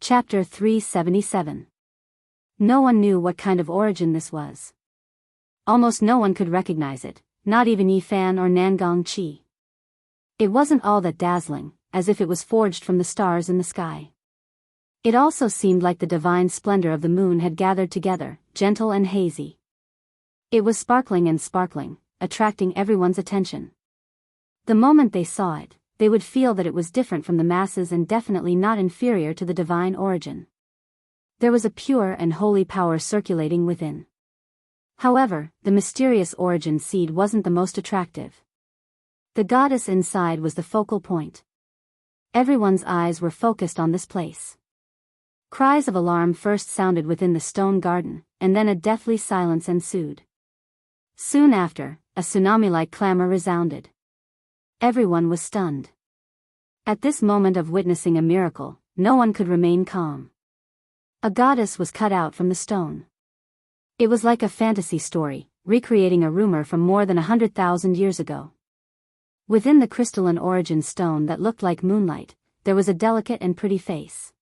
Chapter 377. No one knew what kind of origin this was. Almost no one could recognize it, not even Yi Fan or Nangong Chi. It wasn't all that dazzling, as if it was forged from the stars in the sky. It also seemed like the divine splendor of the moon had gathered together, gentle and hazy. It was sparkling and sparkling, attracting everyone's attention. The moment they saw it, they would feel that it was different from the masses and definitely not inferior to the divine origin. There was a pure and holy power circulating within. However, the mysterious origin seed wasn't the most attractive. The goddess inside was the focal point. Everyone's eyes were focused on this place. Cries of alarm first sounded within the stone garden, and then a deathly silence ensued. Soon after, a tsunami-like clamor resounded. Everyone was stunned. At this moment of witnessing a miracle, no one could remain calm. A goddess was cut out from the stone. It was like a fantasy story, recreating a rumor from more than 100,000 years ago. Within the crystalline origin stone that looked like moonlight, there was a delicate and pretty face.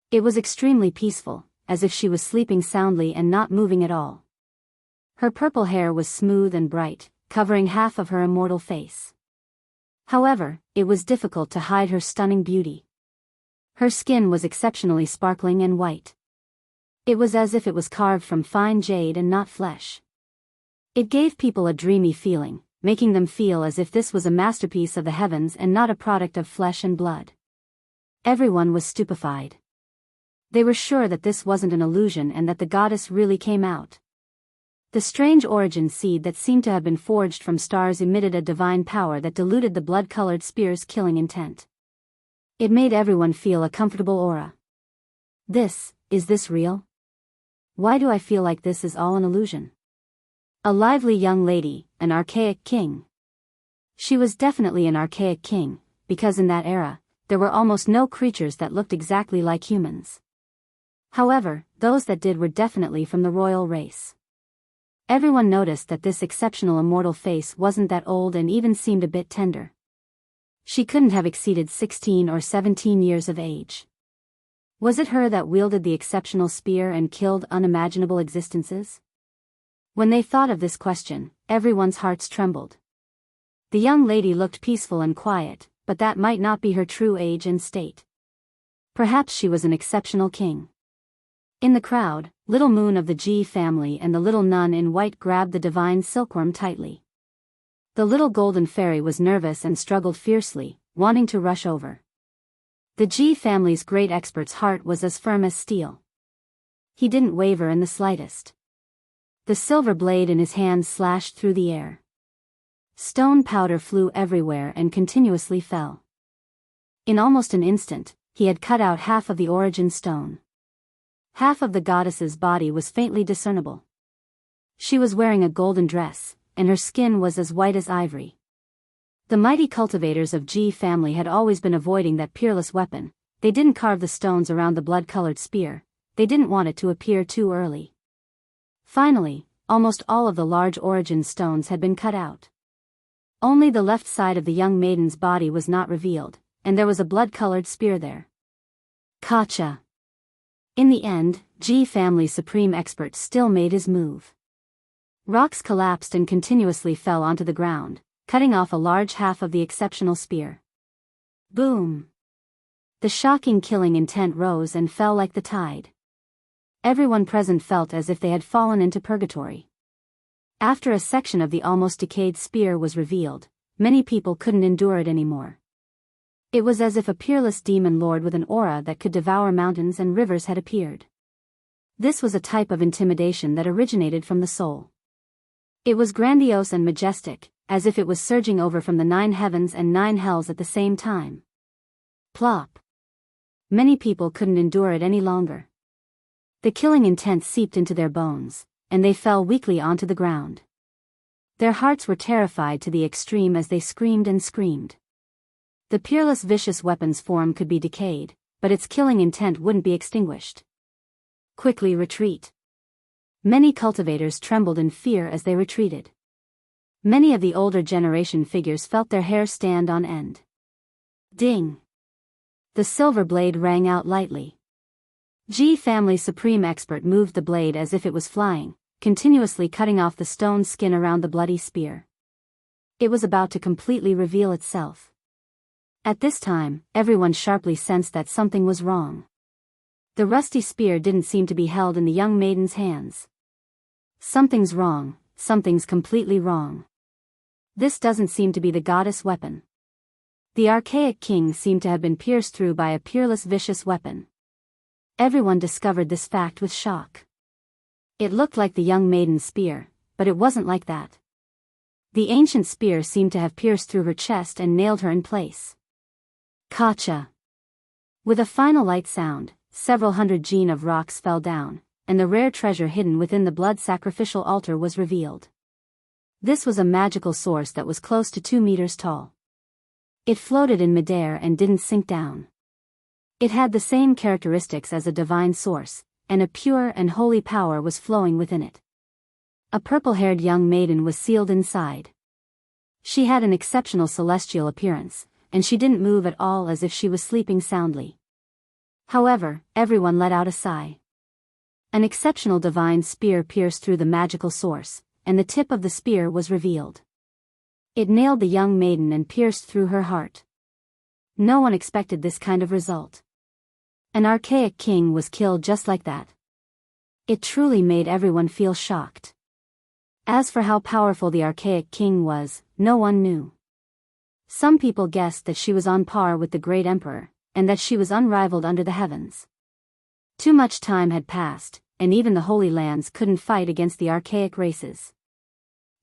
It was extremely peaceful, as if she was sleeping soundly and not moving at all. Her purple hair was smooth and bright, covering half of her immortal face. However, it was difficult to hide her stunning beauty. Her skin was exceptionally sparkling and white. It was as if it was carved from fine jade and not flesh. It gave people a dreamy feeling, making them feel as if this was a masterpiece of the heavens and not a product of flesh and blood. Everyone was stupefied. They were sure that this wasn't an illusion and that the goddess really came out. The strange origin seed that seemed to have been forged from stars emitted a divine power that diluted the blood-colored spear's killing intent. It made everyone feel a comfortable aura. Is this real? Why do I feel like this is all an illusion? A lively young lady, an archaic king. She was definitely an archaic king, because in that era, there were almost no creatures that looked exactly like humans. However, those that did were definitely from the royal race. Everyone noticed that this exceptional immortal face wasn't that old and even seemed a bit tender. She couldn't have exceeded 16 or 17 years of age. Was it her that wielded the exceptional spear and killed unimaginable existences? When they thought of this question, everyone's hearts trembled. The young lady looked peaceful and quiet, but that might not be her true age and state. Perhaps she was an exceptional king. In the crowd, Little Moon of the Ji family and the little nun in white grabbed the divine silkworm tightly. The little golden fairy was nervous and struggled fiercely, wanting to rush over. The Ji family's great expert's heart was as firm as steel. He didn't waver in the slightest. The silver blade in his hand slashed through the air. Stone powder flew everywhere and continuously fell. In almost an instant, he had cut out half of the origin stone. Half of the goddess's body was faintly discernible. She was wearing a golden dress, and her skin was as white as ivory. The mighty cultivators of Ji family had always been avoiding that peerless weapon. They didn't carve the stones around the blood-colored spear. They didn't want it to appear too early. Finally, almost all of the large origin stones had been cut out. Only the left side of the young maiden's body was not revealed, and there was a blood-colored spear there. Gotcha! In the end, Ji family's supreme expert still made his move. Rocks collapsed and continuously fell onto the ground, cutting off a large half of the exceptional spear. Boom! The shocking killing intent rose and fell like the tide. Everyone present felt as if they had fallen into purgatory. After a section of the almost decayed spear was revealed, many people couldn't endure it anymore. It was as if a peerless demon lord with an aura that could devour mountains and rivers had appeared. This was a type of intimidation that originated from the soul. It was grandiose and majestic, as if it was surging over from the 9 heavens and 9 hells at the same time. Plop! Many people couldn't endure it any longer. The killing intent seeped into their bones, and they fell weakly onto the ground. Their hearts were terrified to the extreme as they screamed and screamed. The peerless vicious weapon's form could be decayed, but its killing intent wouldn't be extinguished. Quickly retreat. Many cultivators trembled in fear as they retreated. Many of the older generation figures felt their hair stand on end. Ding! The silver blade rang out lightly. G family's supreme expert moved the blade as if it was flying, continuously cutting off the stone skin around the bloody spear. It was about to completely reveal itself. At this time, everyone sharply sensed that something was wrong. The rusty spear didn't seem to be held in the young maiden's hands. Something's wrong, something's completely wrong. This doesn't seem to be the goddess weapon. The archaic king seemed to have been pierced through by a peerless vicious weapon. Everyone discovered this fact with shock. It looked like the young maiden's spear, but it wasn't like that. The ancient spear seemed to have pierced through her chest and nailed her in place. Gotcha! With a final light sound, several hundred gene of rocks fell down, and the rare treasure hidden within the blood sacrificial altar was revealed. This was a magical source that was close to 2 meters tall. It floated in midair and didn't sink down. It had the same characteristics as a divine source, and a pure and holy power was flowing within it. A purple-haired young maiden was sealed inside. She had an exceptional celestial appearance, and she didn't move at all as if she was sleeping soundly. However, everyone let out a sigh. An exceptional divine spear pierced through the magical source, and the tip of the spear was revealed. It nailed the young maiden and pierced through her heart. No one expected this kind of result. An archaic king was killed just like that. It truly made everyone feel shocked. As for how powerful the archaic king was, no one knew. Some people guessed that she was on par with the great emperor, and that she was unrivaled under the heavens. Too much time had passed, and even the Holy Lands couldn't fight against the archaic races.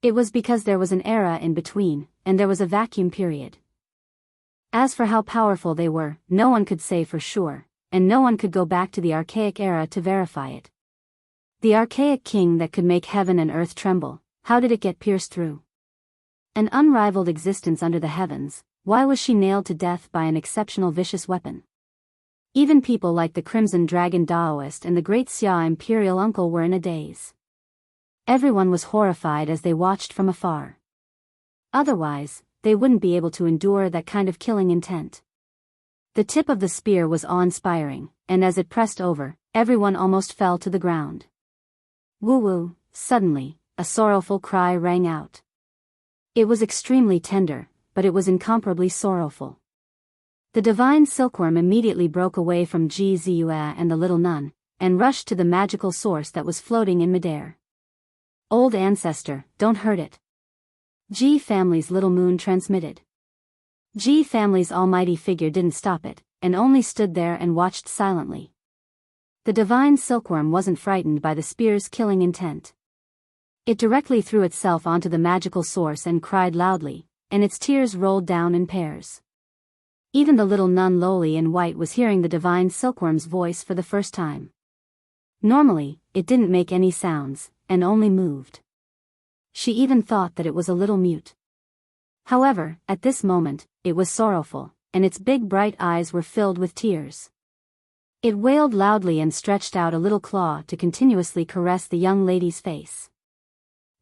It was because there was an era in between, and there was a vacuum period. As for how powerful they were, no one could say for sure, and no one could go back to the archaic era to verify it. The archaic king that could make heaven and earth tremble, how did it get pierced through? An unrivaled existence under the heavens, why was she nailed to death by an exceptional vicious weapon? Even people like the Crimson Dragon Daoist and the Great Xia Imperial Uncle were in a daze. Everyone was horrified as they watched from afar. Otherwise, they wouldn't be able to endure that kind of killing intent. The tip of the spear was awe-inspiring, and as it pressed over, everyone almost fell to the ground. Woo-woo, suddenly, a sorrowful cry rang out. It was extremely tender, but it was incomparably sorrowful. The divine silkworm immediately broke away from Ji Ziyue and the little nun, and rushed to the magical source that was floating in midair. Old ancestor, don't hurt it. Ji family's little moon transmitted. Ji family's almighty figure didn't stop it, and only stood there and watched silently. The divine silkworm wasn't frightened by the spear's killing intent. It directly threw itself onto the magical source and cried loudly, and its tears rolled down in pairs. Even the little nun lowly in white was hearing the divine silkworm's voice for the first time. Normally, it didn't make any sounds, and only moved. She even thought that it was a little mute. However, at this moment, it was sorrowful, and its big bright eyes were filled with tears. It wailed loudly and stretched out a little claw to continuously caress the young lady's face.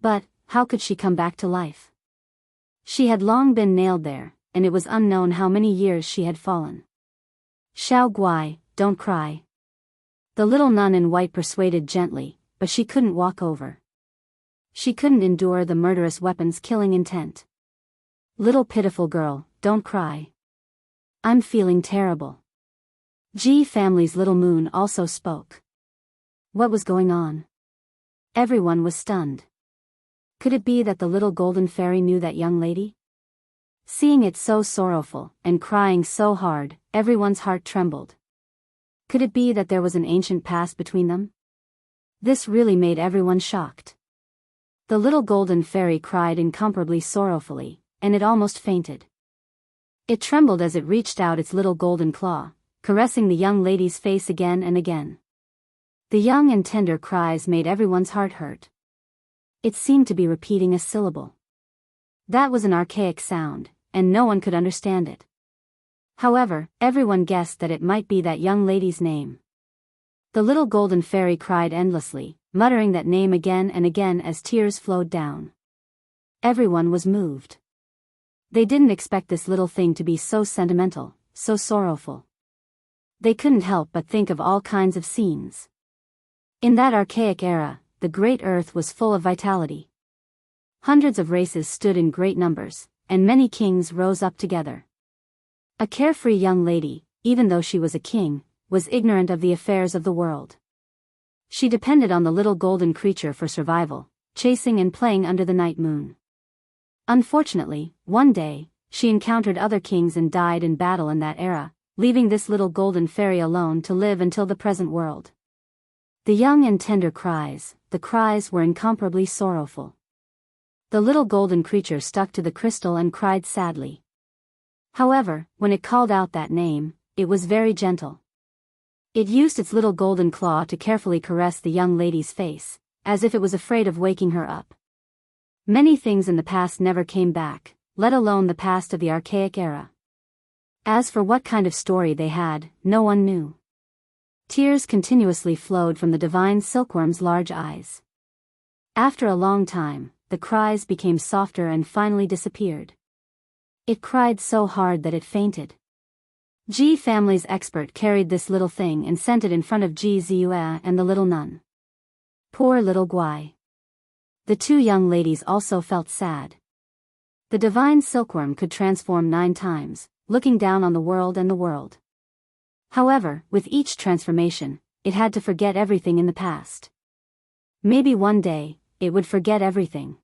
But, how could she come back to life? She had long been nailed there, and it was unknown how many years she had fallen. Xiao Guai, don't cry. The little nun in white persuaded gently, but she couldn't walk over. She couldn't endure the murderous weapon's killing intent. Little pitiful girl, don't cry. I'm feeling terrible. Ji family's little moon also spoke. What was going on? Everyone was stunned. Could it be that the little golden fairy knew that young lady? Seeing it so sorrowful, and crying so hard, everyone's heart trembled. Could it be that there was an ancient past between them? This really made everyone shocked. The little golden fairy cried incomparably sorrowfully, and it almost fainted. It trembled as it reached out its little golden claw, caressing the young lady's face again and again. The young and tender cries made everyone's heart hurt. It seemed to be repeating a syllable. That was an archaic sound, and no one could understand it. However, everyone guessed that it might be that young lady's name. The little golden fairy cried endlessly, muttering that name again and again as tears flowed down. Everyone was moved. They didn't expect this little thing to be so sentimental, so sorrowful. They couldn't help but think of all kinds of scenes. In that archaic era, the great earth was full of vitality. Hundreds of races stood in great numbers, and many kings rose up together. A carefree young lady, even though she was a king, was ignorant of the affairs of the world. She depended on the little golden creature for survival, chasing and playing under the night moon. Unfortunately, one day, she encountered other kings and died in battle in that era, leaving this little golden fairy alone to live until the present world. The young and tender cries, the cries were incomparably sorrowful. The little golden creature stuck to the crystal and cried sadly. However, when it called out that name, it was very gentle. It used its little golden claw to carefully caress the young lady's face, as if it was afraid of waking her up. Many things in the past never came back, let alone the past of the archaic era. As for what kind of story they had, no one knew. Tears continuously flowed from the divine silkworm's large eyes. After a long time, the cries became softer and finally disappeared. It cried so hard that it fainted. G family's expert carried this little thing and sent it in front of Ji Ziyue and the little nun. Poor little Guai. The two young ladies also felt sad. The divine silkworm could transform 9 times, looking down on the world and the world. However, with each transformation, it had to forget everything in the past. Maybe one day, it would forget everything.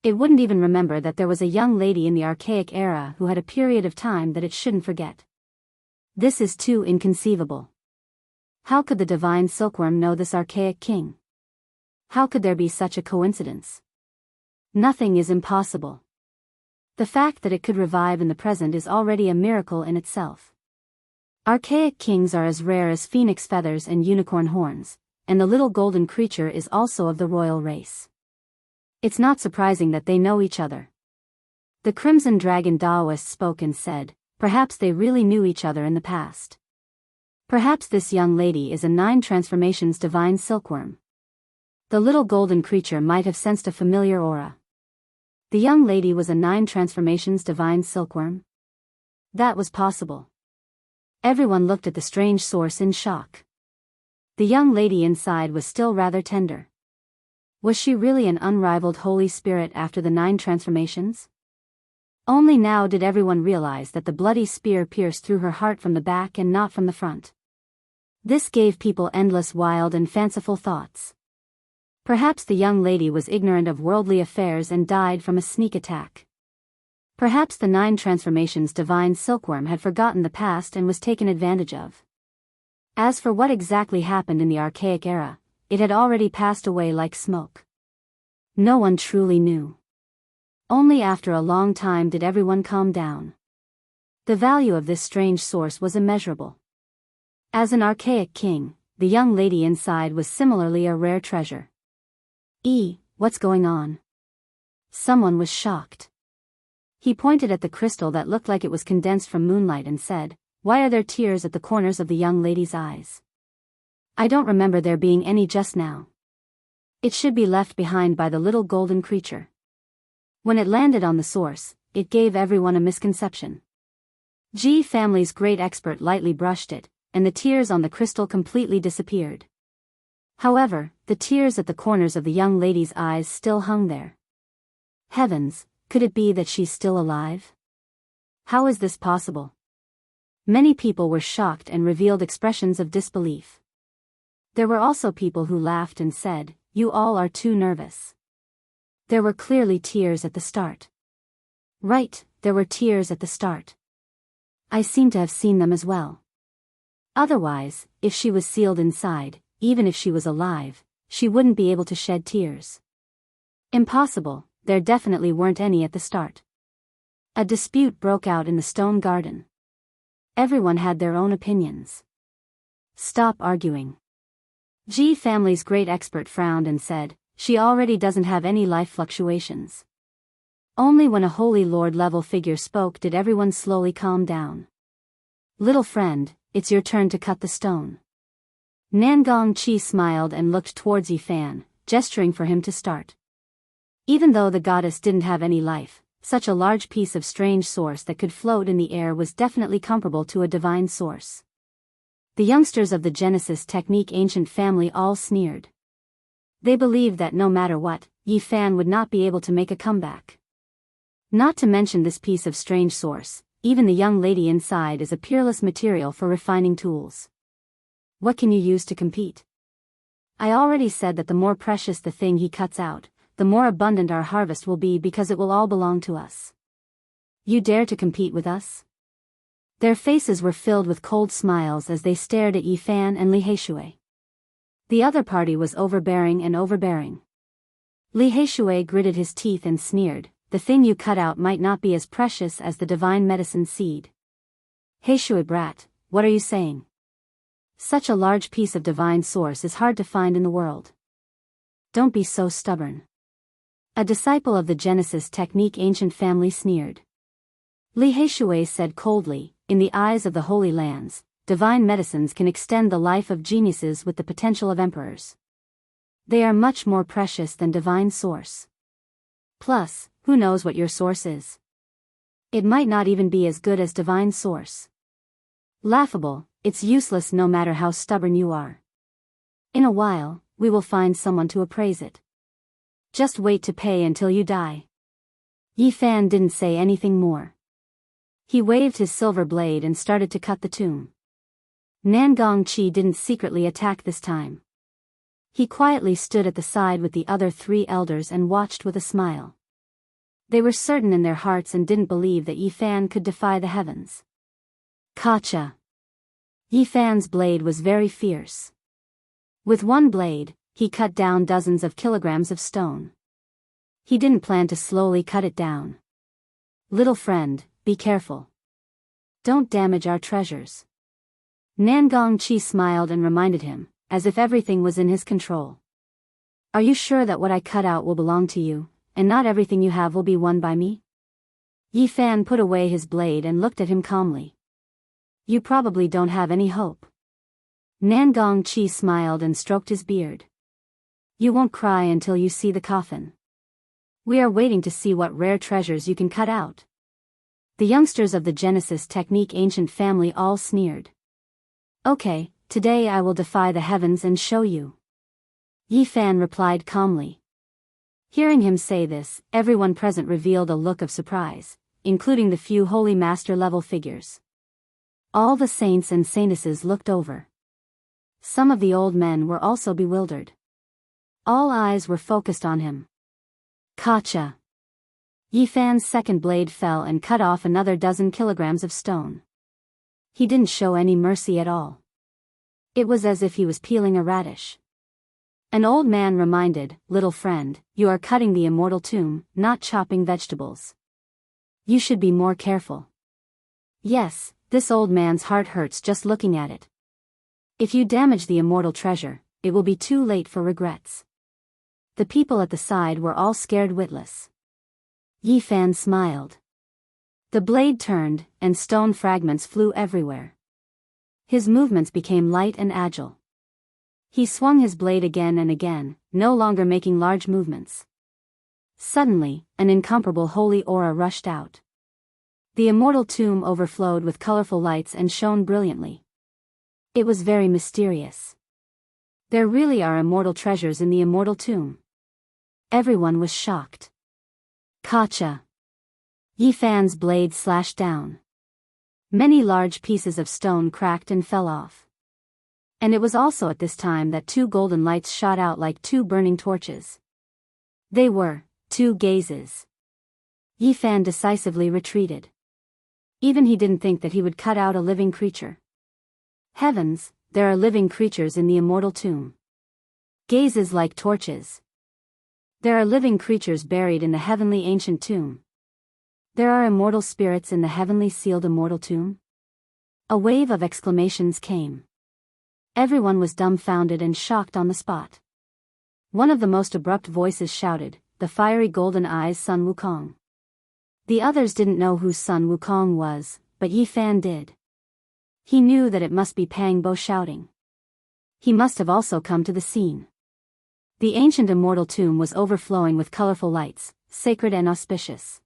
It wouldn't even remember that there was a young lady in the archaic era who had a period of time that it shouldn't forget. This is too inconceivable. How could the divine silkworm know this archaic king? How could there be such a coincidence? Nothing is impossible. The fact that it could revive in the present is already a miracle in itself. Archaic kings are as rare as phoenix feathers and unicorn horns, and the little golden creature is also of the royal race. It's not surprising that they know each other. The Crimson Dragon Taoist spoke and said, perhaps they really knew each other in the past. Perhaps this young lady is a 9 transformations divine silkworm. The little golden creature might have sensed a familiar aura. The young lady was a 9 transformations divine silkworm? That was possible. Everyone looked at the strange source in shock. The young lady inside was still rather tender. Was she really an unrivaled Holy Spirit after the 9 transformations? Only now did everyone realize that the bloody spear pierced through her heart from the back and not from the front. This gave people endless wild and fanciful thoughts. Perhaps the young lady was ignorant of worldly affairs and died from a sneak attack. Perhaps the 9 transformations divine silkworm had forgotten the past and was taken advantage of. As for what exactly happened in the archaic era, it had already passed away like smoke. No one truly knew. Only after a long time did everyone calm down. The value of this strange source was immeasurable. As an archaic king, the young lady inside was similarly a rare treasure. What's going on? Someone was shocked. He pointed at the crystal that looked like it was condensed from moonlight and said, why are there tears at the corners of the young lady's eyes? I don't remember there being any just now. It should be left behind by the little golden creature. When it landed on the source, it gave everyone a misconception. G family's great expert lightly brushed it, and the tears on the crystal completely disappeared. However, the tears at the corners of the young lady's eyes still hung there. Heavens, could it be that she's still alive? How is this possible? Many people were shocked and revealed expressions of disbelief. There were also people who laughed and said, you all are too nervous. There were clearly tears at the start. Right, there were tears at the start. I seem to have seen them as well. Otherwise, if she was sealed inside, even if she was alive, she wouldn't be able to shed tears. Impossible, there definitely weren't any at the start. A dispute broke out in the stone garden. Everyone had their own opinions. Stop arguing. G family's great expert frowned and said, she already doesn't have any life fluctuations. Only when a Holy Lord level figure spoke did everyone slowly calm down. Little friend, it's your turn to cut the stone. Nangong Chi smiled and looked towards Yifan, gesturing for him to start. Even though the goddess didn't have any life, such a large piece of strange source that could float in the air was definitely comparable to a divine source. The youngsters of the Genesis Technique ancient family all sneered. They believed that no matter what, Yi Fan would not be able to make a comeback. Not to mention this piece of strange source, even the young lady inside is a peerless material for refining tools. What can you use to compete? I already said that the more precious the thing he cuts out, the more abundant our harvest will be because it will all belong to us. You dare to compete with us? Their faces were filled with cold smiles as they stared at Yi Fan and Li Heishui. The other party was overbearing and overbearing. Li Heishui gritted his teeth and sneered, the thing you cut out might not be as precious as the divine medicine seed. Heishui brat, what are you saying? Such a large piece of divine source is hard to find in the world. Don't be so stubborn. A disciple of the Genesis Technique ancient family sneered. Li Heishui said coldly, in the eyes of the Holy Lands, divine medicines can extend the life of geniuses with the potential of emperors. They are much more precious than divine source. Plus, who knows what your source is? It might not even be as good as divine source. Laughable, it's useless no matter how stubborn you are. In a while, we will find someone to appraise it. Just wait to pay until you die. Yi Fan didn't say anything more. He waved his silver blade and started to cut the tomb. Nangong Qi didn't secretly attack this time. He quietly stood at the side with the other 3 elders and watched with a smile. They were certain in their hearts and didn't believe that Yi Fan could defy the heavens. Kacha. Yi Fan's blade was very fierce. With one blade, he cut down dozens of kilograms of stone. He didn't plan to slowly cut it down. Little friend, be careful. Don't damage our treasures. Nangong Qi smiled and reminded him, as if everything was in his control. Are you sure that what I cut out will belong to you, and not everything you have will be won by me? Yi Fan put away his blade and looked at him calmly. You probably don't have any hope. Nangong Qi smiled and stroked his beard. You won't cry until you see the coffin. We are waiting to see what rare treasures you can cut out. The youngsters of the Genesis Technique ancient family all sneered. Okay, today I will defy the heavens and show you. Yi Fan replied calmly. Hearing him say this, everyone present revealed a look of surprise, including the few holy master-level figures. All the saints and saintesses looked over. Some of the old men were also bewildered. All eyes were focused on him. Kacha. Yi Fan's second blade fell and cut off another 12 kilograms of stone. He didn't show any mercy at all. It was as if he was peeling a radish. An old man reminded, little friend, you are cutting the immortal tomb, not chopping vegetables. You should be more careful. Yes, this old man's heart hurts just looking at it. If you damage the immortal treasure, it will be too late for regrets. The people at the side were all scared witless. Yi Fan smiled. The blade turned, and stone fragments flew everywhere. His movements became light and agile. He swung his blade again and again, no longer making large movements. Suddenly, an incomparable holy aura rushed out. The immortal tomb overflowed with colorful lights and shone brilliantly. It was very mysterious. There really are immortal treasures in the immortal tomb. Everyone was shocked. Kacha. Yi Fan's blade slashed down. Many large pieces of stone cracked and fell off. And it was also at this time that 2 golden lights shot out like 2 burning torches. They were 2 gazes. Yi Fan decisively retreated. Even he didn't think that he would cut out a living creature. Heavens, there are living creatures in the immortal tomb. Gazes like torches. There are living creatures buried in the heavenly ancient tomb. There are immortal spirits in the heavenly sealed immortal tomb. A wave of exclamations came. Everyone was dumbfounded and shocked on the spot. One of the most abrupt voices shouted, the fiery golden eyes Sun Wukong. The others didn't know who Sun Wukong was, but Yi Fan did. He knew that it must be Pang Bo shouting. He must have also come to the scene. The ancient immortal tomb was overflowing with colorful lights, sacred and auspicious.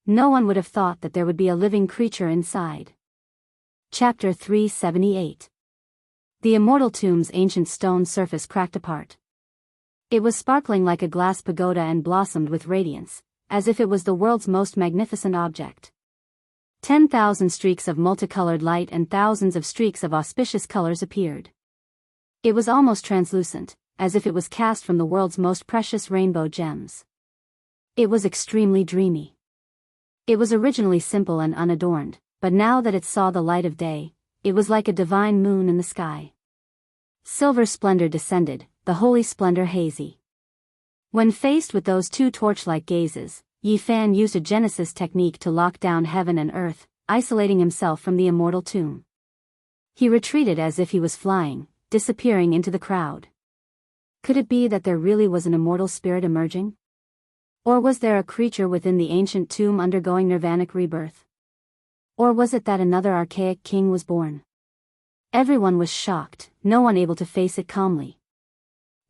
No one would have thought that there would be a living creature inside. Chapter 378. The immortal tomb's ancient stone surface cracked apart. It was sparkling like a glass pagoda and blossomed with radiance, as if it was the world's most magnificent object. 10,000 streaks of multicolored light and thousands of streaks of auspicious colors appeared. It was almost translucent, as if it was cast from the world's most precious rainbow gems. It was extremely dreamy. It was originally simple and unadorned, but now that it saw the light of day, it was like a divine moon in the sky. Silver splendor descended, the holy splendor hazy. When faced with those two torch-like gazes, Yi Fan used a Genesis technique to lock down heaven and earth, isolating himself from the immortal tomb. He retreated as if he was flying, disappearing into the crowd. Could it be that there really was an immortal spirit emerging? Or was there a creature within the ancient tomb undergoing nirvanic rebirth? Or was it that another archaic king was born? Everyone was shocked, no one able to face it calmly.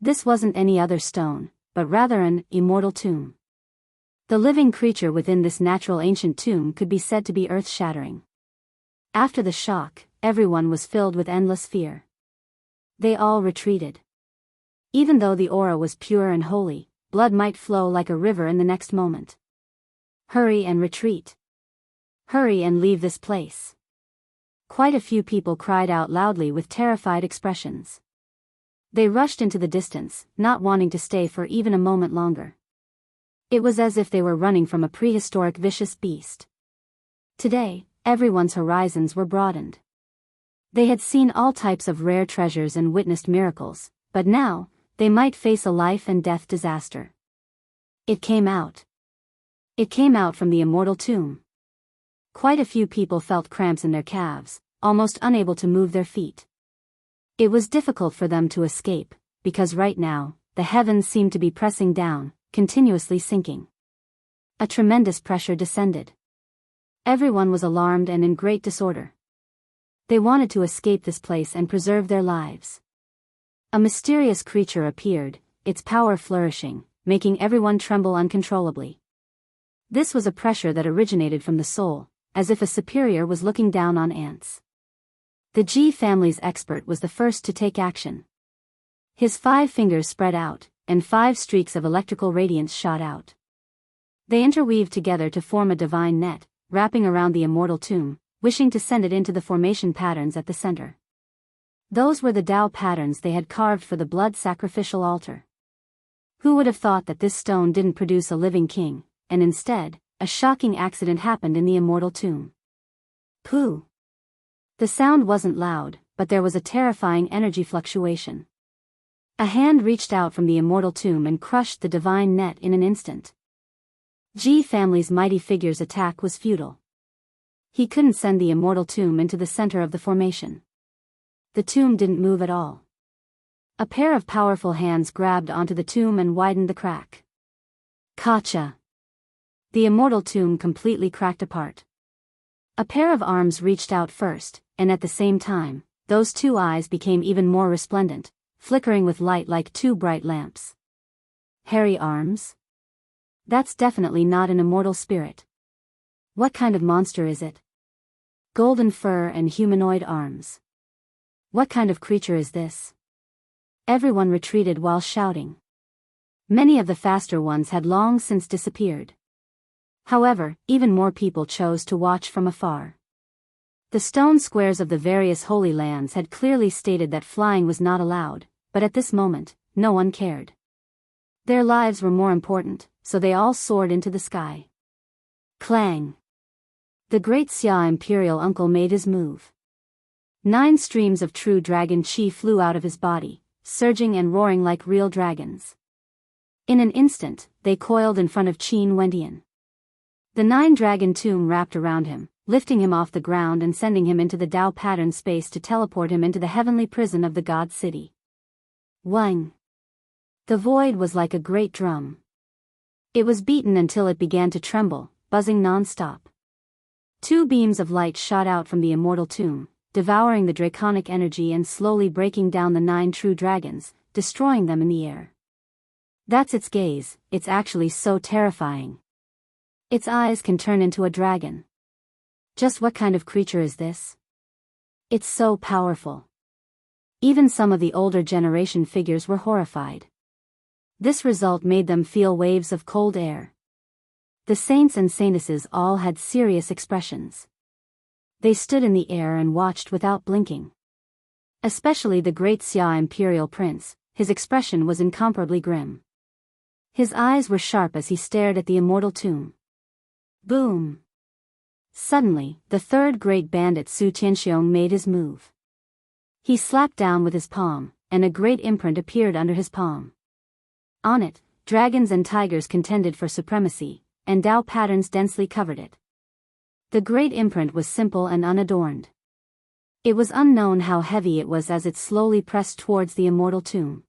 This wasn't any other stone, but rather an immortal tomb. The living creature within this natural ancient tomb could be said to be earth-shattering. After the shock, everyone was filled with endless fear. They all retreated. Even though the aura was pure and holy, blood might flow like a river in the next moment. Hurry and retreat. Hurry and leave this place. Quite a few people cried out loudly with terrified expressions. They rushed into the distance, not wanting to stay for even a moment longer. It was as if they were running from a prehistoric vicious beast. Today, everyone's horizons were broadened. They had seen all types of rare treasures and witnessed miracles, but now, they might face a life and death disaster. It came out. It came out from the immortal tomb. Quite a few people felt cramps in their calves, almost unable to move their feet. It was difficult for them to escape, because right now, the heavens seemed to be pressing down, continuously sinking. A tremendous pressure descended. Everyone was alarmed and in great disorder. They wanted to escape this place and preserve their lives. A mysterious creature appeared, its power flourishing, making everyone tremble uncontrollably. This was a pressure that originated from the soul, as if a superior was looking down on ants. The Ji family's expert was the first to take action. His 5 fingers spread out, and 5 streaks of electrical radiance shot out. They interweaved together to form a divine net, wrapping around the immortal tomb, wishing to send it into the formation patterns at the center. Those were the Tao patterns they had carved for the blood sacrificial altar. Who would have thought that this stone didn't produce a living king, and instead, a shocking accident happened in the immortal tomb. Pooh! The sound wasn't loud, but there was a terrifying energy fluctuation. A hand reached out from the immortal tomb and crushed the divine net in an instant. Ji family's mighty figure's attack was futile. He couldn't send the immortal tomb into the center of the formation. The tomb didn't move at all. A pair of powerful hands grabbed onto the tomb and widened the crack. Kacha! The immortal tomb completely cracked apart. A pair of arms reached out first, and at the same time, those 2 eyes became even more resplendent, flickering with light like 2 bright lamps. Hairy arms? That's definitely not an immortal spirit. What kind of monster is it? Golden fur and humanoid arms. What kind of creature is this? Everyone retreated while shouting. Many of the faster ones had long since disappeared. However, even more people chose to watch from afar. The stone squares of the various holy lands had clearly stated that flying was not allowed, but at this moment, no one cared. Their lives were more important, so they all soared into the sky. Clang! The great Xia imperial uncle made his move. 9 streams of true dragon chi flew out of his body, surging and roaring like real dragons. In an instant, they coiled in front of Qin Wendian. The 9-dragon tomb wrapped around him, lifting him off the ground and sending him into the Tao pattern space to teleport him into the heavenly prison of the God City. Wang! The void was like a great drum. It was beaten until it began to tremble, buzzing non-stop. 2 beams of light shot out from the immortal tomb, devouring the draconic energy and slowly breaking down the 9 true dragons, destroying them in the air. That's its gaze, it's actually so terrifying. Its eyes can turn into a dragon. Just what kind of creature is this? It's so powerful. Even some of the older generation figures were horrified. This result made them feel waves of cold air. The saints and saintesses all had serious expressions. They stood in the air and watched without blinking. Especially the great Xia imperial prince, his expression was incomparably grim. His eyes were sharp as he stared at the immortal tomb. Boom! Suddenly, the third great bandit Su Tianxiong made his move. He slapped down with his palm, and a great imprint appeared under his palm. On it, dragons and tigers contended for supremacy, and Tao patterns densely covered it. The great imprint was simple and unadorned. It was unknown how heavy it was as it slowly pressed towards the immortal tomb.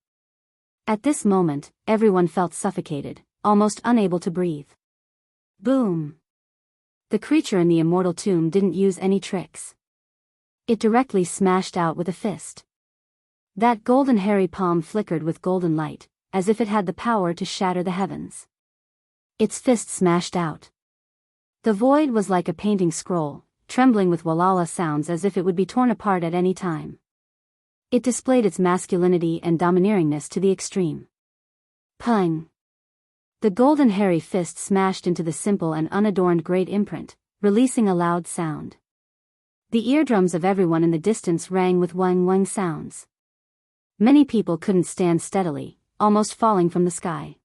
At this moment, everyone felt suffocated, almost unable to breathe. Boom! The creature in the immortal tomb didn't use any tricks. It directly smashed out with a fist. That golden hairy palm flickered with golden light, as if it had the power to shatter the heavens. Its fist smashed out. The void was like a painting scroll, trembling with walala sounds as if it would be torn apart at any time. It displayed its masculinity and domineeringness to the extreme. Pung! The golden hairy fist smashed into the simple and unadorned great imprint, releasing a loud sound. The eardrums of everyone in the distance rang with wang-wang sounds. Many people couldn't stand steadily, almost falling from the sky.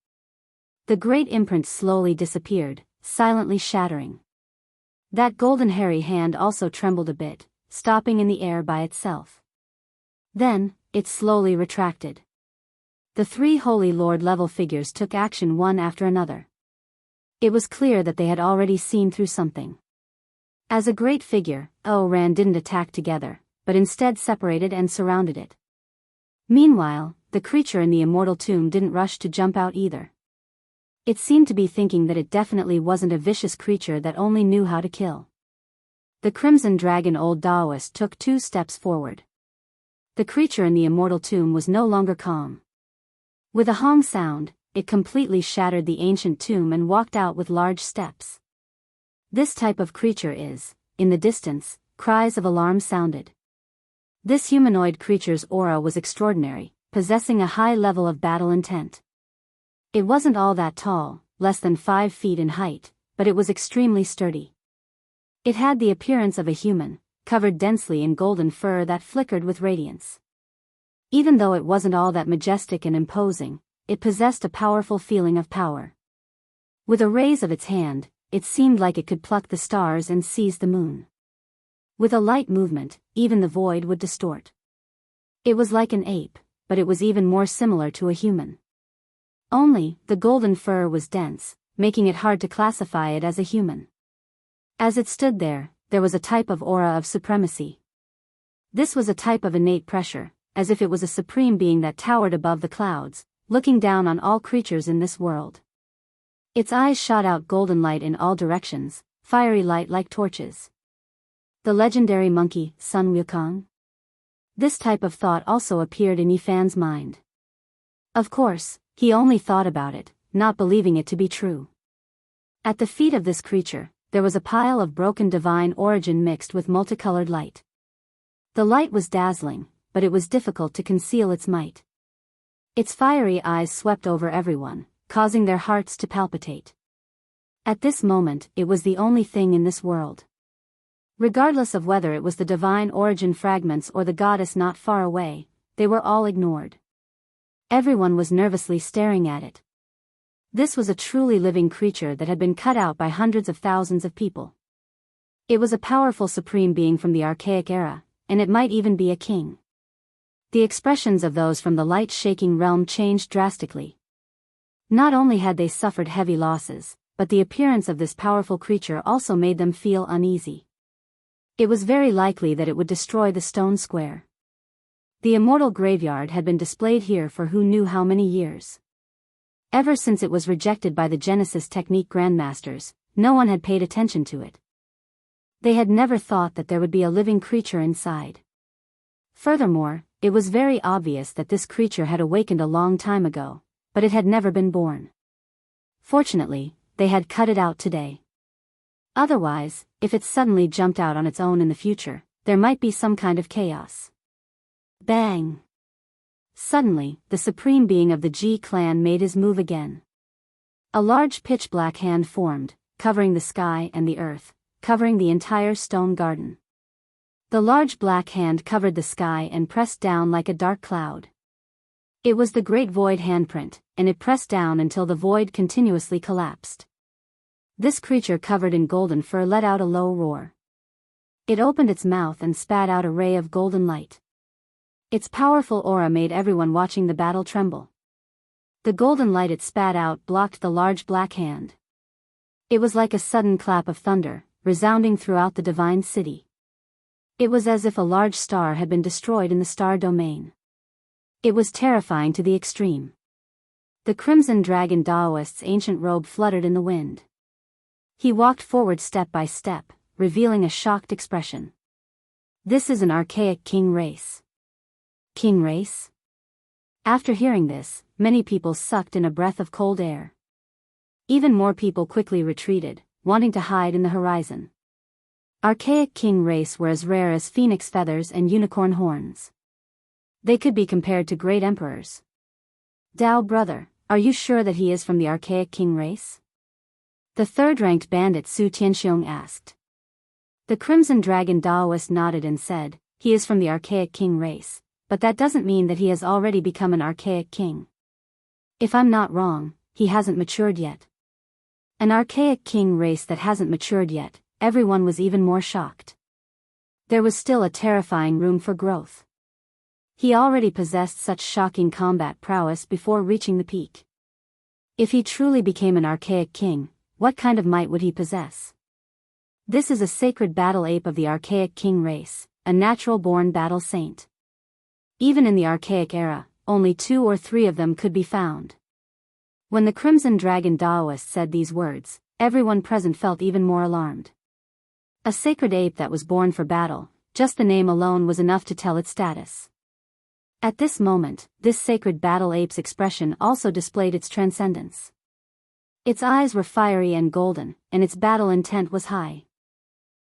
The great imprint slowly disappeared, silently shattering. That golden hairy hand also trembled a bit, stopping in the air by itself. Then, it slowly retracted. The three Holy Lord level figures took action one after another. It was clear that they had already seen through something. As a great figure, Ran didn't attack together, but instead separated and surrounded it. Meanwhile, the creature in the immortal tomb didn't rush to jump out either. It seemed to be thinking that it definitely wasn't a vicious creature that only knew how to kill. The Crimson Dragon Old Daoist took 2 steps forward. The creature in the immortal tomb was no longer calm. With a hong sound, it completely shattered the ancient tomb and walked out with large steps. This type of creature is, in the distance, cries of alarm sounded. This humanoid creature's aura was extraordinary, possessing a high level of battle intent. It wasn't all that tall, less than 5 feet in height, but it was extremely sturdy. It had the appearance of a human, covered densely in golden fur that flickered with radiance. Even though it wasn't all that majestic and imposing, it possessed a powerful feeling of power. With a raise of its hand, it seemed like it could pluck the stars and seize the moon. With a light movement, even the void would distort. It was like an ape, but it was even more similar to a human. Only, the golden fur was dense, making it hard to classify it as a human. As it stood there was a type of aura of supremacy. This was a type of innate pressure, as if it was a supreme being that towered above the clouds, looking down on all creatures in this world. Its eyes shot out golden light in all directions, fiery light like torches. The legendary monkey, Sun Wukong? This type of thought also appeared in Yifan's mind. Of course, he only thought about it, not believing it to be true. At the feet of this creature, there was a pile of broken divine origin mixed with multicolored light. The light was dazzling, but it was difficult to conceal its might. Its fiery eyes swept over everyone, causing their hearts to palpitate. At this moment, it was the only thing in this world. Regardless of whether it was the divine origin fragments or the goddess not far away, they were all ignored. Everyone was nervously staring at it. This was a truly living creature that had been cut out by hundreds of thousands of people. It was a powerful supreme being from the archaic era, and it might even be a king. The expressions of those from the light-shaking realm changed drastically. Not only had they suffered heavy losses, but the appearance of this powerful creature also made them feel uneasy. It was very likely that it would destroy the stone square. The immortal graveyard had been displayed here for who knew how many years. Ever since it was rejected by the Genesis technique grandmasters, no one had paid attention to it. They had never thought that there would be a living creature inside. Furthermore, it was very obvious that this creature had awakened a long time ago, but it had never been born. Fortunately, they had cut it out today. Otherwise, if it suddenly jumped out on its own in the future, there might be some kind of chaos. Bang! Suddenly, the supreme being of the G clan made his move again. A large pitch-black hand formed, covering the sky and the earth, covering the entire stone garden. The large black hand covered the sky and pressed down like a dark cloud. It was the Great Void handprint, and it pressed down until the void continuously collapsed. This creature covered in golden fur let out a low roar. It opened its mouth and spat out a ray of golden light. Its powerful aura made everyone watching the battle tremble. The golden light it spat out blocked the large black hand. It was like a sudden clap of thunder, resounding throughout the divine city. It was as if a large star had been destroyed in the star domain. It was terrifying to the extreme. The Crimson Dragon Daoist's ancient robe fluttered in the wind. He walked forward step by step, revealing a shocked expression. This is an archaic king race. King race? After hearing this, many people sucked in a breath of cold air. Even more people quickly retreated, wanting to hide in the horizon. Archaic king race were as rare as phoenix feathers and unicorn horns. They could be compared to great emperors. Dao brother, are you sure that he is from the archaic king race? The third-ranked bandit Su Tianxiong asked. The Crimson Dragon Daoist nodded and said, he is from the archaic king race, but that doesn't mean that he has already become an archaic king. If I'm not wrong, he hasn't matured yet. An archaic king race that hasn't matured yet, everyone was even more shocked. There was still a terrifying room for growth. He already possessed such shocking combat prowess before reaching the peak. If he truly became an archaic king, what kind of might would he possess? This is a sacred battle ape of the archaic king race, a natural-born battle saint. Even in the archaic era, only 2 or 3 of them could be found. When the Crimson Dragon Daoist said these words, everyone present felt even more alarmed. A sacred ape that was born for battle, just the name alone was enough to tell its status. At this moment, this sacred battle ape's expression also displayed its transcendence. Its eyes were fiery and golden, and its battle intent was high.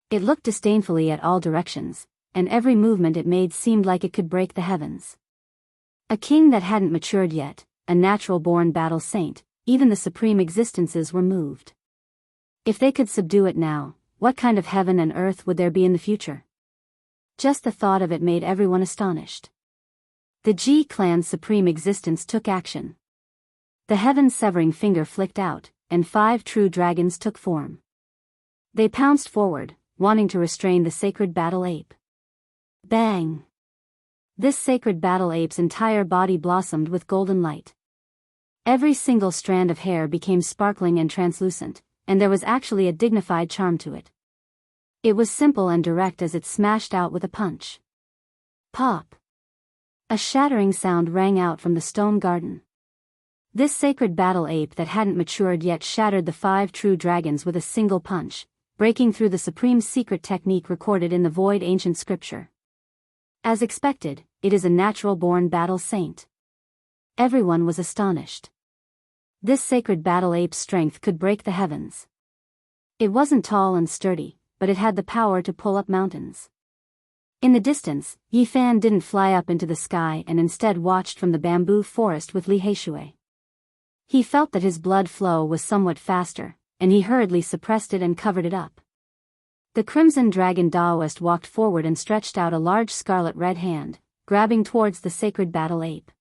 It looked disdainfully at all directions, and every movement it made seemed like it could break the heavens. A king that hadn't matured yet, a natural-born battle saint, even the supreme existences were moved. If they could subdue it now, what kind of heaven and earth would there be in the future? Just the thought of it made everyone astonished. The G clan's supreme existence took action. The heaven-severing finger flicked out, and 5 true dragons took form. They pounced forward, wanting to restrain the sacred battle ape. Bang! This sacred battle ape's entire body blossomed with golden light. Every single strand of hair became sparkling and translucent, and there was actually a dignified charm to it. It was simple and direct as it smashed out with a punch. Pop! A shattering sound rang out from the stone garden. This sacred battle ape that hadn't matured yet shattered the 5 true dragons with a single punch, breaking through the supreme secret technique recorded in the void ancient scripture. As expected, it is a natural-born battle saint. Everyone was astonished. This sacred battle ape's strength could break the heavens. It wasn't tall and sturdy, but it had the power to pull up mountains. In the distance, Yi Fan didn't fly up into the sky and instead watched from the bamboo forest with Li Heishui. He felt that his blood flow was somewhat faster, and he hurriedly suppressed it and covered it up. The Crimson Dragon Daoist walked forward and stretched out a large scarlet-red hand, grabbing towards the sacred battle ape.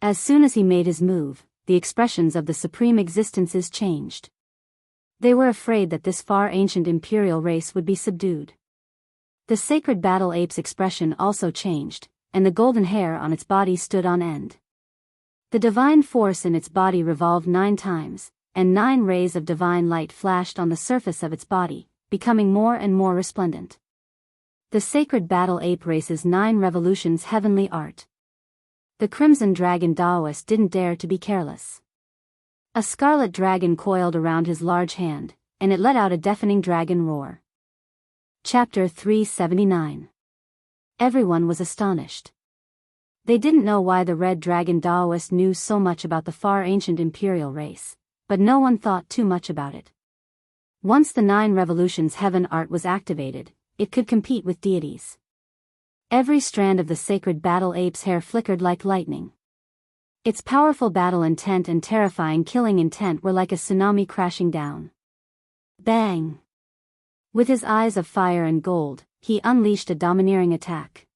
As soon as he made his move, the expressions of the supreme existences changed. They were afraid that this far ancient imperial race would be subdued. The sacred battle ape's expression also changed, and the golden hair on its body stood on end. The divine force in its body revolved 9 times, and 9 rays of divine light flashed on the surface of its body, becoming more and more resplendent. The sacred battle ape race's 9 revolutions heavenly art. The Crimson Dragon Daoist didn't dare to be careless. A scarlet dragon coiled around his large hand, and it let out a deafening dragon roar. Chapter 379. Everyone was astonished. They didn't know why the Red Dragon Daoist knew so much about the far ancient imperial race, but no one thought too much about it. Once the 9 revolutions heaven art was activated, it could compete with deities. Every strand of the sacred battle ape's hair flickered like lightning. Its powerful battle intent and terrifying killing intent were like a tsunami crashing down. Bang! With his eyes of fire and gold, he unleashed a domineering attack.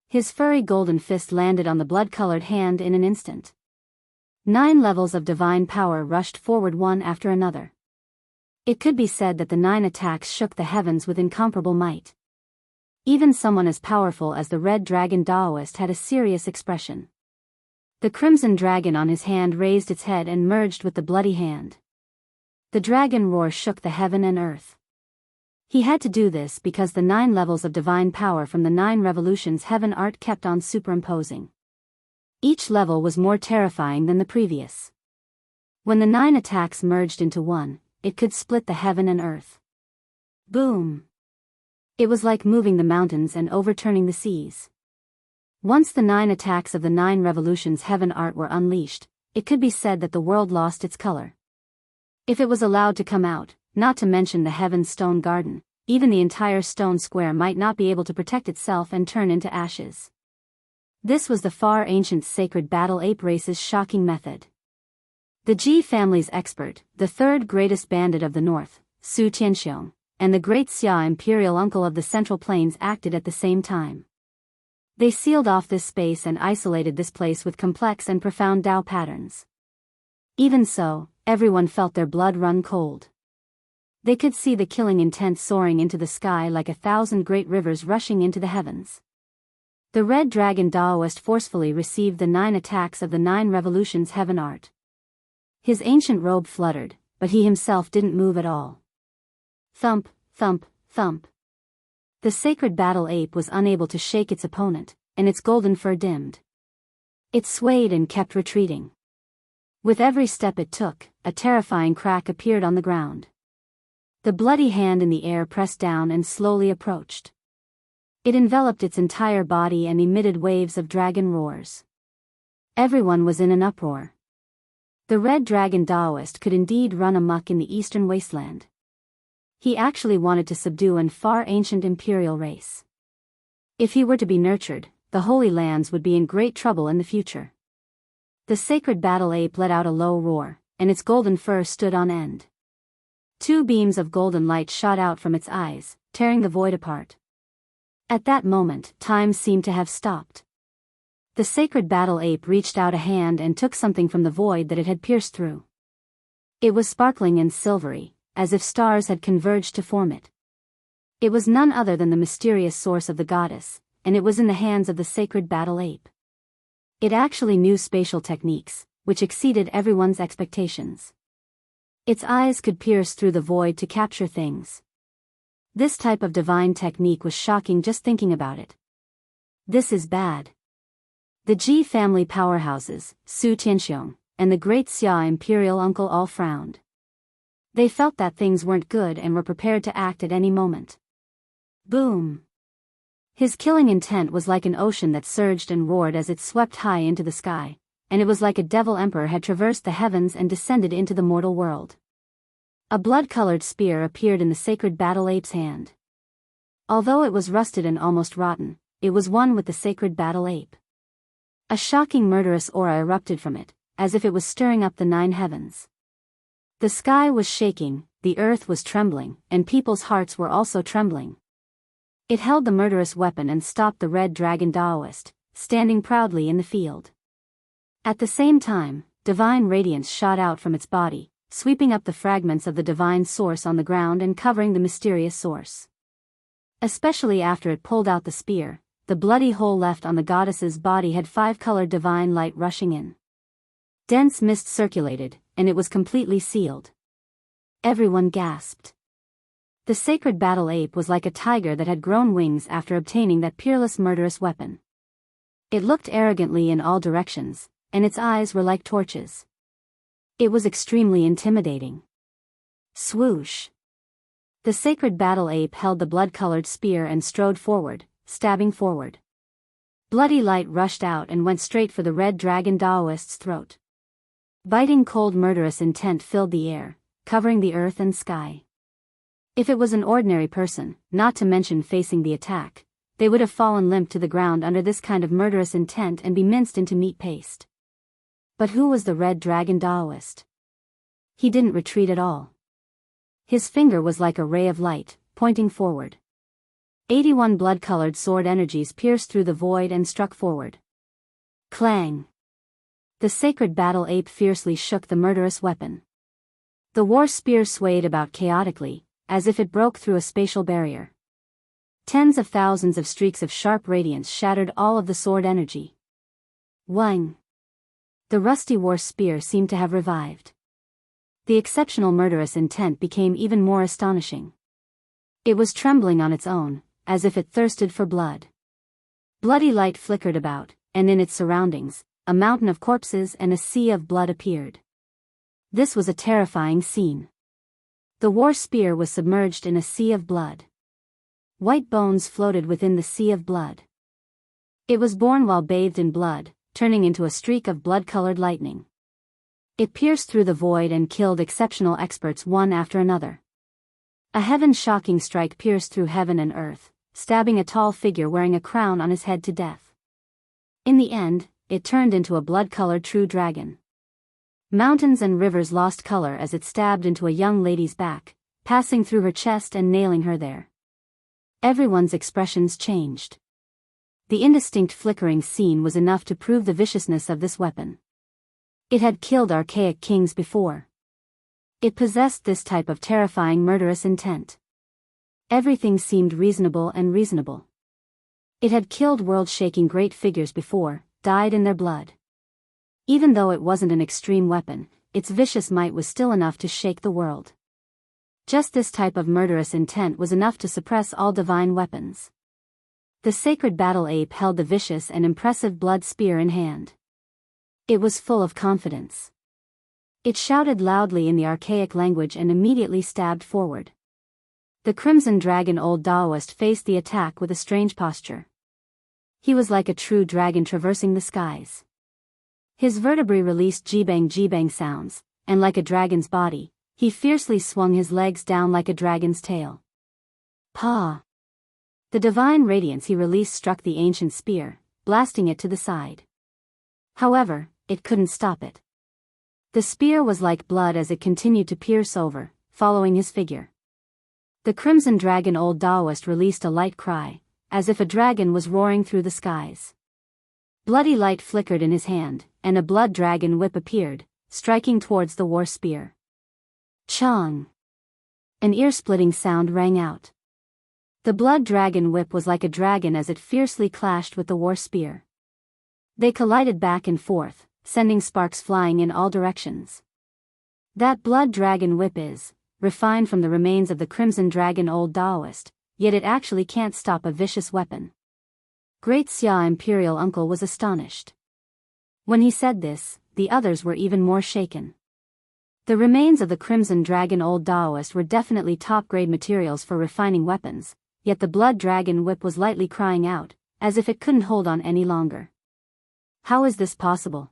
His furry golden fist landed on the blood-colored hand in an instant. 9 levels of divine power rushed forward one after another. It could be said that the 9 attacks shook the heavens with incomparable might. Even someone as powerful as the Red Dragon Daoist had a serious expression. The crimson dragon on his hand raised its head and merged with the bloody hand. The dragon roar shook the heaven and earth. He had to do this because the 9 levels of divine power from the 9 revolutions heaven art kept on superimposing. Each level was more terrifying than the previous. When the 9 attacks merged into one, it could split the heaven and earth. Boom! It was like moving the mountains and overturning the seas. Once the 9 attacks of the 9 revolutions heaven art were unleashed, it could be said that the world lost its color. If it was allowed to come out, not to mention the heaven's stone garden, even the entire stone square might not be able to protect itself and turn into ashes. This was the far ancient sacred battle ape race's shocking method. The Ji family's expert, the 3rd greatest bandit of the north, Su Tianxiong, and the great Xia imperial uncle of the Central Plains acted at the same time. They sealed off this space and isolated this place with complex and profound Dao patterns. Even so, everyone felt their blood run cold. They could see the killing intent soaring into the sky like 1,000 great rivers rushing into the heavens. The Red Dragon Daoist forcefully received the 9 attacks of the 9 revolutions heaven art. His ancient robe fluttered, but he himself didn't move at all. Thump, thump, thump. The sacred battle ape was unable to shake its opponent, and its golden fur dimmed. It swayed and kept retreating. With every step it took, a terrifying crack appeared on the ground. The bloody hand in the air pressed down and slowly approached. It enveloped its entire body and emitted waves of dragon roars. Everyone was in an uproar. The Red Dragon Daoist could indeed run amok in the eastern wasteland. He actually wanted to subdue an far ancient imperial race. If he were to be nurtured, the Holy Lands would be in great trouble in the future. The sacred battle ape let out a low roar, and its golden fur stood on end. 2 beams of golden light shot out from its eyes, tearing the void apart. At that moment, time seemed to have stopped. The sacred battle ape reached out a hand and took something from the void that it had pierced through. It was sparkling and silvery, as if stars had converged to form it. It was none other than the mysterious source of the goddess, and it was in the hands of the sacred battle ape. It actually knew spatial techniques, which exceeded everyone's expectations. Its eyes could pierce through the void to capture things. This type of divine technique was shocking just thinking about it. This is bad. The Ji family powerhouses, Su Tianxiong, and the great Xia imperial uncle all frowned. They felt that things weren't good and were prepared to act at any moment. Boom! His killing intent was like an ocean that surged and roared as it swept high into the sky, and it was like a devil emperor had traversed the heavens and descended into the mortal world. A blood-colored spear appeared in the sacred battle ape's hand. Although it was rusted and almost rotten, it was one with the sacred battle ape. A shocking murderous aura erupted from it, as if it was stirring up the 9 heavens. The sky was shaking, the earth was trembling, and people's hearts were also trembling. It held the murderous weapon and stopped the Red Dragon Daoist, standing proudly in the field. At the same time, divine radiance shot out from its body, sweeping up the fragments of the divine source on the ground and covering the mysterious source. Especially after it pulled out the spear, the bloody hole left on the goddess's body had 5-colored divine light rushing in. Dense mist circulated, and it was completely sealed. Everyone gasped. The sacred battle ape was like a tiger that had grown wings after obtaining that peerless murderous weapon. It looked arrogantly in all directions, and its eyes were like torches. It was extremely intimidating. Swoosh! The sacred battle ape held the blood-colored spear and strode forward, stabbing forward. Bloody light rushed out and went straight for the Red Dragon Daoist's throat. Biting cold murderous intent filled the air, covering the earth and sky. If it was an ordinary person, not to mention facing the attack, they would have fallen limp to the ground under this kind of murderous intent and be minced into meat paste. But who was the Red Dragon Daoist? He didn't retreat at all. His finger was like a ray of light, pointing forward. 81 blood-colored sword energies pierced through the void and struck forward. Clang! The sacred battle ape fiercely shook the murderous weapon. The war spear swayed about chaotically, as if it broke through a spatial barrier. Tens of thousands of streaks of sharp radiance shattered all of the sword energy. Wang! The rusty war spear seemed to have revived. The exceptional murderous intent became even more astonishing. It was trembling on its own, as if it thirsted for blood. Bloody light flickered about, and in its surroundings, a mountain of corpses and a sea of blood appeared. This was a terrifying scene. The war spear was submerged in a sea of blood. White bones floated within the sea of blood. It was born while bathed in blood, turning into a streak of blood-colored lightning. It pierced through the void and killed exceptional experts one after another. A heaven-shocking strike pierced through heaven and earth, stabbing a tall figure wearing a crown on his head to death. In the end, it turned into a blood-colored true dragon. Mountains and rivers lost color as it stabbed into a young lady's back, passing through her chest and nailing her there. Everyone's expressions changed. The indistinct flickering scene was enough to prove the viciousness of this weapon. It had killed archaic kings before. It possessed this type of terrifying murderous intent. Everything seemed reasonable and reasonable. It had killed world-shaking great figures before, died in their blood. Even though it wasn't an extreme weapon, its vicious might was still enough to shake the world. Just this type of murderous intent was enough to suppress all divine weapons. The sacred battle ape held the vicious and impressive blood spear in hand. It was full of confidence. It shouted loudly in the archaic language and immediately stabbed forward. The Crimson Dragon Old Daoist faced the attack with a strange posture. He was like a true dragon traversing the skies. His vertebrae released jibang sounds, and like a dragon's body, he fiercely swung his legs down like a dragon's tail. Pa! The divine radiance he released struck the ancient spear, blasting it to the side. However, it couldn't stop it. The spear was like blood as it continued to pierce over, following his figure. The Crimson Dragon Old Daoist released a light cry, as if a dragon was roaring through the skies. Bloody light flickered in his hand, and a blood dragon whip appeared, striking towards the war spear. Chong! An ear-splitting sound rang out. The blood dragon whip was like a dragon as it fiercely clashed with the war spear. They collided back and forth, sending sparks flying in all directions. That blood dragon whip is refined from the remains of the Crimson Dragon Old Daoist, yet it actually can't stop a vicious weapon. Great Xia Imperial Uncle was astonished. When he said this, the others were even more shaken. The remains of the Crimson Dragon Old Daoist were definitely top-grade materials for refining weapons, yet the blood dragon whip was lightly crying out, as if it couldn't hold on any longer. How is this possible?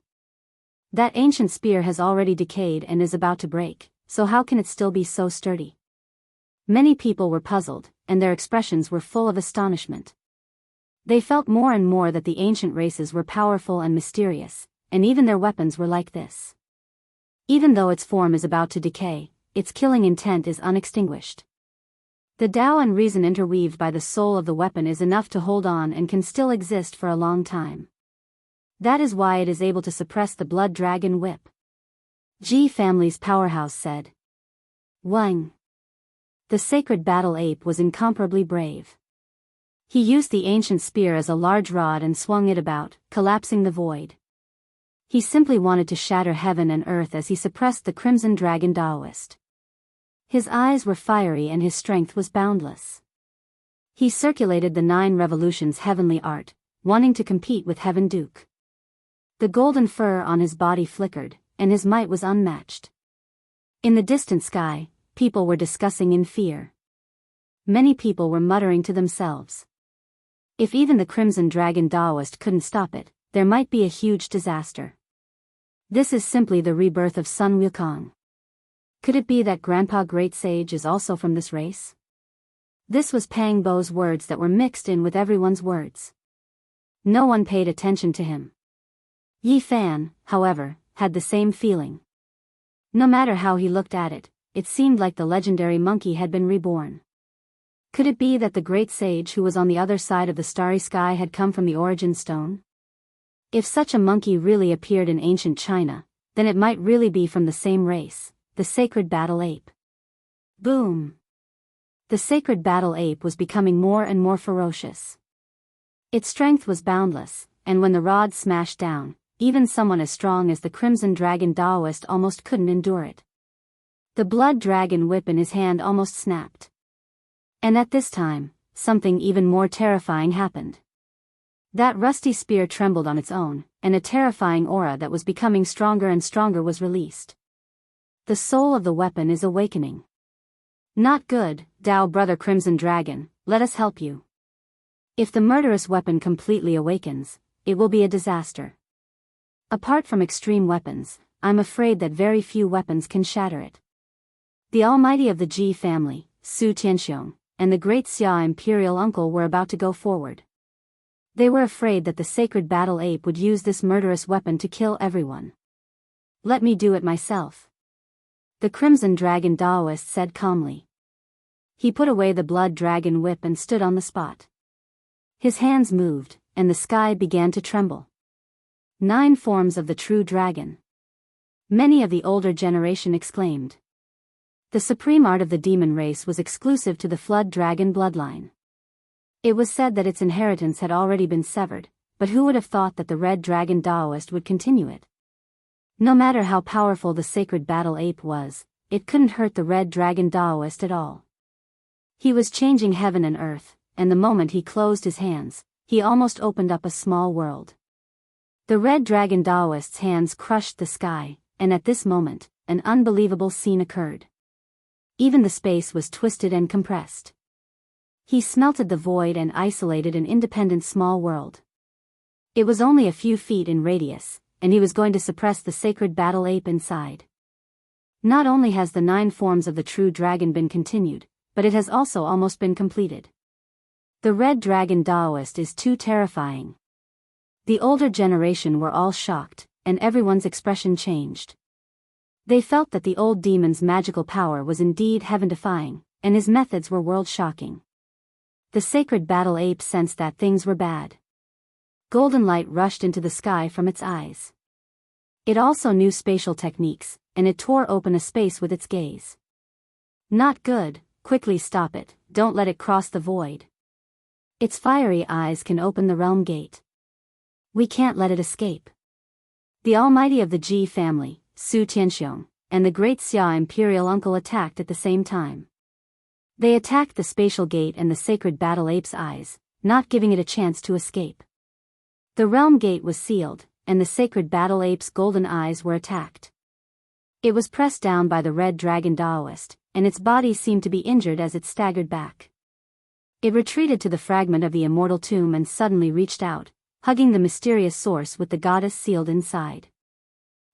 That ancient spear has already decayed and is about to break, so how can it still be so sturdy? Many people were puzzled, and their expressions were full of astonishment. They felt more and more that the ancient races were powerful and mysterious, and even their weapons were like this. Even though its form is about to decay, its killing intent is unextinguished. The Tao and reason interweaved by the soul of the weapon is enough to hold on and can still exist for a long time. That is why it is able to suppress the blood dragon whip. Ji family's powerhouse said. Wang. The sacred battle ape was incomparably brave. He used the ancient spear as a large rod and swung it about, collapsing the void. He simply wanted to shatter heaven and earth as he suppressed the Crimson Dragon Daoist. His eyes were fiery and his strength was boundless. He circulated the 9 revolutions heavenly art, wanting to compete with Heaven Duke. The golden fur on his body flickered, and his might was unmatched. In the distant sky, people were discussing in fear. Many people were muttering to themselves. If even the Crimson Dragon Daoist couldn't stop it, there might be a huge disaster. This is simply the rebirth of Sun Wukong. Could it be that Grandpa Great Sage is also from this race? This was Pang Bo's words that were mixed in with everyone's words. No one paid attention to him. Yi Fan, however, had the same feeling. No matter how he looked at it, it seemed like the legendary monkey had been reborn. Could it be that the great sage who was on the other side of the starry sky had come from the origin stone? If such a monkey really appeared in ancient China, then it might really be from the same race, the sacred battle ape. Boom! The sacred battle ape was becoming more and more ferocious. Its strength was boundless, and when the rod smashed down, even someone as strong as the Crimson Dragon Daoist almost couldn't endure it. The blood dragon whip in his hand almost snapped. And at this time, something even more terrifying happened. That rusty spear trembled on its own, and a terrifying aura that was becoming stronger and stronger was released. The soul of the weapon is awakening. Not good, Dao brother Crimson Dragon, let us help you. If the murderous weapon completely awakens, it will be a disaster. Apart from extreme weapons, I'm afraid that very few weapons can shatter it. The Almighty of the Ji family, Su Tianxiong, and the great Xia imperial uncle were about to go forward. They were afraid that the sacred battle ape would use this murderous weapon to kill everyone. Let me do it myself. The Crimson Dragon Daoist said calmly. He put away the blood dragon whip and stood on the spot. His hands moved, and the sky began to tremble. 9 forms of the true dragon. Many of the older generation exclaimed. The supreme art of the demon race was exclusive to the Flood Dragon bloodline. It was said that its inheritance had already been severed, but who would have thought that the Red Dragon Daoist would continue it? No matter how powerful the sacred battle ape was, it couldn't hurt the Red Dragon Daoist at all. He was changing heaven and earth, and the moment he closed his hands, he almost opened up a small world. The Red Dragon Daoist's hands crushed the sky, and at this moment, an unbelievable scene occurred. Even the space was twisted and compressed. He smelted the void and isolated an independent small world. It was only a few feet in radius, and he was going to suppress the sacred battle ape inside. Not only has the 9 forms of the true dragon been continued, but it has also almost been completed. The Red Dragon Daoist is too terrifying. The older generation were all shocked, and everyone's expression changed. They felt that the old demon's magical power was indeed heaven-defying, and his methods were world-shocking. The sacred battle ape sensed that things were bad. Golden light rushed into the sky from its eyes. It also knew spatial techniques, and it tore open a space with its gaze. Not good, quickly stop it, don't let it cross the void. Its fiery eyes can open the realm gate. We can't let it escape. The Almighty of the Ji family, Su Tianxiong, and the great Xia imperial uncle attacked at the same time. They attacked the spatial gate and the sacred battle ape's eyes, not giving it a chance to escape. The realm gate was sealed, and the sacred battle ape's golden eyes were attacked. It was pressed down by the Red Dragon Daoist, and its body seemed to be injured as it staggered back. It retreated to the fragment of the immortal tomb and suddenly reached out, hugging the mysterious source with the goddess sealed inside.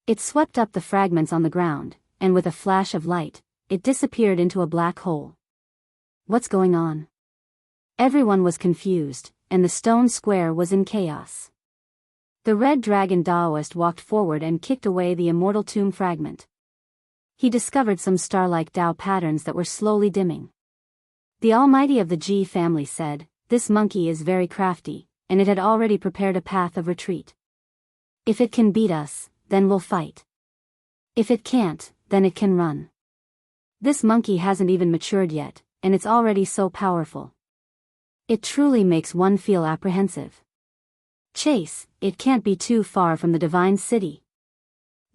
It swept up the fragments on the ground, and with a flash of light, it disappeared into a black hole. What's going on? Everyone was confused, and the stone square was in chaos. The Red Dragon Daoist walked forward and kicked away the immortal tomb fragment. He discovered some star-like Dao patterns that were slowly dimming. The Almighty of the Ji family said, "This monkey is very crafty, and it had already prepared a path of retreat. If it can beat us, then we'll fight. If it can't, then it can run. This monkey hasn't even matured yet, and it's already so powerful. It truly makes one feel apprehensive. Chase, it can't be too far from the divine city."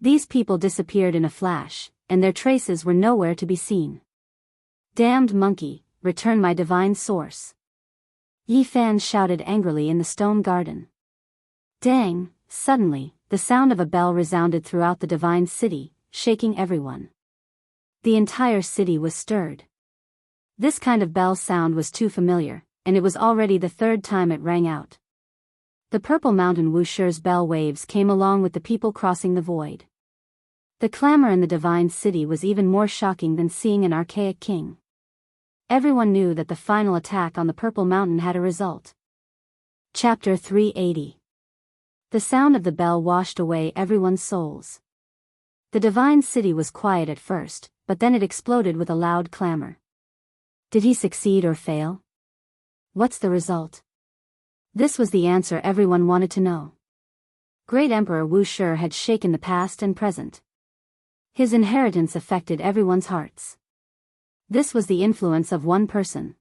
These people disappeared in a flash, and their traces were nowhere to be seen. "Damned monkey, return my divine source." Yi Fan shouted angrily in the stone garden. Dang, suddenly, the sound of a bell resounded throughout the divine city, shaking everyone. The entire city was stirred. This kind of bell sound was too familiar, and it was already the 3rd time it rang out. The Purple Mountain Wushur's bell waves came along with the people crossing the void. The clamor in the divine city was even more shocking than seeing an archaic king. Everyone knew that the final attack on the Purple Mountain had a result. Chapter 380. The sound of the bell washed away everyone's souls. The divine city was quiet at first, but then it exploded with a loud clamor. Did he succeed or fail? What's the result? This was the answer everyone wanted to know. Great Emperor Wu Shi had shaken the past and present. His inheritance affected everyone's hearts. This was the influence of one person.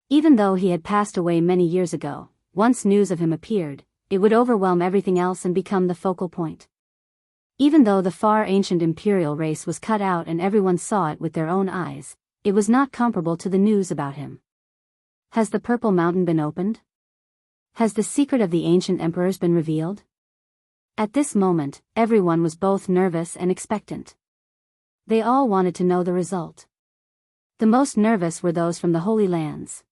Even though he had passed away many years ago, once news of him appeared, it would overwhelm everything else and become the focal point. Even though the far ancient imperial race was cut out and everyone saw it with their own eyes, it was not comparable to the news about him. Has the Purple Mountain been opened? Has the secret of the ancient emperors been revealed? At this moment, everyone was both nervous and expectant. They all wanted to know the result. The most nervous were those from the Holy Lands.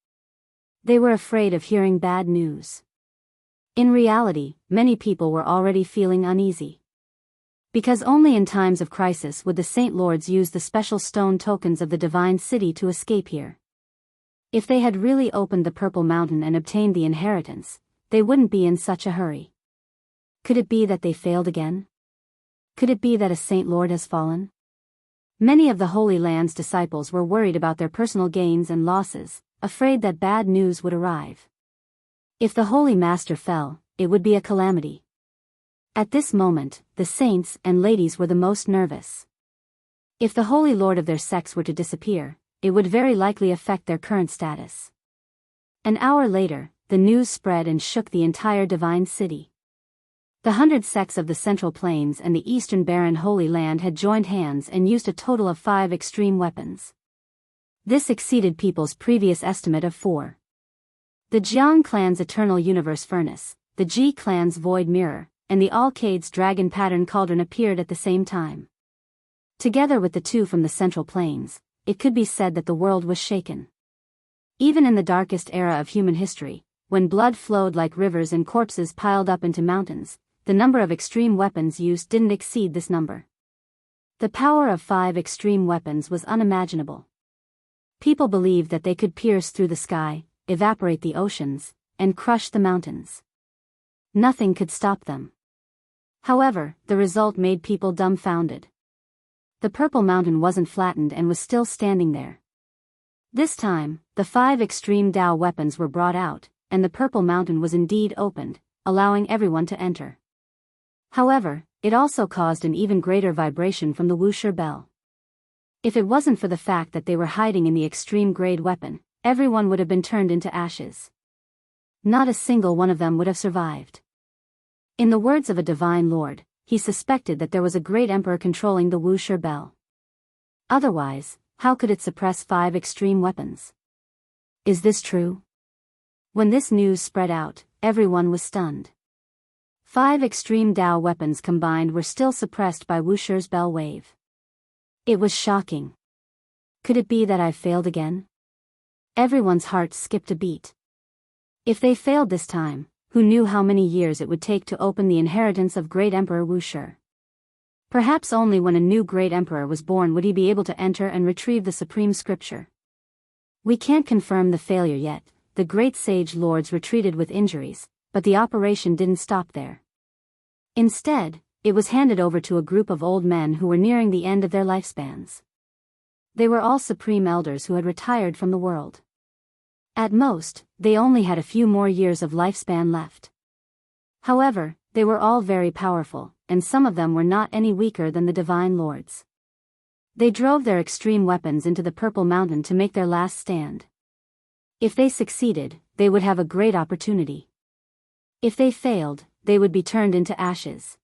They were afraid of hearing bad news. In reality, many people were already feeling uneasy. Because only in times of crisis would the Saint Lords use the special stone tokens of the Divine City to escape here. If they had really opened the Purple Mountain and obtained the inheritance, they wouldn't be in such a hurry. Could it be that they failed again? Could it be that a Saint Lord has fallen? Many of the Holy Land's disciples were worried about their personal gains and losses, afraid that bad news would arrive. If the Holy Master fell, it would be a calamity. At this moment, the saints and ladies were the most nervous. If the Holy Lord of their sects were to disappear, it would very likely affect their current status. An hour later, the news spread and shook the entire Divine City. The 100 sects of the Central Plains and the Eastern Barren Holy Land had joined hands and used a total of 5 extreme weapons. This exceeded people's previous estimate of 4. The Jiang clan's Eternal Universe Furnace, the Ji clan's Void Mirror, and the Alcade's Dragon Pattern Cauldron appeared at the same time. Together with the 2 from the Central Plains, it could be said that the world was shaken. Even in the darkest era of human history, when blood flowed like rivers and corpses piled up into mountains, the number of extreme weapons used didn't exceed this number. The power of 5 extreme weapons was unimaginable. People believed that they could pierce through the sky, evaporate the oceans, and crush the mountains. Nothing could stop them. However, the result made people dumbfounded. The Purple Mountain wasn't flattened and was still standing there. This time, the 5 extreme Dao weapons were brought out, and the Purple Mountain was indeed opened, allowing everyone to enter. However, it also caused an even greater vibration from the Wu Shi bell. If it wasn't for the fact that they were hiding in the extreme grade weapon, everyone would have been turned into ashes. Not a single one of them would have survived. In the words of a divine lord, he suspected that there was a great emperor controlling the Wu Shi bell. Otherwise, how could it suppress 5 extreme weapons? Is this true? When this news spread out, everyone was stunned. 5 extreme Dao weapons combined were still suppressed by Wu Shi's bell wave. It was shocking. Could it be that I've failed again? Everyone's heart skipped a beat. If they failed this time, who knew how many years it would take to open the inheritance of great Emperor Wu Shi? Perhaps only when a new great emperor was born would he be able to enter and retrieve the supreme scripture. We can't confirm the failure yet. The great sage lords retreated with injuries, but the operation didn't stop there. Instead, it was handed over to a group of old men who were nearing the end of their lifespans. They were all supreme elders who had retired from the world. At most, they only had a few more years of lifespan left. However, they were all very powerful, and some of them were not any weaker than the divine lords. They drove their extreme weapons into the Purple Mountain to make their last stand. If they succeeded, they would have a great opportunity. If they failed, they would be turned into ashes.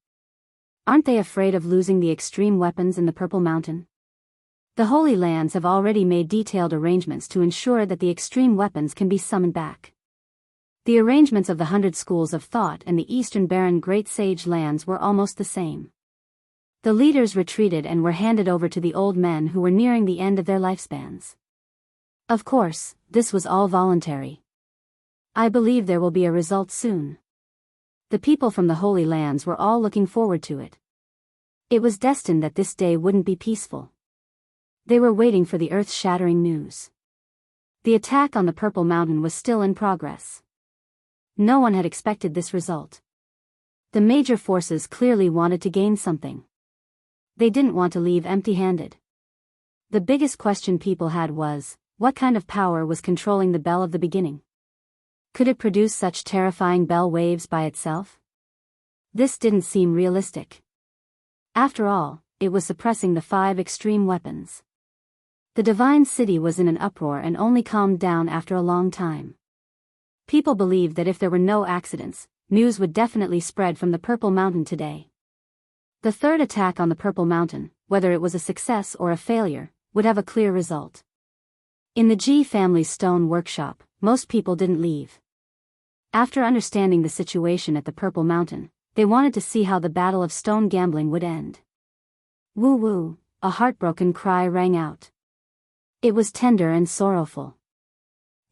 Aren't they afraid of losing the extreme weapons in the Purple Mountain? The Holy Lands have already made detailed arrangements to ensure that the extreme weapons can be summoned back. The arrangements of the 100 schools of thought and the Eastern Barren Great Sage lands were almost the same. The leaders retreated and were handed over to the old men who were nearing the end of their lifespans. Of course, this was all voluntary. I believe there will be a result soon. The people from the Holy Lands were all looking forward to it. It was destined that this day wouldn't be peaceful. They were waiting for the earth-shattering news. The attack on the Purple Mountain was still in progress. No one had expected this result. The major forces clearly wanted to gain something. They didn't want to leave empty-handed. The biggest question people had was, what kind of power was controlling the bell of the beginning? Could it produce such terrifying bell waves by itself? This didn't seem realistic. After all, it was suppressing the 5 extreme weapons. The Divine City was in an uproar and only calmed down after a long time. People believed that if there were no accidents, news would definitely spread from the Purple Mountain today. The third attack on the Purple Mountain, whether it was a success or a failure, would have a clear result. In the G family's stone workshop, most people didn't leave. After understanding the situation at the Purple Mountain, they wanted to see how the Battle of Stone Gambling would end. Woo-woo, a heartbroken cry rang out. It was tender and sorrowful.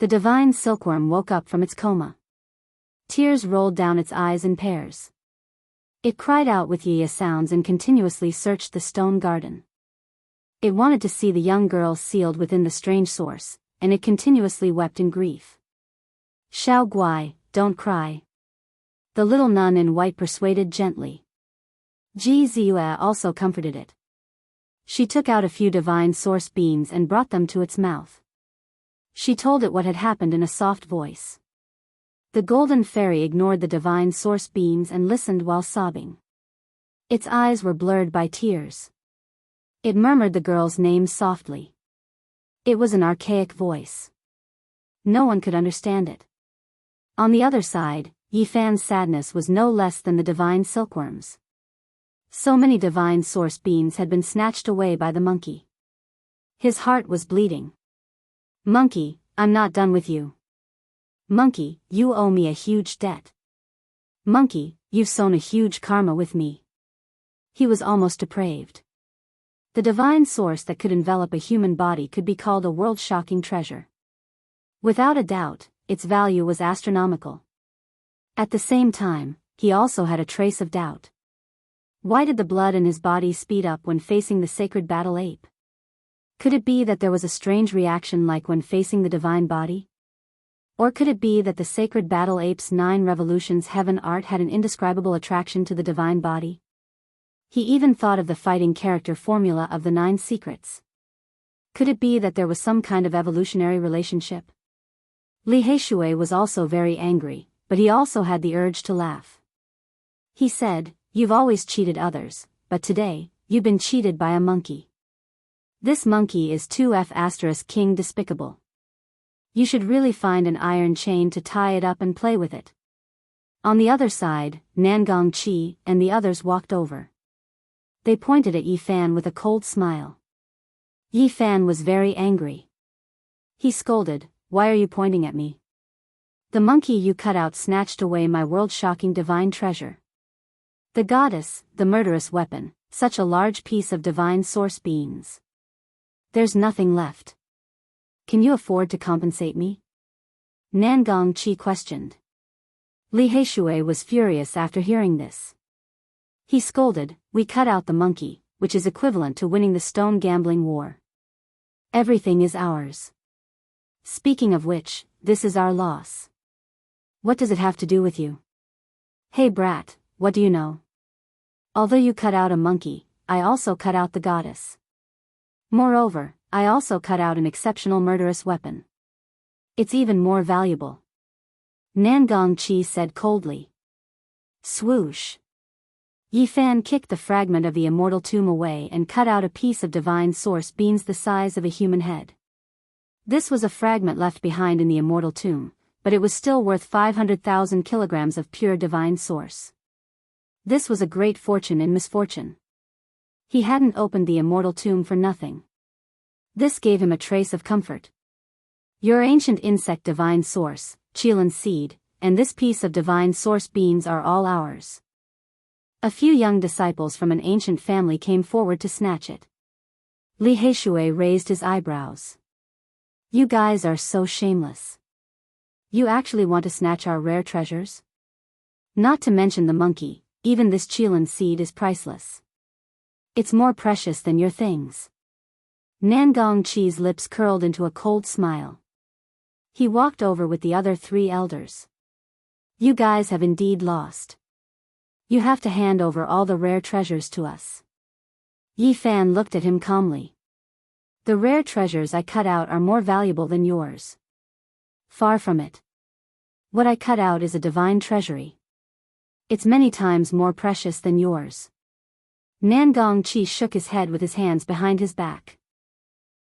The divine silkworm woke up from its coma. Tears rolled down its eyes in pairs. It cried out with yea sounds and continuously searched the stone garden. It wanted to see the young girl sealed within the strange source, and it continuously wept in grief. Xiao Guai, don't cry. The little nun in white persuaded gently. Ji Ziyue also comforted it. She took out a few divine source beans and brought them to its mouth. She told it what had happened in a soft voice. The golden fairy ignored the divine source beans and listened while sobbing. Its eyes were blurred by tears. It murmured the girl's name softly. It was an archaic voice. No one could understand it. On the other side, Yi Fan's sadness was no less than the divine silkworm's. So many divine source beans had been snatched away by the monkey. His heart was bleeding. Monkey, I'm not done with you. Monkey, you owe me a huge debt. Monkey, you've sown a huge karma with me. He was almost depraved. The divine source that could envelop a human body could be called a world-shocking treasure. Without a doubt, its value was astronomical. At the same time, he also had a trace of doubt. Why did the blood in his body speed up when facing the sacred battle ape? Could it be that there was a strange reaction like when facing the divine body? Or could it be that the sacred battle ape's 9 revolutions heaven art had an indescribable attraction to the divine body? He even thought of the fighting character formula of the 9 secrets. Could it be that there was some kind of evolutionary relationship? Li Heishui was also very angry, but he also had the urge to laugh. He said, "You've always cheated others, but today, you've been cheated by a monkey. This monkey is 2F** king despicable. You should really find an iron chain to tie it up and play with it." On the other side, Nangong Qi and the others walked over. They pointed at Yi Fan with a cold smile. Yi Fan was very angry. He scolded, "Why are you pointing at me? The monkey you cut out snatched away my world-shocking divine treasure. The goddess, the murderous weapon, such a large piece of divine source beans. There's nothing left. Can you afford to compensate me?" Nangong Qi questioned. Li Heishui was furious after hearing this. He scolded, "We cut out the monkey, which is equivalent to winning the stone gambling war. Everything is ours. Speaking of which, this is our loss. What does it have to do with you? Hey brat, what do you know? Although you cut out a monkey, I also cut out the goddess. Moreover, I also cut out an exceptional murderous weapon. It's even more valuable." Nangong Qi said coldly. Swoosh. Yi Fan kicked the fragment of the immortal tomb away and cut out a piece of divine source beans the size of a human head. This was a fragment left behind in the immortal tomb, but it was still worth 500,000 kilograms of pure divine source. This was a great fortune in misfortune. He hadn't opened the immortal tomb for nothing. This gave him a trace of comfort. Your ancient insect divine source, Qilin seed, and this piece of divine source beans are all ours. A few young disciples from an ancient family came forward to snatch it. Li Heishui raised his eyebrows. You guys are so shameless. You actually want to snatch our rare treasures? Not to mention the monkey, even this Qilin seed is priceless. It's more precious than your things. Nangong Qi's lips curled into a cold smile. He walked over with the other 3 elders. You guys have indeed lost. You have to hand over all the rare treasures to us. Yi Fan looked at him calmly. The rare treasures I cut out are more valuable than yours. Far from it. What I cut out is a divine treasury. It's many times more precious than yours. Nangong Chi shook his head with his hands behind his back.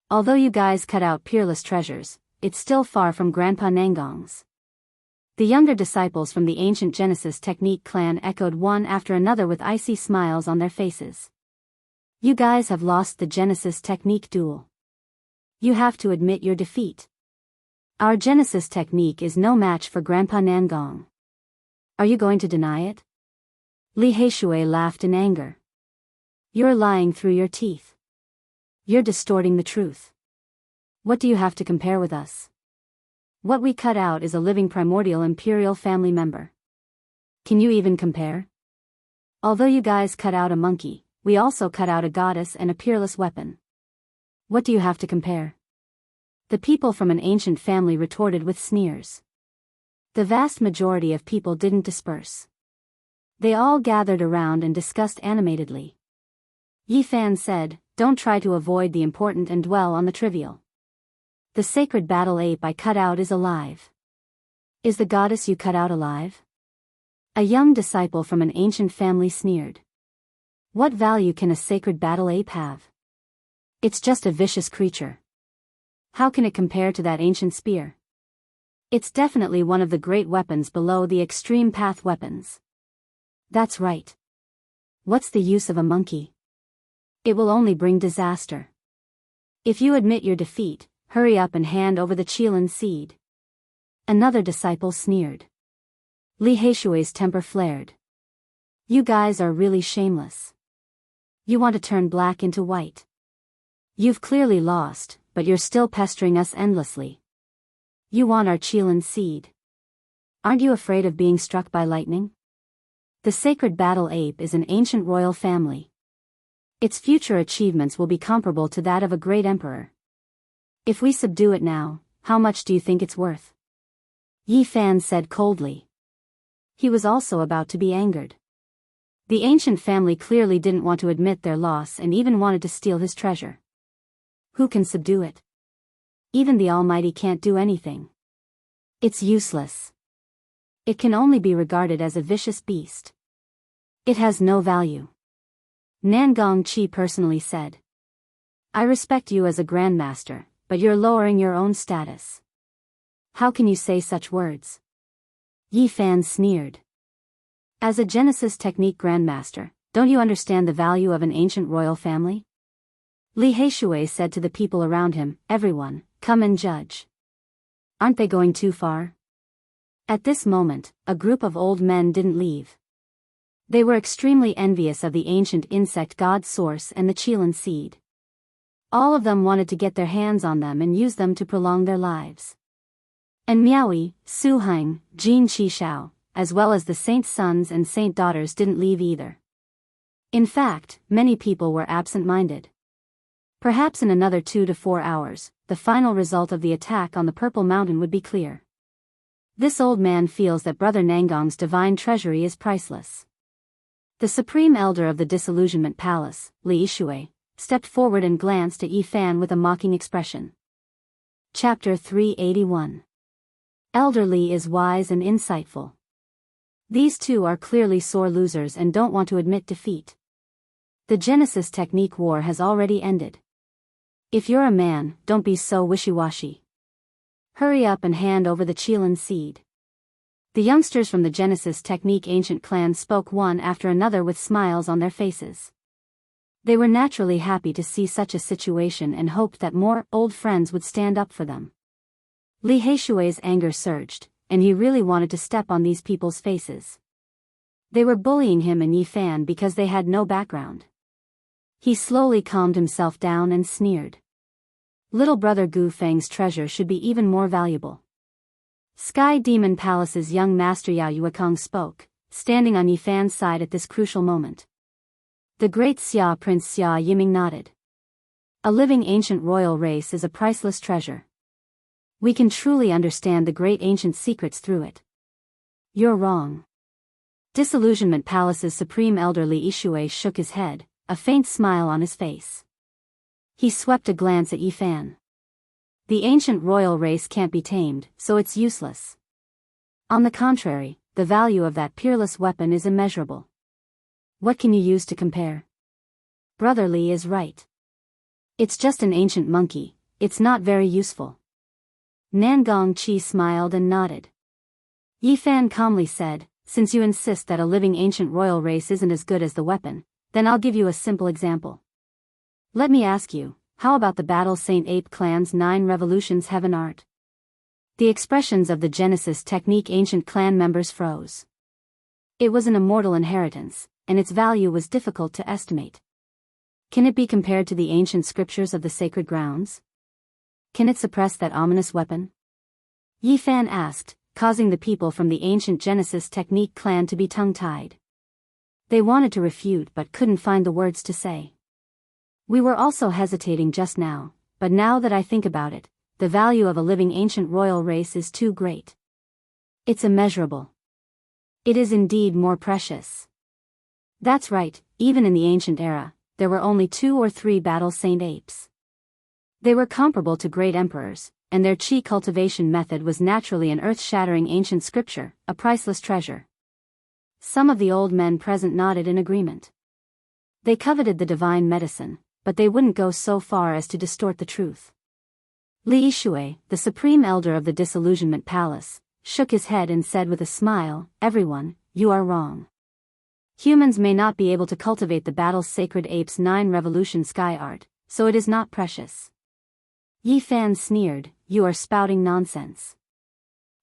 Although you guys cut out peerless treasures, it's still far from Grandpa Nangong's. The younger disciples from the ancient Genesis Technique clan echoed one after another with icy smiles on their faces. You guys have lost the Genesis Technique duel. You have to admit your defeat. Our Genesis Technique is no match for Grandpa Nangong. Are you going to deny it? Li Heishui laughed in anger. You're lying through your teeth. You're distorting the truth. What do you have to compare with us? What we cut out is a living primordial imperial family member. Can you even compare? Although you guys cut out a monkey, we also cut out a goddess and a peerless weapon. What do you have to compare? The people from an ancient family retorted with sneers. The vast majority of people didn't disperse. They all gathered around and discussed animatedly. Yi Fan said, "Don't try to avoid the important and dwell on the trivial. The sacred battle ape I cut out is alive." Is the goddess you cut out alive? A young disciple from an ancient family sneered. What value can a sacred battle ape have? It's just a vicious creature. How can it compare to that ancient spear? It's definitely one of the great weapons below the extreme path weapons. That's right. What's the use of a monkey? It will only bring disaster. If you admit your defeat, hurry up and hand over the Qilin seed. Another disciple sneered. Li Heishui's temper flared. You guys are really shameless. You want to turn black into white. You've clearly lost, but you're still pestering us endlessly. You want our Qilin seed. Aren't you afraid of being struck by lightning? The sacred battle ape is an ancient royal family. Its future achievements will be comparable to that of a great emperor. If we subdue it now, how much do you think it's worth? Yi Fan said coldly. He was also about to be angered. The ancient family clearly didn't want to admit their loss and even wanted to steal his treasure. Who can subdue it? Even the Almighty can't do anything. It's useless. It can only be regarded as a vicious beast. It has no value. Nangong Chi personally said. I respect you as a grandmaster, but you're lowering your own status. How can you say such words? Yi Fan sneered. As a Genesis Technique grandmaster, don't you understand the value of an ancient royal family? Li Heishui said to the people around him, everyone, come and judge. Aren't they going too far? At this moment, a group of old men didn't leave. They were extremely envious of the ancient insect god Source and the Qilin seed. All of them wanted to get their hands on them and use them to prolong their lives. And Miaoyi, Su Heng, Jin Qishao, as well as the saint's sons and saint daughters didn't leave either. In fact, many people were absent-minded. Perhaps in another 2 to 4 hours, the final result of the attack on the Purple Mountain would be clear. This old man feels that Brother Nangong's divine treasury is priceless. The Supreme Elder of the Disillusionment Palace, Li Yishui, stepped forward and glanced at Yi Fan with a mocking expression. Chapter 381. Elder Li is wise and insightful. These two are clearly sore losers and don't want to admit defeat. The Genesis Technique war has already ended. If you're a man, don't be so wishy-washy. Hurry up and hand over the Qilin seed. The youngsters from the Genesis Technique ancient clan spoke one after another with smiles on their faces. They were naturally happy to see such a situation and hoped that more old friends would stand up for them. Li Heishui's anger surged, and he really wanted to step on these people's faces. They were bullying him and Yi Fan because they had no background. He slowly calmed himself down and sneered. Little brother Gu Feng's treasure should be even more valuable. Sky Demon Palace's young master Yao Yuekong spoke, standing on Yi Fan's side at this crucial moment. The great Xia Prince Xia Yiming nodded. A living ancient royal race is a priceless treasure. We can truly understand the great ancient secrets through it. You're wrong. Disillusionment Palace's supreme elder Li Yishui shook his head, a faint smile on his face. He swept a glance at Yi Fan. The ancient royal race can't be tamed, so it's useless. On the contrary, the value of that peerless weapon is immeasurable. What can you use to compare? Brother Li is right. It's just an ancient monkey, it's not very useful. Nangong Qi smiled and nodded. Yi Fan calmly said, since you insist that a living ancient royal race isn't as good as the weapon, then I'll give you a simple example. Let me ask you, how about the Battle Saint Ape Clan's 9 Revolutions Heaven art? The expressions of the Genesis technique ancient clan members froze. It was an immortal inheritance, and its value was difficult to estimate. Can it be compared to the ancient scriptures of the sacred grounds? Can it suppress that ominous weapon? Yi Fan asked, causing the people from the ancient Genesis technique clan to be tongue-tied. They wanted to refute but couldn't find the words to say. We were also hesitating just now, but now that I think about it, the value of a living ancient royal race is too great. It's immeasurable. It is indeed more precious. That's right, even in the ancient era, there were only 2 or 3 Battle Saint Apes. They were comparable to great emperors, and their chi cultivation method was naturally an earth-shattering ancient scripture, a priceless treasure. Some of the old men present nodded in agreement. They coveted the divine medicine, but they wouldn't go so far as to distort the truth. Li Yishui, the supreme elder of the Disillusionment Palace, shook his head and said with a smile, everyone, you are wrong. Humans may not be able to cultivate the Battle's Sacred Ape's 9 Revolution sky art, so it is not precious. Yi Fan sneered, you are spouting nonsense.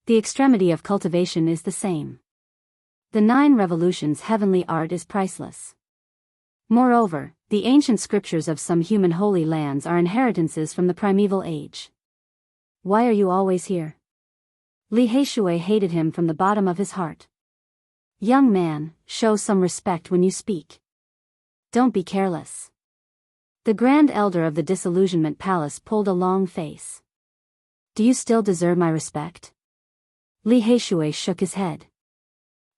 The extremity of cultivation is the same. The 9 Revolutions heavenly art is priceless. Moreover, the ancient scriptures of some human holy lands are inheritances from the primeval age. Why are you always here? Li Heishui hated him from the bottom of his heart. Young man, show some respect when you speak. Don't be careless. The Grand Elder of the Disillusionment Palace pulled a long face. Do you still deserve my respect? Li Heishui shook his head.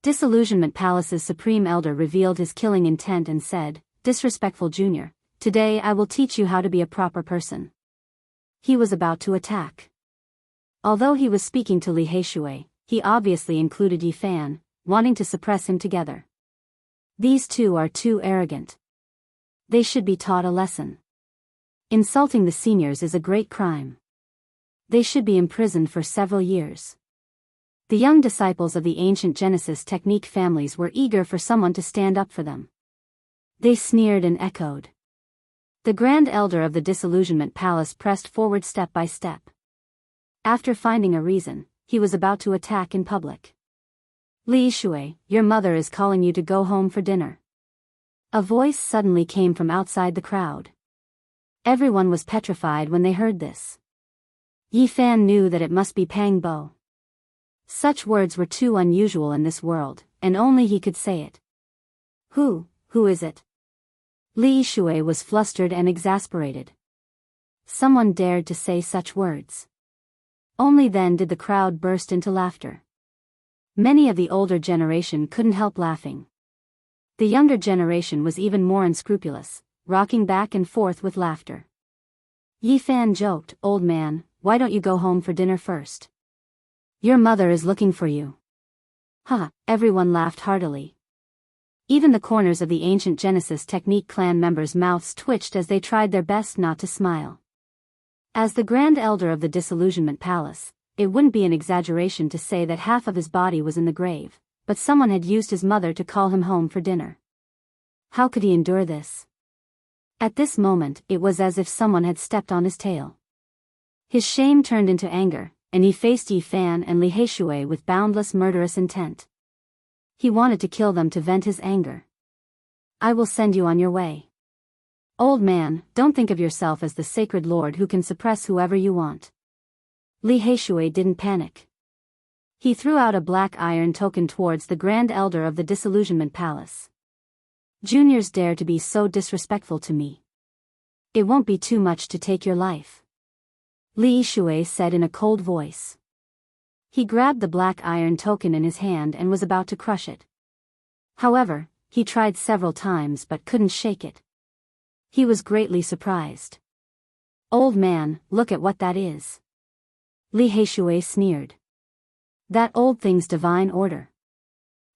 Disillusionment Palace's Supreme Elder revealed his killing intent and said, disrespectful junior, today I will teach you how to be a proper person. He was about to attack. Although he was speaking to Li Heishui, he obviously included Yi Fan, wanting to suppress him together. These two are too arrogant. They should be taught a lesson. Insulting the seniors is a great crime. They should be imprisoned for several years. The young disciples of the ancient Genesis technique families were eager for someone to stand up for them. They sneered and echoed. The Grand Elder of the Disillusionment Palace pressed forward step by step. After finding a reason, he was about to attack in public. Li Yishui, your mother is calling you to go home for dinner. A voice suddenly came from outside the crowd. Everyone was petrified when they heard this. Yi Fan knew that it must be Pang Bo. Such words were too unusual in this world, and only he could say it. Who is it? Li Yishui was flustered and exasperated. Someone dared to say such words. Only then did the crowd burst into laughter. Many of the older generation couldn't help laughing. The younger generation was even more unscrupulous, rocking back and forth with laughter. Yi Fan joked, old man, why don't you go home for dinner first? Your mother is looking for you. Ha, everyone laughed heartily. Even the corners of the ancient Genesis technique clan members' mouths twitched as they tried their best not to smile. As the Grand Elder of the Disillusionment Palace, it wouldn't be an exaggeration to say that half of his body was in the grave, but someone had used his mother to call him home for dinner. How could he endure this? At this moment, it was as if someone had stepped on his tail. His shame turned into anger, and he faced Yi Fan and Li Heishui with boundless murderous intent. He wanted to kill them to vent his anger. I will send you on your way. Old man, don't think of yourself as the sacred lord who can suppress whoever you want. Li Heishui didn't panic. He threw out a black iron token towards the Grand Elder of the Disillusionment Palace. Juniors dare to be so disrespectful to me. It won't be too much to take your life. Li Shui said in a cold voice. He grabbed the black iron token in his hand and was about to crush it. However, he tried several times but couldn't shake it. He was greatly surprised. "Old man, look at what that is." Li Shui sneered. "That old thing's divine order."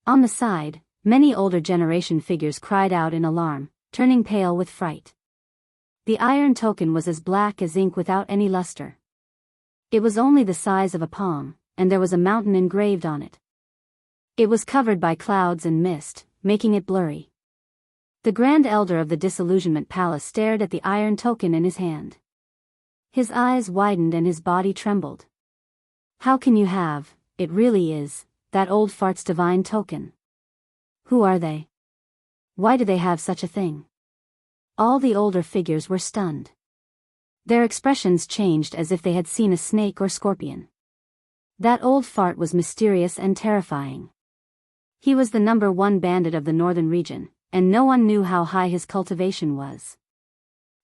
On the side, many older generation figures cried out in alarm, turning pale with fright. The iron token was as black as ink without any luster. It was only the size of a palm, and there was a mountain engraved on it. It was covered by clouds and mist, making it blurry. The Grand Elder of the Disillusionment Palace stared at the iron token in his hand. His eyes widened and his body trembled. "How can you have, it really is, that old fart's divine token? Who are they? Why do they have such a thing?" All the older figures were stunned. Their expressions changed as if they had seen a snake or scorpion. That old fart was mysterious and terrifying. He was the #1 bandit of the northern region, and no one knew how high his cultivation was.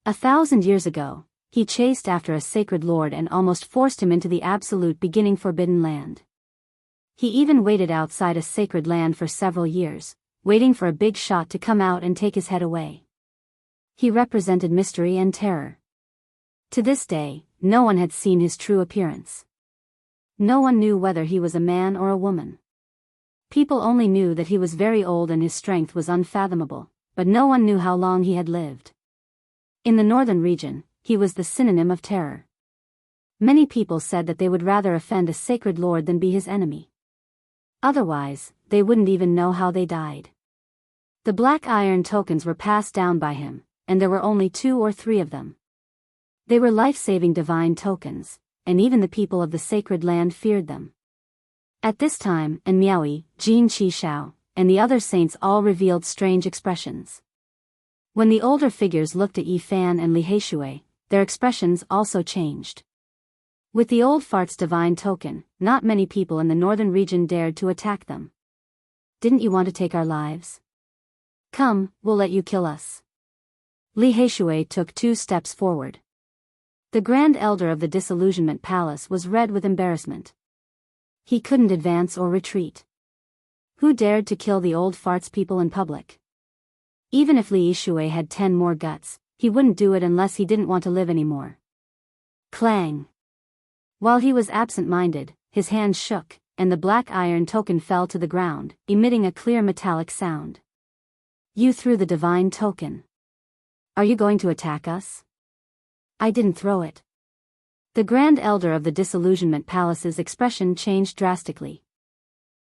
1,000 years ago, he chased after a sacred lord and almost forced him into the absolute beginning forbidden land. He even waited outside a sacred land for several years, waiting for a big shot to come out and take his head away. He represented mystery and terror. To this day, no one had seen his true appearance. No one knew whether he was a man or a woman. People only knew that he was very old and his strength was unfathomable, but no one knew how long he had lived. In the northern region, he was the synonym of terror. Many people said that they would rather offend a sacred lord than be his enemy. Otherwise, they wouldn't even know how they died. The black iron tokens were passed down by him, and there were only 2 or 3 of them. They were life-saving divine tokens, and even the people of the sacred land feared them. At this time, and Miaoi, Jin Qishao, and the other saints all revealed strange expressions. When the older figures looked at Yi Fan and Li Shui, their expressions also changed. With the old fart's divine token, not many people in the northern region dared to attack them. "Didn't you want to take our lives? Come, we'll let you kill us." Li Shui took 2 steps forward. The Grand Elder of the Disillusionment Palace was red with embarrassment. He couldn't advance or retreat. Who dared to kill the old fart's people in public? Even if Li Shui had 10 more guts, he wouldn't do it unless he didn't want to live anymore. Clang! While he was absent-minded, his hands shook, and the black iron token fell to the ground, emitting a clear metallic sound. "You threw the divine token. Are you going to attack us?" "I didn't throw it." The Grand Elder of the Disillusionment Palace's expression changed drastically.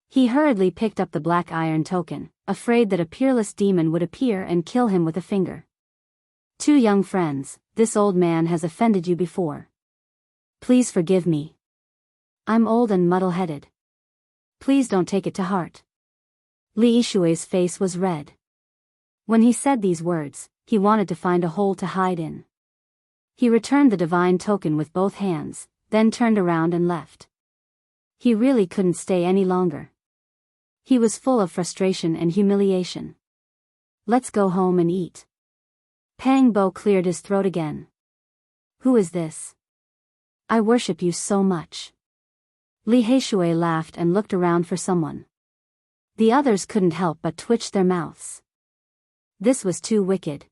He hurriedly picked up the black iron token, afraid that a peerless demon would appear and kill him with a finger. "Two young friends, this old man has offended you before. Please forgive me. I'm old and muddle-headed. Please don't take it to heart." Li Shui's face was red. When he said these words, he wanted to find a hole to hide in. He returned the divine token with both hands, then turned around and left. He really couldn't stay any longer. He was full of frustration and humiliation. "Let's go home and eat." Pang Bo cleared his throat again. "Who is this? I worship you so much." Li Shui laughed and looked around for someone. The others couldn't help but twitch their mouths. This was too wicked.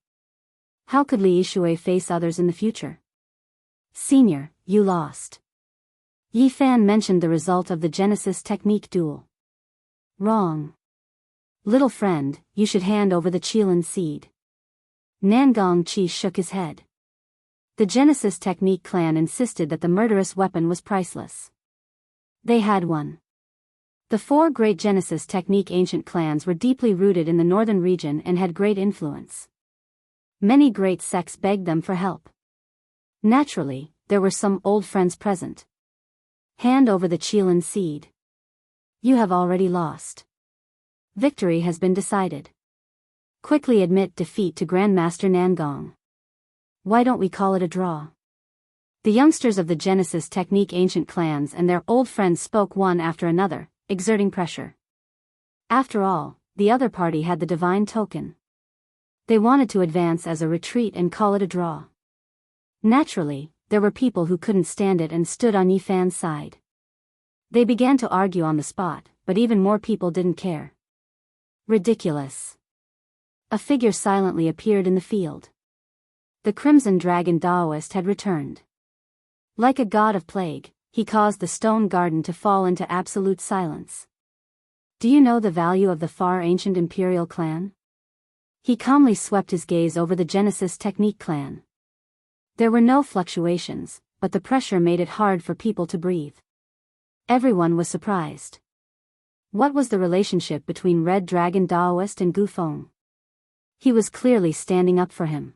How could Li Shui face others in the future? "Senior, you lost." Yi Fan mentioned the result of the Genesis technique duel. "Wrong. Little friend, you should hand over the Qilin seed." Nangong Chi shook his head. The Genesis technique clan insisted that the murderous weapon was priceless. They had one. The 4 great Genesis technique ancient clans were deeply rooted in the northern region and had great influence. Many great sects begged them for help. Naturally, there were some old friends present. "Hand over the Qilin seed. You have already lost. Victory has been decided. Quickly admit defeat to Grandmaster Nangong. Why don't we call it a draw?" The youngsters of the Genesis technique ancient clans and their old friends spoke one after another, exerting pressure. After all, the other party had the divine token. They wanted to advance as a retreat and call it a draw. Naturally, there were people who couldn't stand it and stood on Yifan's side. They began to argue on the spot, but even more people didn't care. Ridiculous. A figure silently appeared in the field. The Crimson Dragon Daoist had returned. Like a god of plague, he caused the stone garden to fall into absolute silence. Do you know the value of the far ancient Imperial clan? He calmly swept his gaze over the Genesis Technique clan. There were no fluctuations, but the pressure made it hard for people to breathe. Everyone was surprised. What was the relationship between Red Dragon Daoist and Gufeng? He was clearly standing up for him.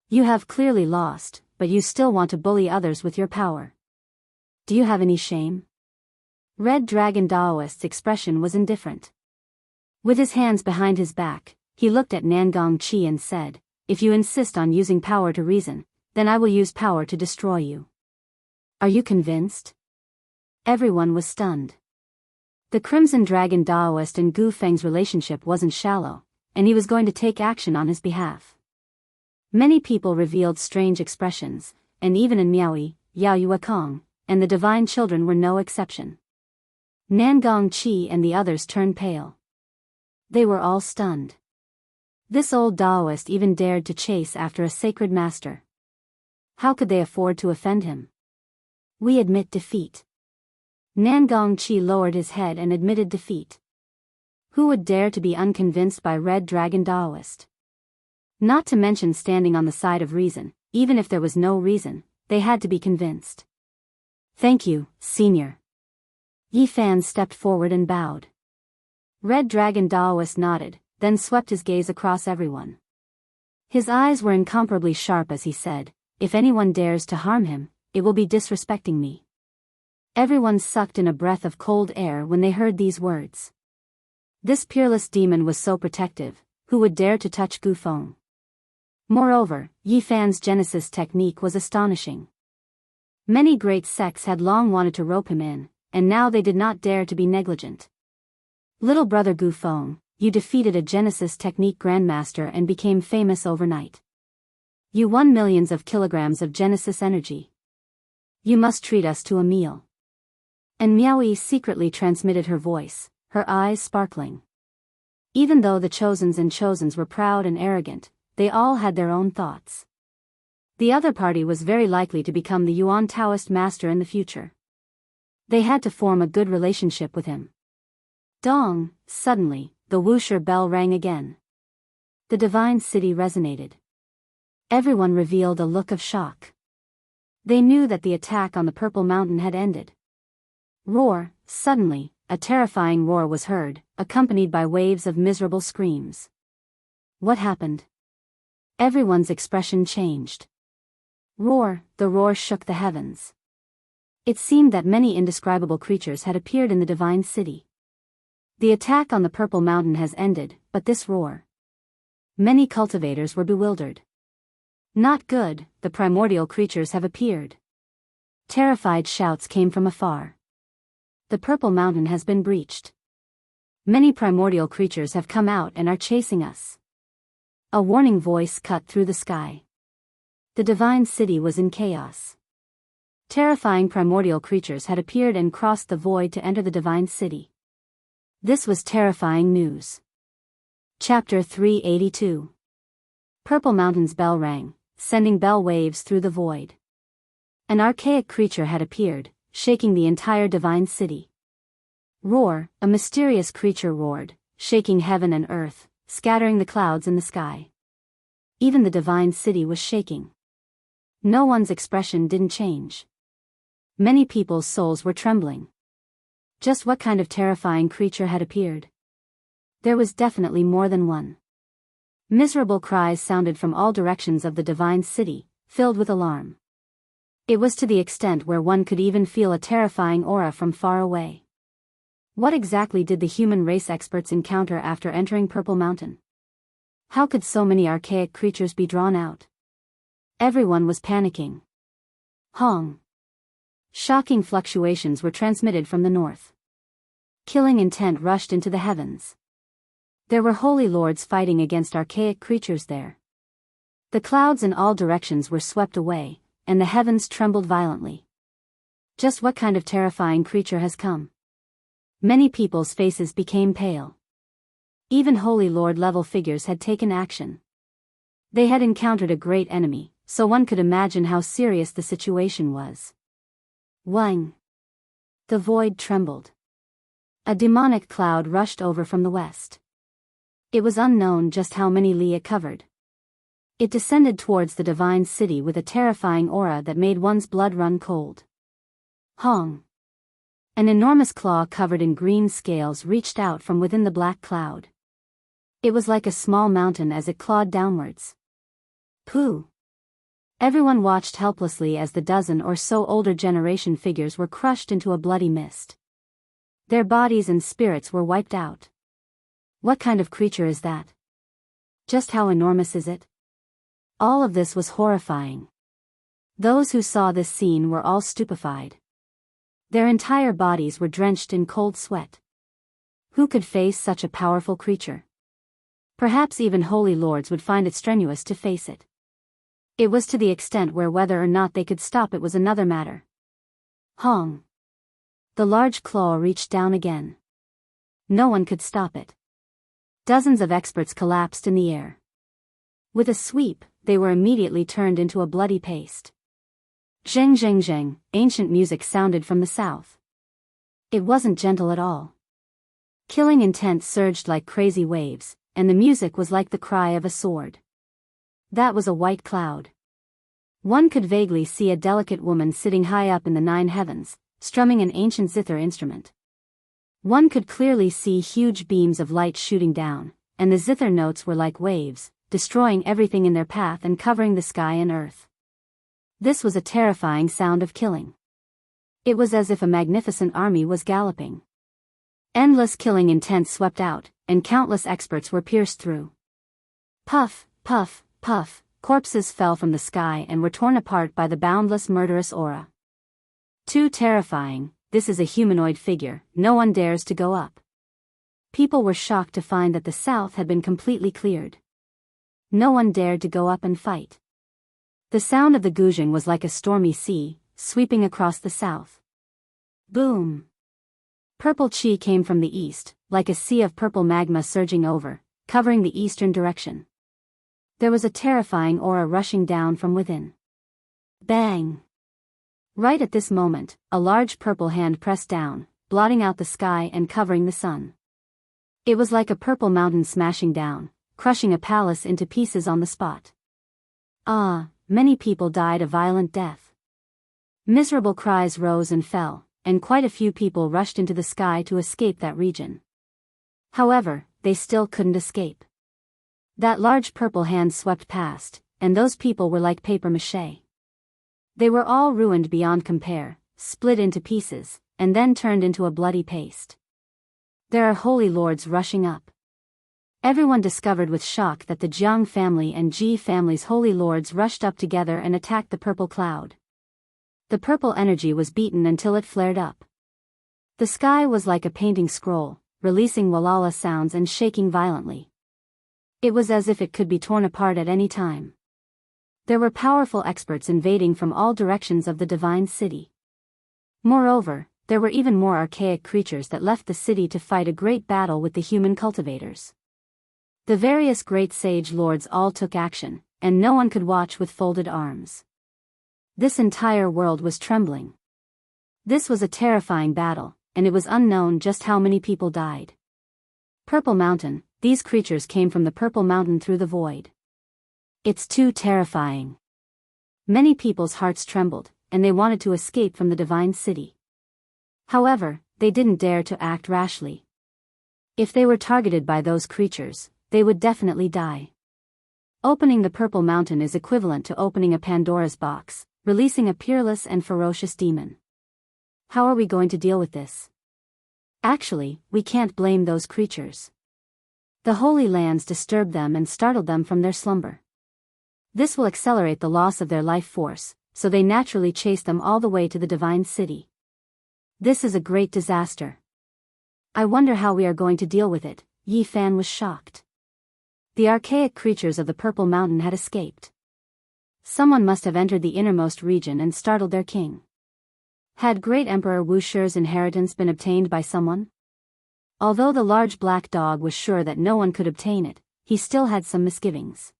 You have clearly lost, but you still want to bully others with your power. Do you have any shame? Red Dragon Daoist's expression was indifferent. With his hands behind his back, he looked at Nangong Qi and said, "If you insist on using power to reason, then I will use power to destroy you." Are you convinced? Everyone was stunned. The Crimson Dragon Daoist and Gu Feng's relationship wasn't shallow, and he was going to take action on his behalf. Many people revealed strange expressions, and even in Miaoyi, Yao Yuekong, and the Divine Children were no exception. Nangong Qi and the others turned pale. They were all stunned. This old Daoist even dared to chase after a sacred master. How could they afford to offend him? We admit defeat. Nangong Qi lowered his head and admitted defeat. Who would dare to be unconvinced by Red Dragon Daoist? Not to mention standing on the side of reason, even if there was no reason, they had to be convinced. Thank you, Senior. Yifan stepped forward and bowed. Red Dragon Daoist nodded, then swept his gaze across everyone. His eyes were incomparably sharp as he said, "If anyone dares to harm him, it will be disrespecting me." Everyone sucked in a breath of cold air when they heard these words. This peerless demon was so protective, who would dare to touch Gufeng? Moreover, Yifan's Genesis technique was astonishing. Many great sects had long wanted to rope him in, and now they did not dare to be negligent. Little brother Gufeng, you defeated a Genesis technique grandmaster and became famous overnight. You won millions of kilograms of Genesis energy. You must treat us to a meal. And Miaoyi secretly transmitted her voice, her eyes sparkling. Even though the Chosens and Chosens were proud and arrogant, they all had their own thoughts. The other party was very likely to become the Yuan Taoist master in the future. They had to form a good relationship with him. Dong, suddenly, the Wuxia bell rang again. The divine city resonated. Everyone revealed a look of shock. They knew that the attack on the Purple Mountain had ended. Roar, suddenly, a terrifying roar was heard, accompanied by waves of miserable screams. What happened? Everyone's expression changed. Roar, the roar shook the heavens. It seemed that many indescribable creatures had appeared in the divine city. The attack on the Purple Mountain has ended, but this roar. Many cultivators were bewildered. Not good, the primordial creatures have appeared. Terrified shouts came from afar. The Purple Mountain has been breached. Many primordial creatures have come out and are chasing us. A warning voice cut through the sky. The divine city was in chaos. Terrifying primordial creatures had appeared and crossed the void to enter the divine city. This was terrifying news. Chapter 382. Purple Mountain's bell rang, sending bell waves through the void. An archaic creature had appeared, shaking the entire divine city. Roar, a mysterious creature roared, shaking heaven and earth, scattering the clouds in the sky. Even the divine city was shaking. No one's expression didn't change. Many people's souls were trembling. Just what kind of terrifying creature had appeared? There was definitely more than one. Miserable cries sounded from all directions of the divine city, filled with alarm. It was to the extent where one could even feel a terrifying aura from far away. What exactly did the human race experts encounter after entering Purple Mountain? How could so many archaic creatures be drawn out? Everyone was panicking. Hong. Shocking fluctuations were transmitted from the north. Killing intent rushed into the heavens. There were holy lords fighting against archaic creatures there. The clouds in all directions were swept away, and the heavens trembled violently. Just what kind of terrifying creature has come? Many people's faces became pale. Even Holy Lord-level figures had taken action. They had encountered a great enemy, so one could imagine how serious the situation was. Wang! The void trembled. A demonic cloud rushed over from the west. It was unknown just how many li it covered. It descended towards the divine city with a terrifying aura that made one's blood run cold. Hong! An enormous claw covered in green scales reached out from within the black cloud. It was like a small mountain as it clawed downwards. Pooh! Everyone watched helplessly as the dozen or so older generation figures were crushed into a bloody mist. Their bodies and spirits were wiped out. What kind of creature is that? Just how enormous is it? All of this was horrifying. Those who saw this scene were all stupefied. Their entire bodies were drenched in cold sweat. Who could face such a powerful creature? Perhaps even holy lords would find it strenuous to face it. It was to the extent where whether or not they could stop it was another matter. Hong! The large claw reached down again. No one could stop it. Dozens of experts collapsed in the air. With a sweep, they were immediately turned into a bloody paste. Zheng zheng zheng, ancient music sounded from the south. It wasn't gentle at all. Killing intent surged like crazy waves, and the music was like the cry of a sword. That was a white cloud. One could vaguely see a delicate woman sitting high up in the 9 heavens, strumming an ancient zither instrument. One could clearly see huge beams of light shooting down, and the zither notes were like waves, destroying everything in their path and covering the sky and earth. This was a terrifying sound of killing. It was as if a magnificent army was galloping. Endless killing intent swept out, and countless experts were pierced through. Puff, puff, puff, corpses fell from the sky and were torn apart by the boundless murderous aura. Too terrifying, this is a humanoid figure, no one dares to go up. People were shocked to find that the south had been completely cleared. No one dared to go up and fight. The sound of the guzheng was like a stormy sea, sweeping across the south. Boom! Purple chi came from the east, like a sea of purple magma surging over, covering the eastern direction. There was a terrifying aura rushing down from within. Bang! Right at this moment, a large purple hand pressed down, blotting out the sky and covering the sun. It was like a purple mountain smashing down, crushing a palace into pieces on the spot. Ah! Many people died a violent death. Miserable cries rose and fell, and quite a few people rushed into the sky to escape that region. However, they still couldn't escape. That large purple hand swept past, and those people were like papier-mâché. They were all ruined beyond compare, split into pieces, and then turned into a bloody paste. There are holy lords rushing up. Everyone discovered with shock that the Jiang family and Ji family's holy lords rushed up together and attacked the purple cloud. The purple energy was beaten until it flared up. The sky was like a painting scroll, releasing walala sounds and shaking violently. It was as if it could be torn apart at any time. There were powerful experts invading from all directions of the divine city. Moreover, there were even more archaic creatures that left the city to fight a great battle with the human cultivators. The various great sage lords all took action, and no one could watch with folded arms. This entire world was trembling. This was a terrifying battle, and it was unknown just how many people died. Purple Mountain, these creatures came from the Purple Mountain through the void. It's too terrifying. Many people's hearts trembled, and they wanted to escape from the divine city. However, they didn't dare to act rashly. If they were targeted by those creatures, they would definitely die. Opening the Purple Mountain is equivalent to opening a Pandora's box, releasing a peerless and ferocious demon. How are we going to deal with this? Actually, we can't blame those creatures. The Holy Lands disturbed them and startled them from their slumber. This will accelerate the loss of their life force, so they naturally chase them all the way to the divine city. This is a great disaster. I wonder how we are going to deal with it. Yi Fan was shocked. The archaic creatures of the Purple Mountain had escaped. Someone must have entered the innermost region and startled their king. Had great Emperor Wushu's inheritance been obtained by someone? Although the large black dog was sure that no one could obtain it, he still had some misgivings.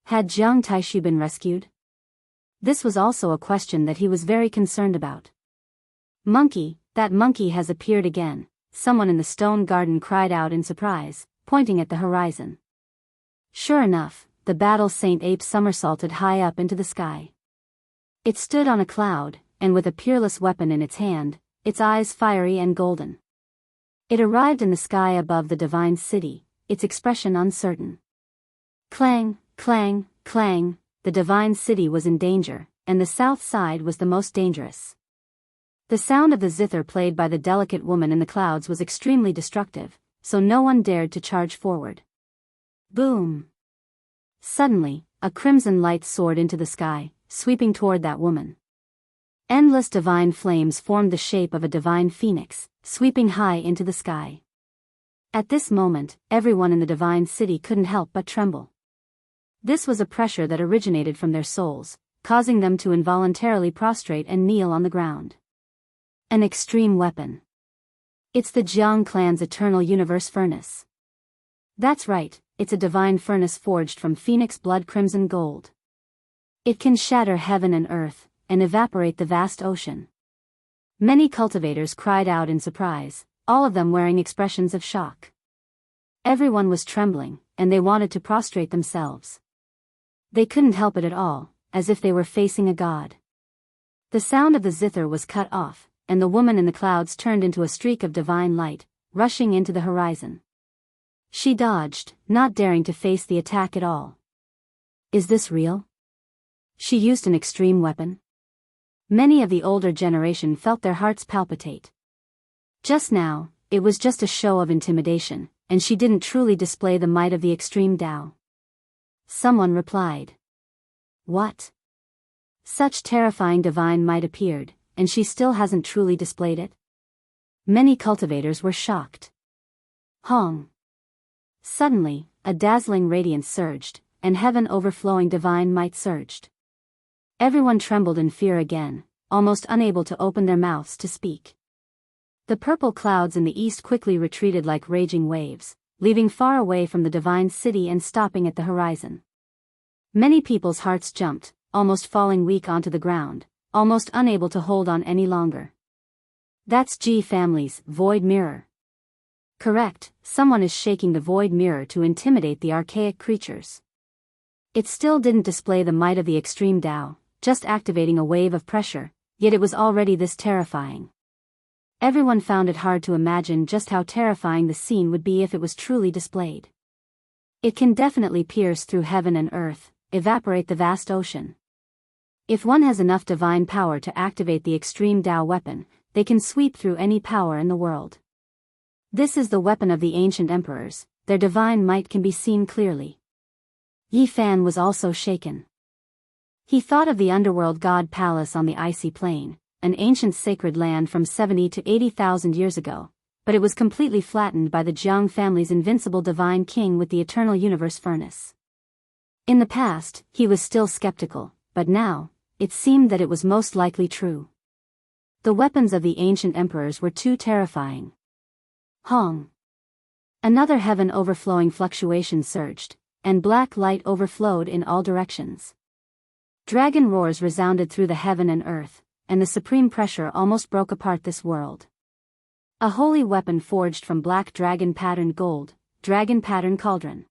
Had Jiang Taishu been rescued? This was also a question that he was very concerned about. Monkey, that monkey has appeared again, someone in the stone garden cried out in surprise, pointing at the horizon. Sure enough, the battle Saint Ape somersaulted high up into the sky. It stood on a cloud, and with a peerless weapon in its hand, its eyes fiery and golden. It arrived in the sky above the divine city, its expression uncertain. Clang, clang, clang, the divine city was in danger, and the south side was the most dangerous. The sound of the zither played by the delicate woman in the clouds was extremely destructive, so no one dared to charge forward. Boom! Suddenly, a crimson light soared into the sky, sweeping toward that woman. Endless divine flames formed the shape of a divine phoenix, sweeping high into the sky. At this moment, everyone in the divine city couldn't help but tremble. This was a pressure that originated from their souls, causing them to involuntarily prostrate and kneel on the ground. An extreme weapon. It's the Jiang clan's eternal universe furnace. That's right, it's a divine furnace forged from phoenix blood crimson gold. It can shatter heaven and earth, and evaporate the vast ocean. Many cultivators cried out in surprise, all of them wearing expressions of shock. Everyone was trembling, and they wanted to prostrate themselves. They couldn't help it at all, as if they were facing a god. The sound of the zither was cut off, and the woman in the clouds turned into a streak of divine light, rushing into the horizon. She dodged, not daring to face the attack at all. Is this real? She used an extreme weapon? Many of the older generation felt their hearts palpitate. Just now, it was just a show of intimidation, and she didn't truly display the might of the extreme Tao. Someone replied. What? Such terrifying divine might appeared, and she still hasn't truly displayed it? Many cultivators were shocked. Hong. Suddenly, a dazzling radiance surged, and heaven overflowing divine might surged. Everyone trembled in fear again, almost unable to open their mouths to speak. The purple clouds in the east quickly retreated like raging waves, leaving far away from the divine city and stopping at the horizon. Many people's hearts jumped, almost falling weak onto the ground, almost unable to hold on any longer. That's G family's void mirror. Correct, someone is shaking the void mirror to intimidate the archaic creatures. It still didn't display the might of the extreme Tao, just activating a wave of pressure, yet it was already this terrifying. Everyone found it hard to imagine just how terrifying the scene would be if it was truly displayed. It can definitely pierce through heaven and earth, evaporate the vast ocean. If one has enough divine power to activate the extreme Tao weapon, they can sweep through any power in the world. This is the weapon of the ancient emperors, their divine might can be seen clearly. Yi Fan was also shaken. He thought of the underworld god palace on the icy plain, an ancient sacred land from 70 to 80,000 years ago, but it was completely flattened by the Jiang family's invincible divine king with the eternal universe furnace. In the past, he was still skeptical, but now, it seemed that it was most likely true. The weapons of the ancient emperors were too terrifying. Hong. Another heaven overflowing fluctuation surged, and black light overflowed in all directions. Dragon roars resounded through the heaven and earth, and the supreme pressure almost broke apart this world. A holy weapon forged from black dragon-patterned gold, dragon-patterned cauldron.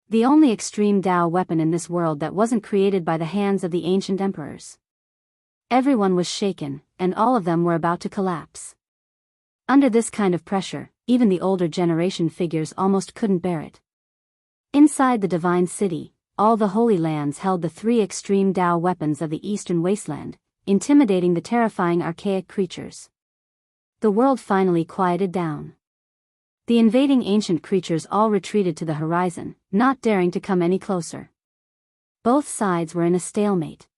The only extreme Tao weapon in this world that wasn't created by the hands of the ancient emperors. Everyone was shaken, and all of them were about to collapse. Under this kind of pressure, even the older generation figures almost couldn't bear it. Inside the divine city, all the holy lands held the three extreme Tao weapons of the eastern wasteland, intimidating the terrifying archaic creatures. The world finally quieted down. The invading ancient creatures all retreated to the horizon, not daring to come any closer. Both sides were in a stalemate.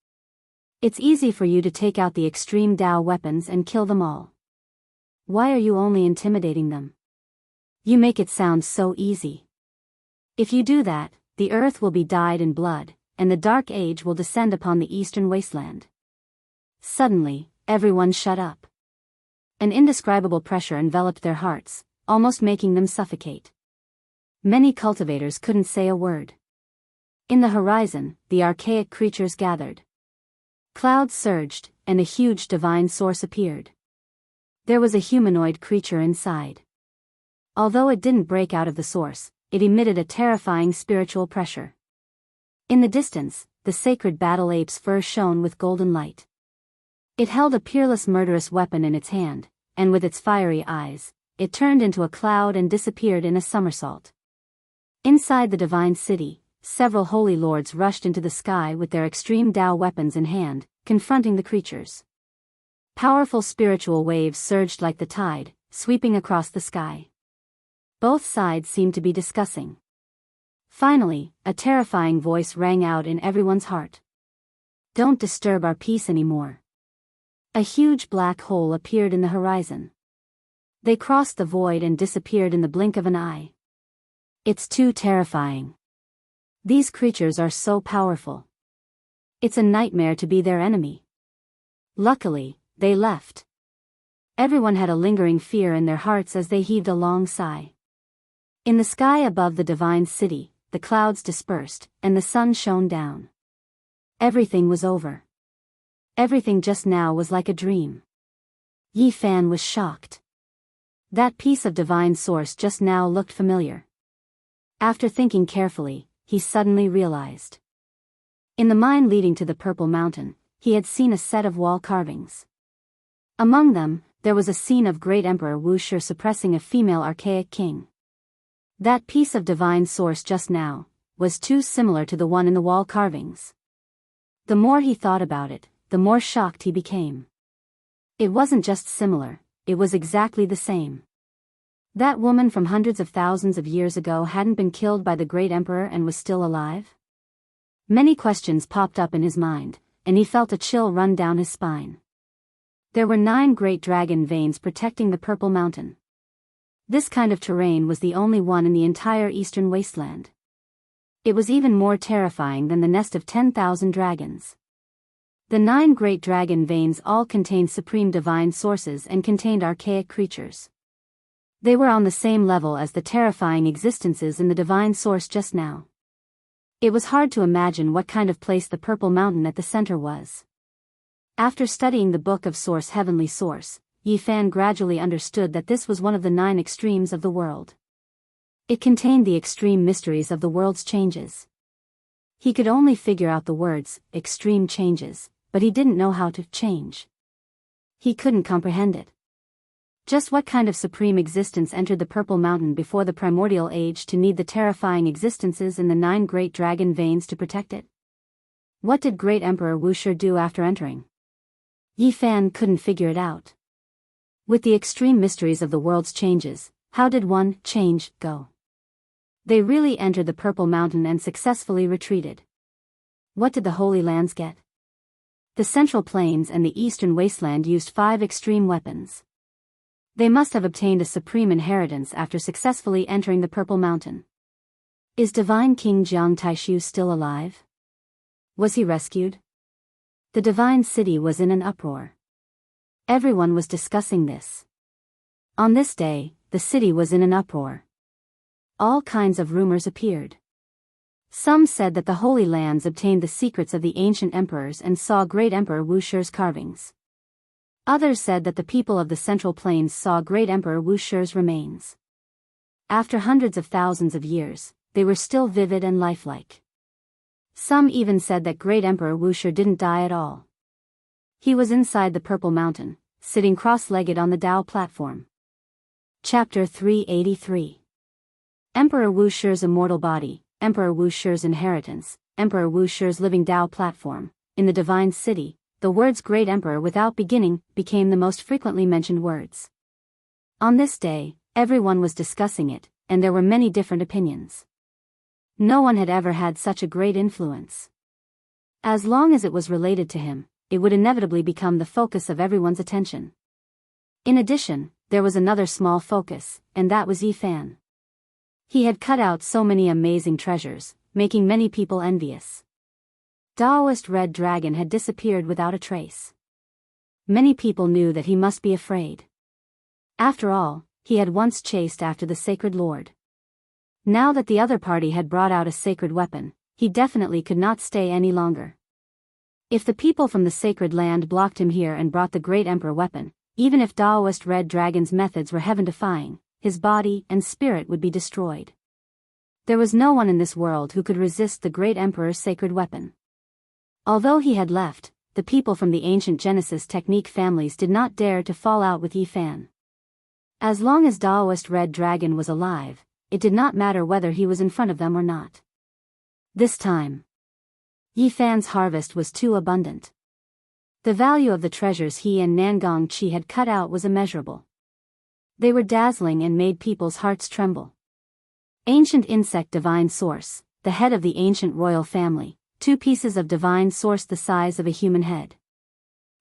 It's easy for you to take out the extreme Tao weapons and kill them all. Why are you only intimidating them? You make it sound so easy. If you do that, the earth will be dyed in blood, and the Dark Age will descend upon the eastern wasteland. Suddenly, everyone shut up. An indescribable pressure enveloped their hearts, almost making them suffocate. Many cultivators couldn't say a word. In the horizon, the archaic creatures gathered. Clouds surged, and a huge divine source appeared. There was a humanoid creature inside. Although it didn't break out of the source, it emitted a terrifying spiritual pressure. In the distance, the sacred battle ape's fur shone with golden light. It held a peerless murderous weapon in its hand, and with its fiery eyes, it turned into a cloud and disappeared in a somersault. Inside the divine city, several holy lords rushed into the sky with their extreme Tao weapons in hand, confronting the creatures. Powerful spiritual waves surged like the tide, sweeping across the sky. Both sides seemed to be discussing. Finally, a terrifying voice rang out in everyone's heart. "Don't disturb our peace anymore." A huge black hole appeared in the horizon. They crossed the void and disappeared in the blink of an eye. It's too terrifying. These creatures are so powerful. It's a nightmare to be their enemy. Luckily, they left. Everyone had a lingering fear in their hearts as they heaved a long sigh. In the sky above the divine city, the clouds dispersed, and the sun shone down. Everything was over. Everything just now was like a dream. Yi Fan was shocked. That piece of divine source just now looked familiar. After thinking carefully, he suddenly realized. In the mine leading to the Purple Mountain, he had seen a set of wall carvings. Among them, there was a scene of great Emperor Wuxia suppressing a female archaic king. That piece of divine source just now was too similar to the one in the wall carvings. The more he thought about it, the more shocked he became. It wasn't just similar, it was exactly the same. That woman from hundreds of thousands of years ago hadn't been killed by the great emperor and was still alive? Many questions popped up in his mind, and he felt a chill run down his spine. There were 9 great dragon veins protecting the Purple Mountain. This kind of terrain was the only one in the entire eastern wasteland. It was even more terrifying than the nest of 10,000 dragons. The 9 great dragon veins all contained supreme divine sources and contained archaic creatures. They were on the same level as the terrifying existences in the divine source just now. It was hard to imagine what kind of place the Purple Mountain at the center was. After studying the Book of Source Heavenly Source, Yi Fan gradually understood that this was one of the 9 extremes of the world. It contained the extreme mysteries of the world's changes. He could only figure out the words, extreme changes, but he didn't know how to change. He couldn't comprehend it. Just what kind of supreme existence entered the Purple Mountain before the primordial age to need the terrifying existences in the 9 great dragon veins to protect it? What did great Emperor Wuxia do after entering? Yi Fan couldn't figure it out. With the extreme mysteries of the world's changes, how did one change go? They really entered the Purple Mountain and successfully retreated. What did the Holy Lands get? The Central Plains and the Eastern Wasteland used 5 extreme weapons. They must have obtained a supreme inheritance after successfully entering the Purple Mountain. Is Divine King Jiang Taishu still alive? Was he rescued? The divine city was in an uproar. Everyone was discussing this. On this day, the city was in an uproar. All kinds of rumors appeared. Some said that the Holy Lands obtained the secrets of the ancient emperors and saw great Emperor Wuxia's carvings. Others said that the people of the Central Plains saw great Emperor Wuxia's remains. After hundreds of thousands of years, they were still vivid and lifelike. Some even said that great Emperor Wuxia didn't die at all. He was inside the Purple Mountain, sitting cross-legged on the Tao platform. Chapter 383. Emperor Wuxia's immortal body, Emperor Wuxia's inheritance, Emperor Wuxia's living Tao platform. In the divine city, the words Great Emperor without beginning became the most frequently mentioned words. On this day, everyone was discussing it, and there were many different opinions. No one had ever had such a great influence. As long as it was related to him, it would inevitably become the focus of everyone's attention. In addition, there was another small focus, and that was Yi Fan. He had cut out so many amazing treasures, making many people envious. Daoist Red Dragon had disappeared without a trace. Many people knew that he must be afraid. After all, he had once chased after the sacred lord. Now that the other party had brought out a sacred weapon, he definitely could not stay any longer. If the people from the sacred land blocked him here and brought the great emperor weapon, even if Daoist Red Dragon's methods were heaven-defying, his body and spirit would be destroyed. There was no one in this world who could resist the great emperor's sacred weapon. Although he had left, the people from the ancient Genesis technique families did not dare to fall out with Yi Fan. As long as Daoist Red Dragon was alive, it did not matter whether he was in front of them or not. This time, Yi Fan's harvest was too abundant. The value of the treasures he and Nangong Chi had cut out was immeasurable. They were dazzling and made people's hearts tremble. Ancient insect divine source, the head of the ancient royal family, 2 pieces of divine source the size of a human head.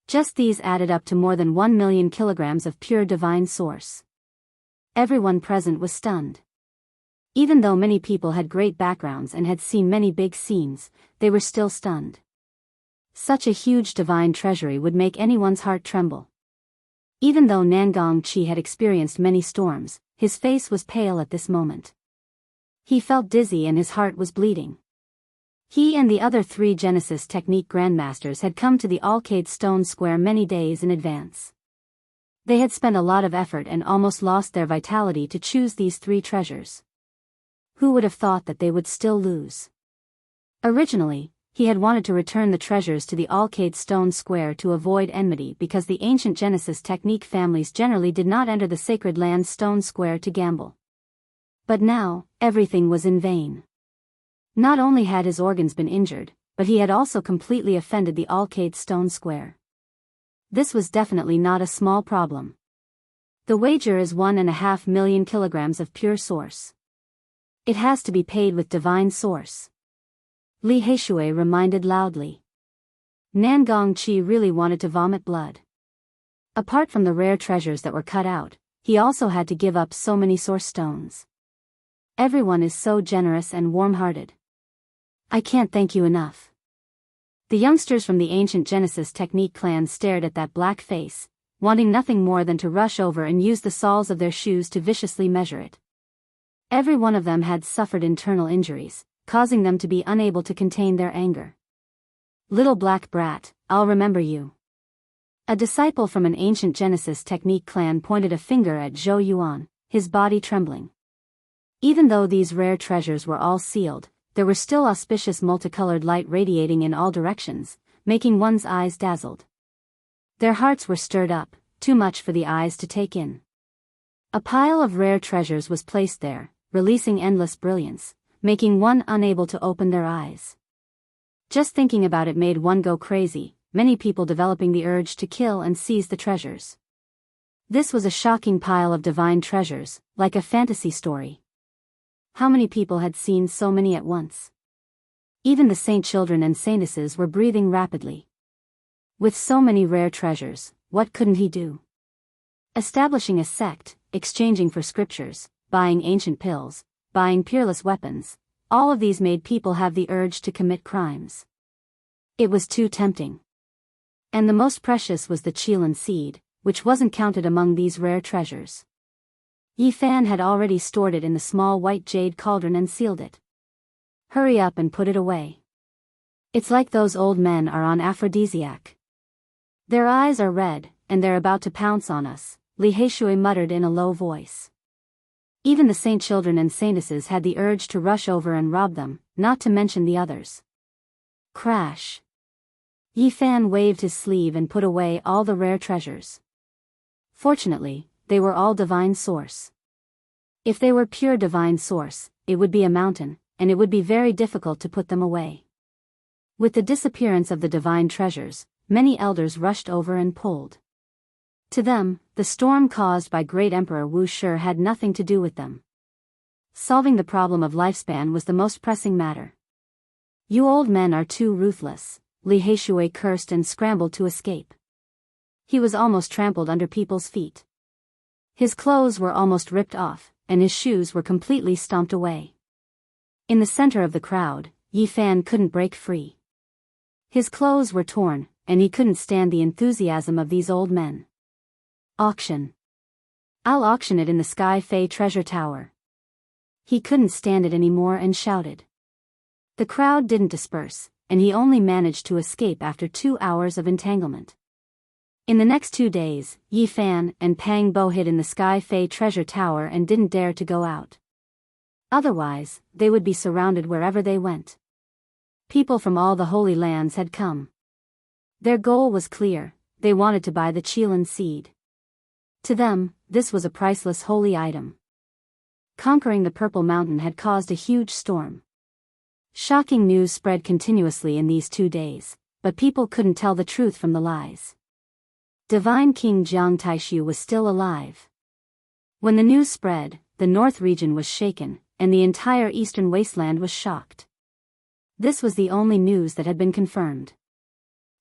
Just these added up to more than 1 million kilograms of pure divine source. Everyone present was stunned. Even though many people had great backgrounds and had seen many big scenes, they were still stunned. Such a huge divine treasury would make anyone's heart tremble. Even though Nangong Chi had experienced many storms, his face was pale at this moment. He felt dizzy and his heart was bleeding. He and the other 3 Genesis technique grandmasters had come to the Alcade Stone Square many days in advance. They had spent a lot of effort and almost lost their vitality to choose these 3 treasures. Who would have thought that they would still lose? Originally, he had wanted to return the treasures to the Alcade Stone Square to avoid enmity because the ancient Genesis technique families generally did not enter the sacred land Stone Square to gamble. But now, everything was in vain. Not only had his organs been injured, but he had also completely offended the Alcade Stone Square. This was definitely not a small problem. The wager is 1.5 million kilograms of pure source. It has to be paid with divine source. Li Heishui reminded loudly. Nangong Chi really wanted to vomit blood. Apart from the rare treasures that were cut out, he also had to give up so many source stones. Everyone is so generous and warm-hearted. I can't thank you enough. The youngsters from the ancient Genesis technique clan stared at that black face, wanting nothing more than to rush over and use the soles of their shoes to viciously measure it. Every one of them had suffered internal injuries, causing them to be unable to contain their anger. Little black brat, I'll remember you. A disciple from an ancient Genesis technique clan pointed a finger at Zhou Yuan, his body trembling. Even though these rare treasures were all sealed, there were still auspicious multicolored light radiating in all directions, making one's eyes dazzled. Their hearts were stirred up, too much for the eyes to take in. A pile of rare treasures was placed there, releasing endless brilliance, making one unable to open their eyes. Just thinking about it made one go crazy, many people developing the urge to kill and seize the treasures. This was a shocking pile of divine treasures, like a fantasy story. How many people had seen so many at once? Even the saint children and saintesses were breathing rapidly. With so many rare treasures, what couldn't he do? Establishing a sect, exchanging for scriptures, buying ancient pills, buying peerless weapons, all of these made people have the urge to commit crimes. It was too tempting. And the most precious was the Qilin seed, which wasn't counted among these rare treasures. Yi Fan had already stored it in the small white jade cauldron and sealed it. Hurry up and put it away. It's like those old men are on aphrodisiac. Their eyes are red, and they're about to pounce on us, Li Heishui muttered in a low voice. Even the saint children and saintesses had the urge to rush over and rob them, not to mention the others. Crash. Yi Fan waved his sleeve and put away all the rare treasures. Fortunately, they were all divine source. If they were pure divine source, it would be a mountain, and it would be very difficult to put them away. With the disappearance of the divine treasures, many elders rushed over and pulled. To them, the storm caused by great Emperor Wu Shi had nothing to do with them. Solving the problem of lifespan was the most pressing matter. You old men are too ruthless, Li Heishui cursed and scrambled to escape. He was almost trampled under people's feet. His clothes were almost ripped off, and his shoes were completely stomped away. In the center of the crowd, Yi Fan couldn't break free. His clothes were torn, and he couldn't stand the enthusiasm of these old men. Auction. I'll auction it in the Sky Fae treasure tower. He couldn't stand it anymore and shouted. The crowd didn't disperse, and he only managed to escape after 2 hours of entanglement. In the next 2 days, Yi Fan and Pang Bo hid in the Sky Fae treasure tower and didn't dare to go out. Otherwise, they would be surrounded wherever they went. People from all the Holy Lands had come. Their goal was clear: they wanted to buy the Qilin seed. To them, this was a priceless holy item. Conquering the Purple Mountain had caused a huge storm. Shocking news spread continuously in these 2 days, but people couldn't tell the truth from the lies. Divine King Jiang Taishu was still alive. When the news spread, the north region was shaken, and the entire eastern wasteland was shocked. This was the only news that had been confirmed.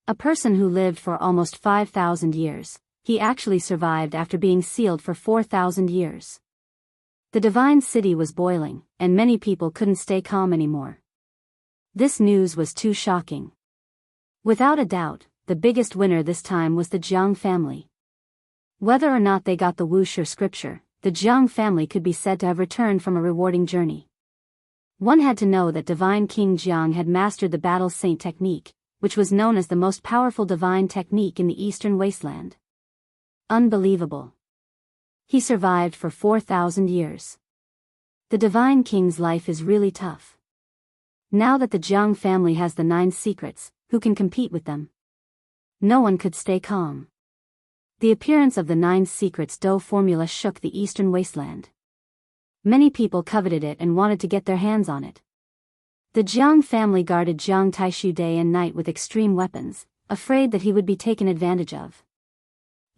A person who lived for almost 5,000 years, he actually survived after being sealed for 4,000 years. The divine city was boiling, and many people couldn't stay calm anymore. This news was too shocking. Without a doubt, the biggest winner this time was the Jiang family. Whether or not they got the Wuxia scripture, the Jiang family could be said to have returned from a rewarding journey. One had to know that Divine King Jiang had mastered the Battle Saint technique, which was known as the most powerful divine technique in the Eastern Wasteland. Unbelievable. He survived for 4,000 years. The Divine King's life is really tough. Now that the Jiang family has the 9 secrets, who can compete with them? No one could stay calm. The appearance of the 9 secrets dough formula shook the Eastern Wasteland. Many people coveted it and wanted to get their hands on it. The Jiang family guarded Jiang Taishu day and night with extreme weapons, afraid that he would be taken advantage of.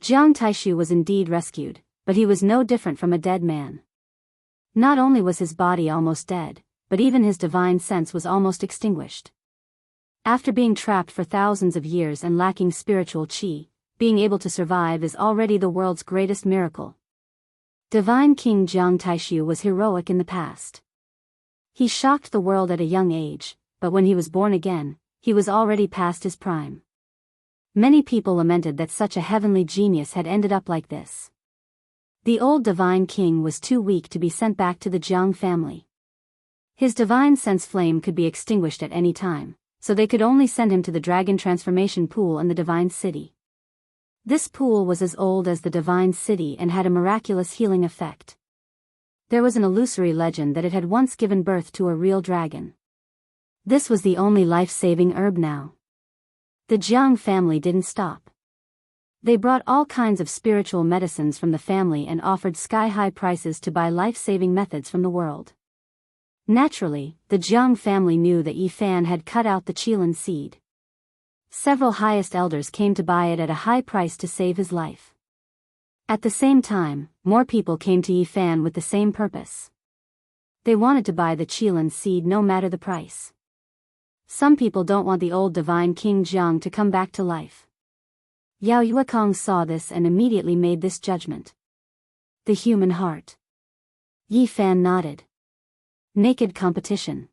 Jiang Taishu was indeed rescued, but he was no different from a dead man. Not only was his body almost dead, but even his divine sense was almost extinguished. After being trapped for thousands of years and lacking spiritual qi, being able to survive is already the world's greatest miracle. Divine King Jiang Taishu was heroic in the past. He shocked the world at a young age, but when he was born again, he was already past his prime. Many people lamented that such a heavenly genius had ended up like this. The old Divine King was too weak to be sent back to the Jiang family. His divine sense flame could be extinguished at any time, so they could only send him to the Dragon Transformation Pool in the Divine City. This pool was as old as the Divine City and had a miraculous healing effect. There was an illusory legend that it had once given birth to a real dragon. This was the only life-saving herb now. The Jiang family didn't stop. They brought all kinds of spiritual medicines from the family and offered sky-high prices to buy life-saving methods from the world. Naturally, the Jiang family knew that Yi Fan had cut out the Qilin seed. Several highest elders came to buy it at a high price to save his life. At the same time, more people came to Yi Fan with the same purpose. They wanted to buy the Qilin seed no matter the price. Some people don't want the old Divine King Jiang to come back to life. Yao Yuekong saw this and immediately made this judgment. The human heart. Yi Fan nodded. Naked competition.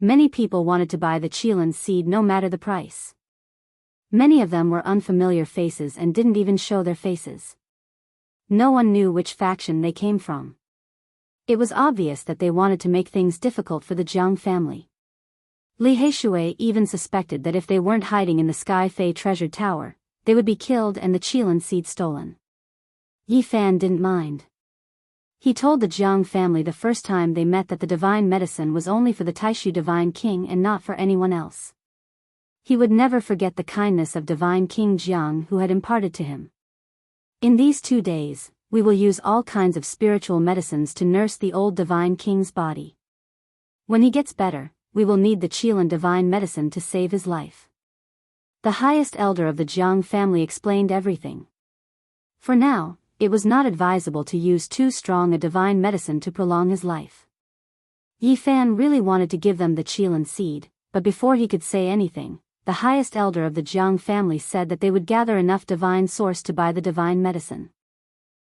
Many people wanted to buy the Qilin seed no matter the price. Many of them were unfamiliar faces and didn't even show their faces. No one knew which faction they came from. It was obvious that they wanted to make things difficult for the Jiang family. Li Heishui even suspected that if they weren't hiding in the Sky Fae treasure tower, they would be killed and the Qilin seed stolen. Yi Fan didn't mind. He told the Jiang family the first time they met that the divine medicine was only for the Taishu Divine King and not for anyone else. He would never forget the kindness of Divine King Jiang who had imparted to him. In these 2 days, we will use all kinds of spiritual medicines to nurse the old Divine King's body. When he gets better, we will need the Qilin divine medicine to save his life. The highest elder of the Jiang family explained everything. For now, it was not advisable to use too strong a divine medicine to prolong his life. Yi Fan really wanted to give them the Qilin seed, but before he could say anything, the highest elder of the Jiang family said that they would gather enough divine source to buy the divine medicine.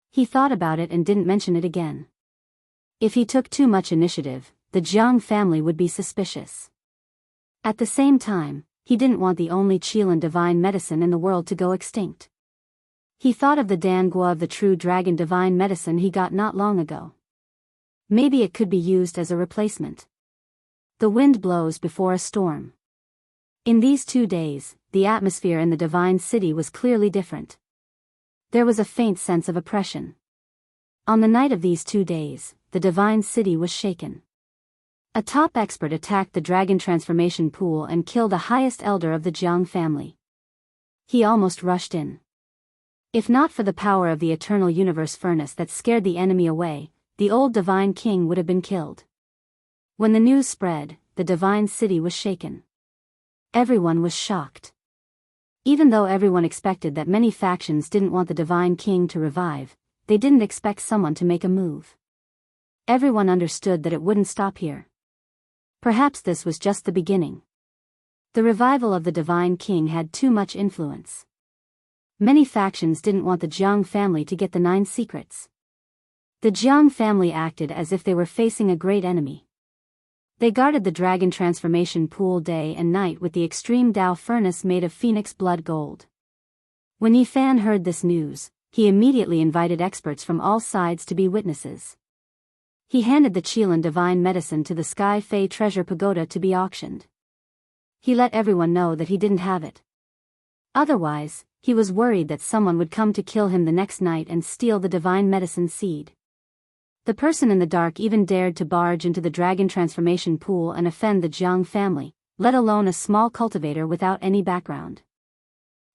He thought about it and didn't mention it again. If he took too much initiative, the Jiang family would be suspicious. At the same time, he didn't want the only Qilin divine medicine in the world to go extinct. He thought of the Dangua of the true dragon divine medicine he got not long ago. Maybe it could be used as a replacement. The wind blows before a storm. In these 2 days, the atmosphere in the divine city was clearly different. There was a faint sense of oppression. On the night of these 2 days, the divine city was shaken. A top expert attacked the dragon transformation pool and killed the highest elder of the Jiang family. He almost rushed in. If not for the power of the eternal universe furnace that scared the enemy away, the old divine king would have been killed. When the news spread, the divine city was shaken. Everyone was shocked. Even though everyone expected that many factions didn't want the divine king to revive, they didn't expect someone to make a move. Everyone understood that it wouldn't stop here. Perhaps this was just the beginning. The revival of the divine king had too much influence. Many factions didn't want the Jiang family to get the 9 secrets. The Jiang family acted as if they were facing a great enemy. They guarded the dragon transformation pool day and night with the extreme Dao furnace made of phoenix blood gold. When Yi Fan heard this news, he immediately invited experts from all sides to be witnesses. He handed the Qilin divine medicine to the Sky Fei treasure pagoda to be auctioned. He let everyone know that he didn't have it. Otherwise, he was worried that someone would come to kill him the next night and steal the divine medicine seed. The person in the dark even dared to barge into the dragon transformation pool and offend the Jiang family, let alone a small cultivator without any background.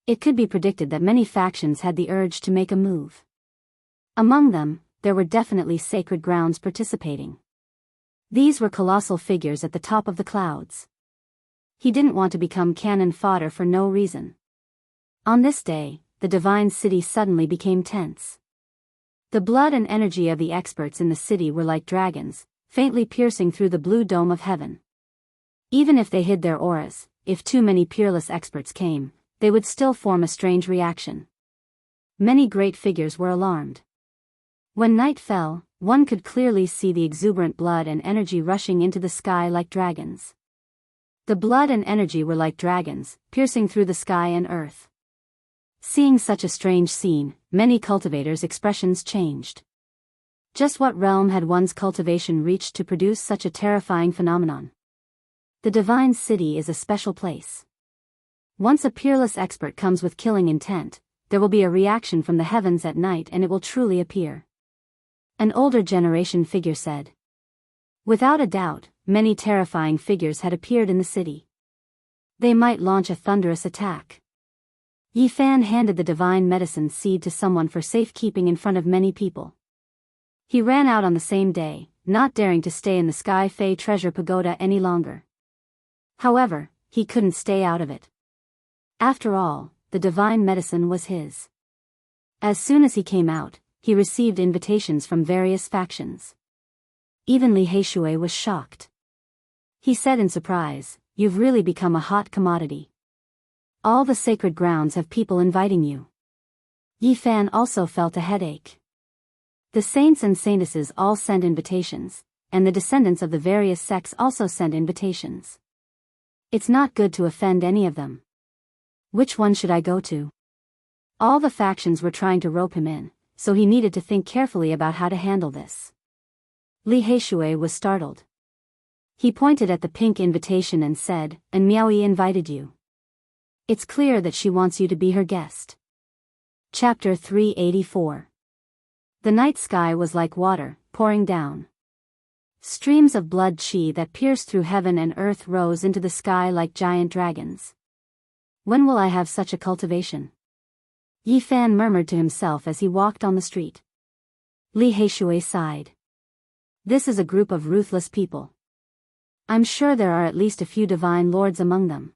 It could be predicted that many factions had the urge to make a move. Among them, there were definitely sacred grounds participating. These were colossal figures at the top of the clouds. He didn't want to become cannon fodder for no reason. On this day, the divine city suddenly became tense. The blood and energy of the experts in the city were like dragons, faintly piercing through the blue dome of heaven. Even if they hid their auras, if too many peerless experts came, they would still form a strange reaction. Many great figures were alarmed. When night fell, one could clearly see the exuberant blood and energy rushing into the sky like dragons. The blood and energy were like dragons, piercing through the sky and earth. Seeing such a strange scene, many cultivators' expressions changed. Just what realm had one's cultivation reached to produce such a terrifying phenomenon? The divine city is a special place. Once a peerless expert comes with killing intent, there will be a reaction from the heavens at night and it will truly appear. An older generation figure said. Without a doubt, many terrifying figures had appeared in the city. They might launch a thunderous attack. Yi Fan handed the divine medicine seed to someone for safekeeping in front of many people. He ran out on the same day, not daring to stay in the Sky Fei treasure pagoda any longer. However, he couldn't stay out of it. After all, the divine medicine was his. As soon as he came out, he received invitations from various factions. Even Li Heishui was shocked. He said in surprise, "You've really become a hot commodity. All the sacred grounds have people inviting you." Yi Fan also felt a headache. The saints and saintesses all sent invitations, and the descendants of the various sects also sent invitations. It's not good to offend any of them. Which one should I go to? All the factions were trying to rope him in, so he needed to think carefully about how to handle this. Li Heishui was startled. He pointed at the pink invitation and said, "And Miaoyi invited you. It's clear that she wants you to be her guest." Chapter 384. The night sky was like water, pouring down. Streams of blood qi that pierced through heaven and earth rose into the sky like giant dragons. When will I have such a cultivation? Yi Fan murmured to himself as he walked on the street. Li Heishui sighed. This is a group of ruthless people. I'm sure there are at least a few divine lords among them.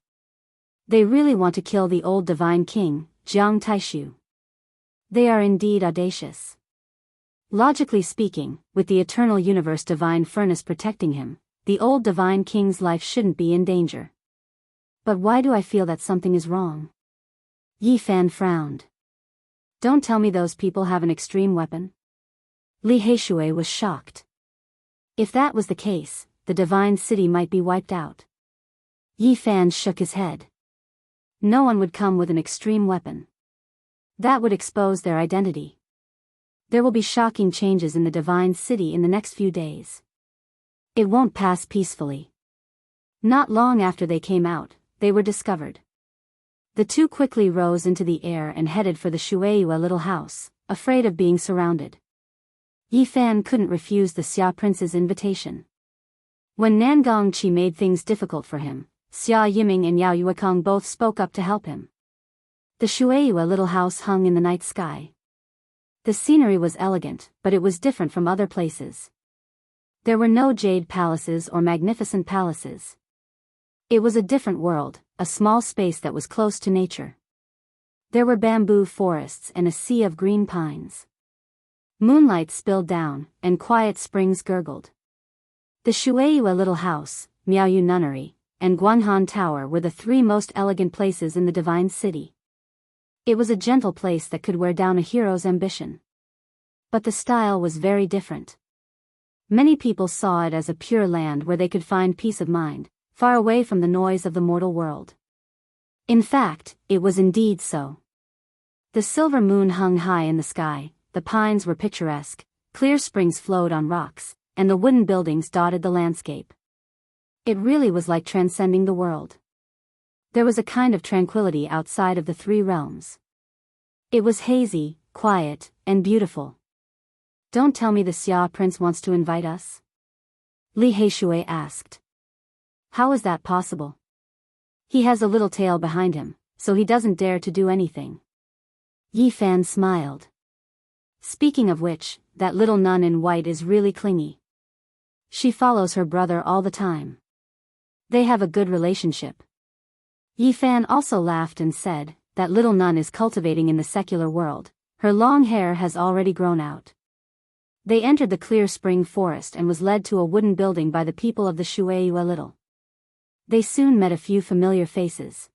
They really want to kill the old divine king, Jiang Taishu. They are indeed audacious. Logically speaking, with the eternal universe divine furnace protecting him, the old divine king's life shouldn't be in danger. But why do I feel that something is wrong? Yi Fan frowned. Don't tell me those people have an extreme weapon? Li Heishui was shocked. If that was the case, the divine city might be wiped out. Yi Fan shook his head. No one would come with an extreme weapon. That would expose their identity. There will be shocking changes in the divine city in the next few days. It won't pass peacefully. Not long after they came out, they were discovered. The two quickly rose into the air and headed for the Shueiyue little house, afraid of being surrounded. Yi Fan couldn't refuse the Xia prince's invitation. When Nangong Qi made things difficult for him, Xia Yiming and Yao Yuekong both spoke up to help him. The Shueiyue little house hung in the night sky. The scenery was elegant, but it was different from other places. There were no jade palaces or magnificent palaces. It was a different world, a small space that was close to nature. There were bamboo forests and a sea of green pines. Moonlight spilled down, and quiet springs gurgled. The Shueiyue little house, Miaoyu Nunnery, and Guanghan Tower were the three most elegant places in the divine city. It was a gentle place that could wear down a hero's ambition. But the style was very different. Many people saw it as a pure land where they could find peace of mind, far away from the noise of the mortal world. In fact, it was indeed so. The silver moon hung high in the sky, the pines were picturesque, clear springs flowed on rocks, and the wooden buildings dotted the landscape. It really was like transcending the world. There was a kind of tranquility outside of the three realms. It was hazy, quiet, and beautiful. Don't tell me the Xia prince wants to invite us? Li Heishui asked. How is that possible? He has a little tail behind him, so he doesn't dare to do anything. Yi Fan smiled. Speaking of which, that little nun in white is really clingy. She follows her brother all the time. They have a good relationship. Yi Fan also laughed and said, that little nun is cultivating in the secular world, her long hair has already grown out. They entered the clear spring forest and was led to a wooden building by the people of the Shueiyue little. They soon met a few familiar faces.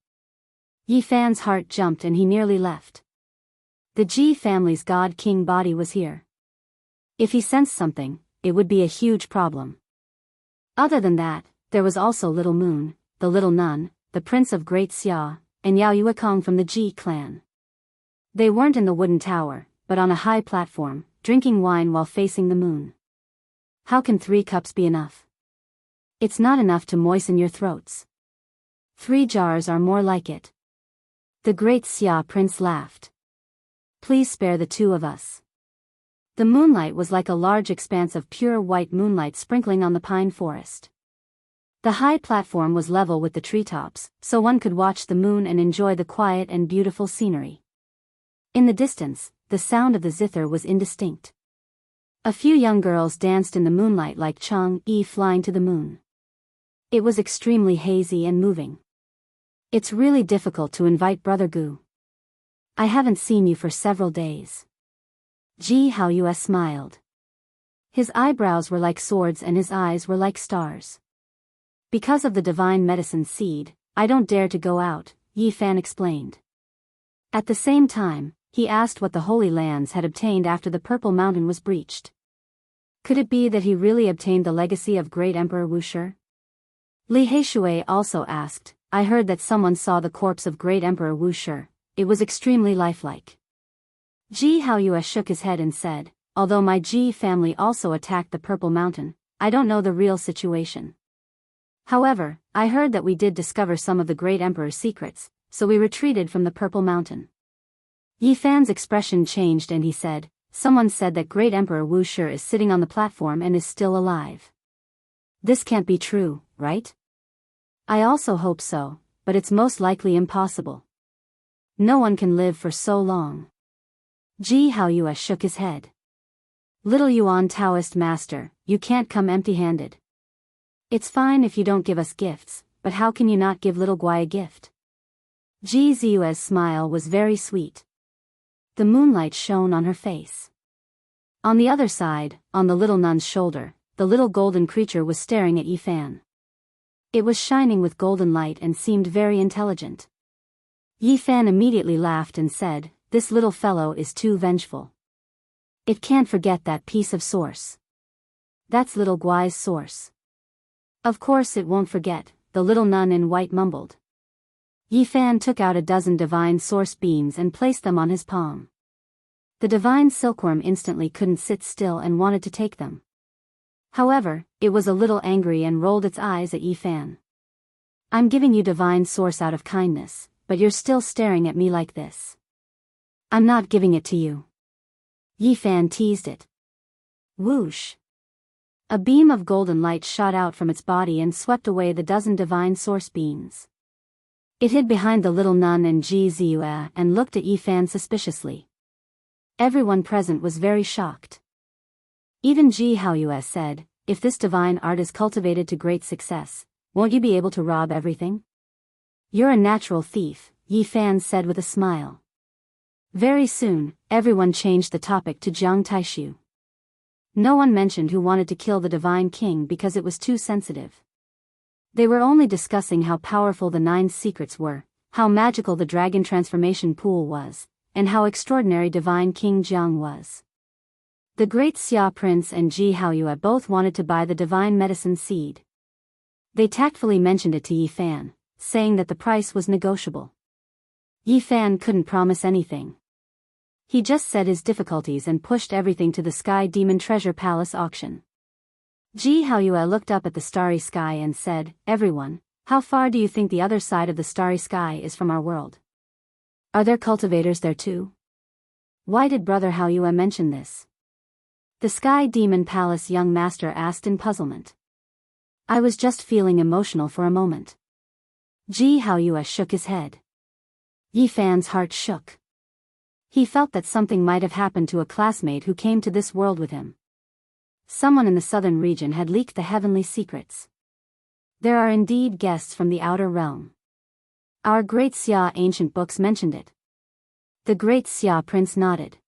Yi Fan's heart jumped and he nearly left. The Ji family's god-king body was here. If he sensed something, it would be a huge problem. Other than that, there was also Little Moon, the little nun, the prince of Great Xia, and Yao Yuekong from the Ji clan. They weren't in the wooden tower, but on a high platform, drinking wine while facing the moon. How can 3 cups be enough? It's not enough to moisten your throats. 3 jars are more like it. The Great Xia prince laughed. Please spare the 2 of us. The moonlight was like a large expanse of pure white moonlight sprinkling on the pine forest. The high platform was level with the treetops, so one could watch the moon and enjoy the quiet and beautiful scenery. In the distance, the sound of the zither was indistinct. A few young girls danced in the moonlight like Chang-yi flying to the moon. It was extremely hazy and moving. It's really difficult to invite Brother Gu. I haven't seen you for several days. Ji Haoyue smiled. His eyebrows were like swords and his eyes were like stars. Because of the divine medicine seed, I don't dare to go out, Yi Fan explained. At the same time, he asked what the Holy Lands had obtained after the Purple Mountain was breached. Could it be that he really obtained the legacy of Great Emperor Wushi? Li Heishui also asked, I heard that someone saw the corpse of Great Emperor Wushi. It was extremely lifelike. Ji Haoyue shook his head and said, although my Ji family also attacked the Purple Mountain, I don't know the real situation. However, I heard that we did discover some of the Great Emperor's secrets, so we retreated from the Purple Mountain. Yi Fan's expression changed and he said, someone said that Great Emperor Wushi is sitting on the platform and is still alive. This can't be true, right? I also hope so, but it's most likely impossible. No one can live for so long. Ji Haoyue shook his head. Little Yuan Taoist master, you can't come empty-handed. It's fine if you don't give us gifts, but how can you not give little Guai a gift? Ji Ziyue's smile was very sweet. The moonlight shone on her face. On the other side, on the little nun's shoulder, the little golden creature was staring at Yi Fan. It was shining with golden light and seemed very intelligent. Yi Fan immediately laughed and said, this little fellow is too vengeful. It can't forget that piece of source. That's little Guai's source. Of course it won't forget, the little nun in white mumbled. Yi Fan took out a dozen divine source beans and placed them on his palm. The divine silkworm instantly couldn't sit still and wanted to take them. However, it was a little angry and rolled its eyes at Yi Fan. I'm giving you divine source out of kindness, but you're still staring at me like this. I'm not giving it to you. Yi Fan teased it. Whoosh! A beam of golden light shot out from its body and swept away the dozen divine source beans. It hid behind the little nun and Ji Ziyue and looked at Yi Fan suspiciously. Everyone present was very shocked. Even Ji Haoyue said, if this divine art is cultivated to great success, won't you be able to rob everything? You're a natural thief, Yi Fan said with a smile. Very soon, everyone changed the topic to Jiang Taishu. No one mentioned who wanted to kill the divine king because it was too sensitive. They were only discussing how powerful the 9 secrets were, how magical the dragon transformation pool was, and how extraordinary divine King Jiang was. The great Xia prince and Ji Haoyue both wanted to buy the divine medicine seed. They tactfully mentioned it to Yi Fan, saying that the price was negotiable. Yi Fan couldn't promise anything. He just said his difficulties and pushed everything to the Sky Demon Treasure Palace auction. Ji Haoyue looked up at the starry sky and said, everyone, how far do you think the other side of the starry sky is from our world? Are there cultivators there too? Why did Brother Haoyue mention this? The Sky Demon Palace young master asked in puzzlement. I was just feeling emotional for a moment. Ji Haoyue shook his head. Yi Fan's heart shook. He felt that something might have happened to a classmate who came to this world with him. Someone in the southern region had leaked the heavenly secrets. There are indeed guests from the outer realm. Our great Xia ancient books mentioned it. The great Xia prince nodded.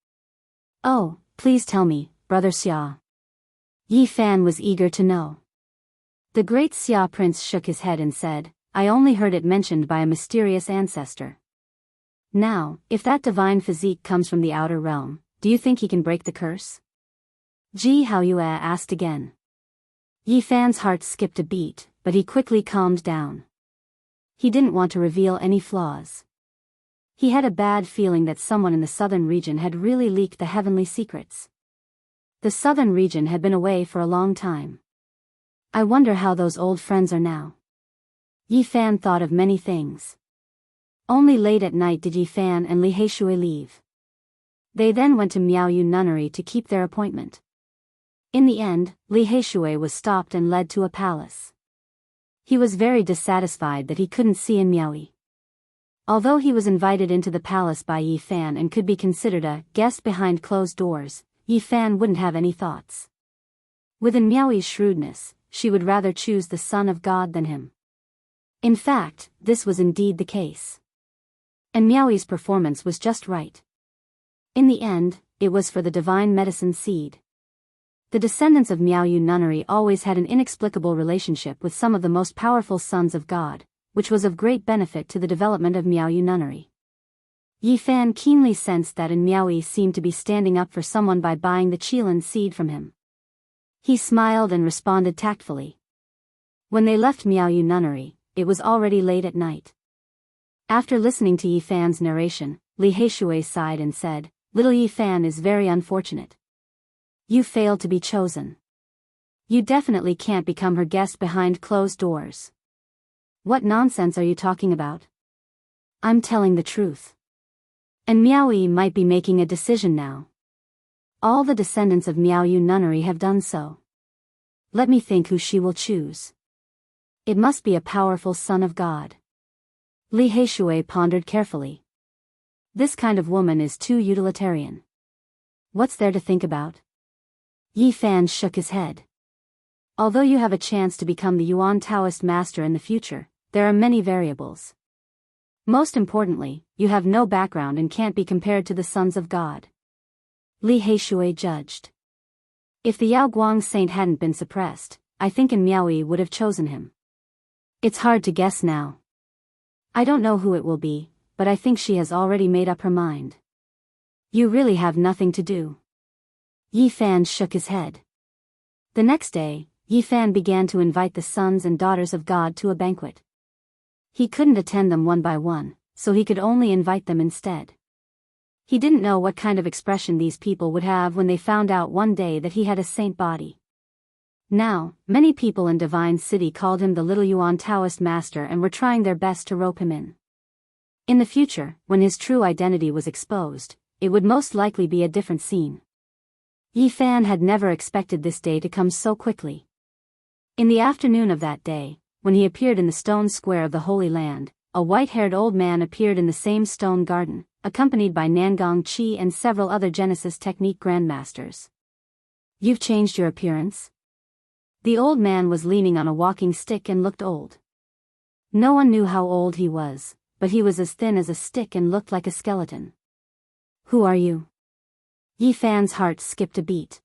Oh, please tell me, Brother Xia. Yi Fan was eager to know. The great Xia prince shook his head and said, I only heard it mentioned by a mysterious ancestor. Now, if that divine physique comes from the outer realm, do you think he can break the curse? Ji Haoyue asked again. Yi Fan's heart skipped a beat, but he quickly calmed down. He didn't want to reveal any flaws. He had a bad feeling that someone in the southern region had really leaked the heavenly secrets. The southern region had been away for a long time. I wonder how those old friends are now. Yi Fan thought of many things. Only late at night did Yi Fan and Li Heishui leave. They then went to Miaoyu Nunnery to keep their appointment. In the end, Li Heishui was stopped and led to a palace. He was very dissatisfied that he couldn't see in Miaoyi. Although he was invited into the palace by Yi Fan and could be considered a guest behind closed doors, Yi Fan wouldn't have any thoughts. Within Miaoyi's shrewdness, she would rather choose the son of God than him. In fact, this was indeed the case. And Miaoyi's performance was just right. In the end, it was for the divine medicine seed. The descendants of Miaoyu Nunnery always had an inexplicable relationship with some of the most powerful sons of God, which was of great benefit to the development of Miaoyu Nunnery. Yi Fan keenly sensed that in Miaoyi seemed to be standing up for someone by buying the Qilin seed from him. He smiled and responded tactfully. When they left Miaoyu Nunnery, it was already late at night. After listening to Yi Fan's narration, Li Heishui sighed and said, Little Yi Fan is very unfortunate. You failed to be chosen. You definitely can't become her guest behind closed doors. What nonsense are you talking about? I'm telling the truth. And Miaoyi might be making a decision now. All the descendants of Miaoyu Nunnery have done so. Let me think who she will choose. It must be a powerful son of God. Li Heishui pondered carefully. This kind of woman is too utilitarian. What's there to think about? Yi Fan shook his head. Although you have a chance to become the Yuan Taoist master in the future, there are many variables. Most importantly, you have no background and can't be compared to the sons of God. Li Heishui judged. If the Yaoguang saint hadn't been suppressed, I think in Miaoyi would have chosen him. It's hard to guess now. I don't know who it will be, but I think she has already made up her mind. You really have nothing to do. Yi Fan shook his head. The next day, Yi Fan began to invite the sons and daughters of God to a banquet. He couldn't attend them one by one, so he could only invite them instead. He didn't know what kind of expression these people would have when they found out one day that he had a saint body. Now, many people in Divine City called him the little Yuan Taoist master and were trying their best to rope him in. In the future, when his true identity was exposed, it would most likely be a different scene. Yi Fan had never expected this day to come so quickly. In the afternoon of that day, when he appeared in the stone square of the Holy Land, a white-haired old man appeared in the same stone garden, accompanied by Nangong Chi and several other Genesis Technique grandmasters. "You've changed your appearance?" The old man was leaning on a walking stick and looked old. No one knew how old he was, but he was as thin as a stick and looked like a skeleton. "Who are you?" Yi Fan's heart skipped a beat.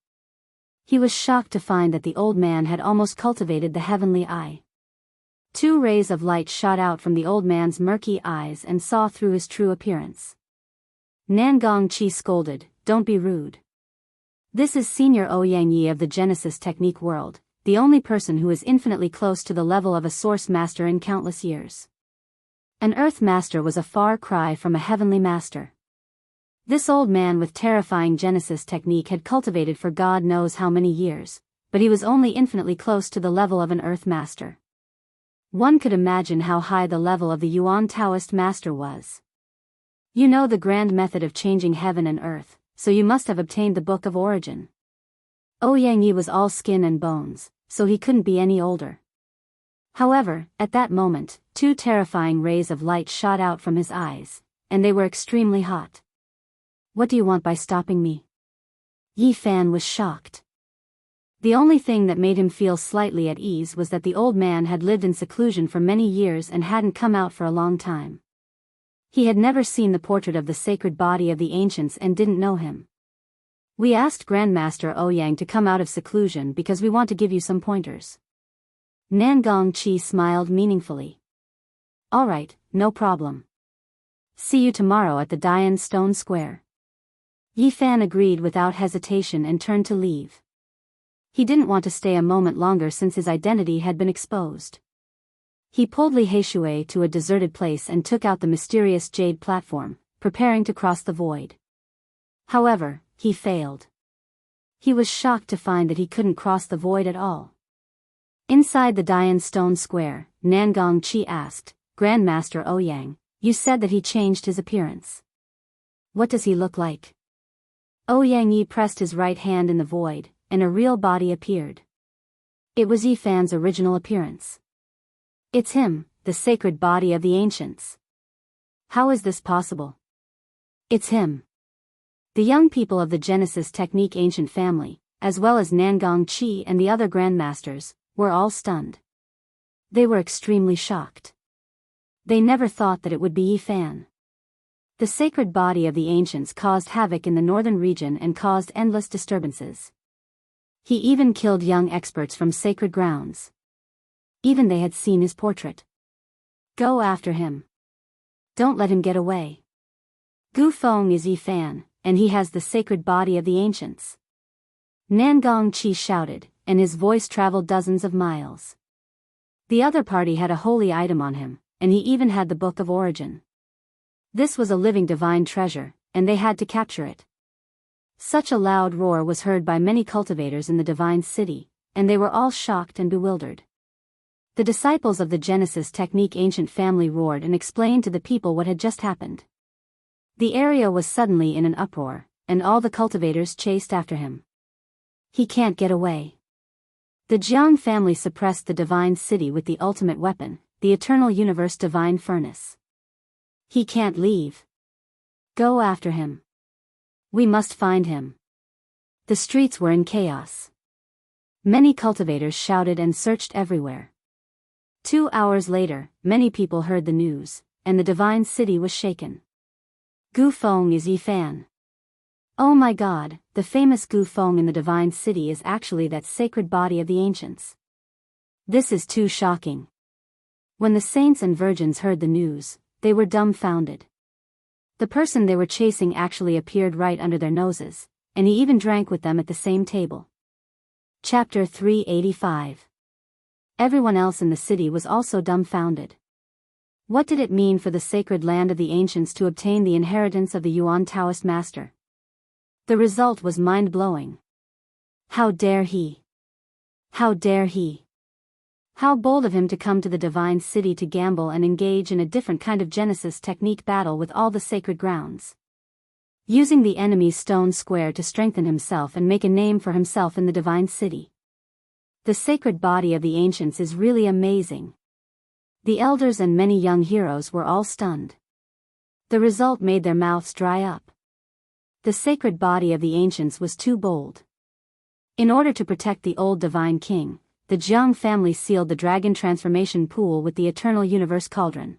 He was shocked to find that the old man had almost cultivated the heavenly eye. 2 rays of light shot out from the old man's murky eyes and saw through his true appearance. Nangong Chi scolded, "Don't be rude. This is Senior Ouyang Yi of the Genesis Technique world, the only person who is infinitely close to the level of a Source Master in countless years. An Earth Master was a far cry from a Heavenly Master. This old man with terrifying Genesis Technique had cultivated for God knows how many years, but he was only infinitely close to the level of an Earth Master. One could imagine how high the level of the Yuan Taoist Master was. You know the grand method of changing heaven and earth, so you must have obtained the Book of Origin." Ouyang Yi was all skin and bones, so he couldn't be any older. However, at that moment, 2 terrifying rays of light shot out from his eyes, and they were extremely hot. "What do you want by stopping me?" Yi Fan was shocked. The only thing that made him feel slightly at ease was that the old man had lived in seclusion for many years and hadn't come out for a long time. He had never seen the portrait of the sacred body of the ancients and didn't know him. "We asked Grandmaster Ouyang to come out of seclusion because we want to give you some pointers." Nangong Chi smiled meaningfully. "All right, no problem. See you tomorrow at the Dian Stone Square." Yi Fan agreed without hesitation and turned to leave. He didn't want to stay a moment longer since his identity had been exposed. He pulled Li Heishui to a deserted place and took out the mysterious jade platform, preparing to cross the void. However, he failed. He was shocked to find that he couldn't cross the void at all. Inside the Dian Stone Square, Nangong Chi asked, "Grandmaster Ouyang, you said that he changed his appearance. What does he look like?" Ouyang Yi pressed his right hand in the void, and a real body appeared. It was Yi Fan's original appearance. "It's him, the sacred body of the ancients. How is this possible?" "It's him." The young people of the Genesis Technique ancient family, as well as Nangong Chi and the other grandmasters, were all stunned. They were extremely shocked. They never thought that it would be Yi Fan. The sacred body of the ancients caused havoc in the northern region and caused endless disturbances. He even killed young experts from sacred grounds. Even they had seen his portrait. "Go after him. Don't let him get away. Gu Feng is Yi Fan, and he has the sacred body of the ancients." Nangong Chi shouted, and his voice traveled dozens of miles. The other party had a holy item on him, and he even had the Book of Origin. This was a living divine treasure, and they had to capture it. Such a loud roar was heard by many cultivators in the Divine City, and they were all shocked and bewildered. The disciples of the Genesis Technique ancient family roared and explained to the people what had just happened. The area was suddenly in an uproar, and all the cultivators chased after him. "He can't get away." The Jiang family suppressed the Divine City with the ultimate weapon, the Eternal Universe Divine Furnace. "He can't leave. Go after him. We must find him." The streets were in chaos. Many cultivators shouted and searched everywhere. 2 hours later, many people heard the news, and the Divine City was shaken. "Gu Feng is Yi Fan. Oh my God, the famous Gu Feng in the Divine City is actually that sacred body of the ancients. This is too shocking." When the saints and virgins heard the news, they were dumbfounded. The person they were chasing actually appeared right under their noses, and he even drank with them at the same table. Chapter 385. Everyone else in the city was also dumbfounded. What did it mean for the sacred land of the ancients to obtain the inheritance of the Yuan Taoist master? The result was mind-blowing. How dare he? How dare he? How bold of him to come to the divine city to gamble and engage in a different kind of Genesis technique battle with all the sacred grounds. Using the enemy's stone square to strengthen himself and make a name for himself in the divine city. The sacred body of the ancients is really amazing. The elders and many young heroes were all stunned. The result made their mouths dry up. The sacred body of the ancients was too bold. In order to protect the old divine king, the Jiang family sealed the dragon transformation pool with the eternal universe cauldron.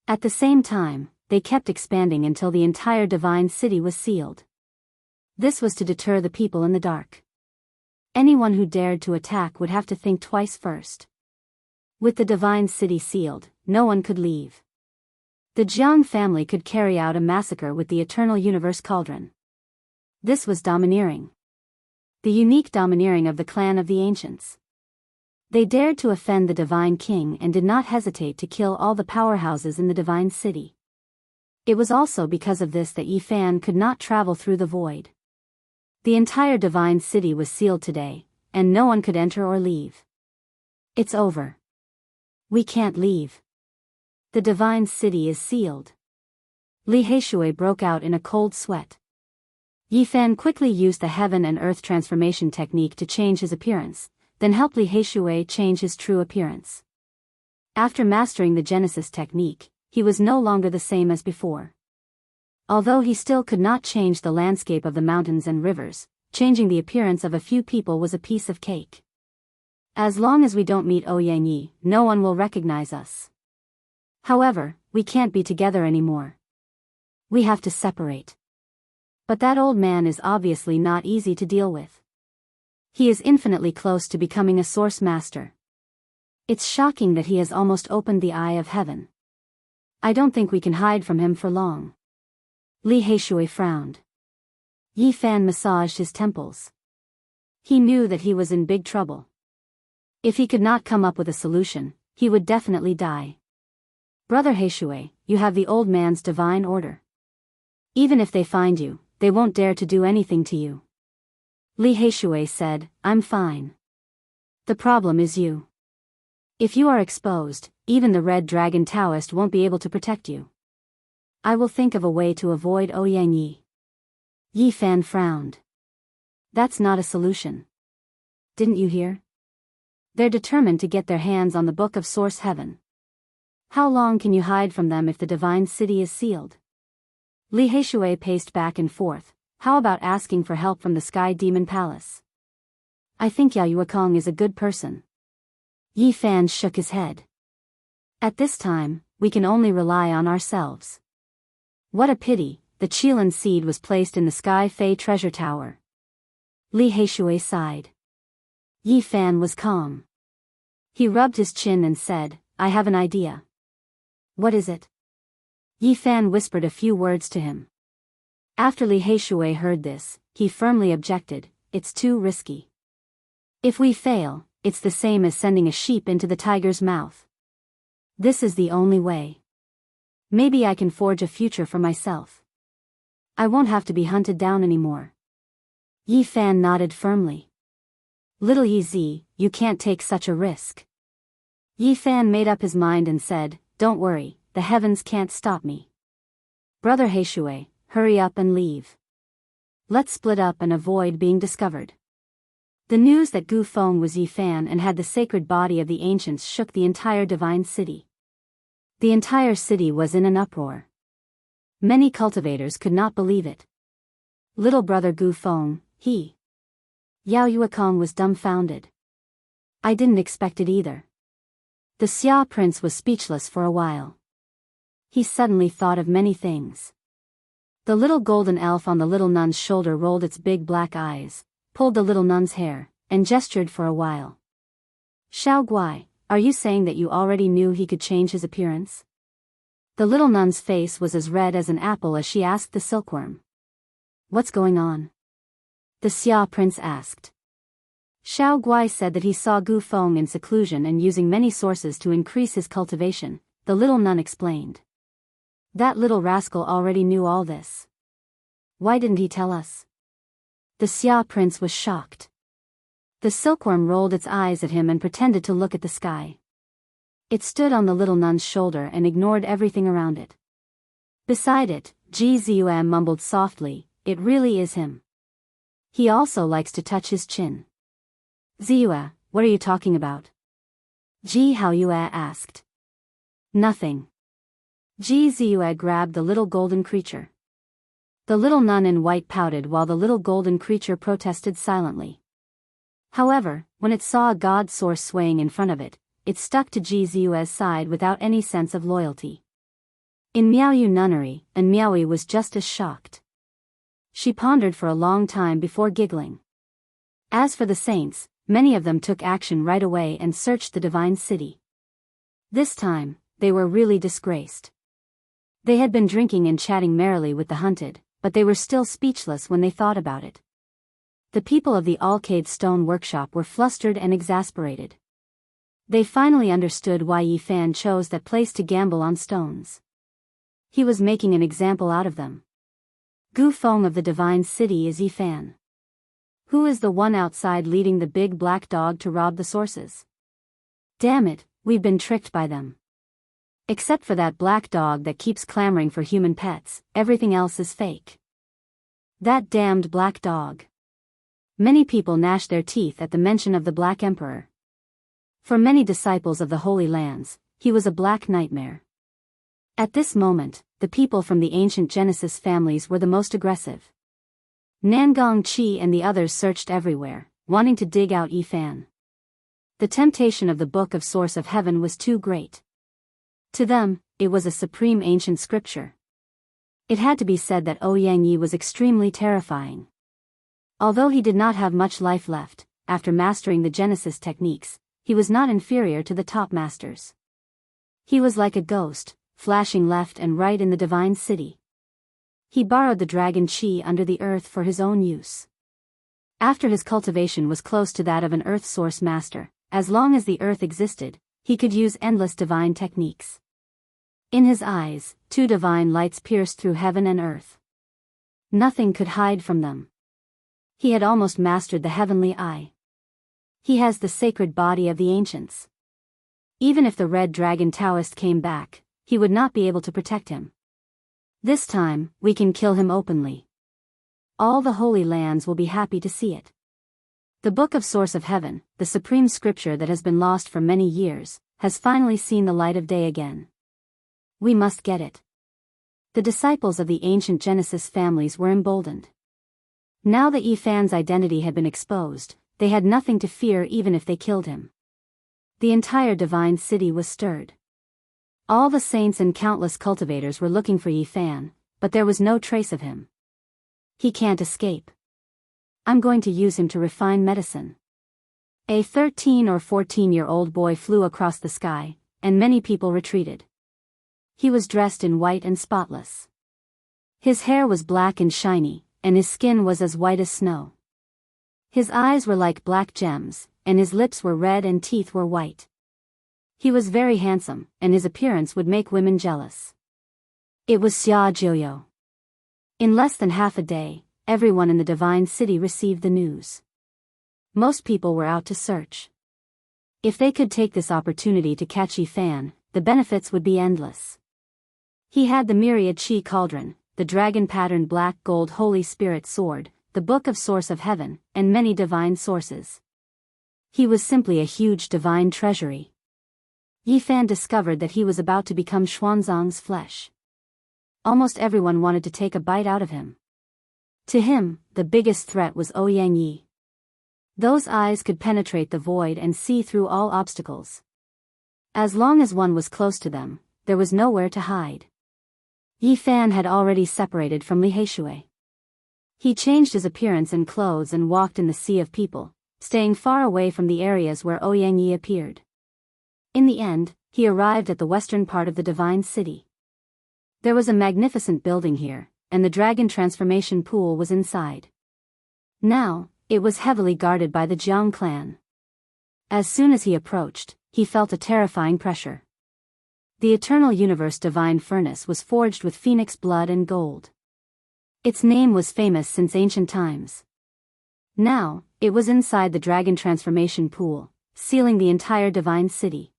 At the same time, they kept expanding until the entire divine city was sealed. This was to deter the people in the dark. Anyone who dared to attack would have to think twice first. With the divine city sealed, no one could leave. The Jiang family could carry out a massacre with the eternal universe cauldron. This was domineering. The unique domineering of the clan of the ancients. They dared to offend the divine king and did not hesitate to kill all the powerhouses in the divine city. It was also because of this that Yi Fan could not travel through the void. The entire divine city was sealed today, and no one could enter or leave. It's over. We can't leave. The divine city is sealed. Li Heishui broke out in a cold sweat. Yi Fan quickly used the heaven and earth transformation technique to change his appearance, then helped Li Heishui change his true appearance. After mastering the Genesis technique, he was no longer the same as before. Although he still could not change the landscape of the mountains and rivers, changing the appearance of a few people was a piece of cake. As long as we don't meet Ouyang Yi, no one will recognize us. However, we can't be together anymore. We have to separate. But that old man is obviously not easy to deal with. He is infinitely close to becoming a source master. It's shocking that he has almost opened the eye of heaven. I don't think we can hide from him for long. Li Heishui frowned. Yi Fan massaged his temples. He knew that he was in big trouble. If he could not come up with a solution, he would definitely die. Brother Heishui, you have the old man's divine order. Even if they find you, they won't dare to do anything to you. Li Heishui said, I'm fine. The problem is you. If you are exposed, even the Red Dragon Taoist won't be able to protect you. I will think of a way to avoid Ouyang Yi. Yi Fan frowned. That's not a solution. Didn't you hear? They're determined to get their hands on the Book of Source Heaven. How long can you hide from them if the divine city is sealed? Li Heishui paced back and forth. How about asking for help from the Sky Demon Palace? I think Yao Yuekong is a good person. Yi Fan shook his head. At this time, we can only rely on ourselves. What a pity, the Qilin seed was placed in the Sky Fei treasure tower. Li Heishui sighed. Yi Fan was calm. He rubbed his chin and said, I have an idea. What is it? Yi Fan whispered a few words to him. After Li Heishui heard this, he firmly objected, it's too risky. If we fail, it's the same as sending a sheep into the tiger's mouth. This is the only way. Maybe I can forge a future for myself. I won't have to be hunted down anymore. Yi Fan nodded firmly. Little Yi Zi, you can't take such a risk. Yi Fan made up his mind and said, don't worry, the heavens can't stop me. Brother Heishui, hurry up and leave. Let's split up and avoid being discovered. The news that Gu Feng was Yi Fan and had the sacred body of the ancients shook the entire divine city. The entire city was in an uproar. Many cultivators could not believe it. Little brother Gu Feng, he. Yao Yuekong was dumbfounded. I didn't expect it either. The Xia prince was speechless for a while. He suddenly thought of many things. The little golden elf on the little nun's shoulder rolled its big black eyes, pulled the little nun's hair, and gestured for a while. Xiao Guai, are you saying that you already knew he could change his appearance? The little nun's face was as red as an apple as she asked the silkworm. What's going on? The Xia prince asked. Xiao Guai said that he saw Gu Feng in seclusion and using many sources to increase his cultivation, the little nun explained. That little rascal already knew all this. Why didn't he tell us? The Xia prince was shocked. The silkworm rolled its eyes at him and pretended to look at the sky. It stood on the little nun's shoulder and ignored everything around it. Beside it, Ji Ziyue mumbled softly, "It really is him. He also likes to touch his chin." "Ziyue, what are you talking about?" Ji Haoyue asked. "Nothing." Ji Ziyue grabbed the little golden creature. The little nun in white pouted while the little golden creature protested silently. However, when it saw a god source swaying in front of it, it stuck to Ji Ziyue's side without any sense of loyalty. In Miaoyu nunnery, and Miaoyu was just as shocked. She pondered for a long time before giggling. As for the saints, many of them took action right away and searched the divine city. This time, they were really disgraced. They had been drinking and chatting merrily with the hunted, but they were still speechless when they thought about it. The people of the Alcade Stone Workshop were flustered and exasperated. They finally understood why Yi Fan chose that place to gamble on stones. He was making an example out of them. Gu Feng of the Divine City is Yi Fan. Who is the one outside leading the big black dog to rob the sources? Damn it, we've been tricked by them. Except for that black dog that keeps clamoring for human pets, everything else is fake. That damned black dog. Many people gnashed their teeth at the mention of the Black Emperor. For many disciples of the Holy Lands, he was a black nightmare. At this moment, the people from the ancient Genesis families were the most aggressive. Nangong Qi and the others searched everywhere, wanting to dig out Yi Fan. The temptation of the Book of Source of Heaven was too great. To them, it was a supreme ancient scripture. It had to be said that Ouyang Yi was extremely terrifying. Although he did not have much life left, after mastering the Genesis techniques, he was not inferior to the top masters. He was like a ghost, flashing left and right in the divine city. He borrowed the dragon chi under the earth for his own use. After his cultivation was close to that of an earth source master, as long as the earth existed, he could use endless divine techniques. In his eyes, two divine lights pierced through heaven and earth. Nothing could hide from them. He had almost mastered the heavenly eye. He has the sacred body of the ancients. Even if the red dragon Taoist came back, he would not be able to protect him. This time, we can kill him openly. All the Holy Lands will be happy to see it. The Book of Source of Heaven, the supreme scripture that has been lost for many years, has finally seen the light of day again. We must get it. The disciples of the ancient Genesis families were emboldened. Now that Yi Fan's identity had been exposed, they had nothing to fear even if they killed him. The entire divine city was stirred. All the saints and countless cultivators were looking for Yi Fan, but there was no trace of him. He can't escape. I'm going to use him to refine medicine. A 13 or 14-year-old boy flew across the sky, and many people retreated. He was dressed in white and spotless. His hair was black and shiny, and his skin was as white as snow. His eyes were like black gems, and his lips were red and teeth were white. He was very handsome, and his appearance would make women jealous. It was Xia Jiuyo. In less than half a day, everyone in the divine city received the news. Most people were out to search. If they could take this opportunity to catch Yi Fan, the benefits would be endless. He had the myriad chi cauldron, the dragon-patterned black gold Holy Spirit sword, the Book of Source of Heaven, and many divine sources. He was simply a huge divine treasury. Yi Fan discovered that he was about to become Xuanzang's flesh. Almost everyone wanted to take a bite out of him. To him, the biggest threat was Ouyang Yi. Those eyes could penetrate the void and see through all obstacles. As long as one was close to them, there was nowhere to hide. Yi Fan had already separated from Li Heishui. He changed his appearance and clothes and walked in the sea of people, staying far away from the areas where Ouyang Yi appeared. In the end, he arrived at the western part of the divine city. There was a magnificent building here, and the dragon transformation pool was inside. Now, it was heavily guarded by the Jiang clan. As soon as he approached, he felt a terrifying pressure. The eternal universe divine furnace was forged with phoenix blood and gold. Its name was famous since ancient times. Now, it was inside the dragon transformation pool, sealing the entire divine city.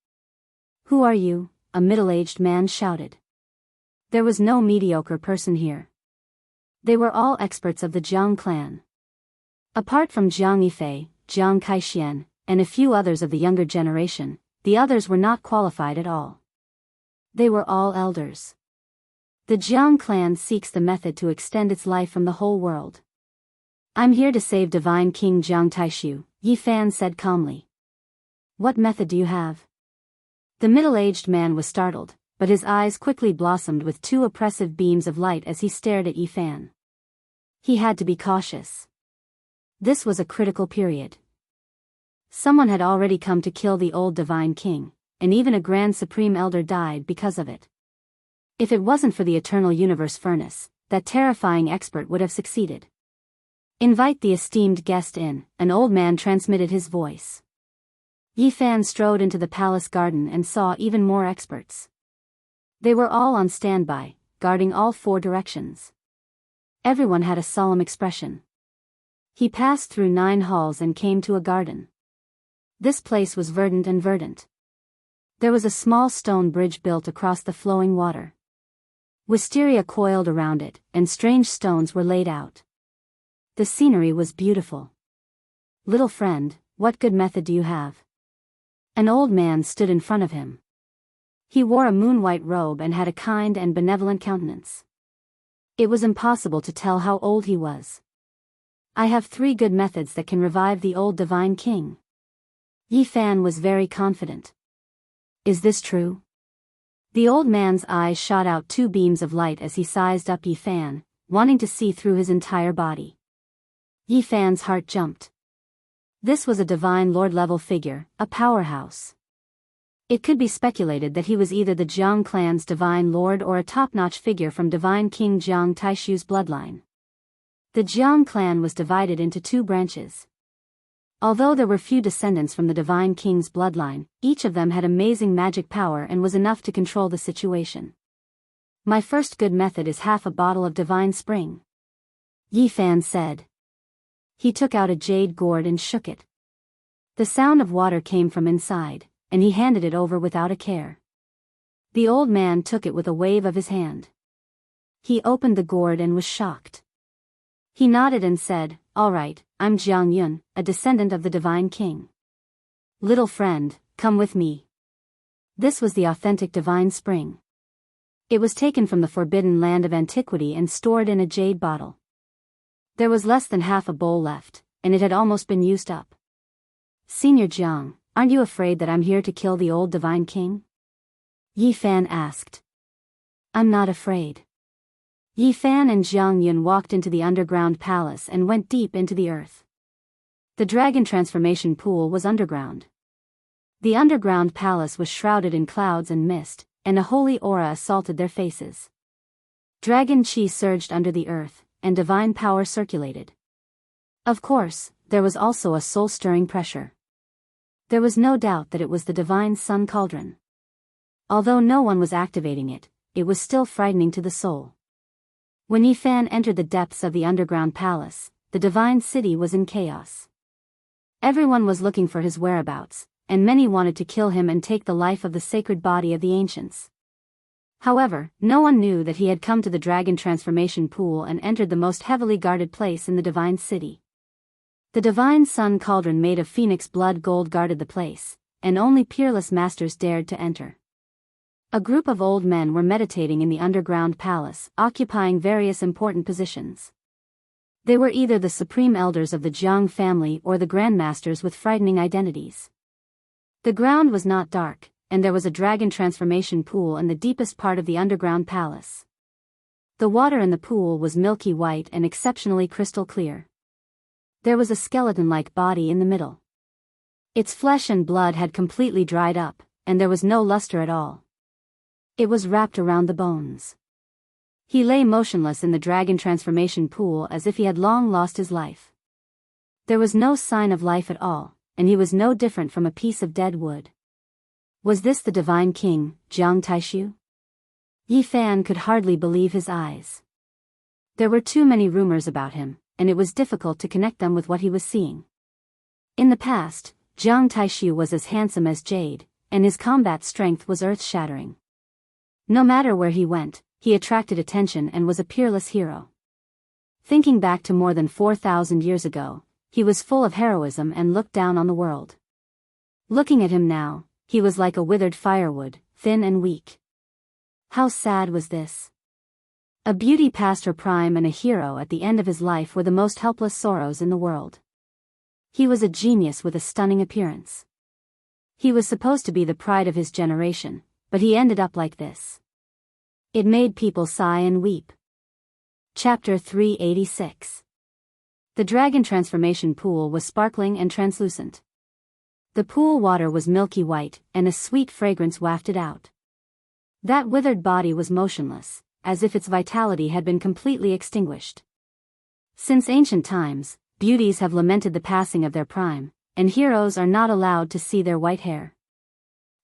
"Who are you?" a middle-aged man shouted. There was no mediocre person here. They were all experts of the Jiang clan. Apart from Jiang Yifei, Jiang Kaixian, and a few others of the younger generation, the others were not qualified at all. They were all elders. The Jiang clan seeks the method to extend its life from the whole world. "I'm here to save Divine King Jiang Taishu," Yi Fan said calmly. "What method do you have?" The middle-aged man was startled, but his eyes quickly blossomed with two oppressive beams of light as he stared at Yi Fan. He had to be cautious. This was a critical period. Someone had already come to kill the old Divine King, and even a Grand Supreme Elder died because of it. If it wasn't for the Eternal Universe Furnace, that terrifying expert would have succeeded. "Invite the esteemed guest in," an old man transmitted his voice. Yi Fan strode into the palace garden and saw even more experts. They were all on standby, guarding all four directions. Everyone had a solemn expression. He passed through 9 halls and came to a garden. This place was verdant and verdant. There was a small stone bridge built across the flowing water. Wisteria coiled around it, and strange stones were laid out. The scenery was beautiful. "Little friend, what good method do you have?" An old man stood in front of him. He wore a moon-white robe and had a kind and benevolent countenance. It was impossible to tell how old he was. "I have 3 good methods that can revive the old Divine King." Yi Fan was very confident. "Is this true?" The old man's eyes shot out 2 beams of light as he sized up Yi Fan, wanting to see through his entire body. Yi Fan's heart jumped. This was a divine lord-level figure, a powerhouse. It could be speculated that he was either the Jiang clan's divine lord or a top-notch figure from Divine King Jiang Taishu's bloodline. The Jiang clan was divided into 2 branches. Although there were few descendants from the Divine King's bloodline, each of them had amazing magic power and was enough to control the situation. "My first good method is half a bottle of divine spring," Yi Fan said. He took out a jade gourd and shook it. The sound of water came from inside, and he handed it over without a care. The old man took it with a wave of his hand. He opened the gourd and was shocked. He nodded and said, "All right, I'm Jiang Yun, a descendant of the Divine King. Little friend, come with me." This was the authentic divine spring. It was taken from the forbidden land of antiquity and stored in a jade bottle. There was less than half a bowl left, and it had almost been used up. "Senior Jiang, aren't you afraid that I'm here to kill the old Divine King?" Yi Fan asked. "I'm not afraid." Yi Fan and Jiang Yun walked into the underground palace and went deep into the earth. The dragon transformation pool was underground. The underground palace was shrouded in clouds and mist, and a holy aura assaulted their faces. Dragon chi surged under the earth, and divine power circulated. Of course, there was also a soul-stirring pressure. There was no doubt that it was the divine sun cauldron. Although no one was activating it, it was still frightening to the soul. When Yi Fan entered the depths of the underground palace, the divine city was in chaos. Everyone was looking for his whereabouts, and many wanted to kill him and take the life of the sacred body of the ancients. However, no one knew that he had come to the dragon transformation pool and entered the most heavily guarded place in the divine city. The divine sun cauldron made of phoenix blood gold guarded the place, and only peerless masters dared to enter. A group of old men were meditating in the underground palace, occupying various important positions. They were either the supreme elders of the Jiang family or the grandmasters with frightening identities. The ground was not dark, and there was a dragon transformation pool in the deepest part of the underground palace. The water in the pool was milky white and exceptionally crystal clear. There was a skeleton-like body in the middle. Its flesh and blood had completely dried up, and there was no luster at all. It was wrapped around the bones. He lay motionless in the dragon transformation pool as if he had long lost his life. There was no sign of life at all, and he was no different from a piece of dead wood. Was this the divine king, Jiang Taishu? Yi Fan could hardly believe his eyes. There were too many rumors about him, and it was difficult to connect them with what he was seeing. In the past, Jiang Taishu was as handsome as jade, and his combat strength was earth-shattering. No matter where he went, he attracted attention and was a peerless hero. Thinking back to more than 4,000 years ago, he was full of heroism and looked down on the world. Looking at him now, he was like a withered firewood, thin and weak. How sad was this? A beauty past her prime and a hero at the end of his life were the most helpless sorrows in the world. He was a genius with a stunning appearance. He was supposed to be the pride of his generation, but he ended up like this. It made people sigh and weep. Chapter 386. The dragon transformation pool was sparkling and translucent. The pool water was milky white, and a sweet fragrance wafted out. That withered body was motionless, as if its vitality had been completely extinguished. Since ancient times, beauties have lamented the passing of their prime, and heroes are not allowed to see their white hair.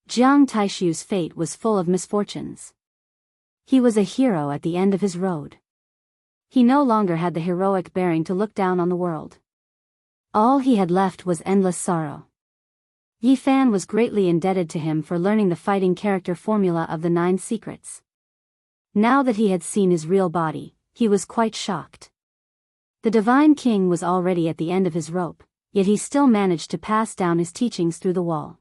Jiang Taishu's fate was full of misfortunes. He was a hero at the end of his road. He no longer had the heroic bearing to look down on the world. All he had left was endless sorrow. Yi Fan was greatly indebted to him for learning the fighting character formula of the 9 secrets. Now that he had seen his real body, he was quite shocked. The Divine King was already at the end of his rope, yet he still managed to pass down his teachings through the wall.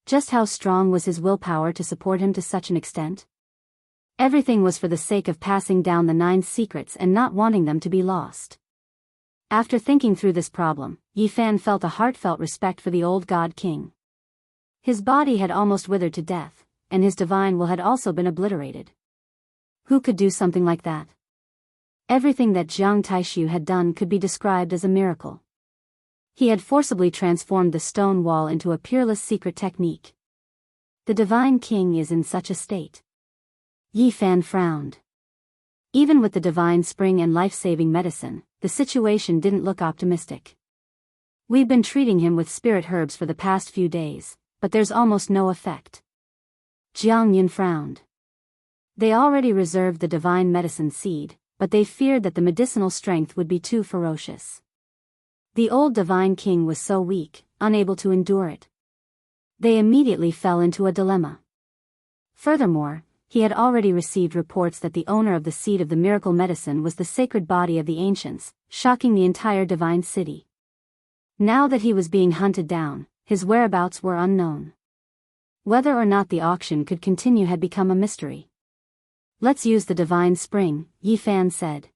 Just how strong was his willpower to support him to such an extent? Everything was for the sake of passing down the 9 secrets and not wanting them to be lost. After thinking through this problem, Yi Fan felt a heartfelt respect for the old God King. His body had almost withered to death, and his divine will had also been obliterated. Who could do something like that? Everything that Jiang Taishu had done could be described as a miracle. He had forcibly transformed the stone wall into a peerless secret technique. The Divine King is in such a state. Yi Fan frowned. Even with the divine spring and life-saving medicine, the situation didn't look optimistic. We've been treating him with spirit herbs for the past few days, but there's almost no effect. Jiang Yun frowned. They already reserved the divine medicine seed, but they feared that the medicinal strength would be too ferocious. The old Divine King was so weak, unable to endure it. They immediately fell into a dilemma. Furthermore, he had already received reports that the owner of the seed of the miracle medicine was the sacred body of the ancients, shocking the entire divine city. Now that he was being hunted down, his whereabouts were unknown. Whether or not the auction could continue had become a mystery. Let's use the divine spring, Yi Fan said.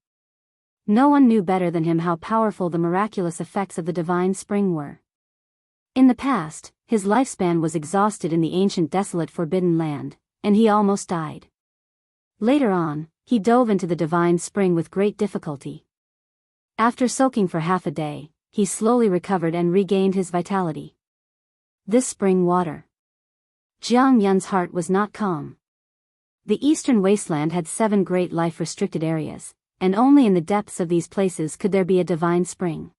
No one knew better than him how powerful the miraculous effects of the divine spring were. In the past, his lifespan was exhausted in the ancient desolate forbidden land, and he almost died. Later on, he dove into the divine spring with great difficulty. After soaking for half a day, he slowly recovered and regained his vitality. This spring water. Jiang Yun's heart was not calm. The eastern wasteland had 7 great life-restricted areas, and only in the depths of these places could there be a divine spring.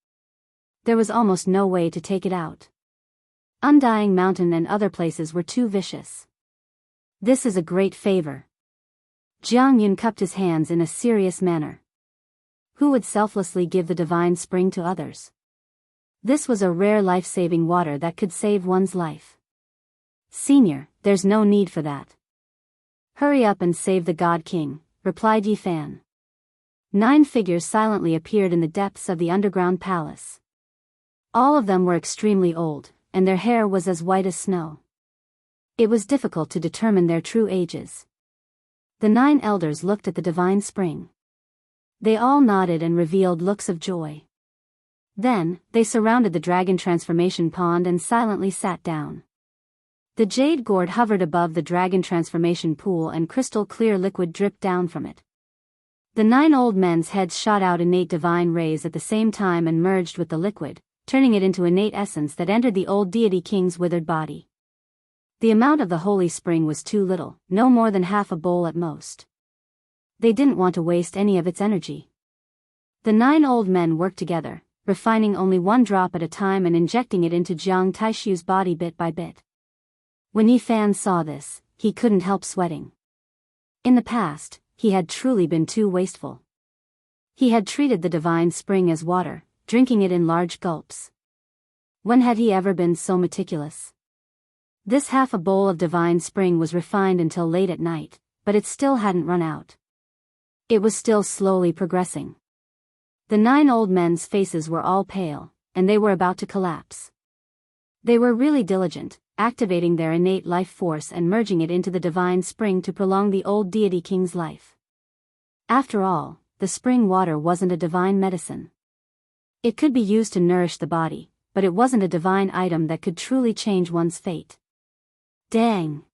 There was almost no way to take it out. Undying Mountain and other places were too vicious. This is a great favor. Jiang Yun cupped his hands in a serious manner. Who would selflessly give the divine spring to others? This was a rare life-saving water that could save one's life. Senior, there's no need for that. Hurry up and save the God King, replied Yi Fan. 9 figures silently appeared in the depths of the underground palace. All of them were extremely old, and their hair was as white as snow. It was difficult to determine their true ages. The 9 elders looked at the divine spring. They all nodded and revealed looks of joy. Then, they surrounded the dragon transformation pond and silently sat down. The jade gourd hovered above the dragon transformation pool and crystal-clear liquid dripped down from it. The 9 old men's heads shot out innate divine rays at the same time and merged with the liquid, turning it into innate essence that entered the old deity king's withered body. The amount of the holy spring was too little, no more than half a bowl at most. They didn't want to waste any of its energy. The 9 old men worked together, refining only 1 drop at a time and injecting it into Jiang Taishu's body bit by bit. When Yi Fan saw this, he couldn't help sweating. In the past, he had truly been too wasteful. He had treated the divine spring as water, drinking it in large gulps. When had he ever been so meticulous? This half a bowl of divine spring was refined until late at night, but it still hadn't run out. It was still slowly progressing. The 9 old men's faces were all pale, and they were about to collapse. They were really diligent, activating their innate life force and merging it into the divine spring to prolong the old deity king's life. After all, the spring water wasn't a divine medicine. It could be used to nourish the body, but it wasn't a divine item that could truly change one's fate. Dang!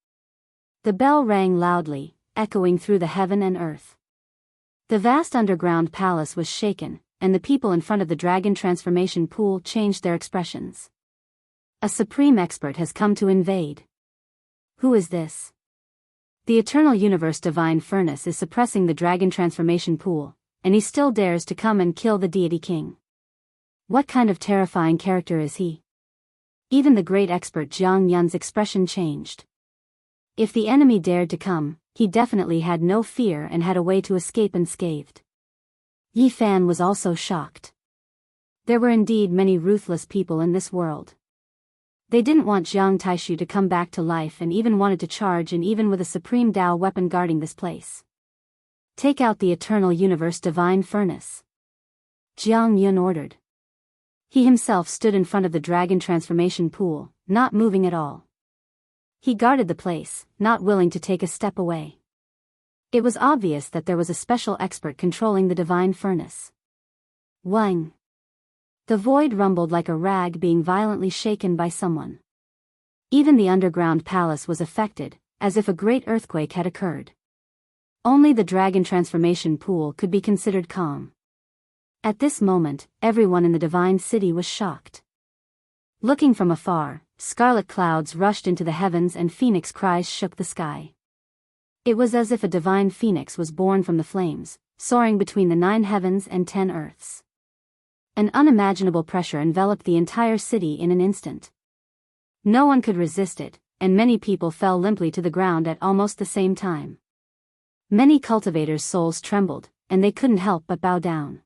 The bell rang loudly, echoing through the heaven and earth. The vast underground palace was shaken, and the people in front of the dragon transformation pool changed their expressions. A supreme expert has come to invade. Who is this? The eternal universe divine furnace is suppressing the dragon transformation pool, and he still dares to come and kill the deity king. What kind of terrifying character is he? Even the great expert Jiang Yun's expression changed. If the enemy dared to come, he definitely had no fear and had a way to escape unscathed. Yi Fan was also shocked. There were indeed many ruthless people in this world. They didn't want Jiang Taishu to come back to life and even wanted to charge in even with a supreme Tao weapon guarding this place. Take out the eternal universe divine furnace. Jiang Yun ordered. He himself stood in front of the dragon transformation pool, not moving at all. He guarded the place, not willing to take a step away. It was obvious that there was a special expert controlling the divine furnace. Wang. The void rumbled like a rag being violently shaken by someone. Even the underground palace was affected, as if a great earthquake had occurred. Only the dragon transformation pool could be considered calm. At this moment, everyone in the divine city was shocked. Looking from afar, scarlet clouds rushed into the heavens and phoenix cries shook the sky. It was as if a divine phoenix was born from the flames, soaring between the 9 heavens and 10 earths. An unimaginable pressure enveloped the entire city in an instant. No one could resist it, and many people fell limply to the ground at almost the same time. Many cultivators' souls trembled, and they couldn't help but bow down.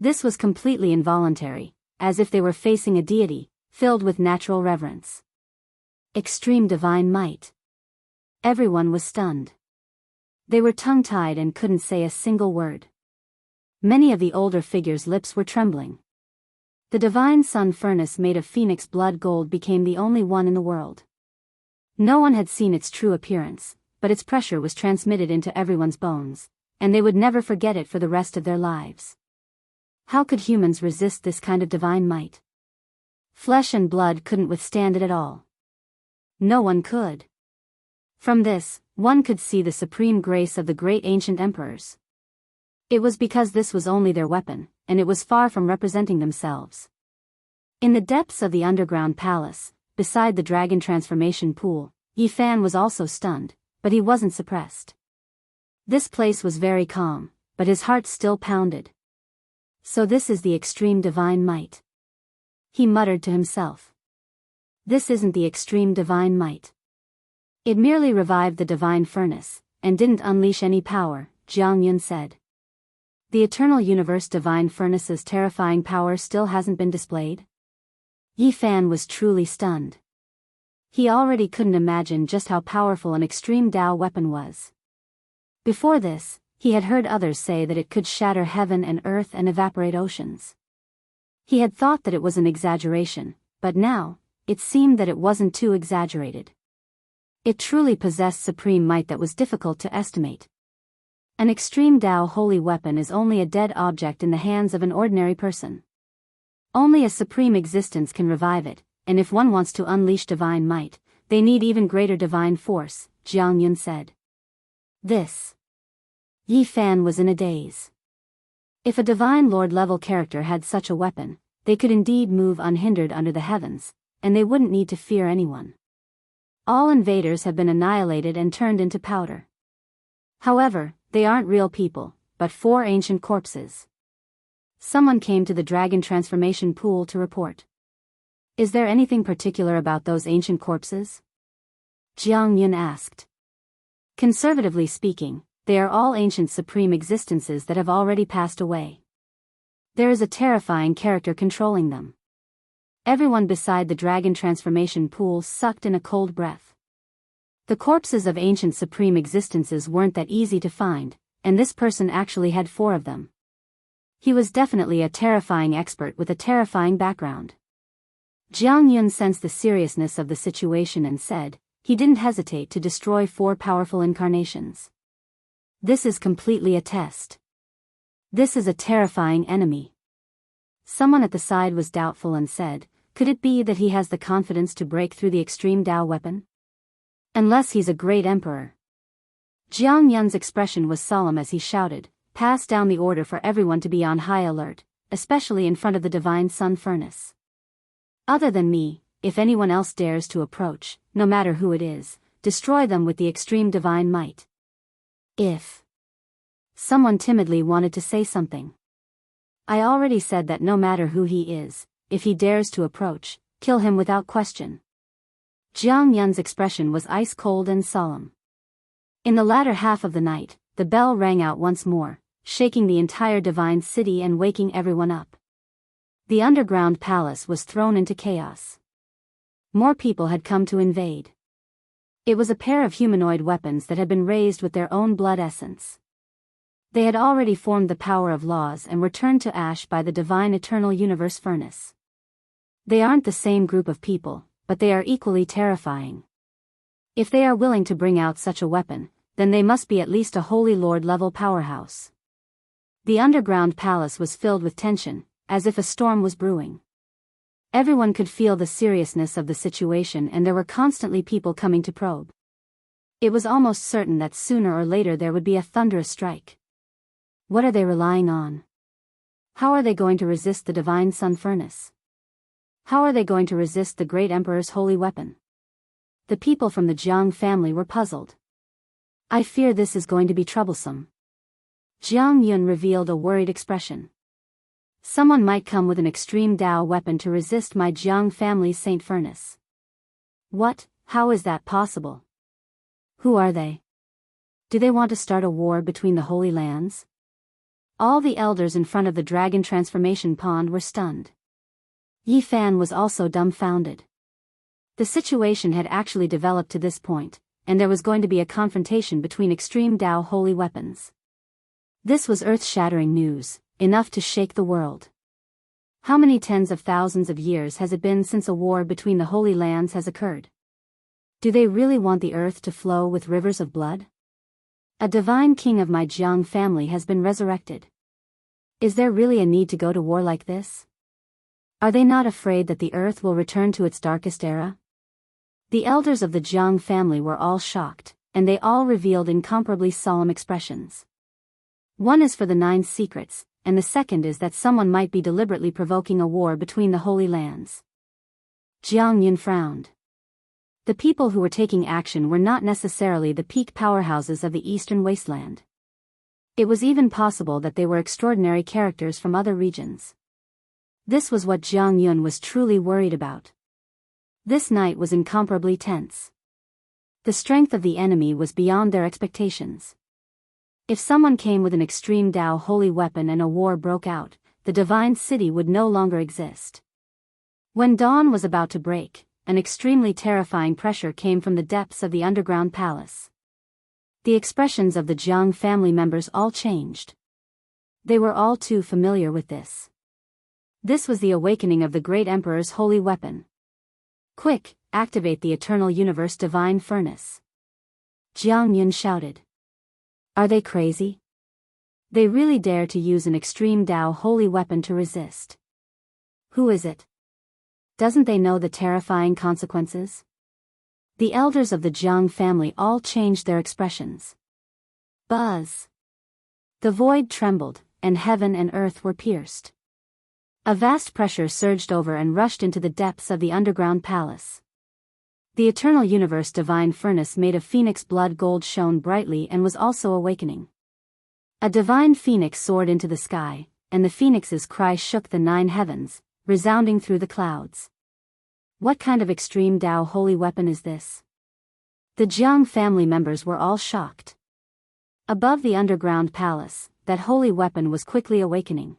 This was completely involuntary, as if they were facing a deity, filled with natural reverence. Extreme divine might. Everyone was stunned. They were tongue-tied and couldn't say a single word. Many of the older figures' lips were trembling. The divine sun furnace made of phoenix blood gold became the only one in the world. No one had seen its true appearance, but its pressure was transmitted into everyone's bones, and they would never forget it for the rest of their lives. How could humans resist this kind of divine might? Flesh and blood couldn't withstand it at all. No one could. From this, one could see the supreme grace of the great ancient emperors. It was because this was only their weapon, and it was far from representing themselves. In the depths of the underground palace, beside the dragon transformation pool, Yi Fan was also stunned, but he wasn't suppressed. This place was very calm, but his heart still pounded. So this is the extreme divine might. He muttered to himself. This isn't the extreme divine might. It merely revived the divine furnace, and didn't unleash any power, Jiang Yun said. The eternal universe divine furnace's terrifying power still hasn't been displayed? Yi Fan was truly stunned. He already couldn't imagine just how powerful an extreme Tao weapon was. Before this, he had heard others say that it could shatter heaven and earth and evaporate oceans. He had thought that it was an exaggeration, but now, it seemed that it wasn't too exaggerated. It truly possessed supreme might that was difficult to estimate. An extreme Tao holy weapon is only a dead object in the hands of an ordinary person. Only a supreme existence can revive it, and if one wants to unleash divine might, they need even greater divine force, Jiang Yun said. This. Yi Fan was in a daze. If a divine lord-level character had such a weapon, they could indeed move unhindered under the heavens, and they wouldn't need to fear anyone. All invaders have been annihilated and turned into powder. However, they aren't real people, but 4 ancient corpses. Someone came to the dragon transformation pool to report. Is there anything particular about those ancient corpses? Jiang Yun asked. Conservatively speaking, they are all ancient supreme existences that have already passed away. There is a terrifying character controlling them. Everyone beside the dragon transformation pool sucked in a cold breath. The corpses of ancient supreme existences weren't that easy to find, and this person actually had 4 of them. He was definitely a terrifying expert with a terrifying background. Jiang Yun sensed the seriousness of the situation and said, he didn't hesitate to destroy 4 powerful incarnations. This is completely a test. This is a terrifying enemy. Someone at the side was doubtful and said, could it be that he has the confidence to break through the extreme Dao weapon? Unless he's a great emperor. Jiang Yun's expression was solemn as he shouted, pass down the order for everyone to be on high alert, especially in front of the divine sun furnace. Other than me, if anyone else dares to approach, no matter who it is, destroy them with the extreme divine might. If someone timidly wanted to say something. I already said that no matter who he is, if he dares to approach, kill him without question. Jiang Yun's expression was ice cold and solemn. In the latter half of the night, the bell rang out once more, shaking the entire divine city and waking everyone up. The underground palace was thrown into chaos. More people had come to invade. It was a pair of humanoid weapons that had been raised with their own blood essence. They had already formed the power of laws and were turned to ash by the divine eternal universe furnace. They aren't the same group of people, but they are equally terrifying. If they are willing to bring out such a weapon, then they must be at least a Holy Lord level powerhouse. The underground palace was filled with tension, as if a storm was brewing. Everyone could feel the seriousness of the situation and there were constantly people coming to probe. It was almost certain that sooner or later there would be a thunderous strike. What are they relying on? How are they going to resist the divine sun furnace? How are they going to resist the great emperor's holy weapon? The people from the Jiang family were puzzled. I fear this is going to be troublesome. Jiang Yun revealed a worried expression. Someone might come with an extreme Dao weapon to resist my Jiang family's Saint Furnace. What? How is that possible? Who are they? Do they want to start a war between the Holy Lands? All the elders in front of the dragon transformation pond were stunned. Yi Fan was also dumbfounded. The situation had actually developed to this point, and there was going to be a confrontation between extreme Dao holy weapons. This was earth-shattering news, enough to shake the world. How many tens of thousands of years has it been since a war between the Holy Lands has occurred? Do they really want the earth to flow with rivers of blood? A divine king of my Jiang family has been resurrected. Is there really a need to go to war like this? Are they not afraid that the earth will return to its darkest era? The elders of the Jiang family were all shocked, and they all revealed incomparably solemn expressions. One is for the 9 secrets, and the second is that someone might be deliberately provoking a war between the Holy Lands. Jiang Yun frowned. The people who were taking action were not necessarily the peak powerhouses of the Eastern Wasteland. It was even possible that they were extraordinary characters from other regions. This was what Jiang Yun was truly worried about. This night was incomparably tense. The strength of the enemy was beyond their expectations. If someone came with an extreme Dao holy weapon and a war broke out, the divine city would no longer exist. When dawn was about to break, an extremely terrifying pressure came from the depths of the underground palace. The expressions of the Jiang family members all changed. They were all too familiar with this. This was the awakening of the great emperor's holy weapon. Quick, activate the eternal universe divine furnace. Jiang Yun shouted. Are they crazy? They really dare to use an extreme Dao holy weapon to resist. Who is it? Doesn't they know the terrifying consequences? The elders of the Jiang family all changed their expressions. Buzz. The void trembled, and heaven and earth were pierced. A vast pressure surged over and rushed into the depths of the underground palace. The eternal universe divine furnace made of phoenix blood gold shone brightly and was also awakening. A divine phoenix soared into the sky, and the phoenix's cry shook the 9 heavens, resounding through the clouds. What kind of extreme Dao holy weapon is this? The Jiang family members were all shocked. Above the underground palace, that holy weapon was quickly awakening.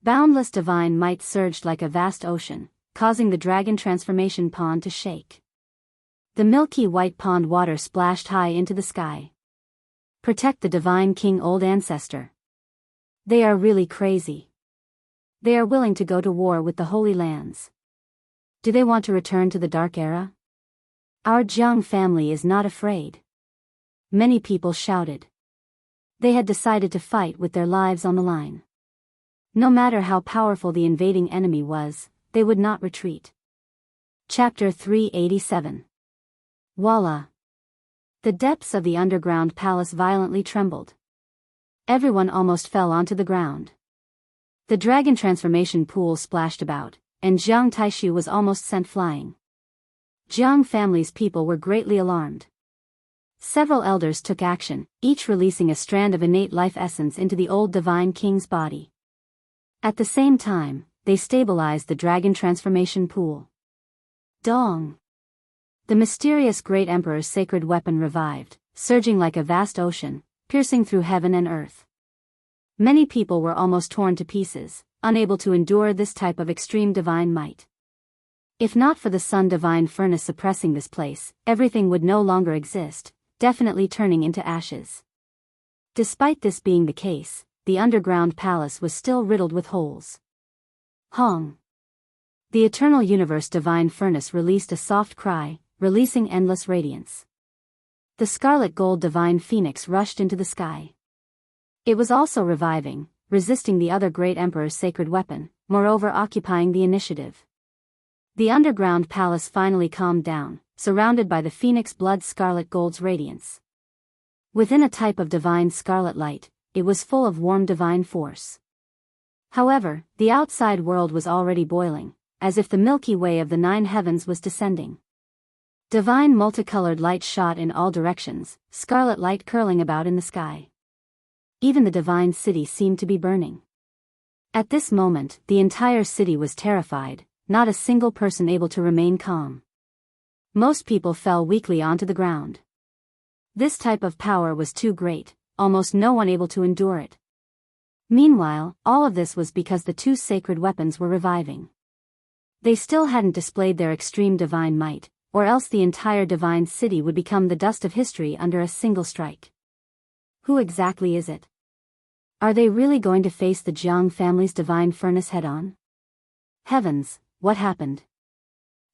Boundless divine might surged like a vast ocean, causing the dragon transformation pond to shake. The milky white pond water splashed high into the sky. Protect the divine king, old ancestor. They are really crazy. They are willing to go to war with the Holy Lands. Do they want to return to the Dark Era? Our Jiang family is not afraid. Many people shouted. They had decided to fight with their lives on the line. No matter how powerful the invading enemy was, they would not retreat. Chapter 387. Voila! The depths of the underground palace violently trembled. Everyone almost fell onto the ground. The dragon transformation pool splashed about, and Jiang Taishu was almost sent flying. Jiang family's people were greatly alarmed. Several elders took action, each releasing a strand of innate life essence into the old divine king's body. At the same time, they stabilized the dragon transformation pool. Dong! The mysterious great emperor's sacred weapon revived, surging like a vast ocean, piercing through heaven and earth. Many people were almost torn to pieces, unable to endure this type of extreme divine might. If not for the sun divine furnace suppressing this place, everything would no longer exist, definitely turning into ashes. Despite this being the case, the underground palace was still riddled with holes. Hong! The eternal universe divine furnace released a soft cry, releasing endless radiance. The scarlet gold divine phoenix rushed into the sky. It was also reviving, resisting the other great emperor's sacred weapon, moreover occupying the initiative. The underground palace finally calmed down, surrounded by the phoenix blood scarlet gold's radiance. Within a type of divine scarlet light, it was full of warm divine force. However, the outside world was already boiling, as if the Milky Way of the 9 heavens was descending. Divine multicolored light shot in all directions, scarlet light curling about in the sky. Even the divine city seemed to be burning. At this moment, the entire city was terrified, not a single person able to remain calm. Most people fell weakly onto the ground. This type of power was too great, almost no one able to endure it. Meanwhile, all of this was because the 2 sacred weapons were reviving. They still hadn't displayed their extreme divine might, or else the entire divine city would become the dust of history under a single strike. Who exactly is it? Are they really going to face the Jiang family's divine furnace head-on? Heavens, what happened?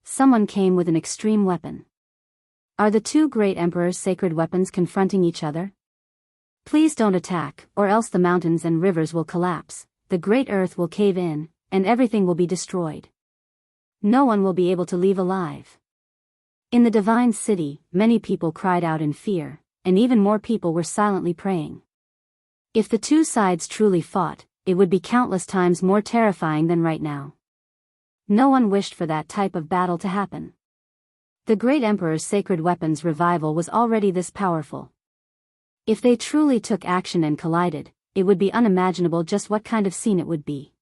Someone came with an extreme weapon. Are the 2 great emperors' sacred weapons confronting each other? Please don't attack, or else the mountains and rivers will collapse, the great earth will cave in, and everything will be destroyed. No one will be able to leave alive. In the divine city, many people cried out in fear, and even more people were silently praying. If the 2 sides truly fought, it would be countless times more terrifying than right now. No one wished for that type of battle to happen. The great emperor's sacred weapons revival was already this powerful. If they truly took action and collided, it would be unimaginable just what kind of scene it would be.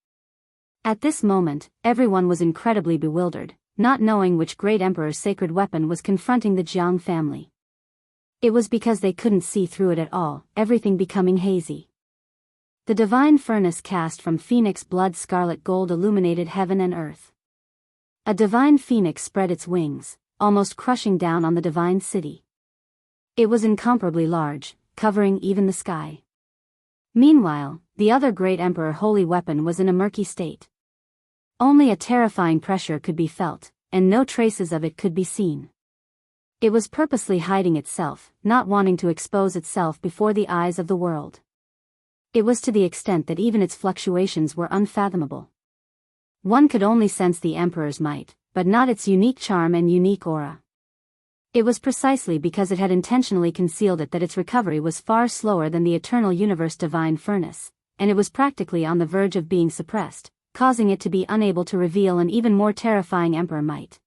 At this moment, everyone was incredibly bewildered, not knowing which great emperor's sacred weapon was confronting the Jiang family. It was because they couldn't see through it at all, everything becoming hazy. The divine furnace cast from phoenix blood scarlet gold illuminated heaven and earth. A divine phoenix spread its wings, almost crushing down on the divine city. It was incomparably large, covering even the sky. Meanwhile, the other great emperor holy weapon was in a murky state. Only a terrifying pressure could be felt, and no traces of it could be seen. It was purposely hiding itself, not wanting to expose itself before the eyes of the world. It was to the extent that even its fluctuations were unfathomable. One could only sense the emperor's might, but not its unique charm and unique aura. It was precisely because it had intentionally concealed it that its recovery was far slower than the eternal universe divine furnace, and it was practically on the verge of being suppressed, causing it to be unable to reveal an even more terrifying emperor might.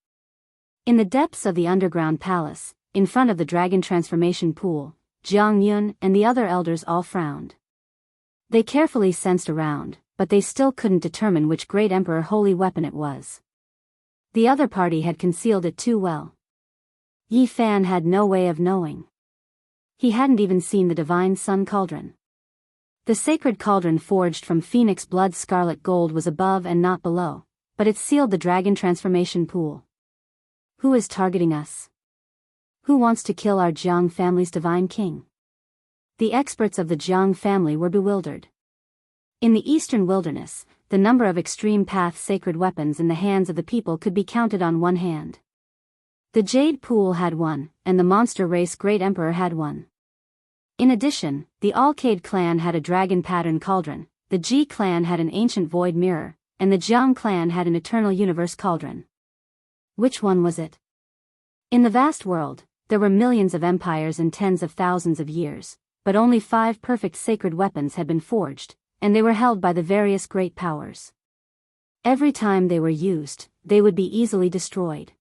In the depths of the underground palace, in front of the dragon transformation pool, Jiang Yun and the other elders all frowned. They carefully sensed around, but they still couldn't determine which great emperor holy weapon it was. The other party had concealed it too well. Yi Fan had no way of knowing. He hadn't even seen the divine sun cauldron. The sacred cauldron forged from phoenix blood scarlet gold was above and not below, but it sealed the dragon transformation pool. Who is targeting us? Who wants to kill our Jiang family's divine king? The experts of the Jiang family were bewildered. In the eastern wilderness, the number of extreme path sacred weapons in the hands of the people could be counted on one hand. The Jade Pool had one, and the monster race Great Emperor had one. In addition, the Alcade clan had a dragon pattern cauldron, the Ji clan had an ancient void mirror, and the Jiang clan had an eternal universe cauldron. Which one was it? In the vast world, there were millions of empires and tens of thousands of years, but only 5 perfect sacred weapons had been forged, and they were held by the various great powers. Every time they were used, they would be easily destroyed.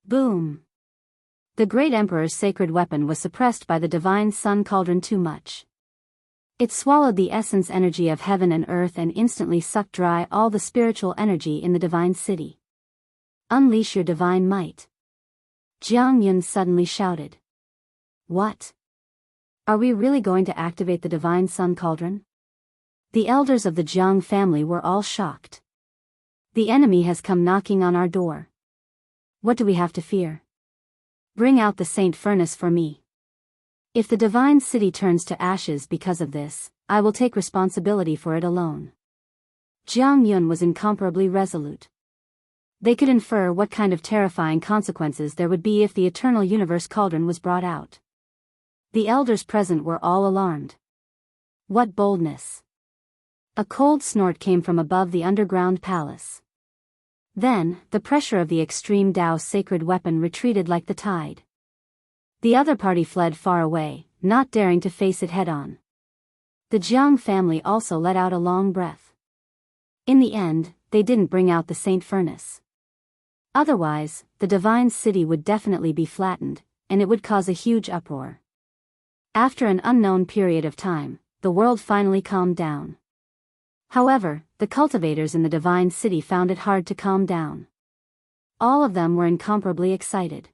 Boom! The Great Emperor's sacred weapon was suppressed by the divine sun cauldron too much. It swallowed the essence energy of heaven and earth and instantly sucked dry all the spiritual energy in the divine city. Unleash your divine might. Jiang Yun suddenly shouted. What? Are we really going to activate the divine sun cauldron? The elders of the Jiang family were all shocked. The enemy has come knocking on our door. What do we have to fear? Bring out the saint furnace for me. If the divine city turns to ashes because of this, I will take responsibility for it alone. Jiang Yun was incomparably resolute. They could infer what kind of terrifying consequences there would be if the eternal universe cauldron was brought out. The elders present were all alarmed. What boldness! A cold snort came from above the underground palace. Then, the pressure of the extreme Tao's sacred weapon retreated like the tide. The other party fled far away, not daring to face it head-on. The Jiang family also let out a long breath. In the end, they didn't bring out the saint furnace. Otherwise, the divine city would definitely be flattened, and it would cause a huge uproar. After an unknown period of time, the world finally calmed down. However, the cultivators in the divine city found it hard to calm down. All of them were incomparably excited.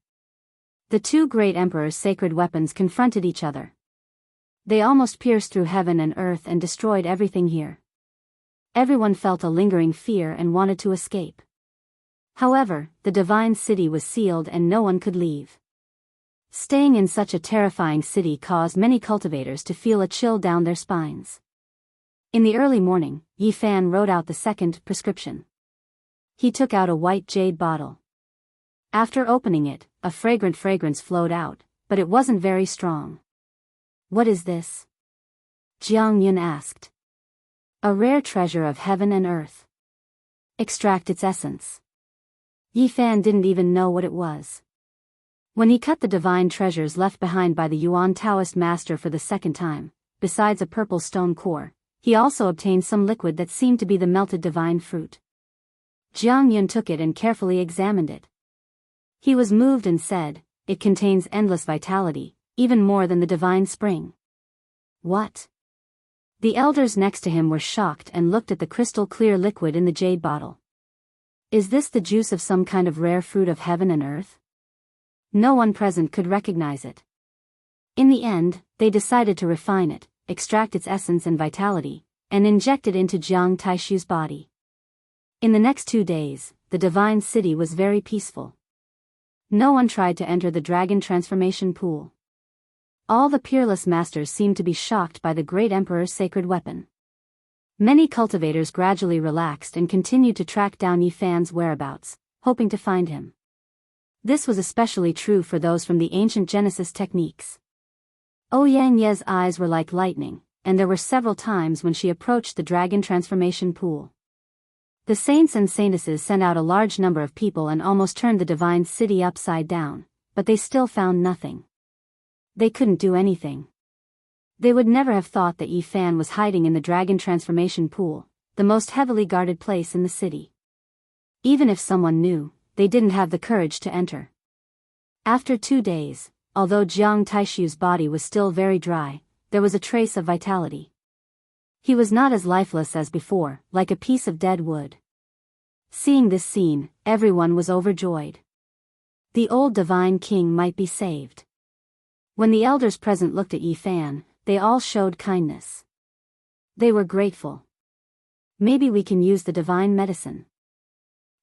The 2 great emperors' sacred weapons confronted each other. They almost pierced through heaven and earth and destroyed everything here. Everyone felt a lingering fear and wanted to escape. However, the divine city was sealed and no one could leave. Staying in such a terrifying city caused many cultivators to feel a chill down their spines. In the early morning, Yi Fan wrote out the second prescription. He took out a white jade bottle. After opening it, a fragrant fragrance flowed out, but it wasn't very strong. What is this? Jiang Yun asked. A rare treasure of heaven and earth. Extract its essence. Yi Fan didn't even know what it was. When he cut the divine treasures left behind by the Yuan Taoist master for the second time, besides a purple stone core, he also obtained some liquid that seemed to be the melted divine fruit. Jiang Yun took it and carefully examined it. He was moved and said, it contains endless vitality, even more than the divine spring. What? The elders next to him were shocked and looked at the crystal-clear liquid in the jade bottle. Is this the juice of some kind of rare fruit of heaven and earth? No one present could recognize it. In the end, they decided to refine it, extract its essence and vitality, and inject it into Jiang Taishu's body. In the next 2 days, the divine city was very peaceful. No one tried to enter the dragon transformation pool. All the peerless masters seemed to be shocked by the great emperor's sacred weapon. Many cultivators gradually relaxed and continued to track down Yi Fan's whereabouts, hoping to find him. This was especially true for those from the ancient Genesis techniques. Ouyang Ye's eyes were like lightning, and there were several times when she approached the dragon transformation pool. The saints and saintesses sent out a large number of people and almost turned the divine city upside down, but they still found nothing. They couldn't do anything. They would never have thought that Yi Fan was hiding in the dragon transformation pool, the most heavily guarded place in the city. Even if someone knew, they didn't have the courage to enter. After 2 days, although Jiang Taishu's body was still very dry, there was a trace of vitality. He was not as lifeless as before, like a piece of dead wood. Seeing this scene, everyone was overjoyed. The old divine king might be saved. When the elders present looked at Yi Fan, they all showed kindness. They were grateful. Maybe we can use the divine medicine.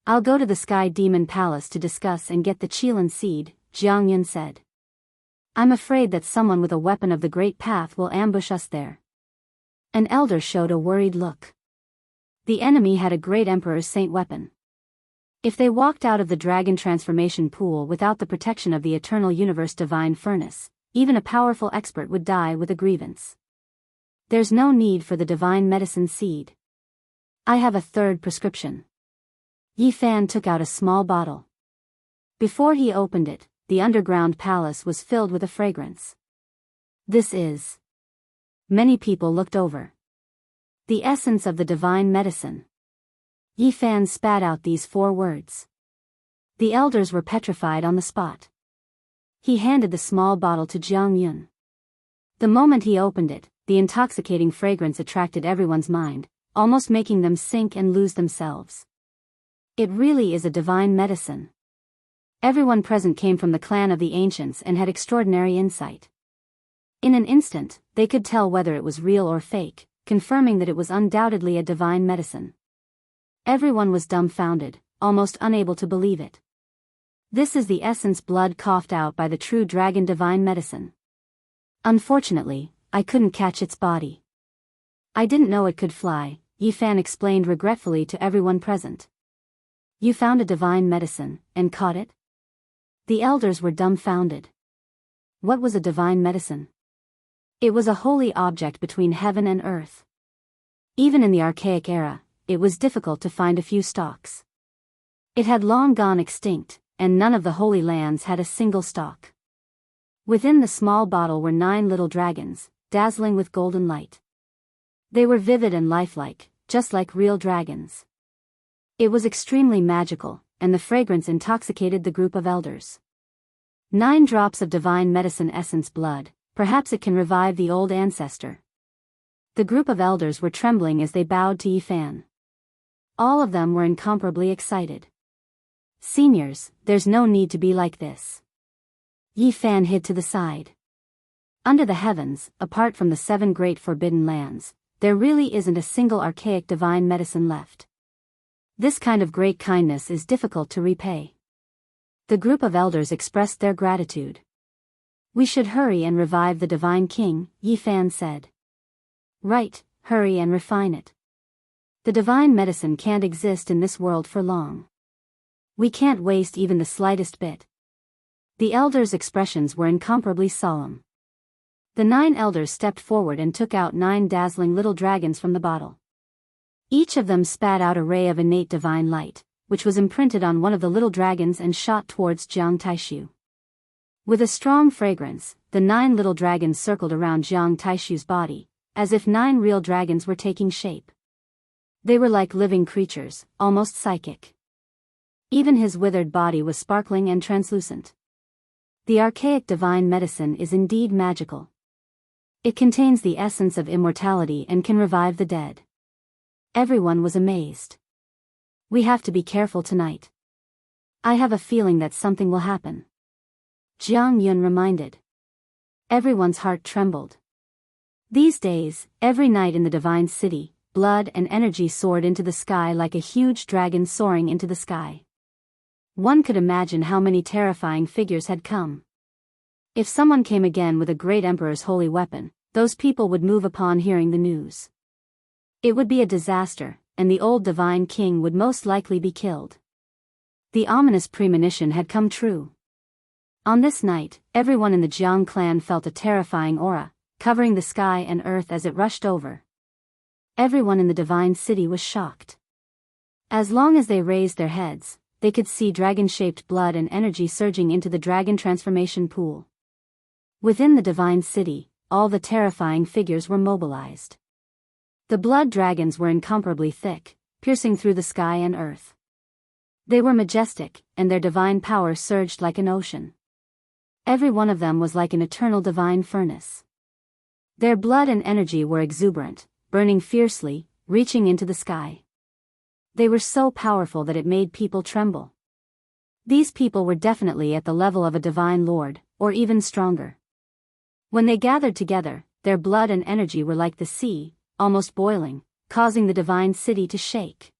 I'll go to the Sky Demon Palace to discuss and get the Qilin seed, Jiang Yun said. I'm afraid that someone with a weapon of the Great Path will ambush us there. An elder showed a worried look. The enemy had a great Emperor's Saint weapon. If they walked out of the dragon transformation pool without the protection of the eternal universe divine furnace, even a powerful expert would die with a grievance. There's no need for the divine medicine seed. I have a third prescription. Yi Fan took out a small bottle. Before he opened it, the underground palace was filled with a fragrance. This is. Many people looked over. The essence of the divine medicine. Yi Fan spat out these 4 words. The elders were petrified on the spot. He handed the small bottle to Jiang Yun. The moment he opened it, the intoxicating fragrance attracted everyone's mind, almost making them sink and lose themselves. It really is a divine medicine. Everyone present came from the clan of the ancients and had extraordinary insight. In an instant, they could tell whether it was real or fake, confirming that it was undoubtedly a divine medicine. Everyone was dumbfounded, almost unable to believe it. This is the essence blood coughed out by the true dragon divine medicine. Unfortunately, I couldn't catch its body. I didn't know it could fly, Yi Fan explained regretfully to everyone present. You found a divine medicine, and caught it? The elders were dumbfounded. What was a divine medicine? It was a holy object between heaven and earth. Even in the archaic era, it was difficult to find a few stalks. It had long gone extinct, and none of the holy lands had a single stalk. Within the small bottle were 9 little dragons, dazzling with golden light. They were vivid and lifelike, just like real dragons. It was extremely magical, and the fragrance intoxicated the group of elders. 9 drops of divine medicine essence blood, perhaps it can revive the old ancestor. The group of elders were trembling as they bowed to Yi Fan. All of them were incomparably excited. Seniors, there's no need to be like this. Yi Fan hid to the side. Under the heavens, apart from the 7 great forbidden lands, there really isn't a single archaic divine medicine left. This kind of great kindness is difficult to repay. The group of elders expressed their gratitude. We should hurry and revive the divine king, Yi Fan said. Right, hurry and refine it. The divine medicine can't exist in this world for long. We can't waste even the slightest bit. The elders' expressions were incomparably solemn. The 9 elders stepped forward and took out 9 dazzling little dragons from the bottle. Each of them spat out a ray of innate divine light, which was imprinted on one of the little dragons and shot towards Jiang Taishu. With a strong fragrance, the 9 little dragons circled around Jiang Taishu's body, as if 9 real dragons were taking shape. They were like living creatures, almost psychic. Even his withered body was sparkling and translucent. The archaic divine medicine is indeed magical. It contains the essence of immortality and can revive the dead. Everyone was amazed. We have to be careful tonight. I have a feeling that something will happen. Jiang Yun reminded. Everyone's heart trembled. These days, every night in the divine city, blood and energy soared into the sky like a huge dragon soaring into the sky. One could imagine how many terrifying figures had come. If someone came again with a great emperor's holy weapon, those people would move upon hearing the news. It would be a disaster, and the old divine king would most likely be killed. The ominous premonition had come true. On this night, everyone in the Jiang clan felt a terrifying aura, covering the sky and earth as it rushed over. Everyone in the divine city was shocked. As long as they raised their heads, they could see dragon-shaped blood and energy surging into the dragon transformation pool. Within the divine city, all the terrifying figures were mobilized. The blood dragons were incomparably thick, piercing through the sky and earth. They were majestic, and their divine power surged like an ocean. Every one of them was like an eternal divine furnace. Their blood and energy were exuberant, burning fiercely, reaching into the sky. They were so powerful that it made people tremble. These people were definitely at the level of a divine lord, or even stronger. When they gathered together, their blood and energy were like the sea, almost boiling, causing the divine city to shake.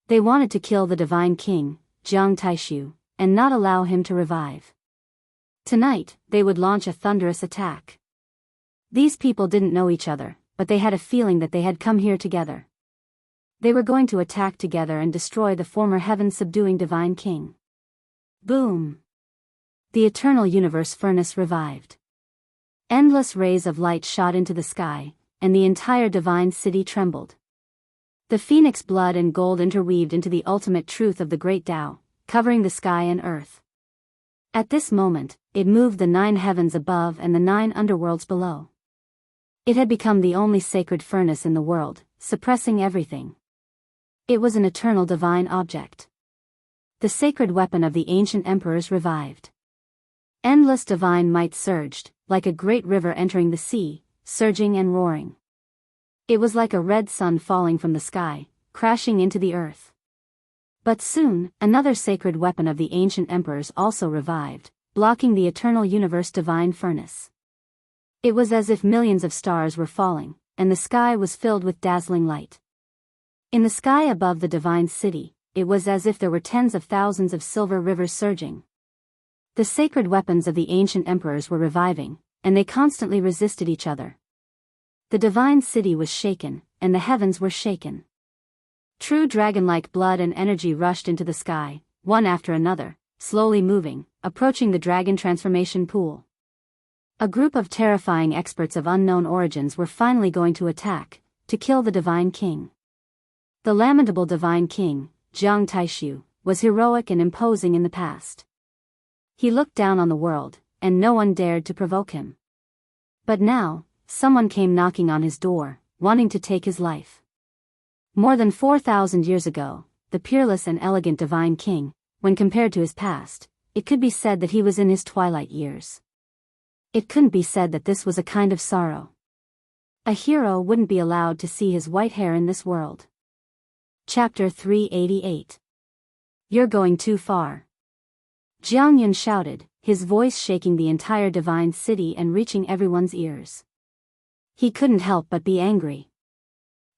They wanted to kill the divine king, Jiang Taishu, and not allow him to revive. Tonight, they would launch a thunderous attack. These people didn't know each other, but they had a feeling that they had come here together. They were going to attack together and destroy the former heaven-subduing divine king. Boom! The eternal universe furnace revived. Endless rays of light shot into the sky, and the entire divine city trembled. The phoenix blood and gold interweaved into the ultimate truth of the great Tao, covering the sky and earth. At this moment, it moved the 9 heavens above and the 9 underworlds below. It had become the only sacred furnace in the world, suppressing everything. It was an eternal divine object. The sacred weapon of the ancient emperors revived. Endless divine might surged, like a great river entering the sea, surging and roaring. It was like a red sun falling from the sky, crashing into the earth. But soon, another sacred weapon of the ancient emperors also revived, blocking the eternal universe divine furnace. It was as if millions of stars were falling, and the sky was filled with dazzling light. In the sky above the divine city, it was as if there were tens of thousands of silver rivers surging. The sacred weapons of the ancient emperors were reviving, and they constantly resisted each other. The divine city was shaken, and the heavens were shaken. True dragon-like blood and energy rushed into the sky, one after another, slowly moving, approaching the dragon transformation pool. A group of terrifying experts of unknown origins were finally going to attack, to kill the divine king. The lamentable divine king, Jiang Taishu, was heroic and imposing in the past. He looked down on the world, and no one dared to provoke him. But now, someone came knocking on his door, wanting to take his life. More than 4,000 years ago, the peerless and elegant divine king, when compared to his past, it could be said that he was in his twilight years. It couldn't be said that this was a kind of sorrow. A hero wouldn't be allowed to see his white hair in this world. Chapter 388. You're going too far. Jiang Yun shouted, his voice shaking the entire divine city and reaching everyone's ears. He couldn't help but be angry.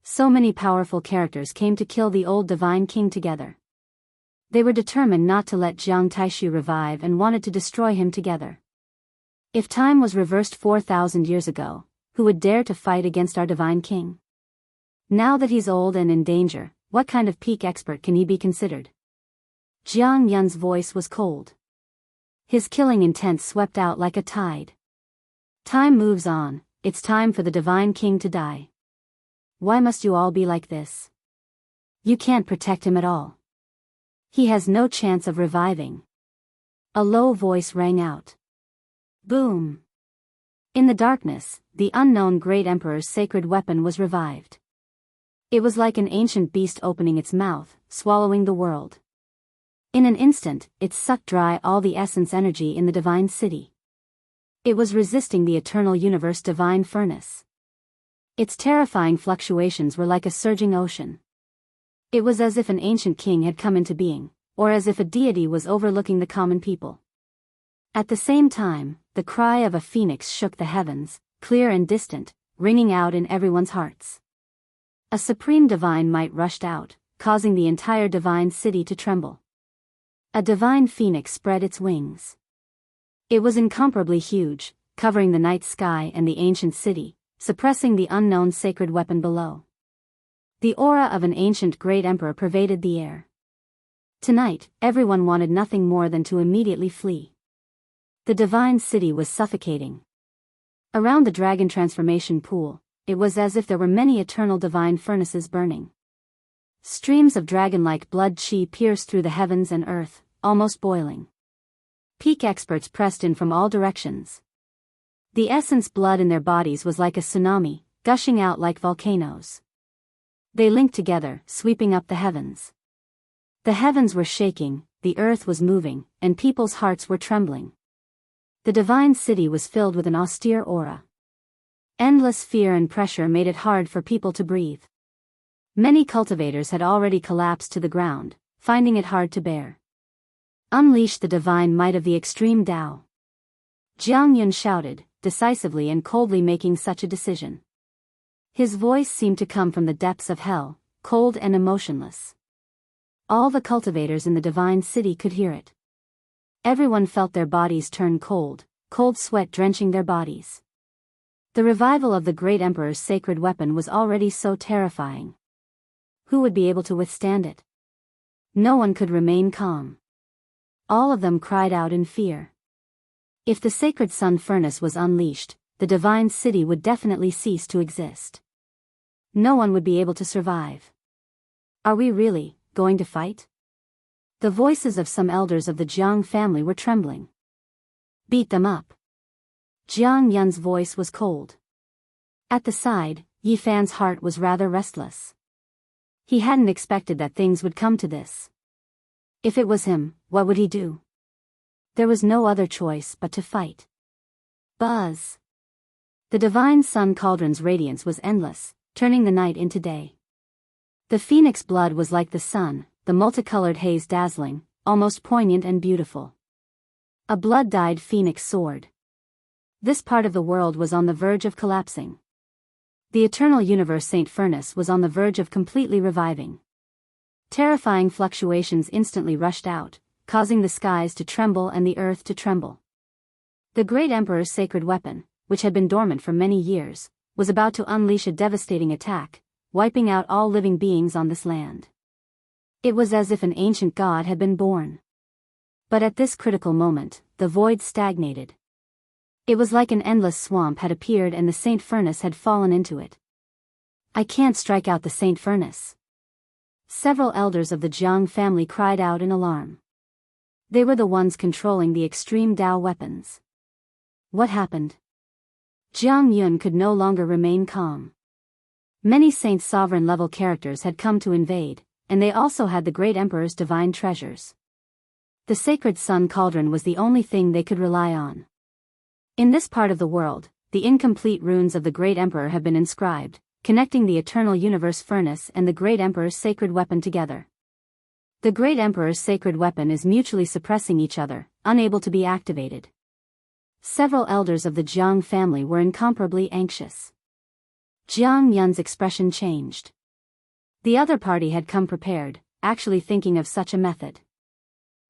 So many powerful characters came to kill the old divine king together. They were determined not to let Jiang Taishu revive and wanted to destroy him together. If time was reversed 4,000 years ago, who would dare to fight against our divine king? Now that he's old and in danger, what kind of peak expert can he be considered? Jiang Yun's voice was cold. His killing intent swept out like a tide. Time moves on, it's time for the divine king to die. Why must you all be like this? You can't protect him at all. He has no chance of reviving. A low voice rang out. Boom! In the darkness, the unknown great emperor's sacred weapon was revived. It was like an ancient beast opening its mouth, swallowing the world. In an instant, it sucked dry all the essence energy in the divine city. It was resisting the eternal universe divine furnace. Its terrifying fluctuations were like a surging ocean. It was as if an ancient king had come into being, or as if a deity was overlooking the common people. At the same time, the cry of a phoenix shook the heavens, clear and distant, ringing out in everyone's hearts. A supreme divine might rushed out, causing the entire divine city to tremble. A divine phoenix spread its wings. It was incomparably huge, covering the night sky and the ancient city, suppressing the unknown sacred weapon below. The aura of an ancient great emperor pervaded the air. Tonight, everyone wanted nothing more than to immediately flee. The divine city was suffocating. Around the dragon transformation pool, it was as if there were many eternal divine furnaces burning. Streams of dragon-like blood chi pierced through the heavens and earth, almost boiling. Peak experts pressed in from all directions. The essence blood in their bodies was like a tsunami, gushing out like volcanoes. They linked together, sweeping up the heavens. The heavens were shaking, the earth was moving, and people's hearts were trembling. The divine city was filled with an austere aura. Endless fear and pressure made it hard for people to breathe. Many cultivators had already collapsed to the ground, finding it hard to bear. Unleash the divine might of the extreme Tao. Jiang Yun shouted, decisively and coldly, making such a decision. His voice seemed to come from the depths of hell, cold and emotionless. All the cultivators in the divine city could hear it. Everyone felt their bodies turn cold, cold sweat drenching their bodies. The revival of the great emperor's sacred weapon was already so terrifying. Who would be able to withstand it? No one could remain calm. All of them cried out in fear. If the sacred sun furnace was unleashed, the divine city would definitely cease to exist. No one would be able to survive. Are we really going to fight? The voices of some elders of the Jiang family were trembling. Beat them up. Jiang Yun's voice was cold. At the side, Yi Fan's heart was rather restless. He hadn't expected that things would come to this. If it was him, what would he do? There was no other choice but to fight. Buzz. The divine sun cauldron's radiance was endless, turning the night into day. The phoenix blood was like the sun, the multicolored haze dazzling, almost poignant and beautiful. A blood-dyed phoenix soared. This part of the world was on the verge of collapsing. The eternal universe Saint Furnace was on the verge of completely reviving. Terrifying fluctuations instantly rushed out, causing the skies to tremble and the earth to tremble. The great emperor's sacred weapon, which had been dormant for many years, was about to unleash a devastating attack, wiping out all living beings on this land. It was as if an ancient god had been born. But at this critical moment, the void stagnated. It was like an endless swamp had appeared and the Saint Furnace had fallen into it. I can't strike out the Saint Furnace. Several elders of the Jiang family cried out in alarm. They were the ones controlling the extreme Tao weapons. What happened? Jiang Yun could no longer remain calm. Many Saint Sovereign level characters had come to invade, and they also had the great emperor's divine treasures. The sacred sun cauldron was the only thing they could rely on. In this part of the world, the incomplete runes of the great emperor have been inscribed, connecting the eternal universe furnace and the great emperor's sacred weapon together. The great emperor's sacred weapon is mutually suppressing each other, unable to be activated. Several elders of the Jiang family were incomparably anxious. Jiang Yun's expression changed. The other party had come prepared, actually thinking of such a method.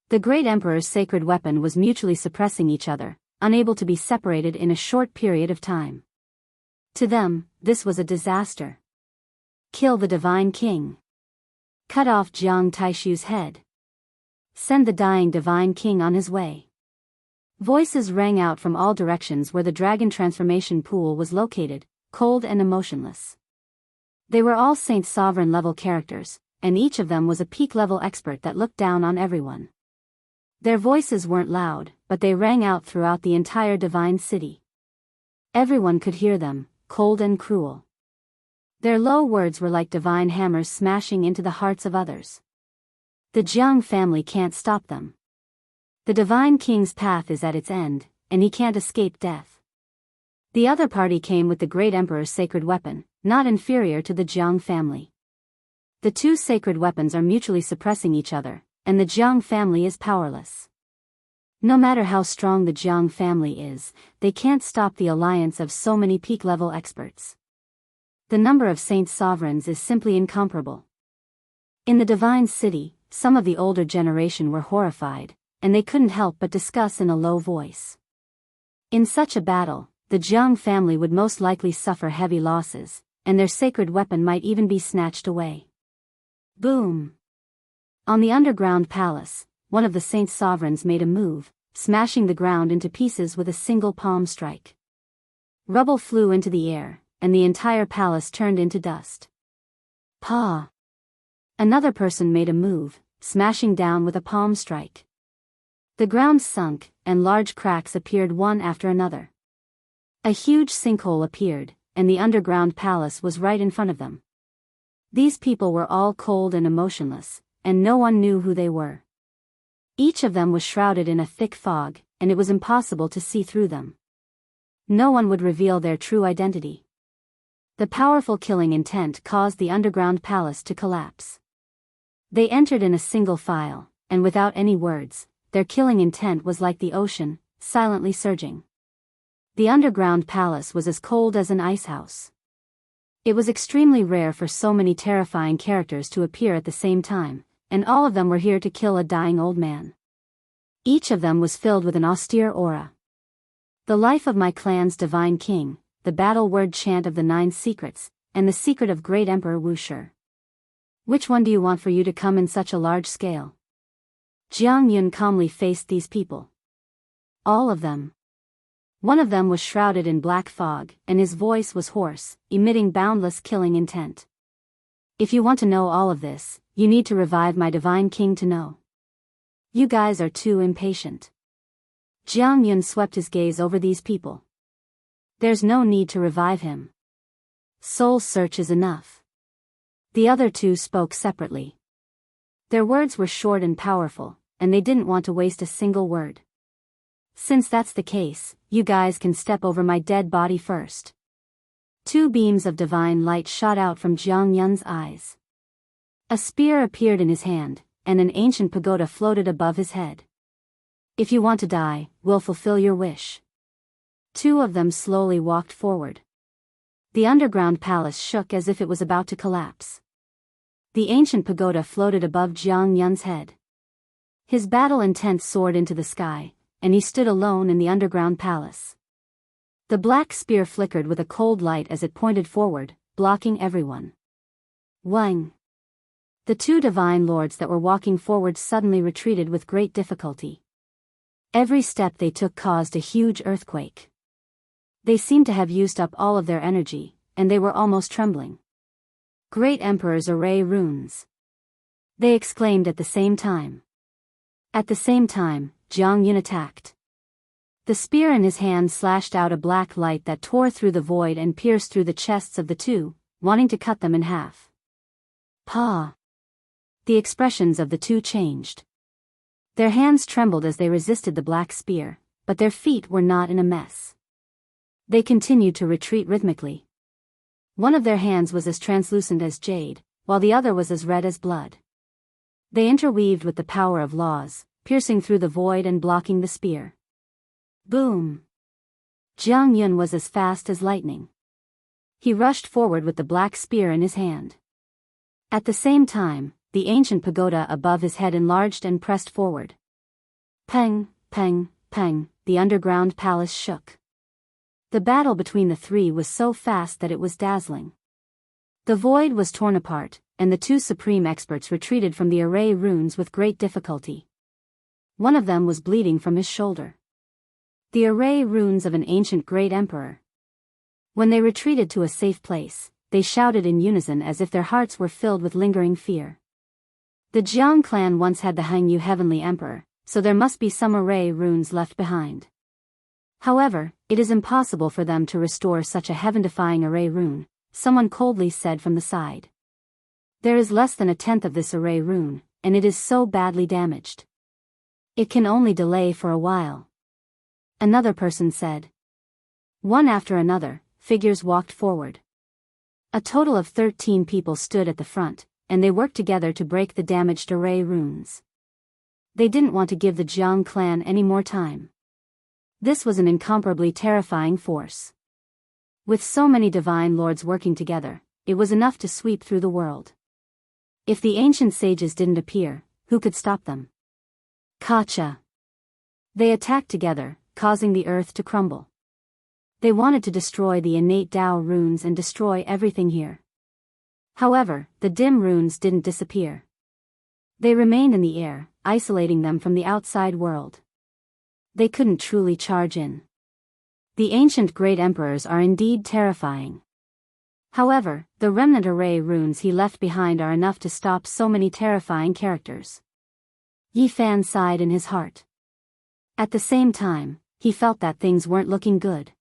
The great emperor's sacred weapon was mutually suppressing each other, unable to be separated in a short period of time. To them, this was a disaster. Kill the divine king. Cut off Jiang Taishu's head. Send the dying divine king on his way. Voices rang out from all directions where the dragon transformation pool was located, cold and emotionless. They were all Saint Sovereign level characters, and each of them was a peak level expert that looked down on everyone. Their voices weren't loud, but they rang out throughout the entire divine city. Everyone could hear them, cold and cruel. Their low words were like divine hammers smashing into the hearts of others. The Jiang family can't stop them. The divine king's path is at its end, and he can't escape death. The other party came with the great emperor's sacred weapon, not inferior to the Jiang family. The two sacred weapons are mutually suppressing each other, and the Jiang family is powerless. No matter how strong the Jiang family is, they can't stop the alliance of so many peak-level experts. The number of Saint Sovereigns is simply incomparable. In the divine city, some of the older generation were horrified, and they couldn't help but discuss in a low voice. In such a battle, the Jiang family would most likely suffer heavy losses, and their sacred weapon might even be snatched away. Boom! On the underground palace, one of the Saint Sovereigns made a move, smashing the ground into pieces with a single palm strike. Rubble flew into the air, and the entire palace turned into dust. Pa! Another person made a move, smashing down with a palm strike. The ground sunk, and large cracks appeared one after another. A huge sinkhole appeared, and the underground palace was right in front of them. These people were all cold and emotionless, and no one knew who they were. Each of them was shrouded in a thick fog, and it was impossible to see through them. No one would reveal their true identity. The powerful killing intent caused the underground palace to collapse. They entered in a single file, and without any words, their killing intent was like the ocean, silently surging. The underground palace was as cold as an icehouse. It was extremely rare for so many terrifying characters to appear at the same time, and all of them were here to kill a dying old man. Each of them was filled with an austere aura. The life of my clan's divine king, the battle word chant of the 9 secrets, and the secret of great Emperor Wushi. Which one do you want for you to come in such a large scale? Jiang Yun calmly faced these people. All of them. One of them was shrouded in black fog, and his voice was hoarse, emitting boundless killing intent. If you want to know all of this, you need to revive my divine king to know. You guys are too impatient. Jiang Yun swept his gaze over these people. There's no need to revive him. Soul search is enough. The other 2 spoke separately. Their words were short and powerful, and they didn't want to waste a single word. Since that's the case, you guys can step over my dead body first. 2 beams of divine light shot out from Jiang Yun's eyes. A spear appeared in his hand, and an ancient pagoda floated above his head. If you want to die, we'll fulfill your wish. 2 of them slowly walked forward. The underground palace shook as if it was about to collapse. The ancient pagoda floated above Jiang Yun's head. His battle intent soared into the sky, and he stood alone in the underground palace. The black spear flickered with a cold light as it pointed forward, blocking everyone. Wang! The 2 divine lords that were walking forward suddenly retreated with great difficulty. Every step they took caused a huge earthquake. They seemed to have used up all of their energy, and they were almost trembling. Great Emperor's array runes! They exclaimed at the same time. At the same time, Jiang Yun attacked. The spear in his hand slashed out a black light that tore through the void and pierced through the chests of the 2, wanting to cut them in half. Pa! The expressions of the 2 changed. Their hands trembled as they resisted the black spear, but their feet were not in a mess. They continued to retreat rhythmically. One of their hands was as translucent as jade, while the other was as red as blood. They interweaved with the power of laws, piercing through the void and blocking the spear. Boom! Jiang Yun was as fast as lightning. He rushed forward with the black spear in his hand. At the same time, the ancient pagoda above his head enlarged and pressed forward. Peng, peng, peng, the underground palace shook. The battle between the 3 was so fast that it was dazzling. The void was torn apart, and the 2 supreme experts retreated from the array runes with great difficulty. One of them was bleeding from his shoulder. The array runes of an ancient great emperor. When they retreated to a safe place, they shouted in unison as if their hearts were filled with lingering fear. The Jiang clan once had the Hangyu heavenly emperor, so there must be some array runes left behind. However, it is impossible for them to restore such a heaven-defying array rune, someone coldly said from the side. There is less than a tenth of this array rune, and it is so badly damaged. It can only delay for a while. Another person said. One after another, figures walked forward. A total of 13 people stood at the front, and they worked together to break the damaged array runes. They didn't want to give the Jiang clan any more time. This was an incomparably terrifying force. With so many divine lords working together, it was enough to sweep through the world. If the ancient sages didn't appear, who could stop them? Kacha! They attacked together, causing the earth to crumble. They wanted to destroy the innate Tao runes and destroy everything here. However, the dim runes didn't disappear. They remained in the air, isolating them from the outside world. They couldn't truly charge in. The ancient great emperors are indeed terrifying. However, the remnant array runes he left behind are enough to stop so many terrifying characters. Yi Fan sighed in his heart. At the same time, he felt that things weren't looking good.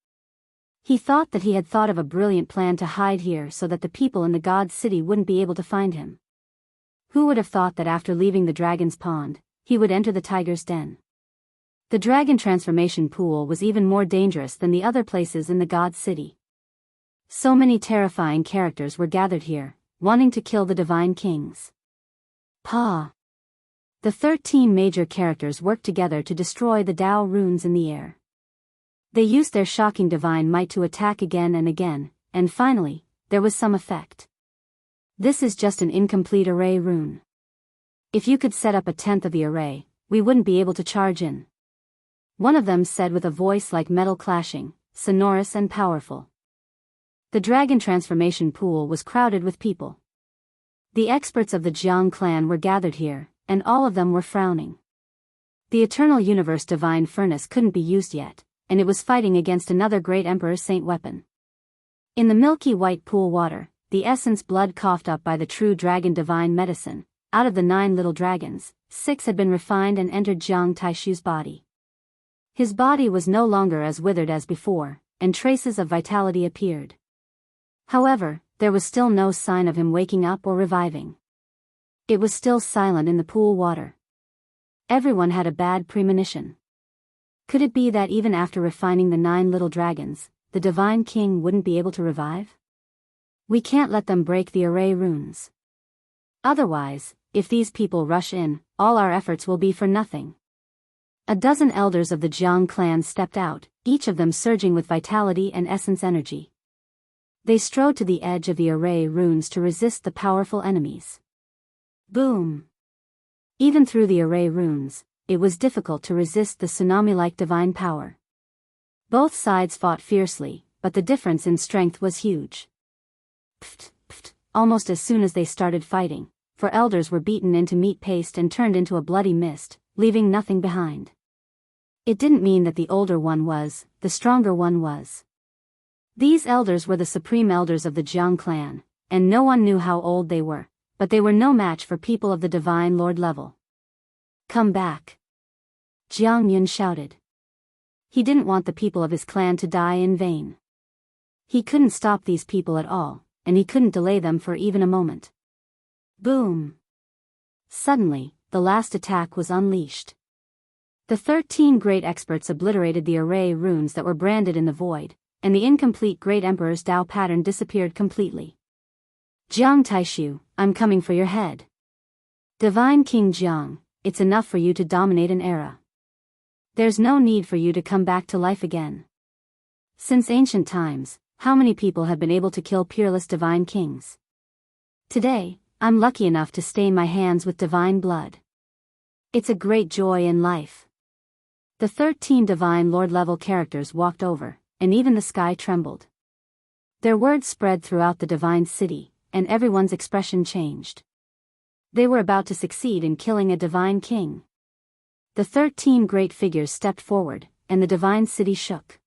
He thought that he had thought of a brilliant plan to hide here so that the people in the God City wouldn't be able to find him. Who would have thought that after leaving the dragon's pond, he would enter the tiger's den? The dragon transformation pool was even more dangerous than the other places in the God City. So many terrifying characters were gathered here, wanting to kill the divine kings. Pa! The 13 major characters worked together to destroy the Tao runes in the air. They used their shocking divine might to attack again and again, and finally, there was some effect. This is just an incomplete array rune. If you could set up a tenth of the array, we wouldn't be able to charge in. One of them said with a voice like metal clashing, sonorous and powerful. The dragon transformation pool was crowded with people. The experts of the Jiang clan were gathered here, and all of them were frowning. The Eternal Universe Divine Furnace couldn't be used yet, and it was fighting against another great Emperor Saint weapon. In the milky white pool water, the essence blood coughed up by the true dragon divine medicine, out of the 9 little dragons, 6 had been refined and entered Jiang Taishu's body. His body was no longer as withered as before, and traces of vitality appeared. However, there was still no sign of him waking up or reviving. It was still silent in the pool water. Everyone had a bad premonition. Could it be that even after refining the 9 little dragons, the Divine King wouldn't be able to revive? We can't let them break the array runes. Otherwise, if these people rush in, all our efforts will be for nothing. A dozen elders of the Jiang clan stepped out, each of them surging with vitality and essence energy. They strode to the edge of the array runes to resist the powerful enemies. Boom! Even through the array runes, it was difficult to resist the tsunami-like divine power. Both sides fought fiercely, but the difference in strength was huge. Pft, pft, almost as soon as they started fighting, 4 elders were beaten into meat paste and turned into a bloody mist, leaving nothing behind. It didn't mean that the older one was, the stronger one was. These elders were the supreme elders of the Jiang clan, and no one knew how old they were, but they were no match for people of the Divine Lord level. Come back! Jiang Yun shouted. He didn't want the people of his clan to die in vain. He couldn't stop these people at all, and he couldn't delay them for even a moment. Boom! Suddenly, the last attack was unleashed. The 13 great experts obliterated the array runes that were branded in the void, and the incomplete Great Emperor's Tao pattern disappeared completely. Jiang Taishu, I'm coming for your head. Divine King Jiang, it's enough for you to dominate an era. There's no need for you to come back to life again. Since ancient times, how many people have been able to kill peerless divine kings? Today, I'm lucky enough to stain my hands with divine blood. It's a great joy in life. The 13 Divine Lord level characters walked over, and even the sky trembled. Their words spread throughout the divine city, and everyone's expression changed. They were about to succeed in killing a divine king. The 13 great figures stepped forward, and the divine city shook.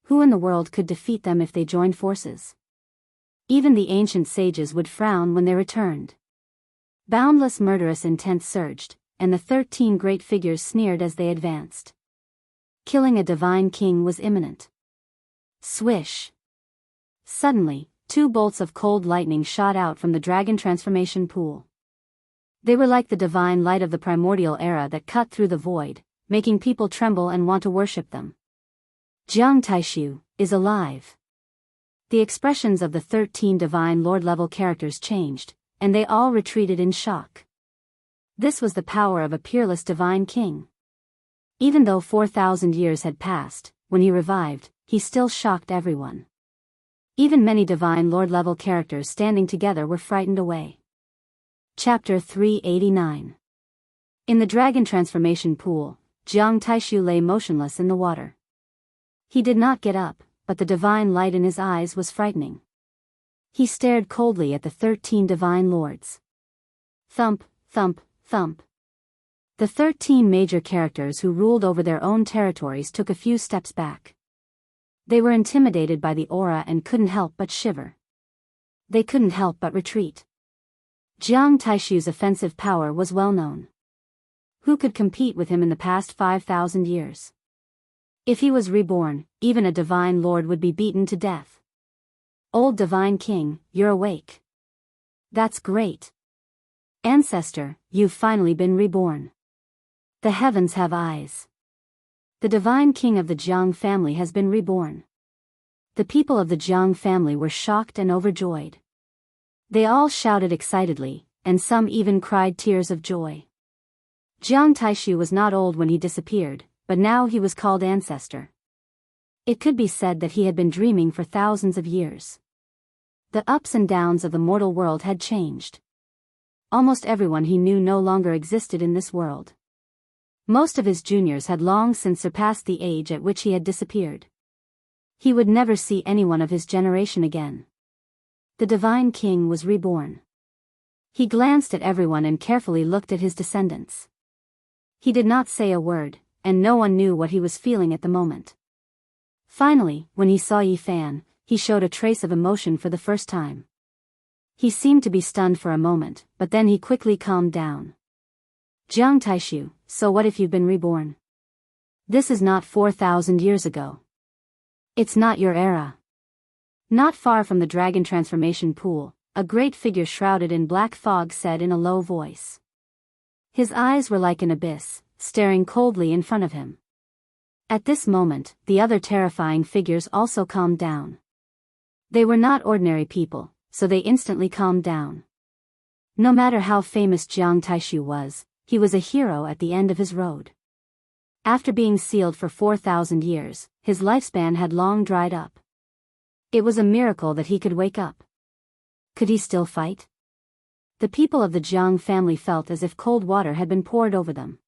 Who in the world could defeat them if they joined forces? Even the ancient sages would frown when they returned. Boundless murderous intent surged, and the 13 great figures sneered as they advanced. Killing a divine king was imminent. Swish! Suddenly, 2 bolts of cold lightning shot out from the dragon transformation pool. They were like the divine light of the primordial era that cut through the void, making people tremble and want to worship them. Jiang Taishu is alive. The expressions of the 13 Divine Lord level characters changed, and they all retreated in shock. This was the power of a peerless divine king. Even though 4,000 years had passed, when he revived, he still shocked everyone. Even many Divine Lord level characters standing together were frightened away. Chapter 389. In the dragon transformation pool, Jiang Taishu lay motionless in the water. He did not get up, but the divine light in his eyes was frightening. He stared coldly at the 13 divine lords. Thump, thump, thump. The 13 major characters who ruled over their own territories took a few steps back. They were intimidated by the aura and couldn't help but shiver. They couldn't help but retreat. Jiang Taishu's offensive power was well known. Who could compete with him in the past 5,000 years? If he was reborn, even a divine lord would be beaten to death. Old Divine King, you're awake. That's great. Ancestor, you've finally been reborn. The heavens have eyes. The Divine King of the Jiang family has been reborn. The people of the Jiang family were shocked and overjoyed. They all shouted excitedly, and some even cried tears of joy. Jiang Taishu was not old when he disappeared, but now he was called ancestor. It could be said that he had been dreaming for thousands of years. The ups and downs of the mortal world had changed. Almost everyone he knew no longer existed in this world. Most of his juniors had long since surpassed the age at which he had disappeared. He would never see anyone of his generation again. The Divine King was reborn. He glanced at everyone and carefully looked at his descendants. He did not say a word, and no one knew what he was feeling at the moment. Finally, when he saw Yi Fan, he showed a trace of emotion for the first time. He seemed to be stunned for a moment, but then he quickly calmed down. Jiang Taishu, so what if you've been reborn? This is not 4,000 years ago. It's not your era. Not far from the dragon transformation pool, a great figure shrouded in black fog said in a low voice. His eyes were like an abyss, staring coldly in front of him. At this moment, the other terrifying figures also calmed down. They were not ordinary people, so they instantly calmed down. No matter how famous Jiang Taishu was, he was a hero at the end of his road. After being sealed for 4,000 years, his lifespan had long dried up. It was a miracle that he could wake up. Could he still fight? The people of the Jiang family felt as if cold water had been poured over them.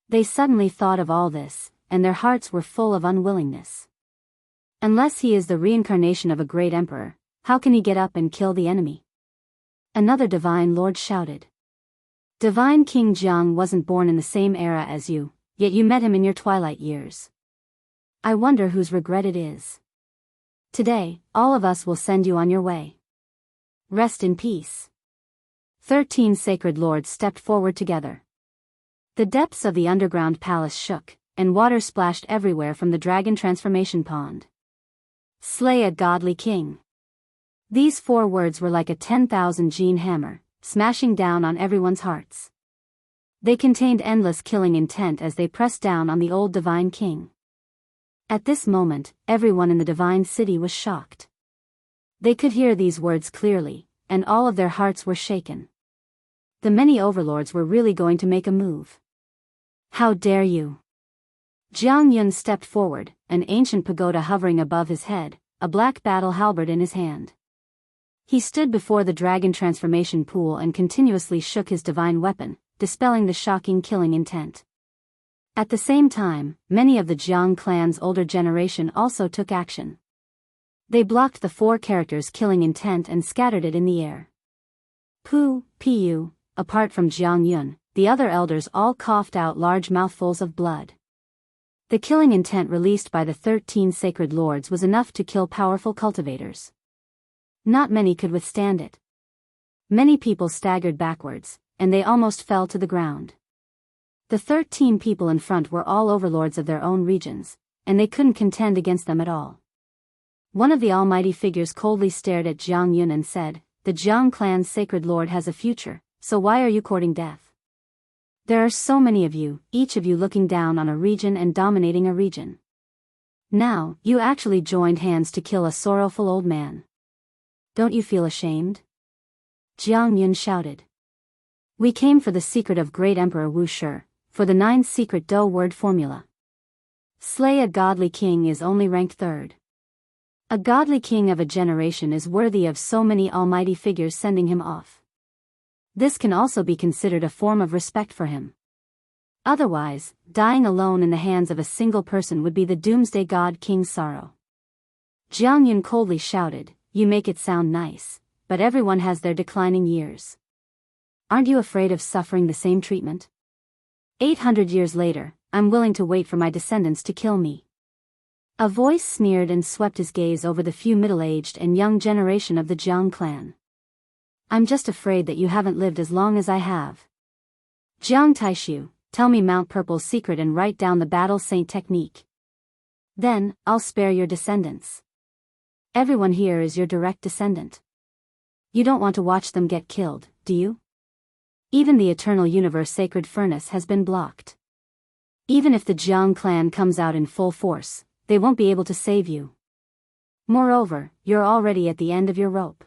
They suddenly thought of all this, and their hearts were full of unwillingness. Unless he is the reincarnation of a great emperor, how can he get up and kill the enemy? Another divine lord shouted. Divine King Jiang wasn't born in the same era as you, yet you met him in your twilight years. I wonder whose regret it is. Today, all of us will send you on your way. Rest in peace. 13 sacred lords stepped forward together. The depths of the underground palace shook, and water splashed everywhere from the dragon transformation pond. Slay a godly king. These 4 words were like a 10,000 gene hammer, smashing down on everyone's hearts. They contained endless killing intent as they pressed down on the old divine king. At this moment, everyone in the divine city was shocked. They could hear these words clearly, and all of their hearts were shaken. The many overlords were really going to make a move. How dare you! Jiang Yun stepped forward, an ancient pagoda hovering above his head, a black battle halberd in his hand. He stood before the dragon transformation pool and continuously shook his divine weapon, dispelling the shocking killing intent. At the same time, many of the Jiang clan's older generation also took action. They blocked the 4 characters' killing intent and scattered it in the air. Pu. Apart from Jiang Yun, the other elders all coughed out large mouthfuls of blood. The killing intent released by the 13 sacred lords was enough to kill powerful cultivators. Not many could withstand it. Many people staggered backwards, and they almost fell to the ground. The 13 people in front were all overlords of their own regions, and they couldn't contend against them at all. One of the almighty figures coldly stared at Jiang Yun and said, "The Jiang clan's sacred lord has a future, so why are you courting death? There are so many of you, each of you looking down on a region and dominating a region. Now, you actually joined hands to kill a sorrowful old man. Don't you feel ashamed?" Jiang Yun shouted. "We came for the secret of great Emperor Wu Shi, for the 9 secret Do word formula. Slay a godly king is only ranked 3rd. A godly king of a generation is worthy of so many almighty figures sending him off. This can also be considered a form of respect for him. Otherwise, dying alone in the hands of a single person would be the doomsday god king's sorrow." Jiang Yun coldly shouted, "You make it sound nice, but everyone has their declining years. Aren't you afraid of suffering the same treatment? 800 years later, I'm willing to wait for my descendants to kill me." A voice sneered and swept his gaze over the few middle-aged and young generation of the Jiang clan. "I'm just afraid that you haven't lived as long as I have. Jiang Taishu, tell me Mount Purple's secret and write down the battle saint technique. Then, I'll spare your descendants. Everyone here is your direct descendant. You don't want to watch them get killed, do you? Even the eternal universe sacred furnace has been blocked. Even if the Jiang clan comes out in full force, they won't be able to save you. Moreover, you're already at the end of your rope.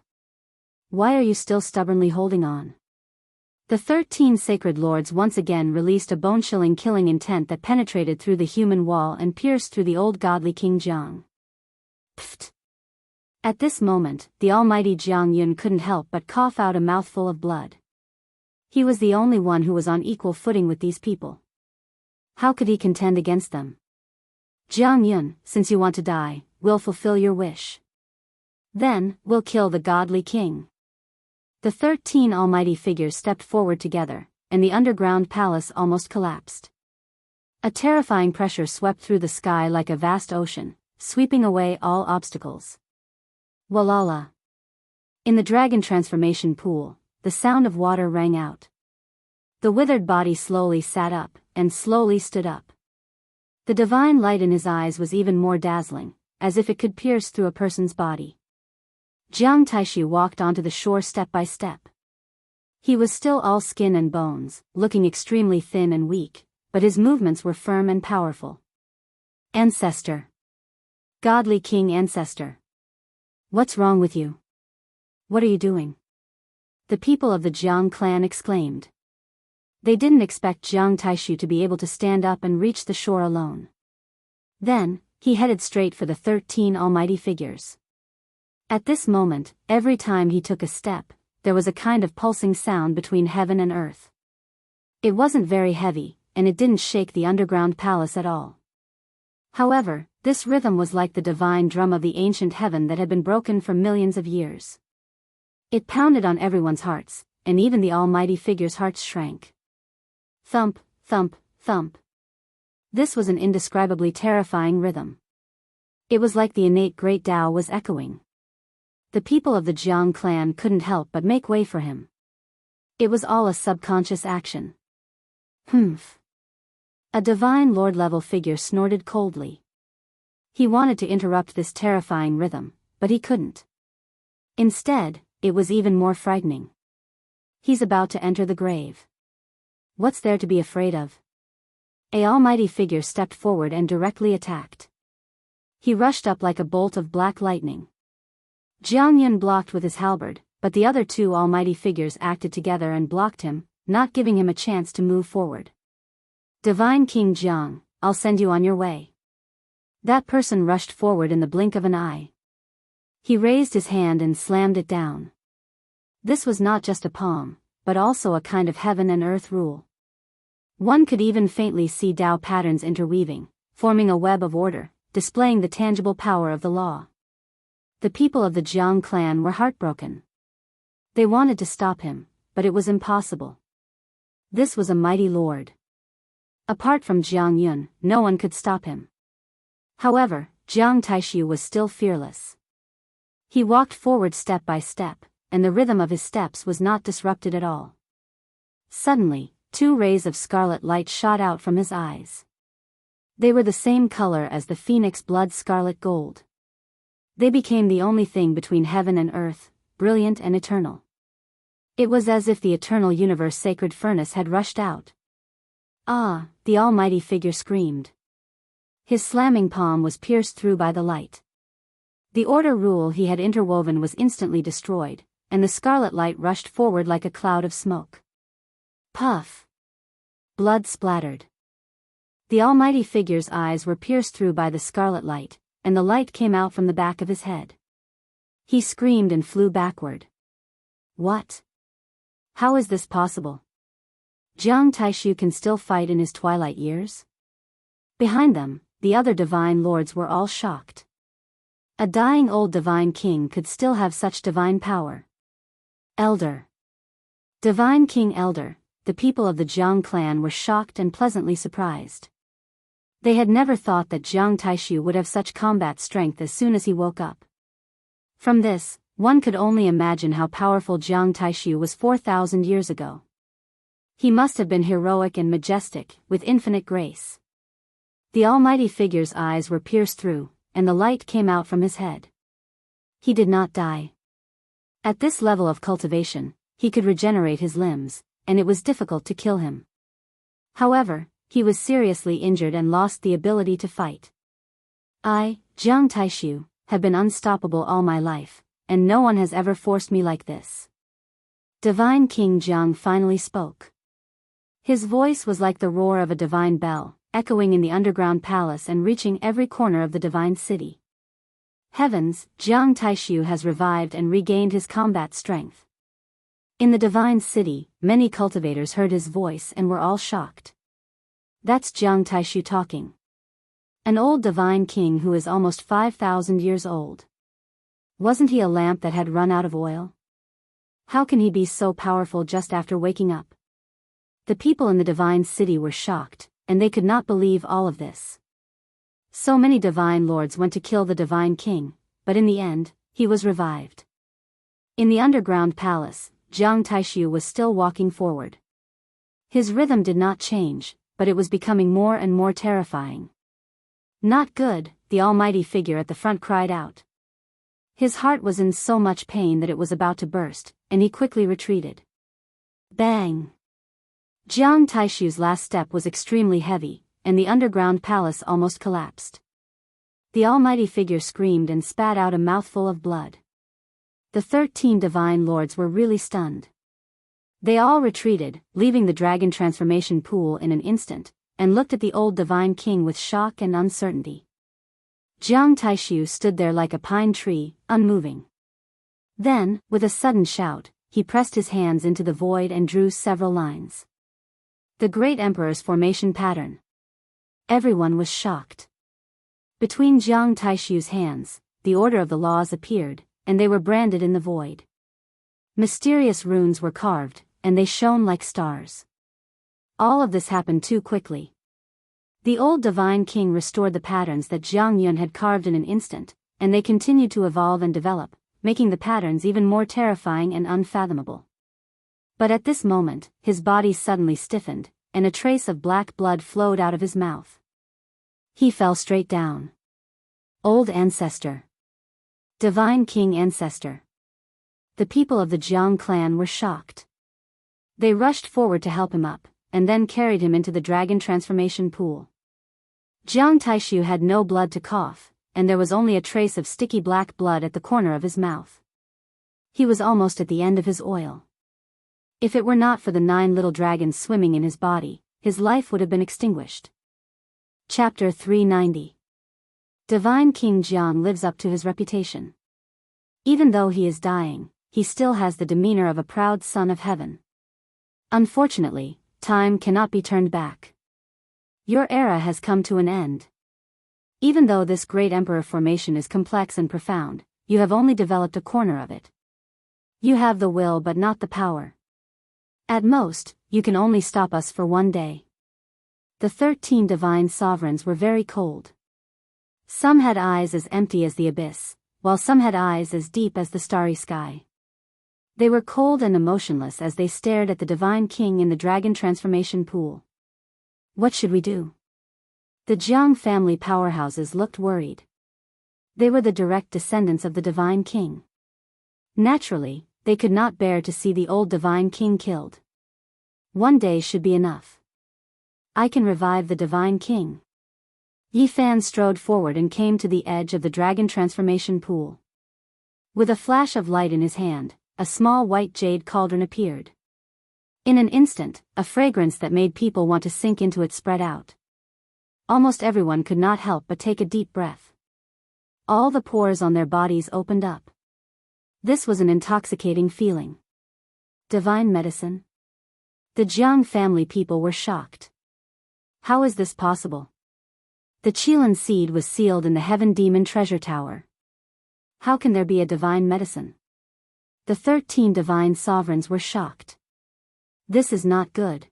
Why are you still stubbornly holding on? The 13 sacred lords once again released a bone-chilling killing intent that penetrated through the human wall and pierced through the old godly King Jiang. Pfft! At this moment, the almighty Jiang Yun couldn't help but cough out a mouthful of blood. He was the only one who was on equal footing with these people. How could he contend against them? Jiang Yun, since you want to die, we'll fulfill your wish. Then, we'll kill the godly king. The 13 almighty figures stepped forward together, and the underground palace almost collapsed. A terrifying pressure swept through the sky like a vast ocean, sweeping away all obstacles. Walala. In the dragon transformation pool, the sound of water rang out. The withered body slowly sat up, and slowly stood up. The divine light in his eyes was even more dazzling, as if it could pierce through a person's body. Jiang Taishu walked onto the shore step by step. He was still all skin and bones, looking extremely thin and weak, but his movements were firm and powerful. Ancestor. Godly King Ancestor. What's wrong with you? What are you doing? The people of the Jiang clan exclaimed. They didn't expect Jiang Taishu to be able to stand up and reach the shore alone. Then, he headed straight for the 13 almighty figures. At this moment, every time he took a step, there was a kind of pulsing sound between heaven and earth. It wasn't very heavy, and it didn't shake the underground palace at all. However, this rhythm was like the divine drum of the ancient heaven that had been broken for millions of years. It pounded on everyone's hearts, and even the almighty figure's hearts shrank. Thump, thump, thump. This was an indescribably terrifying rhythm. It was like the innate great Tao was echoing. The people of the Jiang clan couldn't help but make way for him. It was all a subconscious action. Humph. A divine lord-level figure snorted coldly. He wanted to interrupt this terrifying rhythm, but he couldn't. Instead, it was even more frightening. He's about to enter the grave. What's there to be afraid of? An almighty figure stepped forward and directly attacked. He rushed up like a bolt of black lightning. Jiang Yun blocked with his halberd, but the other 2 almighty figures acted together and blocked him, not giving him a chance to move forward. Divine King Jiang, I'll send you on your way. That person rushed forward in the blink of an eye. He raised his hand and slammed it down. This was not just a palm, but also a kind of heaven and earth rule. One could even faintly see Tao patterns interweaving, forming a web of order, displaying the tangible power of the law. The people of the Jiang clan were heartbroken. They wanted to stop him, but it was impossible. This was a mighty lord. Apart from Jiang Yun, no one could stop him. However, Jiang Taishu was still fearless. He walked forward step by step, and the rhythm of his steps was not disrupted at all. Suddenly, 2 rays of scarlet light shot out from his eyes. They were the same color as the phoenix blood scarlet gold. They became the only thing between heaven and earth, brilliant and eternal. It was as if the eternal universe sacred furnace had rushed out. Ah, the almighty figure screamed. His slamming palm was pierced through by the light. The order rule he had interwoven was instantly destroyed, and the scarlet light rushed forward like a cloud of smoke. Puff! Blood splattered. The almighty figure's eyes were pierced through by the scarlet light, and the light came out from the back of his head. He screamed and flew backward. What? How is this possible? Jiang Taishu can still fight in his twilight years? Behind them, the other divine lords were all shocked. A dying old divine king could still have such divine power. Elder. Divine King Elder, the people of the Jiang clan were shocked and pleasantly surprised. They had never thought that Jiang Taishu would have such combat strength as soon as he woke up. From this, one could only imagine how powerful Jiang Taishu was 4,000 years ago. He must have been heroic and majestic, with infinite grace. The almighty figure's eyes were pierced through, and the light came out from his head. He did not die. At this level of cultivation, he could regenerate his limbs, and it was difficult to kill him. However, he was seriously injured and lost the ability to fight. I, Jiang Taishu, have been unstoppable all my life, and no one has ever forced me like this. Divine King Jiang finally spoke. His voice was like the roar of a divine bell, echoing in the underground palace and reaching every corner of the divine city. Heavens, Jiang Taishu has revived and regained his combat strength. In the divine city, many cultivators heard his voice and were all shocked. That's Jiang Taishu talking. An old divine king who is almost 5,000 years old. Wasn't he a lamp that had run out of oil? How can he be so powerful just after waking up? The people in the divine city were shocked, and they could not believe all of this. So many divine lords went to kill the divine king, but in the end, he was revived. In the underground palace, Jiang Taishu was still walking forward. His rhythm did not change, but it was becoming more and more terrifying. Not good, the almighty figure at the front cried out. His heart was in so much pain that it was about to burst, and he quickly retreated. Bang! Jiang Taishu's last step was extremely heavy, and the underground palace almost collapsed. The almighty figure screamed and spat out a mouthful of blood. The 13 divine lords were really stunned. They all retreated, leaving the dragon transformation pool in an instant, and looked at the old divine king with shock and uncertainty. Jiang Taishu stood there like a pine tree, unmoving. Then, with a sudden shout, he pressed his hands into the void and drew several lines. The great emperor's formation pattern. Everyone was shocked. Between Jiang Taishu's hands, the order of the laws appeared, and they were branded in the void. Mysterious runes were carved, and they shone like stars. All of this happened too quickly. The old divine king restored the patterns that Jiang Yun had carved in an instant, and they continued to evolve and develop, making the patterns even more terrifying and unfathomable. But at this moment, his body suddenly stiffened, and a trace of black blood flowed out of his mouth. He fell straight down. Old ancestor. Divine king ancestor. The people of the Jiang clan were shocked. They rushed forward to help him up, and then carried him into the dragon transformation pool. Jiang Taishu had no blood to cough, and there was only a trace of sticky black blood at the corner of his mouth. He was almost at the end of his oil. If it were not for the 9 little dragons swimming in his body, his life would have been extinguished. Chapter 390. Divine King Jiang lives up to his reputation. Even though he is dying, he still has the demeanor of a proud son of heaven. Unfortunately, time cannot be turned back. Your era has come to an end. Even though this great emperor formation is complex and profound, you have only developed a corner of it. You have the will but not the power. At most, you can only stop us for one day. The 13 divine sovereigns were very cold. Some had eyes as empty as the abyss, while some had eyes as deep as the starry sky. They were cold and emotionless as they stared at the divine king in the dragon transformation pool. What should we do? The Jiang family powerhouses looked worried. They were the direct descendants of the divine king. Naturally, they could not bear to see the old divine king killed. One day should be enough. I can revive the divine king. Yi Fan strode forward and came to the edge of the dragon transformation pool. With a flash of light in his hand, a small white jade cauldron appeared. In an instant, a fragrance that made people want to sink into it spread out. Almost everyone could not help but take a deep breath. All the pores on their bodies opened up. This was an intoxicating feeling. Divine medicine? The Jiang family people were shocked. How is this possible? The Qilin seed was sealed in the Heaven Demon Treasure Tower. How can there be a divine medicine? The 13 divine sovereigns were shocked. This is not good.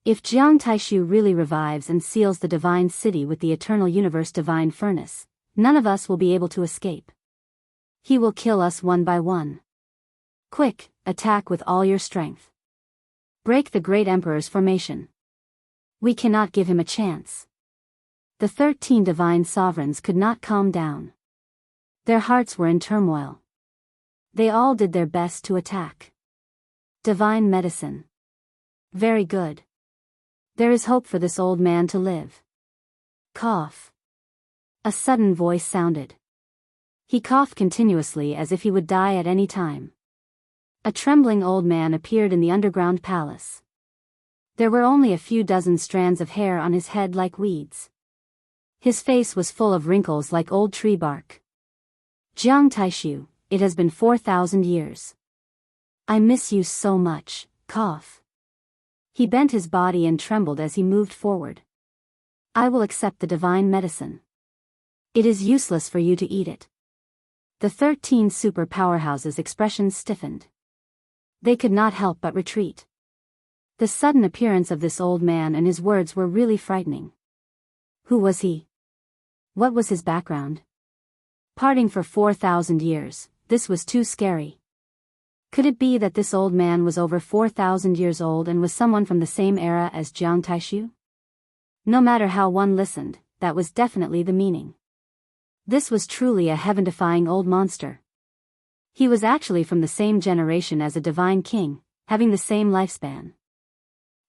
If Jiang Taishu really revives and seals the divine city with the eternal universe divine furnace, none of us will be able to escape. He will kill us one by one. Quick, attack with all your strength. Break the great emperor's formation. We cannot give him a chance. The 13 divine sovereigns could not calm down. Their hearts were in turmoil. They all did their best to attack. Divine medicine. Very good. There is hope for this old man to live. Cough. A sudden voice sounded. He coughed continuously as if he would die at any time. A trembling old man appeared in the underground palace. There were only a few dozen strands of hair on his head like weeds. His face was full of wrinkles like old tree bark. Jiang Taishu, it has been 4,000 years. I miss you so much, cough. He bent his body and trembled as he moved forward. I will accept the divine medicine. It is useless for you to eat it. The 13 super powerhouses' expressions stiffened. They could not help but retreat. The sudden appearance of this old man and his words were really frightening. Who was he? What was his background? Parting for 4,000 years, this was too scary. Could it be that this old man was over 4,000 years old and was someone from the same era as Jiang Taishu? No matter how one listened, that was definitely the meaning. This was truly a heaven-defying old monster. He was actually from the same generation as a divine king, having the same lifespan.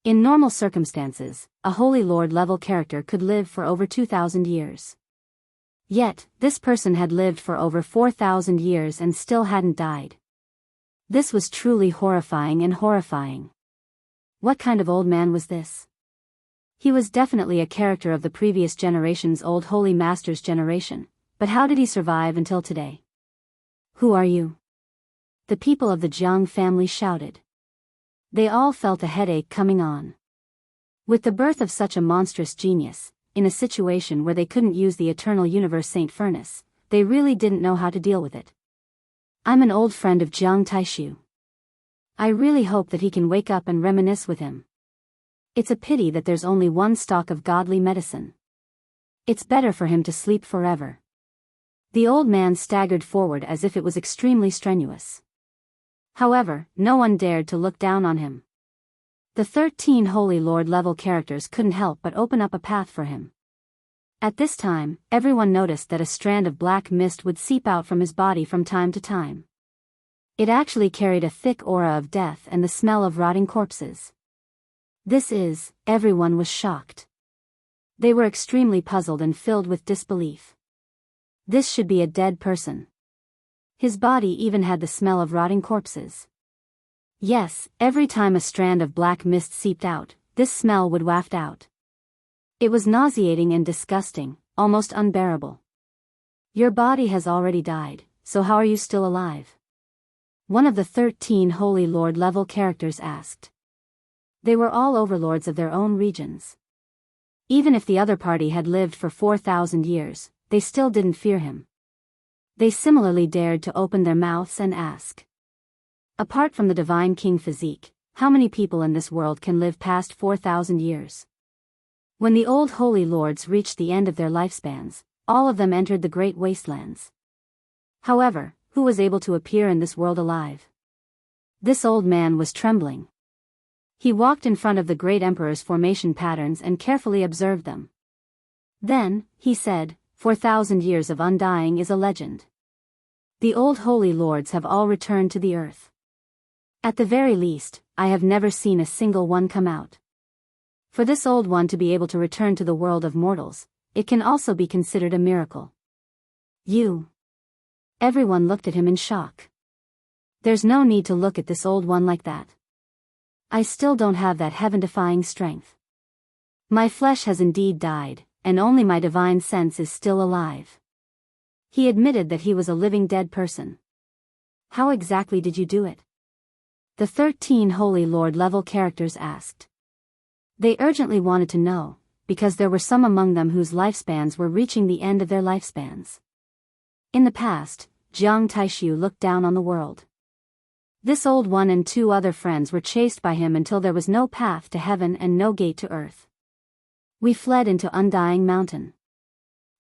In normal circumstances, a Holy Lord-level character could live for over 2,000 years. Yet, this person had lived for over 4,000 years and still hadn't died. This was truly horrifying and horrifying. What kind of old man was this? He was definitely a character of the previous generation's old Holy Master's generation, but how did he survive until today? Who are you? The people of the Jiang family shouted. They all felt a headache coming on. With the birth of such a monstrous genius, in a situation where they couldn't use the eternal universe Saint Furnace, they really didn't know how to deal with it. I'm an old friend of Jiang Taishu. I really hope that he can wake up and reminisce with him. It's a pity that there's only one stock of godly medicine. It's better for him to sleep forever. The old man staggered forward as if it was extremely strenuous. However, no one dared to look down on him. The 13 Holy Lord-level characters couldn't help but open up a path for him. At this time, everyone noticed that a strand of black mist would seep out from his body from time to time. It actually carried a thick aura of death and the smell of rotting corpses. Everyone was shocked. They were extremely puzzled and filled with disbelief. This should be a dead person. His body even had the smell of rotting corpses. Yes, every time a strand of black mist seeped out, this smell would waft out. It was nauseating and disgusting, almost unbearable. Your body has already died, so how are you still alive? One of the 13 Holy Lord-level characters asked. They were all overlords of their own regions. Even if the other party had lived for 4,000 years, they still didn't fear him. They similarly dared to open their mouths and ask. Apart from the divine king physique, how many people in this world can live past 4,000 years? When the old holy lords reached the end of their lifespans, all of them entered the great wastelands. However, who was able to appear in this world alive? This old man was trembling. He walked in front of the great emperor's formation patterns and carefully observed them. Then, he said, 4,000 years of undying is a legend. The old holy lords have all returned to the earth. At the very least, I have never seen a single one come out. For this old one to be able to return to the world of mortals, it can also be considered a miracle. You. Everyone looked at him in shock. There's no need to look at this old one like that. I still don't have that heaven-defying strength. My flesh has indeed died, and only my divine sense is still alive. He admitted that he was a living dead person. How exactly did you do it? The 13 Holy Lord-level characters asked. They urgently wanted to know, because there were some among them whose lifespans were reaching the end of their lifespans. In the past, Jiang Taishu looked down on the world. This old one and 2 other friends were chased by him until there was no path to heaven and no gate to earth. We fled into Undying Mountain.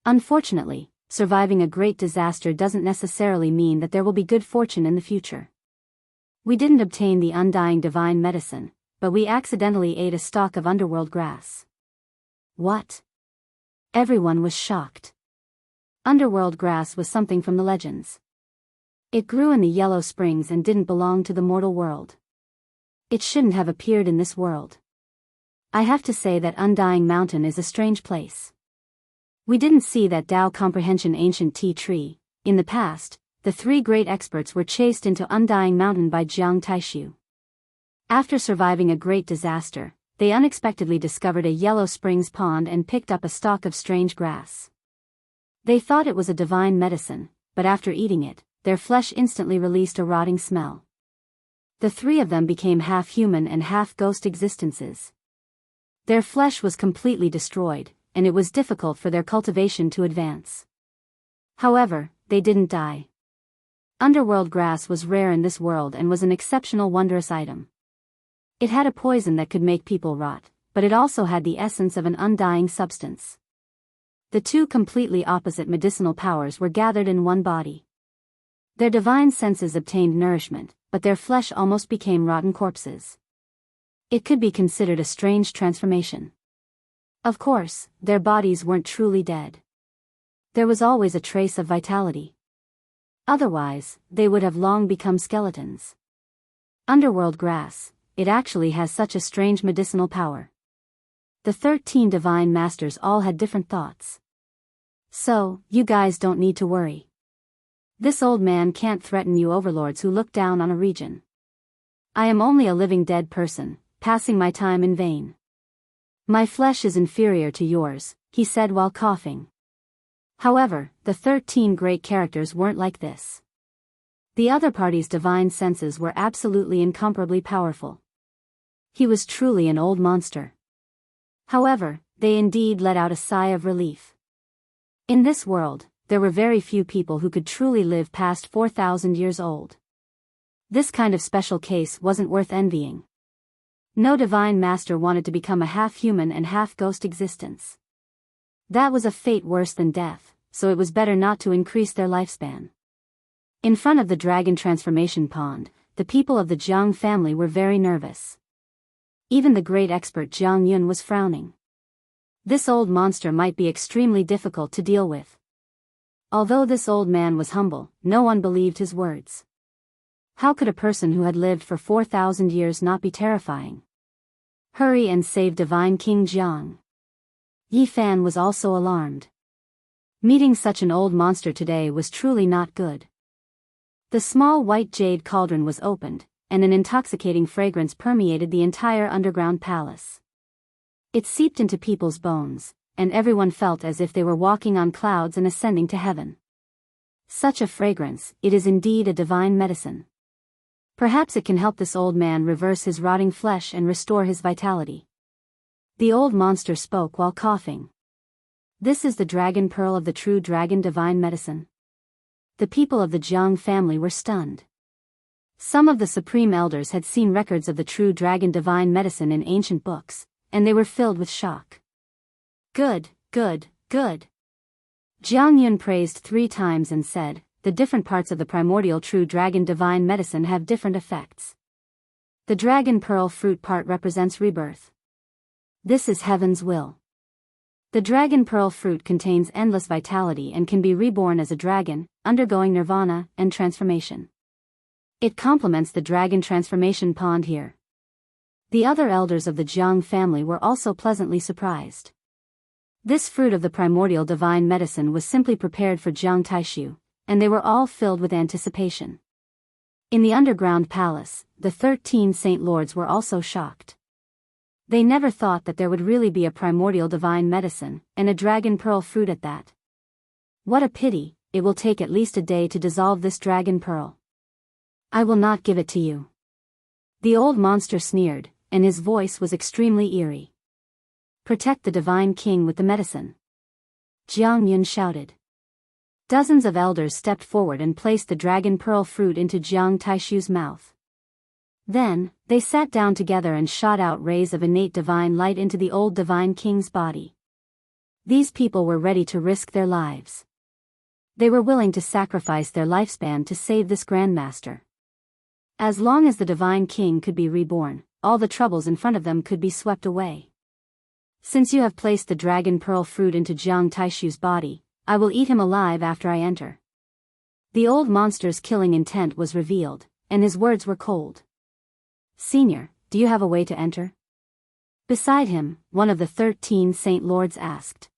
Unfortunately, surviving a great disaster doesn't necessarily mean that there will be good fortune in the future. We didn't obtain the undying divine medicine, but we accidentally ate a stalk of underworld grass. What? Everyone was shocked. Underworld grass was something from the legends. It grew in the Yellow Springs and didn't belong to the mortal world. It shouldn't have appeared in this world. I have to say that Undying Mountain is a strange place. We didn't see that Tao Comprehension ancient tea tree. In the past, the three great experts were chased into Undying Mountain by Jiang Taishu. After surviving a great disaster, they unexpectedly discovered a yellow springs pond and picked up a stalk of strange grass. They thought it was a divine medicine, but after eating it, their flesh instantly released a rotting smell. The three of them became half-human and half-ghost existences. Their flesh was completely destroyed, and it was difficult for their cultivation to advance. However, they didn't die. Underworld grass was rare in this world and was an exceptional wondrous item. It had a poison that could make people rot, but it also had the essence of an undying substance. The two completely opposite medicinal powers were gathered in one body. Their divine senses obtained nourishment, but their flesh almost became rotten corpses. It could be considered a strange transformation. Of course, their bodies weren't truly dead. There was always a trace of vitality. Otherwise, they would have long become skeletons. Underworld grass, it actually has such a strange medicinal power. The 13 divine masters all had different thoughts. So, you guys don't need to worry. This old man can't threaten you overlords who look down on a region. I am only a living dead person, passing my time in vain. My flesh is inferior to yours, he said while coughing. However, the 13 great characters weren't like this. The other party's divine senses were absolutely incomparably powerful. He was truly an old monster. However, they indeed let out a sigh of relief. In this world, there were very few people who could truly live past 4,000 years old. This kind of special case wasn't worth envying. No divine master wanted to become a half-human and half-ghost existence. That was a fate worse than death, so it was better not to increase their lifespan. In front of the dragon transformation pond, the people of the Jiang family were very nervous. Even the great expert Jiang Yun was frowning. This old monster might be extremely difficult to deal with. Although this old man was humble, no one believed his words. How could a person who had lived for 4,000 years not be terrifying? Hurry and save divine King Jiang. Yi Fan was also alarmed. Meeting such an old monster today was truly not good. The small white jade cauldron was opened, and an intoxicating fragrance permeated the entire underground palace. It seeped into people's bones, and everyone felt as if they were walking on clouds and ascending to heaven. Such a fragrance, it is indeed a divine medicine. Perhaps it can help this old man reverse his rotting flesh and restore his vitality. The old monster spoke while coughing. This is the dragon pearl of the true dragon divine medicine. The people of the Jiang family were stunned. Some of the supreme elders had seen records of the true dragon divine medicine in ancient books, and they were filled with shock. Good, good, good. Jiang Yun praised 3 times and said, the different parts of the primordial true dragon divine medicine have different effects. The dragon pearl fruit part represents rebirth. This is heaven's will. The dragon pearl fruit contains endless vitality and can be reborn as a dragon, undergoing nirvana and transformation. It complements the dragon transformation pond here. The other elders of the Jiang family were also pleasantly surprised. This fruit of the primordial divine medicine was simply prepared for Jiang Taishu, and they were all filled with anticipation. In the underground palace, the 13 saint lords were also shocked. They never thought that there would really be a primordial divine medicine, and a dragon pearl fruit at that. What a pity, it will take at least a day to dissolve this dragon pearl. I will not give it to you. The old monster sneered, and his voice was extremely eerie. Protect the divine king with the medicine. Jiang Yun shouted. Dozens of elders stepped forward and placed the dragon pearl fruit into Jiang Taishu's mouth. Then, they sat down together and shot out rays of innate divine light into the old divine king's body. These people were ready to risk their lives. They were willing to sacrifice their lifespan to save this grandmaster. As long as the divine king could be reborn, all the troubles in front of them could be swept away. Since you have placed the dragon pearl fruit into Jiang Taishu's body, I will eat him alive after I enter. The old monster's killing intent was revealed, and his words were cold. Senior, do you have a way to enter? Beside him, one of the 13 saint lords asked.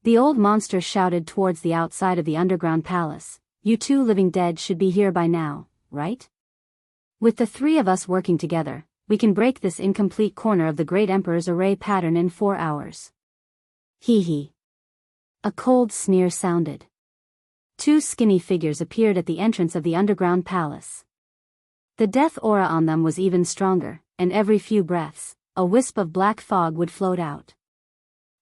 The old monster shouted towards the outside of the underground palace, you two living dead should be here by now, right? With the three of us working together, we can break this incomplete corner of the Great Emperor's array pattern in 4 hours. Hee hee. A cold sneer sounded. 2 skinny figures appeared at the entrance of the underground palace. The death aura on them was even stronger, and every few breaths, a wisp of black fog would float out.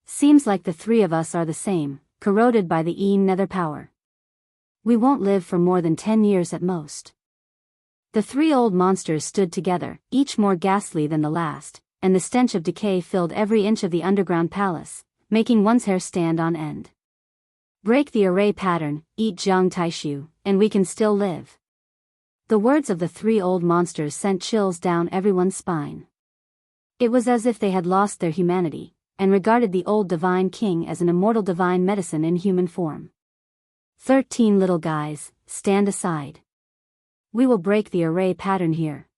Seems like the three of us are the same, corroded by the nether power. We won't live for more than 10 years at most. The 3 old monsters stood together, each more ghastly than the last, and the stench of decay filled every inch of the underground palace, making one's hair stand on end. Break the array pattern, eat Jiang Taishu, and we can still live. The words of the 3 old monsters sent chills down everyone's spine. It was as if they had lost their humanity, and regarded the old divine king as an immortal divine medicine in human form. 13 little guys, stand aside. We will break the array pattern here.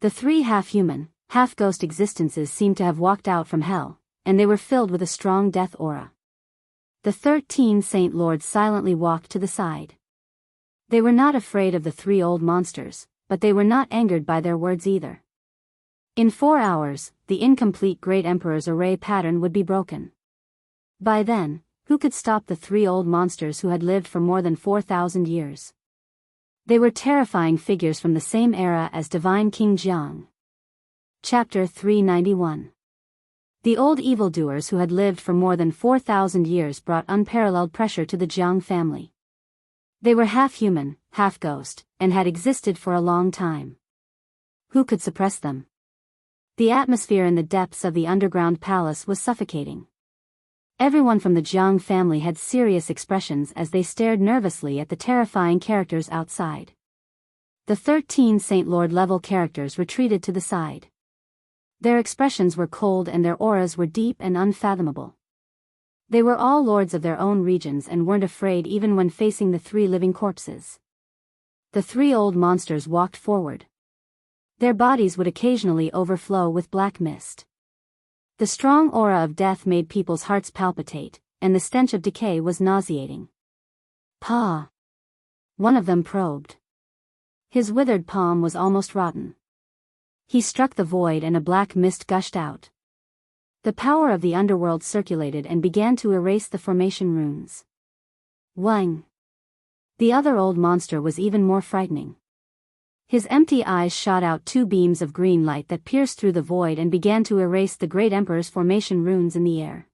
The 3 half-human, half-ghost existences seemed to have walked out from hell, and they were filled with a strong death aura. The 13 Saint Lords silently walked to the side. They were not afraid of the 3 old monsters, but they were not angered by their words either. In 4 hours, the incomplete Great Emperor's array pattern would be broken. By then, who could stop the 3 old monsters who had lived for more than 4,000 years? They were terrifying figures from the same era as Divine King Jiang. Chapter 391. The old evildoers who had lived for more than 4,000 years brought unparalleled pressure to the Jiang family. They were half-human, half-ghost, and had existed for a long time. Who could suppress them? The atmosphere in the depths of the underground palace was suffocating. Everyone from the Jiang family had serious expressions as they stared nervously at the terrifying characters outside. The 13 Saint Lord-level characters retreated to the side. Their expressions were cold and their auras were deep and unfathomable. They were all lords of their own regions and weren't afraid even when facing the 3 living corpses. The 3 old monsters walked forward. Their bodies would occasionally overflow with black mist. The strong aura of death made people's hearts palpitate, and the stench of decay was nauseating. "Paw!" One of them probed. His withered palm was almost rotten. He struck the void and a black mist gushed out. The power of the underworld circulated and began to erase the formation runes. Wang! The other old monster was even more frightening. His empty eyes shot out 2 beams of green light that pierced through the void and began to erase the Great Emperor's formation runes in the air.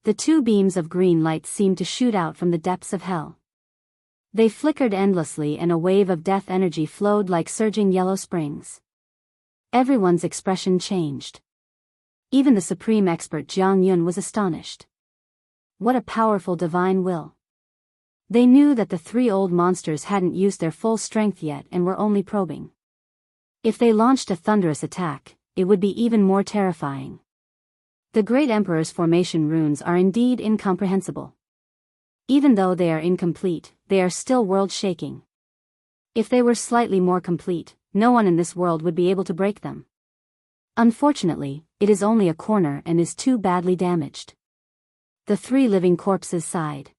The 2 beams of green light seemed to shoot out from the depths of hell. They flickered endlessly and a wave of death energy flowed like surging yellow springs. Everyone's expression changed. Even the supreme expert Jiang Yun was astonished. What a powerful divine will. They knew that the 3 old monsters hadn't used their full strength yet and were only probing. If they launched a thunderous attack, it would be even more terrifying. The Great Emperor's formation runes are indeed incomprehensible. Even though they are incomplete, they are still world-shaking. If they were slightly more complete, no one in this world would be able to break them. Unfortunately, it is only a corner and is too badly damaged. The 3 living corpses sighed.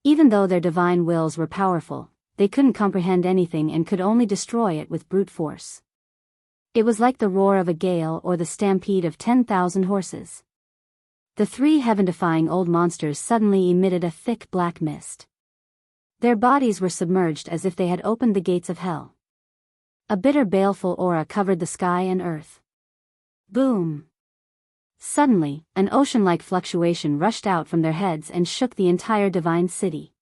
Even though their divine wills were powerful, they couldn't comprehend anything and could only destroy it with brute force. It was like the roar of a gale or the stampede of 10,000 horses. The 3 heaven-defying old monsters suddenly emitted a thick black mist. Their bodies were submerged as if they had opened the gates of hell. A bitter baleful aura covered the sky and earth. Boom! Suddenly, an ocean-like fluctuation rushed out from their heads and shook the entire divine city.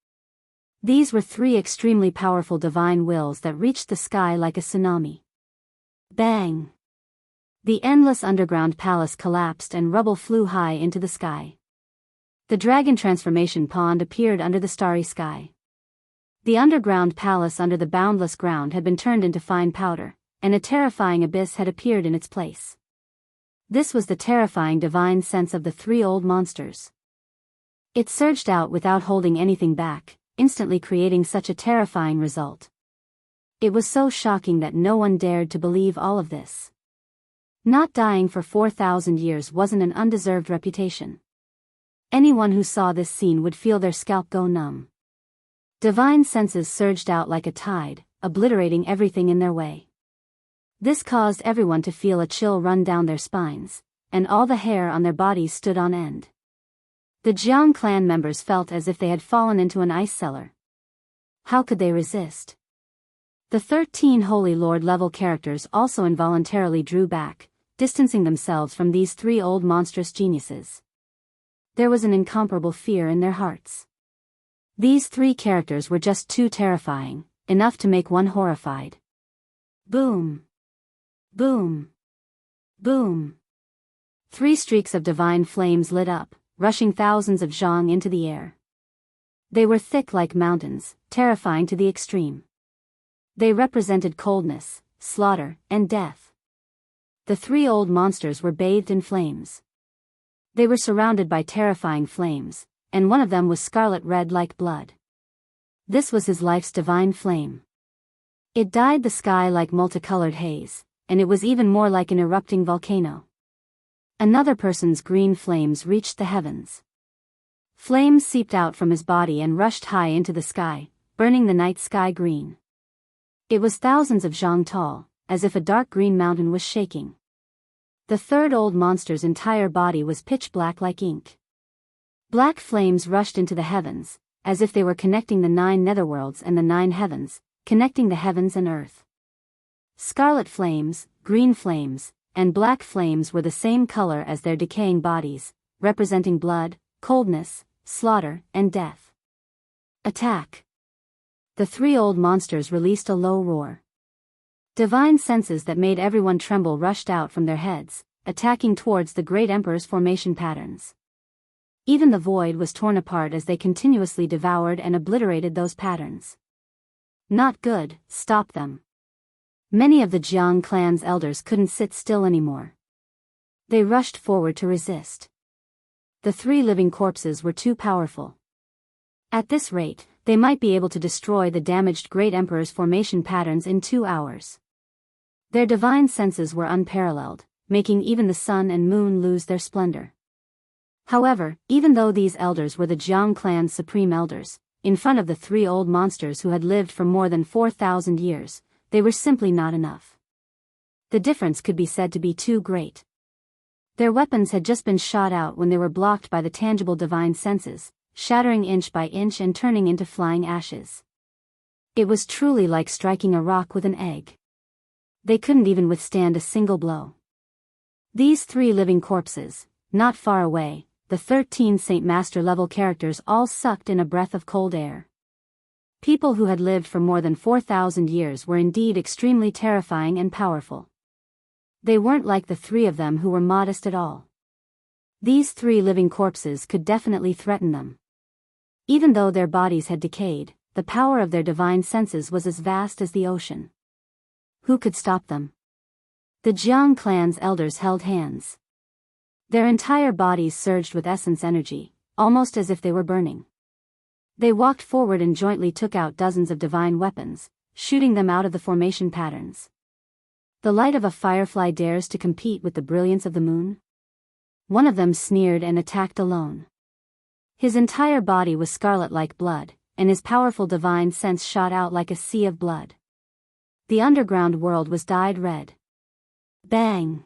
These were 3 extremely powerful divine wills that reached the sky like a tsunami. Bang! The endless underground palace collapsed and rubble flew high into the sky. The dragon transformation pond appeared under the starry sky. The underground palace under the boundless ground had been turned into fine powder, and a terrifying abyss had appeared in its place. This was the terrifying divine sense of the 3 old monsters. It surged out without holding anything back, instantly creating such a terrifying result. It was so shocking that no one dared to believe all of this. Not dying for 4,000 years wasn't an undeserved reputation. Anyone who saw this scene would feel their scalp go numb. Divine senses surged out like a tide, obliterating everything in their way. This caused everyone to feel a chill run down their spines, and all the hair on their bodies stood on end. The Jiang clan members felt as if they had fallen into an ice cellar. How could they resist? The 13 Holy Lord level characters also involuntarily drew back, distancing themselves from these 3 old monstrous geniuses. There was an incomparable fear in their hearts. These 3 characters were just too terrifying, enough to make one horrified. Boom! Boom! Boom! 3 streaks of divine flames lit up, rushing thousands of zhang into the air. They were thick like mountains, terrifying to the extreme. They represented coldness, slaughter, and death. The 3 old monsters were bathed in flames. They were surrounded by terrifying flames, and one of them was scarlet red like blood. This was his life's divine flame. It dyed the sky like multicolored haze, and it was even more like an erupting volcano. Another person's green flames reached the heavens. Flames seeped out from his body and rushed high into the sky, burning the night sky green. It was thousands of zhang tall, as if a dark green mountain was shaking. The 3rd old monster's entire body was pitch black like ink. Black flames rushed into the heavens, as if they were connecting the 9 netherworlds and the 9 heavens, connecting the heavens and earth. Scarlet flames, green flames, and black flames were the same color as their decaying bodies, representing blood, coldness, slaughter, and death. Attack! The 3 old monsters released a low roar. Divine senses that made everyone tremble rushed out from their heads, attacking towards the Great Emperor's formation patterns. Even the void was torn apart as they continuously devoured and obliterated those patterns. Not good, stop them. Many of the Jiang clan's elders couldn't sit still anymore. They rushed forward to resist. The 3 living corpses were too powerful. At this rate, they might be able to destroy the damaged Great Emperor's formation patterns in 2 hours. Their divine senses were unparalleled, making even the sun and moon lose their splendor. However, even though these elders were the Jiang clan's supreme elders, in front of the 3 old monsters who had lived for more than 4,000 years, they were simply not enough. The difference could be said to be too great. Their weapons had just been shot out when they were blocked by the tangible divine senses, shattering inch by inch and turning into flying ashes. It was truly like striking a rock with an egg. They couldn't even withstand a single blow. These 3 living corpses, not far away, the 13 Saint Master level characters all sucked in a breath of cold air. People who had lived for more than 4,000 years were indeed extremely terrifying and powerful. They weren't like the 3 of them who were modest at all. These 3 living corpses could definitely threaten them. Even though their bodies had decayed, the power of their divine senses was as vast as the ocean. Who could stop them? The Jiang clan's elders held hands. Their entire bodies surged with essence energy, almost as if they were burning. They walked forward and jointly took out dozens of divine weapons, shooting them out of the formation patterns. The light of a firefly dares to compete with the brilliance of the moon? One of them sneered and attacked alone. His entire body was scarlet like blood, and his powerful divine sense shot out like a sea of blood. The underground world was dyed red. Bang!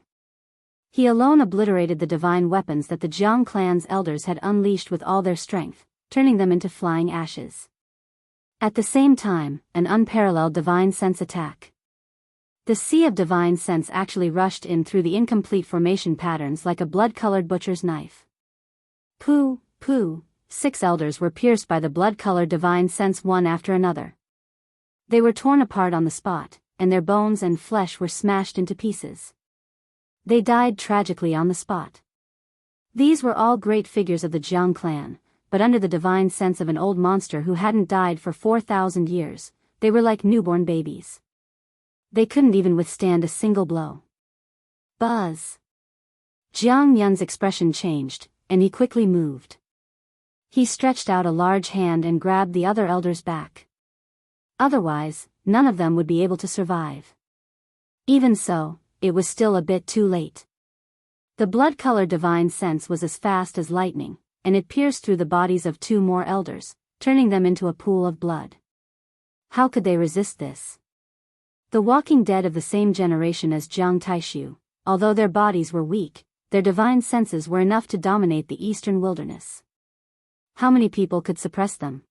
He alone obliterated the divine weapons that the Jiang clan's elders had unleashed with all their strength, turning them into flying ashes. At the same time, an unparalleled divine sense attack. The sea of divine sense actually rushed in through the incomplete formation patterns like a blood-colored butcher's knife. Pooh, pooh, 6 elders were pierced by the blood-colored divine sense one after another. They were torn apart on the spot, and their bones and flesh were smashed into pieces. They died tragically on the spot. These were all great figures of the Jiang clan, but under the divine sense of an old monster who hadn't died for 4,000 years, they were like newborn babies. They couldn't even withstand a single blow. Buzz! Jiang Yun's expression changed, and he quickly moved. He stretched out a large hand and grabbed the other elders back. Otherwise, none of them would be able to survive. Even so, it was still a bit too late. The blood-colored divine sense was as fast as lightning, and it pierced through the bodies of 2 more elders, turning them into a pool of blood. How could they resist this? The walking dead of the same generation as Jiang Taishu, although their bodies were weak, their divine senses were enough to dominate the eastern wilderness. How many people could suppress them?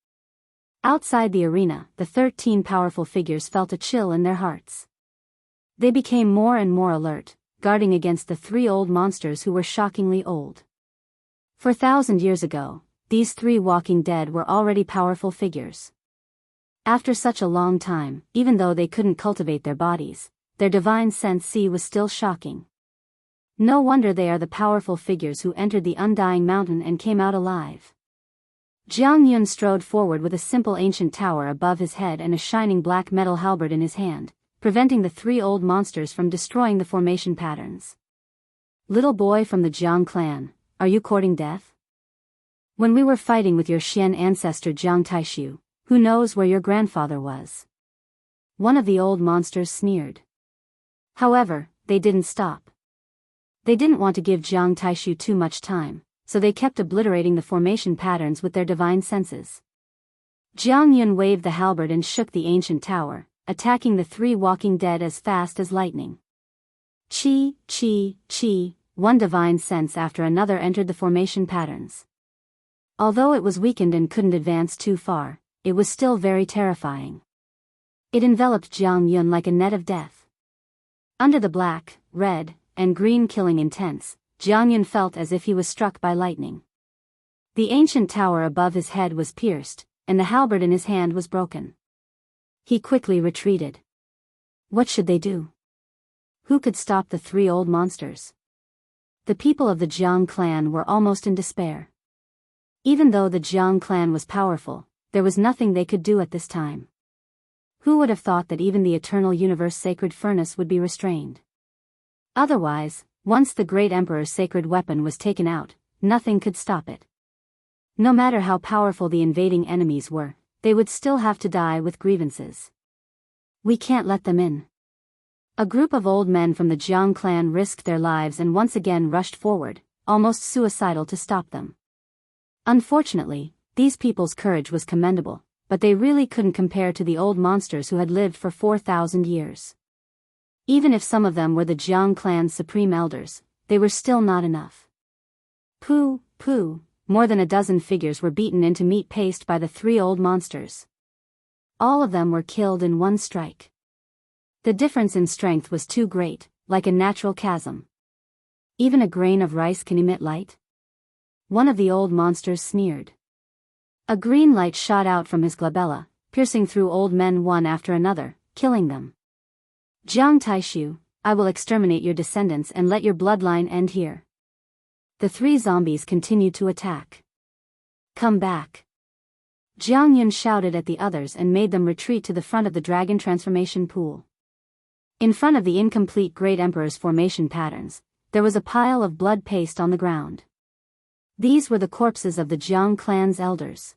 Outside the arena, the 13 powerful figures felt a chill in their hearts. They became more and more alert, guarding against the 3 old monsters who were shockingly old. 4,000 years ago, these 3 walking dead were already powerful figures. After such a long time, even though they couldn't cultivate their bodies, their divine sense was still shocking. No wonder they are the powerful figures who entered the Undying Mountain and came out alive. Jiang Yun strode forward with a simple ancient tower above his head and a shining black metal halberd in his hand, preventing the 3 old monsters from destroying the formation patterns. Little boy from the Jiang clan, are you courting death? When we were fighting with your Xian ancestor Jiang Taishu, who knows where your grandfather was? One of the old monsters sneered. However, they didn't stop. They didn't want to give Jiang Taishu too much time, so they kept obliterating the formation patterns with their divine senses. Jiang Yun waved the halberd and shook the ancient tower, attacking the 3 walking dead as fast as lightning. Chi, chi, chi, one divine sense after another entered the formation patterns. Although it was weakened and couldn't advance too far, it was still very terrifying. It enveloped Jiang Yun like a net of death. Under the black, red, and green killing intents, Jiang Yun felt as if he was struck by lightning. The ancient tower above his head was pierced, and the halberd in his hand was broken. He quickly retreated. What should they do? Who could stop the 3 old monsters? The people of the Jiang clan were almost in despair. Even though the Jiang clan was powerful, there was nothing they could do at this time. Who would have thought that even the eternal universe sacred furnace would be restrained? Otherwise, once the great emperor's sacred weapon was taken out, nothing could stop it. No matter how powerful the invading enemies were, they would still have to die with grievances. We can't let them in. A group of old men from the Jiang clan risked their lives and once again rushed forward, almost suicidal to stop them. Unfortunately, these people's courage was commendable, but they really couldn't compare to the old monsters who had lived for 4,000 years. Even if some of them were the Jiang clan's supreme elders, they were still not enough. Pooh, pooh, more than a dozen figures were beaten into meat paste by the 3 old monsters. All of them were killed in one strike. The difference in strength was too great, like a natural chasm. Even a grain of rice can emit light? One of the old monsters sneered. A green light shot out from his glabella, piercing through old men one after another, killing them. Jiang Taishu, I will exterminate your descendants and let your bloodline end here. The 3 zombies continued to attack. Come back. Jiang Yun shouted at the others and made them retreat to the front of the dragon transformation pool. In front of the incomplete Great Emperor's formation patterns, there was a pile of blood paste on the ground. These were the corpses of the Jiang clan's elders.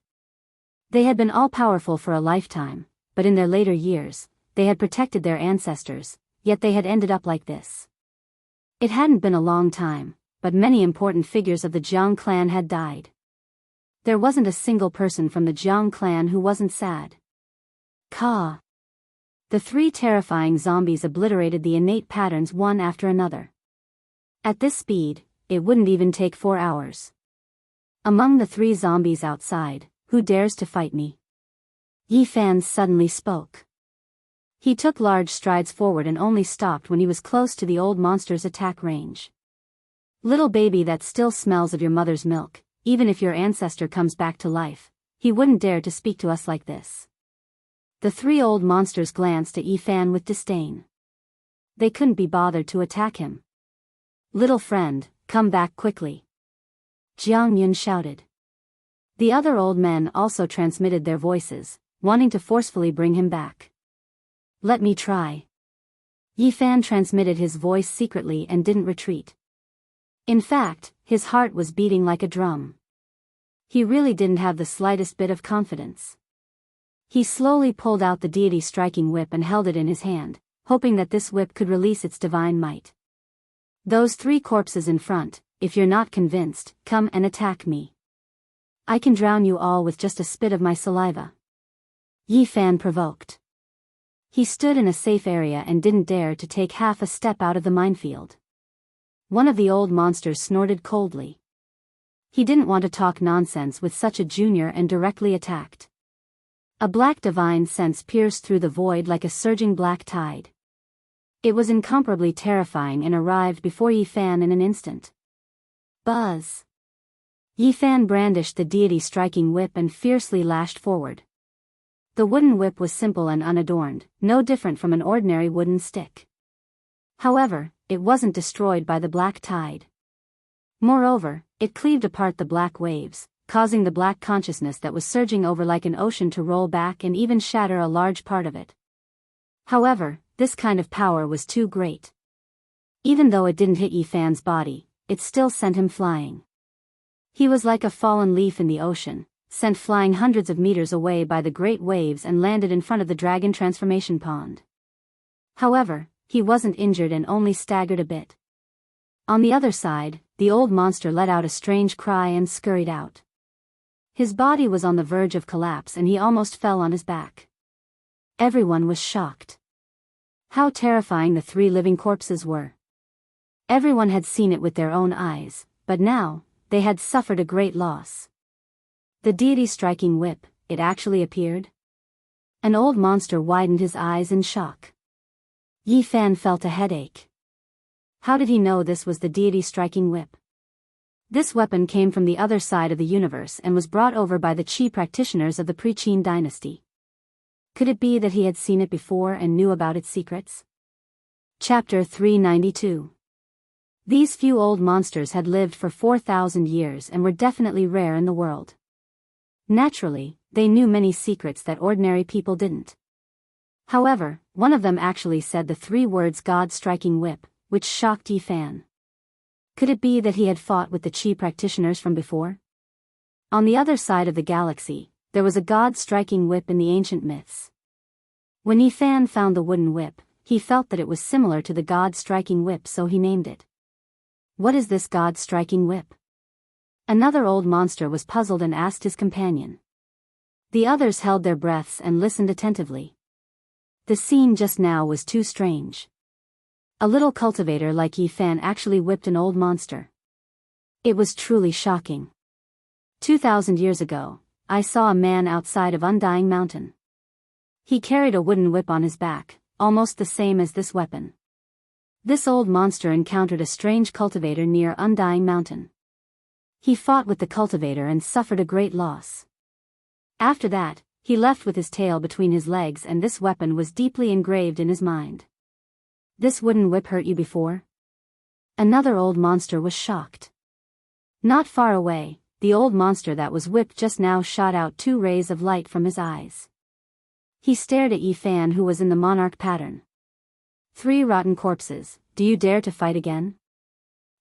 They had been all-powerful for a lifetime, but in their later years, they had protected their ancestors, yet they had ended up like this. It hadn't been a long time, but many important figures of the Jiang clan had died. There wasn't a single person from the Jiang clan who wasn't sad. Ka. The 3 terrifying zombies obliterated the innate patterns one after another. At this speed, it wouldn't even take 4 hours. Among the 3 zombies outside, who dares to fight me? Yi Fan suddenly spoke. He took large strides forward and only stopped when he was close to the old monster's attack range. Little baby that still smells of your mother's milk, even if your ancestor comes back to life, he wouldn't dare to speak to us like this. The 3 old monsters glanced at Yi Fan with disdain. They couldn't be bothered to attack him. Little friend, come back quickly. Jiang Yun shouted. The other old men also transmitted their voices, wanting to forcefully bring him back. Let me try. Yi Fan transmitted his voice secretly and didn't retreat. In fact, his heart was beating like a drum. He really didn't have the slightest bit of confidence. He slowly pulled out the deity striking whip and held it in his hand, hoping that this whip could release its divine might. Those 3 corpses in front, if you're not convinced, come and attack me. I can drown you all with just a spit of my saliva. Yi Fan provoked. He stood in a safe area and didn't dare to take half a step out of the minefield. One of the old monsters snorted coldly. He didn't want to talk nonsense with such a junior and directly attacked. A black divine sense pierced through the void like a surging black tide. It was incomparably terrifying and arrived before Yi Fan in an instant. Buzz! Yi Fan brandished the deity-striking whip and fiercely lashed forward. The wooden whip was simple and unadorned, no different from an ordinary wooden stick. However, it wasn't destroyed by the black tide. Moreover, it cleaved apart the black waves, causing the black consciousness that was surging over like an ocean to roll back and even shatter a large part of it. However, this kind of power was too great. Even though it didn't hit Yi Fan's body, it still sent him flying. He was like a fallen leaf in the ocean, sent flying hundreds of meters away by the great waves and landed in front of the dragon transformation pond. However, he wasn't injured and only staggered a bit. On the other side, the old monster let out a strange cry and scurried out. His body was on the verge of collapse and he almost fell on his back. Everyone was shocked. How terrifying the three living corpses were. Everyone had seen it with their own eyes, but now, they had suffered a great loss. The deity striking whip, it actually appeared? An old monster widened his eyes in shock. Yi Fan felt a headache. How did he know this was the deity striking whip? This weapon came from the other side of the universe and was brought over by the Qi practitioners of the pre-Qin dynasty. Could it be that he had seen it before and knew about its secrets? Chapter 392. These few old monsters had lived for 4,000 years and were definitely rare in the world. Naturally, they knew many secrets that ordinary people didn't. However, one of them actually said the three words God-striking whip, which shocked Yi Fan. Could it be that he had fought with the Qi practitioners from before? On the other side of the galaxy, there was a God-striking whip in the ancient myths. When Yi Fan found the wooden whip, he felt that it was similar to the God-striking whip, so he named it. What is this God-striking whip? Another old monster was puzzled and asked his companion. The others held their breaths and listened attentively. The scene just now was too strange. A little cultivator like Yi Fan actually whipped an old monster. It was truly shocking. 2,000 years ago, I saw a man outside of Undying Mountain. He carried a wooden whip on his back, almost the same as this weapon. This old monster encountered a strange cultivator near Undying Mountain. He fought with the cultivator and suffered a great loss. After that, he left with his tail between his legs and this weapon was deeply engraved in his mind. This wooden whip hurt you before? Another old monster was shocked. Not far away, the old monster that was whipped just now shot out 2 rays of light from his eyes. He stared at Yi Fan, who was in the monarch pattern. 3 rotten corpses, do you dare to fight again?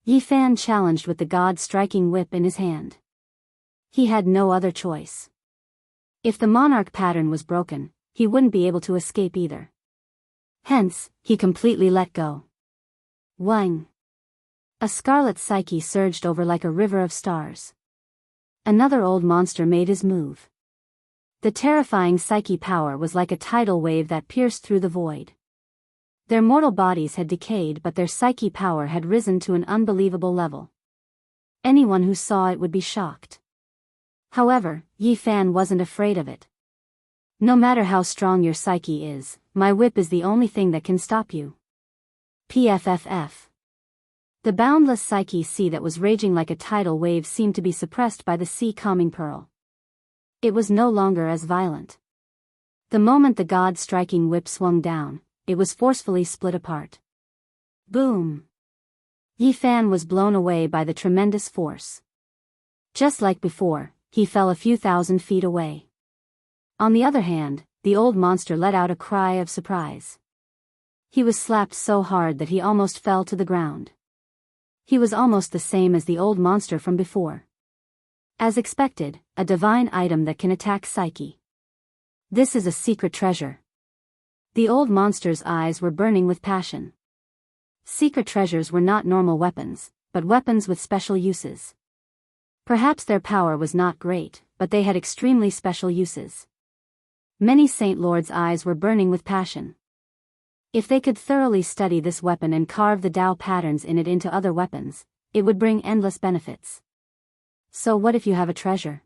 Yi Fan challenged with the God-striking whip in his hand. He had no other choice. If the monarch pattern was broken, he wouldn't be able to escape either. Hence, he completely let go. Wang! A scarlet psyche surged over like a river of stars. Another old monster made his move. The terrifying psyche power was like a tidal wave that pierced through the void. Their mortal bodies had decayed, but their psyche power had risen to an unbelievable level. Anyone who saw it would be shocked. However, Yi Fan wasn't afraid of it. No matter how strong your psyche is, my whip is the only thing that can stop you. PFFF. The boundless psyche sea that was raging like a tidal wave seemed to be suppressed by the sea calming pearl. It was no longer as violent. The moment the God-striking whip swung down, it was forcefully split apart. Boom! Yi Fan was blown away by the tremendous force. Just like before, he fell a few thousand feet away. On the other hand, the old monster let out a cry of surprise. He was slapped so hard that he almost fell to the ground. He was almost the same as the old monster from before. As expected, a divine item that can attack psyche. This is a secret treasure. The old monster's eyes were burning with passion. Secret treasures were not normal weapons, but weapons with special uses. Perhaps their power was not great, but they had extremely special uses. Many Saint Lords' eyes were burning with passion. If they could thoroughly study this weapon and carve the Tao patterns in it into other weapons, it would bring endless benefits. So what if you have a treasure?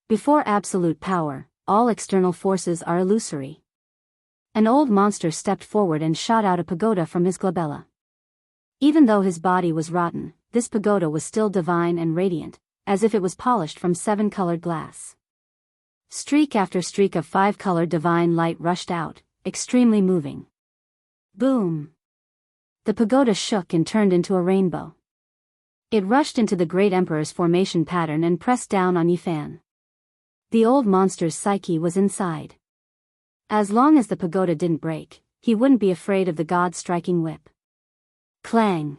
Before absolute power, all external forces are illusory. An old monster stepped forward and shot out a pagoda from his glabella. Even though his body was rotten, this pagoda was still divine and radiant, as if it was polished from 7-colored glass. Streak after streak of 5-colored divine light rushed out, extremely moving. Boom! The pagoda shook and turned into a rainbow. It rushed into the Great Emperor's formation pattern and pressed down on Yifan. The old monster's psyche was inside. As long as the pagoda didn't break, he wouldn't be afraid of the god-striking whip. Clang!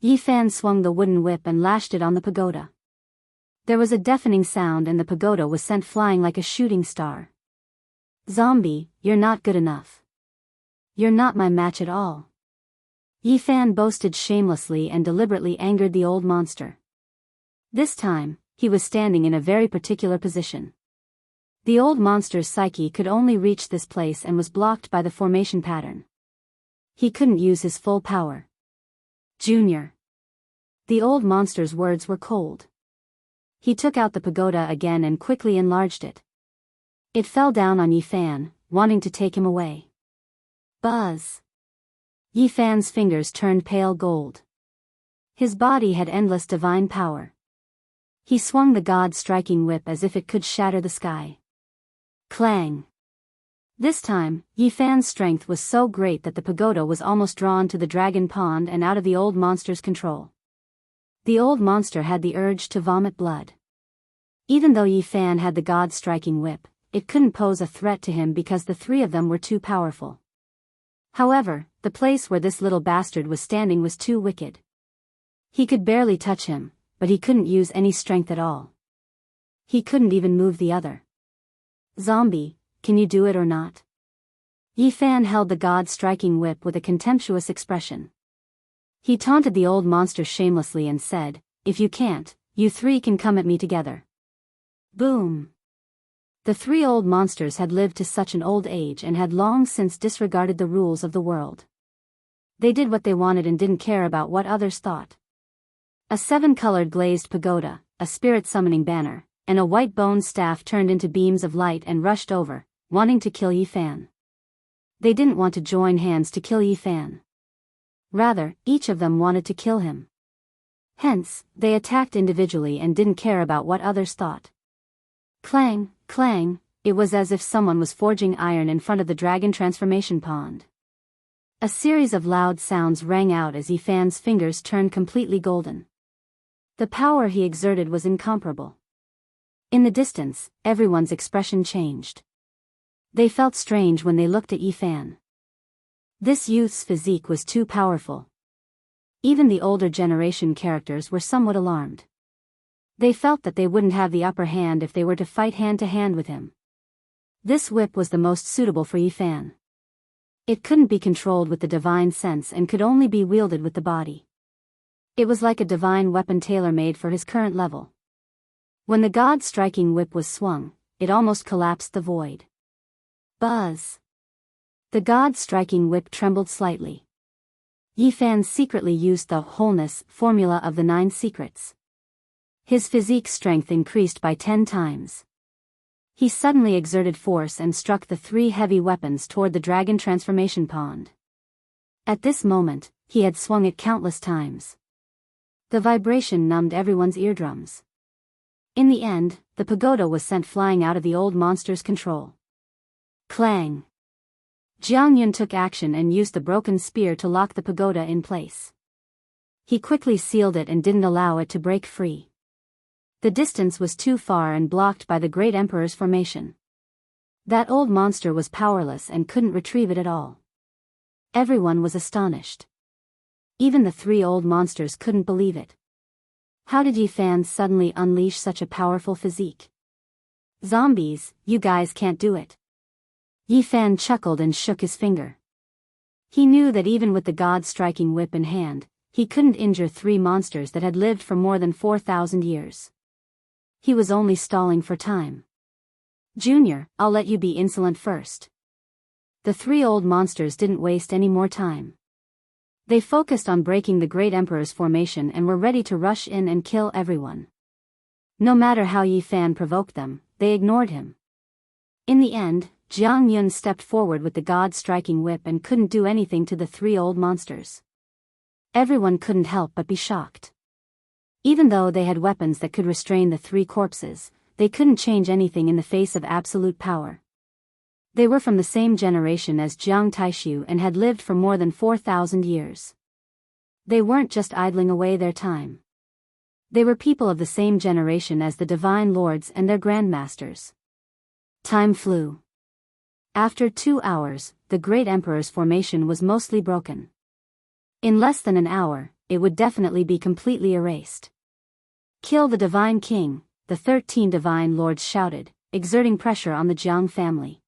Yifan swung the wooden whip and lashed it on the pagoda. There was a deafening sound and the pagoda was sent flying like a shooting star. Zombie, you're not good enough. You're not my match at all. Yifan boasted shamelessly and deliberately angered the old monster. This time, he was standing in a very particular position. The old monster's psyche could only reach this place and was blocked by the formation pattern. He couldn't use his full power. Junior. The old monster's words were cold. He took out the pagoda again and quickly enlarged it. It fell down on Yifan, wanting to take him away. Buzz! Yifan's fingers turned pale gold. His body had endless divine power. He swung the god-striking whip as if it could shatter the sky. Clang! This time, Yifan's strength was so great that the pagoda was almost drawn to the dragon pond and out of the old monster's control. The old monster had the urge to vomit blood. Even though Yifan had the god-striking whip, it couldn't pose a threat to him because the three of them were too powerful. However, the place where this little bastard was standing was too wicked. He could barely touch him, but he couldn't use any strength at all. He couldn't even move the other. Zombie, can you do it or not? Yifan held the god-striking whip with a contemptuous expression. He taunted the old monster shamelessly and said, "If you can't, you three can come at me together." Boom! The three old monsters had lived to such an old age and had long since disregarded the rules of the world. They did what they wanted and didn't care about what others thought. A 7-colored glazed pagoda, a spirit-summoning banner, and a white bone staff turned into beams of light and rushed over, wanting to kill Yifan. They didn't want to join hands to kill Yifan. Rather, each of them wanted to kill him. Hence, they attacked individually and didn't care about what others thought. Clang, clang, it was as if someone was forging iron in front of the dragon transformation pond. A series of loud sounds rang out as Yifan's fingers turned completely golden. The power he exerted was incomparable. In the distance, everyone's expression changed. They felt strange when they looked at Yifan. This youth's physique was too powerful. Even the older generation characters were somewhat alarmed. They felt that they wouldn't have the upper hand if they were to fight hand-to-hand with him. This whip was the most suitable for Yifan. It couldn't be controlled with the divine sense and could only be wielded with the body. It was like a divine weapon tailor-made for his current level. When the god-striking whip was swung, it almost collapsed the void. Buzz! The god-striking whip trembled slightly. Yifan secretly used the wholeness formula of the 9 secrets. His physique strength increased by 10 times. He suddenly exerted force and struck the 3 heavy weapons toward the dragon transformation pond. At this moment, he had swung it countless times. The vibration numbed everyone's eardrums. In the end, the pagoda was sent flying out of the old monster's control. Clang! Jiang Yun took action and used the broken spear to lock the pagoda in place. He quickly sealed it and didn't allow it to break free. The distance was too far and blocked by the Great Emperor's formation. That old monster was powerless and couldn't retrieve it at all. Everyone was astonished. Even the 3 old monsters couldn't believe it. How did Yifan suddenly unleash such a powerful physique? Zombies, you guys can't do it. Yifan chuckled and shook his finger. He knew that even with the god-striking whip in hand, he couldn't injure 3 monsters that had lived for more than 4,000 years. He was only stalling for time. "Junior, I'll let you be insolent first." The 3 old monsters didn't waste any more time. They focused on breaking the Great Emperor's formation and were ready to rush in and kill everyone. No matter how Yi Fan provoked them, they ignored him. In the end, Jiang Yun stepped forward with the god-striking whip and couldn't do anything to the 3 old monsters. Everyone couldn't help but be shocked. Even though they had weapons that could restrain the 3 corpses, they couldn't change anything in the face of absolute power. They were from the same generation as Jiang Taishu and had lived for more than 4,000 years. They weren't just idling away their time. They were people of the same generation as the Divine Lords and their grandmasters. Time flew. After 2 hours, the Great Emperor's formation was mostly broken. In less than an hour, it would definitely be completely erased. "Kill the Divine King," the 13 Divine Lords shouted, exerting pressure on the Jiang family.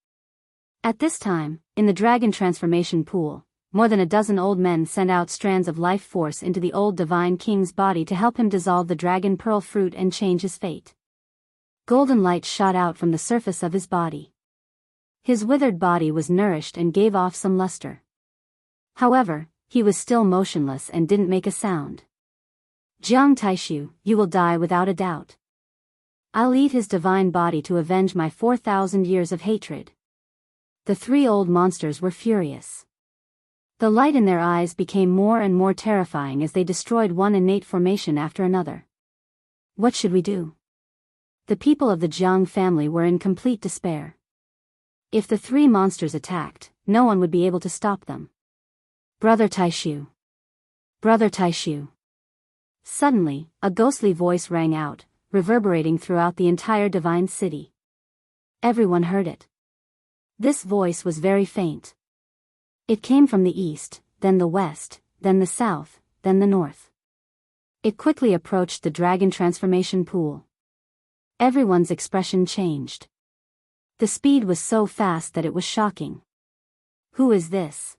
At this time, in the dragon transformation pool, more than a dozen old men sent out strands of life force into the old Divine King's body to help him dissolve the dragon pearl fruit and change his fate. Golden light shot out from the surface of his body. His withered body was nourished and gave off some luster. However, he was still motionless and didn't make a sound. "Jiang Taishu, you will die without a doubt. I'll eat his divine body to avenge my 4,000 years of hatred." The 3 old monsters were furious. The light in their eyes became more and more terrifying as they destroyed one innate formation after another. "What should we do?" The people of the Jiang family were in complete despair. If the 3 monsters attacked, no one would be able to stop them. "Brother Taishu! Brother Taishu!" Suddenly, a ghostly voice rang out, reverberating throughout the entire divine city. Everyone heard it. This voice was very faint. It came from the east, then the west, then the south, then the north. It quickly approached the dragon transformation pool. Everyone's expression changed. The speed was so fast that it was shocking. "Who is this?"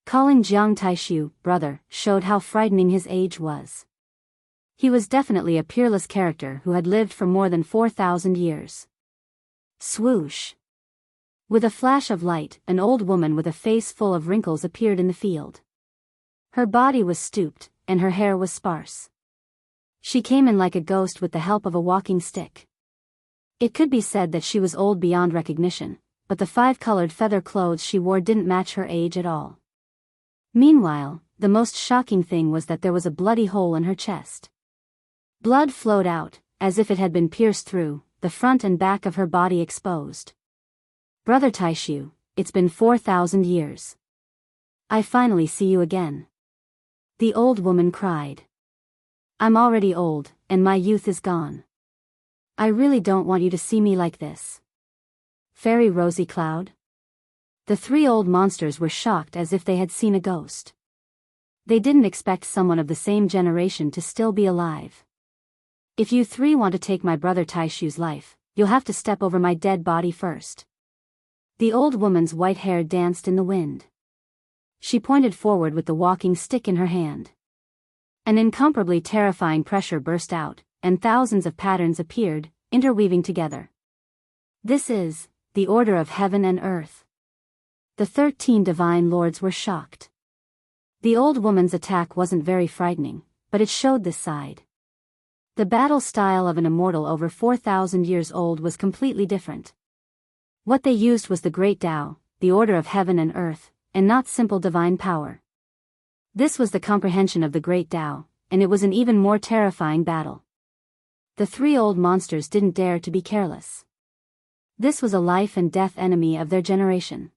Calling Jiang Taishu brother showed how frightening his age was. He was definitely a peerless character who had lived for more than 4,000 years. Swoosh! With a flash of light, an old woman with a face full of wrinkles appeared in the field. Her body was stooped, and her hair was sparse. She came in like a ghost with the help of a walking stick. It could be said that she was old beyond recognition, but the 5-colored feather clothes she wore didn't match her age at all. Meanwhile, the most shocking thing was that there was a bloody hole in her chest. Blood flowed out, as if it had been pierced through, the front and back of her body exposed. "Brother Taishu, it's been 4,000 years. I finally see you again." The old woman cried. "I'm already old, and my youth is gone. I really don't want you to see me like this." Fairy Rosy Cloud? The 3 old monsters were shocked as if they had seen a ghost. They didn't expect someone of the same generation to still be alive. "If you 3 want to take my brother Taishu's life, you'll have to step over my dead body first." The old woman's white hair danced in the wind. She pointed forward with the walking stick in her hand. An incomparably terrifying pressure burst out, and thousands of patterns appeared, interweaving together. "This is the order of heaven and earth." The 13 divine lords were shocked. The old woman's attack wasn't very frightening, but it showed this side. The battle style of an immortal over 4,000 years old was completely different. What they used was the Great Tao, the order of heaven and earth, and not simple divine power. This was the comprehension of the Great Tao, and it was an even more terrifying battle. The 3 old monsters didn't dare to be careless. This was a life and death enemy of their generation.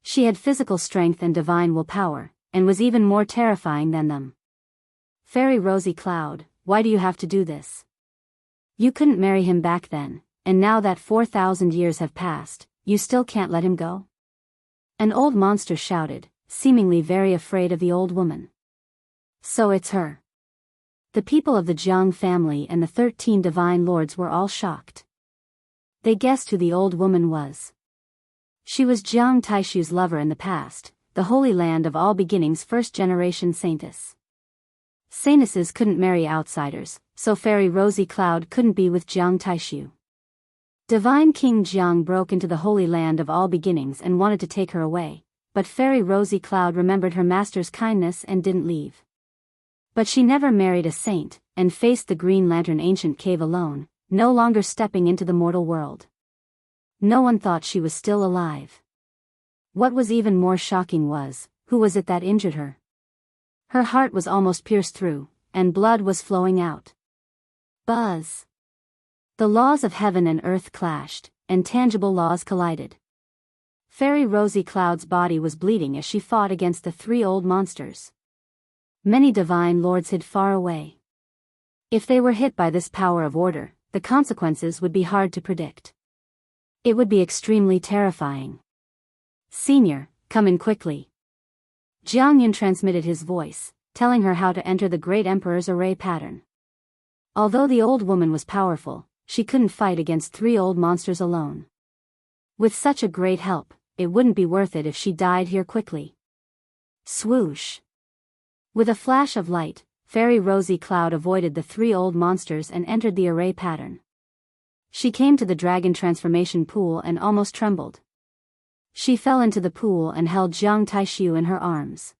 She had physical strength and divine willpower, and was even more terrifying than them. "Fairy Rosy Cloud, why do you have to do this? You couldn't marry him back then, and now that 4,000 years have passed, you still can't let him go?" An old monster shouted, seemingly very afraid of the old woman. "So it's her." The people of the Jiang family and the 13 divine lords were all shocked. They guessed who the old woman was. She was Jiang Taishu's lover in the past, the Holy Land of All Beginnings' first-generation saintess. Sanuses couldn't marry outsiders, so Fairy Rosy Cloud couldn't be with Jiang Taishu. Divine King Jiang broke into the Holy Land of All Beginnings and wanted to take her away, but Fairy Rosy Cloud remembered her master's kindness and didn't leave. But she never married a saint, and faced the Green Lantern ancient cave alone, no longer stepping into the mortal world. No one thought she was still alive. What was even more shocking was, who was it that injured her? Her heart was almost pierced through, and blood was flowing out. Buzz! The laws of heaven and earth clashed, and tangible laws collided. Fairy Rosy Cloud's body was bleeding as she fought against the three old monsters. Many divine lords hid far away. If they were hit by this power of order, the consequences would be hard to predict. It would be extremely terrifying. "Senior, come in quickly." Jiang Yun transmitted his voice, telling her how to enter the Great Emperor's array pattern. Although the old woman was powerful, she couldn't fight against three old monsters alone. With such a great help, it wouldn't be worth it if she died here quickly. Swoosh! With a flash of light, Fairy Rosy Cloud avoided the three old monsters and entered the array pattern. She came to the dragon transformation pool and almost trembled. She fell into the pool and held Jiang Taishu in her arms.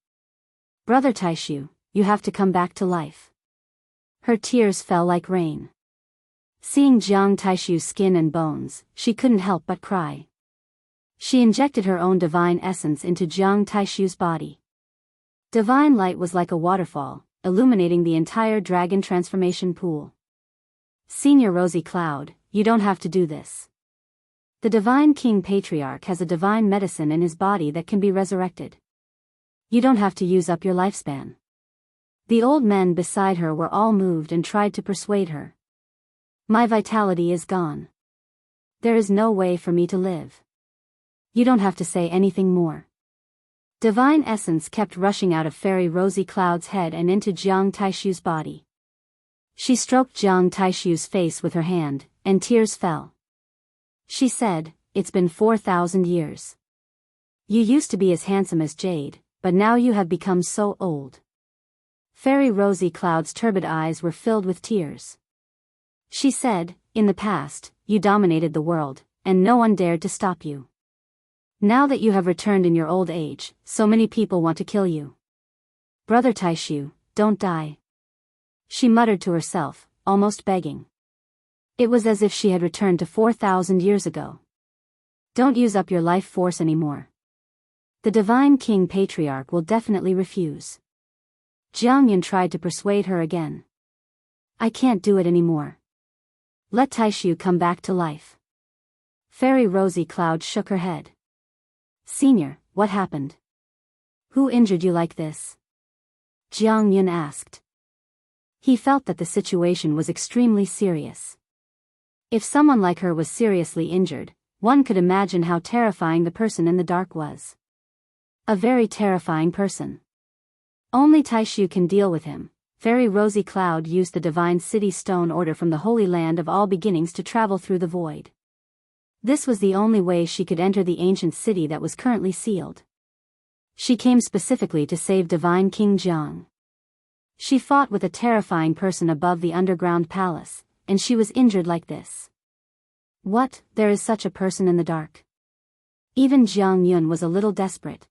"Brother Taishu, you have to come back to life." Her tears fell like rain. Seeing Jiang Taishu's skin and bones, she couldn't help but cry. She injected her own divine essence into Jiang Taishu's body. Divine light was like a waterfall, illuminating the entire dragon transformation pool. "Senior Rosy Cloud, you don't have to do this. The Divine King Patriarch has a divine medicine in his body that can be resurrected. You don't have to use up your lifespan." The old men beside her were all moved and tried to persuade her. "My vitality is gone. There is no way for me to live. You don't have to say anything more." Divine essence kept rushing out of Fairy Rosy Cloud's head and into Jiang Taishu's body. She stroked Jiang Taishu's face with her hand, and tears fell. She said, "It's been 4,000 years. You used to be as handsome as Jade, but now you have become so old." Fairy Rosy Cloud's turbid eyes were filled with tears. She said, "In the past, you dominated the world, and no one dared to stop you. Now that you have returned in your old age, so many people want to kill you. Brother Taishu, don't die." She muttered to herself, almost begging. It was as if she had returned to 4,000 years ago. "Don't use up your life force anymore. The Divine King Patriarch will definitely refuse." Jiang Yun tried to persuade her again. "I can't do it anymore. Let Taishu come back to life." Fairy Rosy Cloud shook her head. "Senior, what happened? Who injured you like this?" Jiang Yun asked. He felt that the situation was extremely serious. If someone like her was seriously injured, one could imagine how terrifying the person in the dark was. A very terrifying person. Only Taishu can deal with him. Fairy Rosy Cloud used the Divine City Stone Order from the Holy Land of All Beginnings to travel through the void. This was the only way she could enter the ancient city that was currently sealed. She came specifically to save Divine King Jiang. She fought with a terrifying person above the underground palace, and she was injured like this. What, there is such a person in the dark? Even Jiang Yun was a little desperate.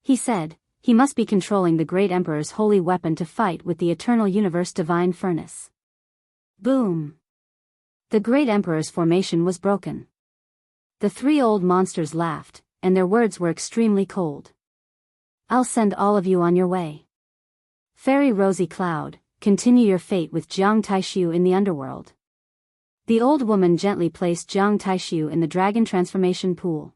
He said, he must be controlling the Great Emperor's holy weapon to fight with the Eternal Universe Divine Furnace. Boom! The Great Emperor's formation was broken. The three old monsters laughed, and their words were extremely cold. "I'll send all of you on your way. Fairy Rosy Cloud, continue your fate with Jiang Taishu in the underworld." The old woman gently placed Jiang Taishu in the dragon transformation pool.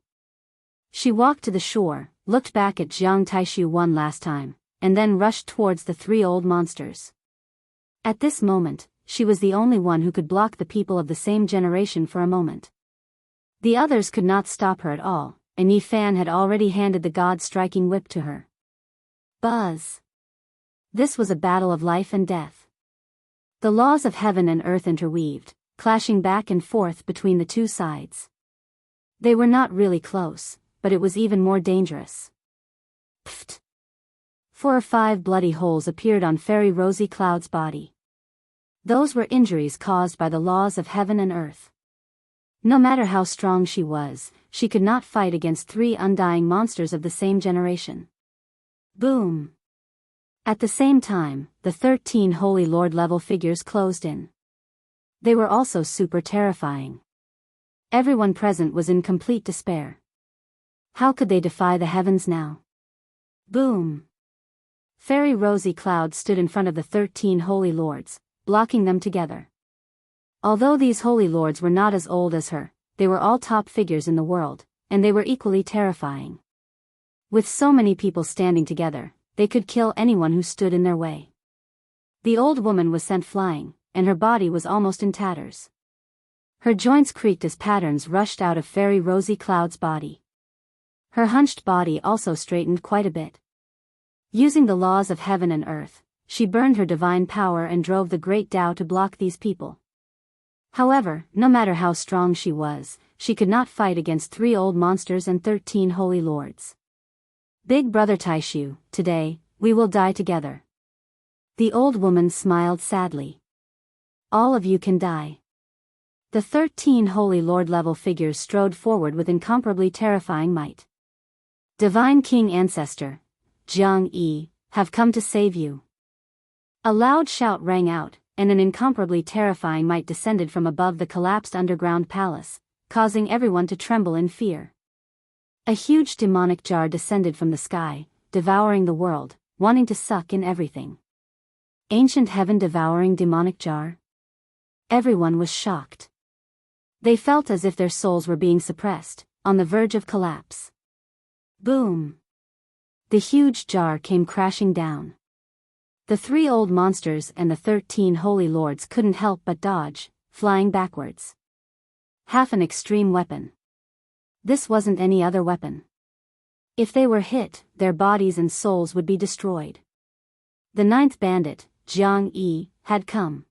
She walked to the shore, looked back at Jiang Taishu one last time, and then rushed towards the three old monsters. At this moment, she was the only one who could block the people of the same generation for a moment. The others could not stop her at all, and Yi Fan had already handed the god-striking whip to her. Buzz! This was a battle of life and death. The laws of heaven and earth interweaved, clashing back and forth between the two sides. They were not really close, but it was even more dangerous. Pfft! 4 or 5 bloody holes appeared on Fairy Rosy Cloud's body. Those were injuries caused by the laws of heaven and earth. No matter how strong she was, she could not fight against 3 undying monsters of the same generation. Boom! At the same time, the 13 Holy Lord level figures closed in. They were also super terrifying. Everyone present was in complete despair. How could they defy the heavens now? Boom! Fairy Rosy Cloud stood in front of the 13 Holy Lords, blocking them together. Although these Holy Lords were not as old as her, they were all top figures in the world, and they were equally terrifying. With so many people standing together, they could kill anyone who stood in their way. The old woman was sent flying, and her body was almost in tatters. Her joints creaked as patterns rushed out of Fairy Rosy Cloud's body. Her hunched body also straightened quite a bit. Using the laws of heaven and earth, she burned her divine power and drove the great Tao to block these people. However, no matter how strong she was, she could not fight against 3 old monsters and 13 holy lords. Big brother Taishu, today, we will die together. The old woman smiled sadly. All of you can die. The 13 holy lord level figures strode forward with incomparably terrifying might. Divine King Ancestor, Jiang Yi, have come to save you. A loud shout rang out, and an incomparably terrifying might descended from above the collapsed underground palace, causing everyone to tremble in fear. A huge demonic jar descended from the sky, devouring the world, wanting to suck in everything. Ancient heaven devouring demonic jar? Everyone was shocked. They felt as if their souls were being suppressed, on the verge of collapse. Boom! The huge jar came crashing down. The 3 old monsters and the 13 holy lords couldn't help but dodge, flying backwards. Half an extreme weapon. This wasn't any other weapon. If they were hit, their bodies and souls would be destroyed. The 9th bandit, Jiang Yi, had come.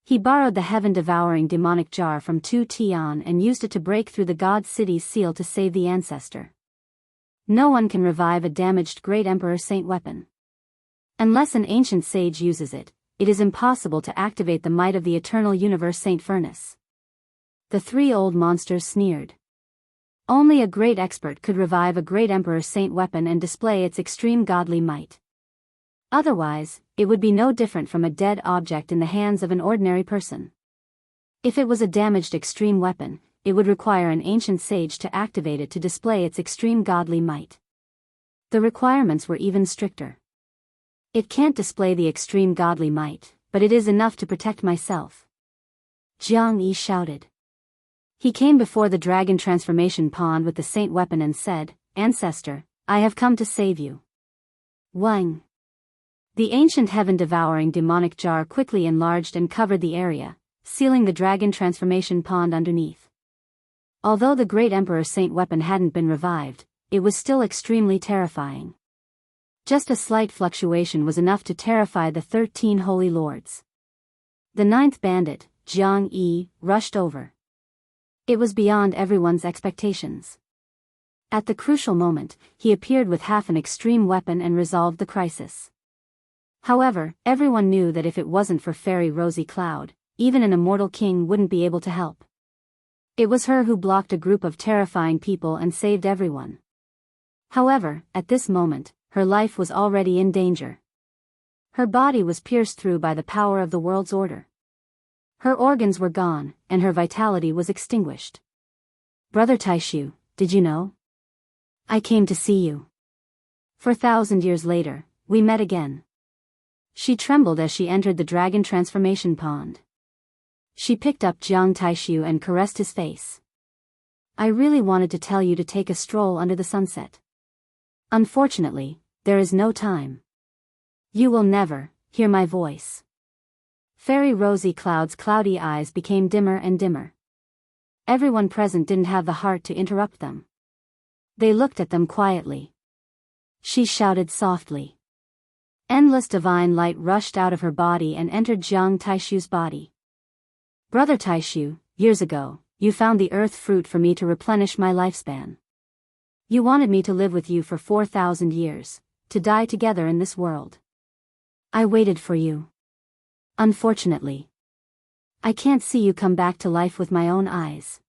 He borrowed the heaven-devouring demonic jar from Tu Tian and used it to break through the god city's seal to save the ancestor. No one can revive a damaged Great Emperor Saint weapon. Unless an ancient sage uses it, it is impossible to activate the might of the eternal universe Saint Furnace. The 3 old monsters sneered. Only a great expert could revive a Great Emperor Saint weapon and display its extreme godly might. Otherwise, it would be no different from a dead object in the hands of an ordinary person. If it was a damaged extreme weapon, it would require an ancient sage to activate it to display its extreme godly might. The requirements were even stricter. It can't display the extreme godly might, but it is enough to protect myself. Jiang Yi shouted. He came before the dragon transformation pond with the saint weapon and said, "Ancestor, I have come to save you." Wang. The ancient heaven-devouring demonic jar quickly enlarged and covered the area, sealing the dragon transformation pond underneath. Although the Great Emperor Saint weapon hadn't been revived, it was still extremely terrifying. Just a slight fluctuation was enough to terrify the 13 holy lords. The 9th bandit, Jiang Yi, rushed over. It was beyond everyone's expectations. At the crucial moment, he appeared with half an extreme weapon and resolved the crisis. However, everyone knew that if it wasn't for Fairy Rosy Cloud, even an immortal king wouldn't be able to help. It was her who blocked a group of terrifying people and saved everyone. However, at this moment, her life was already in danger. Her body was pierced through by the power of the world's order. Her organs were gone, and her vitality was extinguished. Brother Taishu, did you know? I came to see you. 4,000 years later, we met again. She trembled as she entered the dragon transformation pond. She picked up Jiang Taishu and caressed his face. I really wanted to tell you to take a stroll under the sunset. Unfortunately, there is no time. You will never hear my voice. Fairy Rosy Cloud's cloudy eyes became dimmer and dimmer. Everyone present didn't have the heart to interrupt them. They looked at them quietly. She shouted softly. Endless divine light rushed out of her body and entered Jiang Taishu's body. Brother Taishu, years ago, you found the earth fruit for me to replenish my lifespan. You wanted me to live with you for 4,000 years, to die together in this world. I waited for you. Unfortunately, I can't see you come back to life with my own eyes.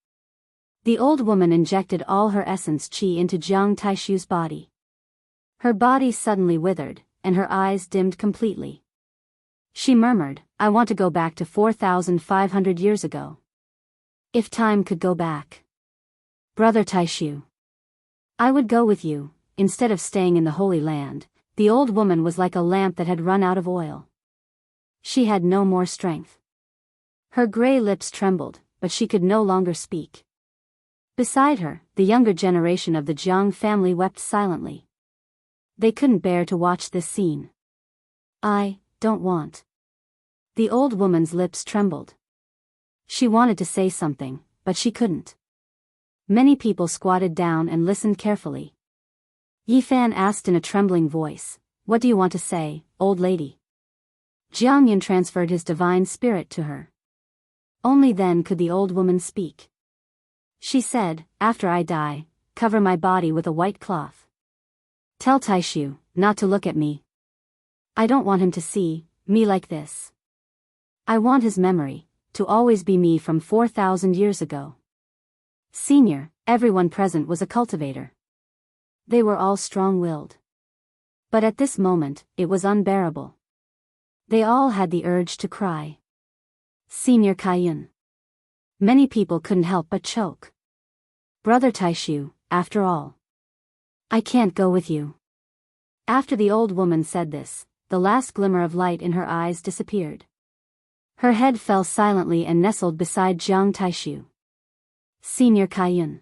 The old woman injected all her essence qi into Jiang Taishu's body. Her body suddenly withered, and her eyes dimmed completely. She murmured, I want to go back to 4,500 years ago. If time could go back. Brother Taishu, I would go with you. Instead of staying in the Holy Land, the old woman was like a lamp that had run out of oil. She had no more strength. Her gray lips trembled, but she could no longer speak. Beside her, the younger generation of the Jiang family wept silently. They couldn't bear to watch this scene. I don't want. The old woman's lips trembled. She wanted to say something, but she couldn't. Many people squatted down and listened carefully. Yifan asked in a trembling voice, What do you want to say, old lady? Jiang Yin transferred his divine spirit to her. Only then could the old woman speak. She said, After I die, cover my body with a white cloth. Tell Taishu not to look at me. I don't want him to see me like this. I want his memory to always be me from 4,000 years ago. Senior, everyone present was a cultivator. They were all strong-willed. But at this moment, it was unbearable. They all had the urge to cry. Senior Kaiyun. Many people couldn't help but choke. Brother Taishu, after all. I can't go with you. After the old woman said this, the last glimmer of light in her eyes disappeared. Her head fell silently and nestled beside Jiang Taishu. Senior Kaiyun.